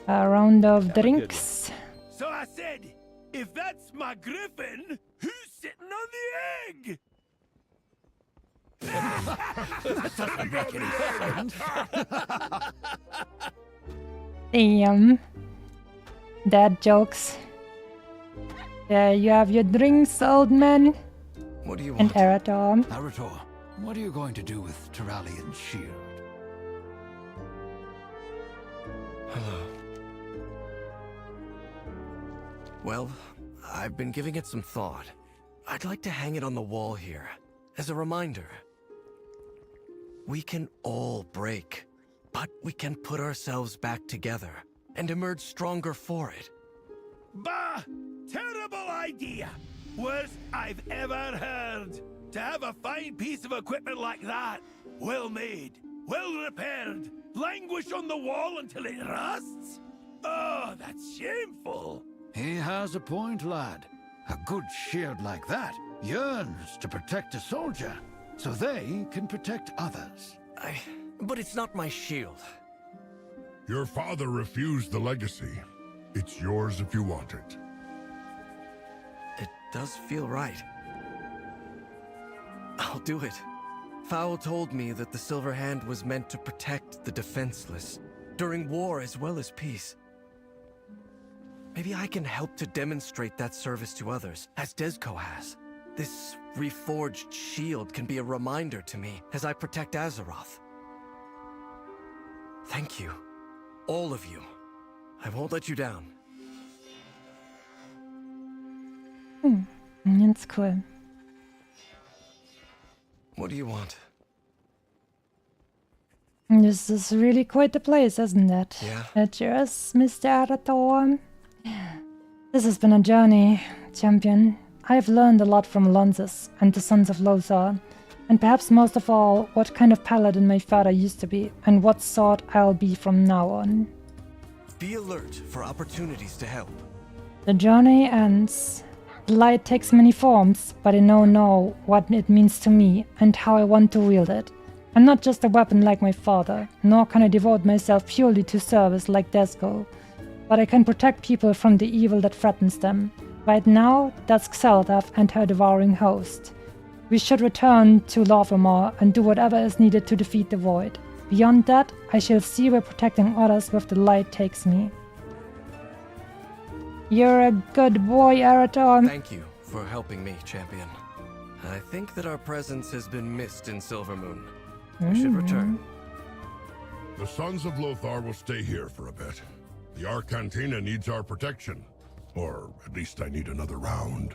A round of drinks. So I said, if that's my griffin, who's sitting on the egg? That doesn't make any sense. Damn. Dad jokes. There you have your drinks, old man. What do you and want? Arator. Arator, what are you going to do with Terralian's shield? Hello. Well, I've been giving it some thought. I'd like to hang it on the wall here, as a reminder. We can all break, but we can put ourselves back together and emerge stronger for it. Bah! Terrible idea! Worst I've ever heard. To have a fine piece of equipment like that, well made, well repaired, languish on the wall until it rusts? Oh, that's shameful. He has a point, lad. A good shield like that yearns to protect a soldier, so they can protect others. But it's not my shield. Your father refused the legacy. It's yours if you want it. It does feel right. I'll do it. Fowl told me that the Silver Hand was meant to protect the defenseless, during war as well as peace. Maybe I can help to demonstrate that service to others, as Desco has. This reforged shield can be a reminder to me as I protect Azeroth. Thank you. All of you. I won't let you down. That's cool. What do you want? This is really quite a place, isn't it? Yeah. Cheers, Mr. Arator. This has been a journey, champion. I've learned a lot from Lonzus and the Sons of Lothar, and perhaps most of all, what kind of paladin my father used to be, and what sort I'll be from now on. Be alert for opportunities to help. The journey ends. The light takes many forms, but I now know what it means to me and how I want to wield it. I'm not just a weapon like my father, nor can I devote myself purely to service like Desco, but I can protect people from the evil that threatens them. Right now, that's Xel'Dath and her devouring host. We should return to Lorvemar and do whatever is needed to defeat the Void. Beyond that, I shall see where protecting others with the light takes me. You're a good boy, Arator. Thank you for helping me, champion. I think that our presence has been missed in Silvermoon. We should return. The Sons of Lothar will stay here for a bit. The Arcantina needs our protection. Or at least I need another round.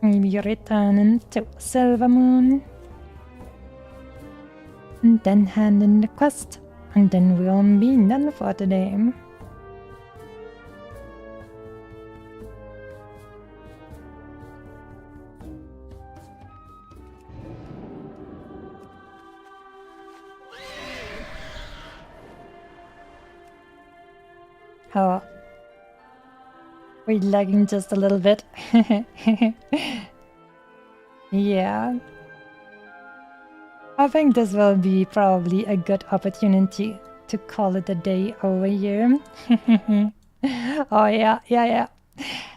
We return to Silvermoon. And then hand in the quest. And then we'll be done for today. Oh. We're lagging just a little bit. Yeah. I think this will be probably a good opportunity to call it a day over here. Oh yeah.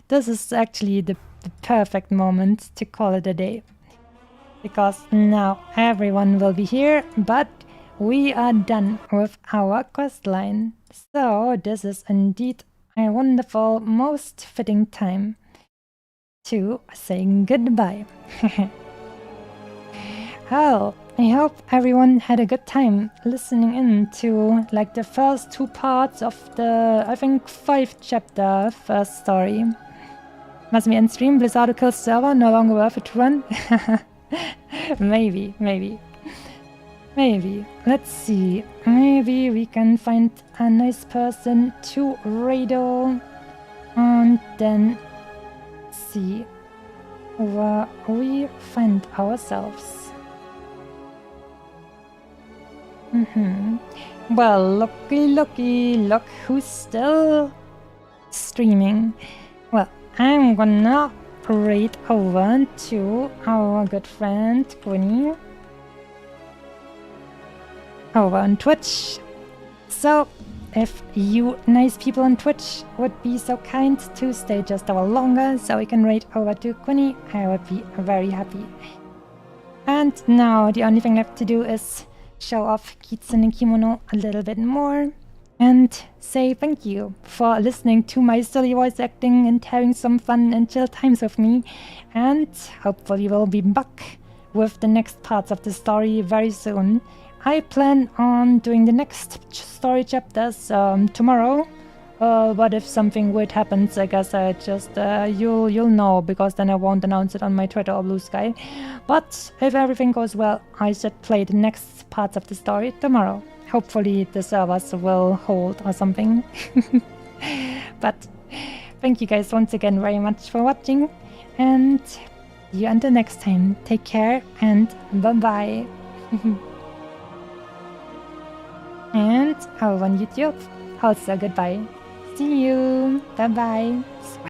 This is actually the perfect moment to call it a day. Because now everyone will be here, but we are done with our quest line. So this is indeed a wonderful, most fitting time to say goodbye. Well, I hope everyone had a good time listening in to like the first 2 parts of the, I think, 5 chapter first story. Must be end stream, Blizzard kills server, no longer worth it to run. Maybe. Let's see. Maybe we can find a nice person to radio and then see where we find ourselves. Well, looky, look who's still streaming. Well, I'm gonna raid over to our good friend Quinny over on Twitch. So, if you nice people on Twitch would be so kind to stay just a while longer so we can raid over to Quinny, I would be very happy. And now the only thing left to do is show off Kitsune Kimono a little bit more and say thank you for listening to my silly voice acting and having some fun and chill times with me, and hopefully we'll be back with the next parts of the story very soon. I plan on doing the next story chapters tomorrow, but if something weird happens, I guess I just you'll know, because then I won't announce it on my Twitter or Bluesky. But if everything goes well, I should play the next parts of the story tomorrow. Hopefully the servers will hold or something. But thank you guys once again very much for watching, and see you until next time. Take care and bye-bye. And over on YouTube, also goodbye. See you. Bye-bye.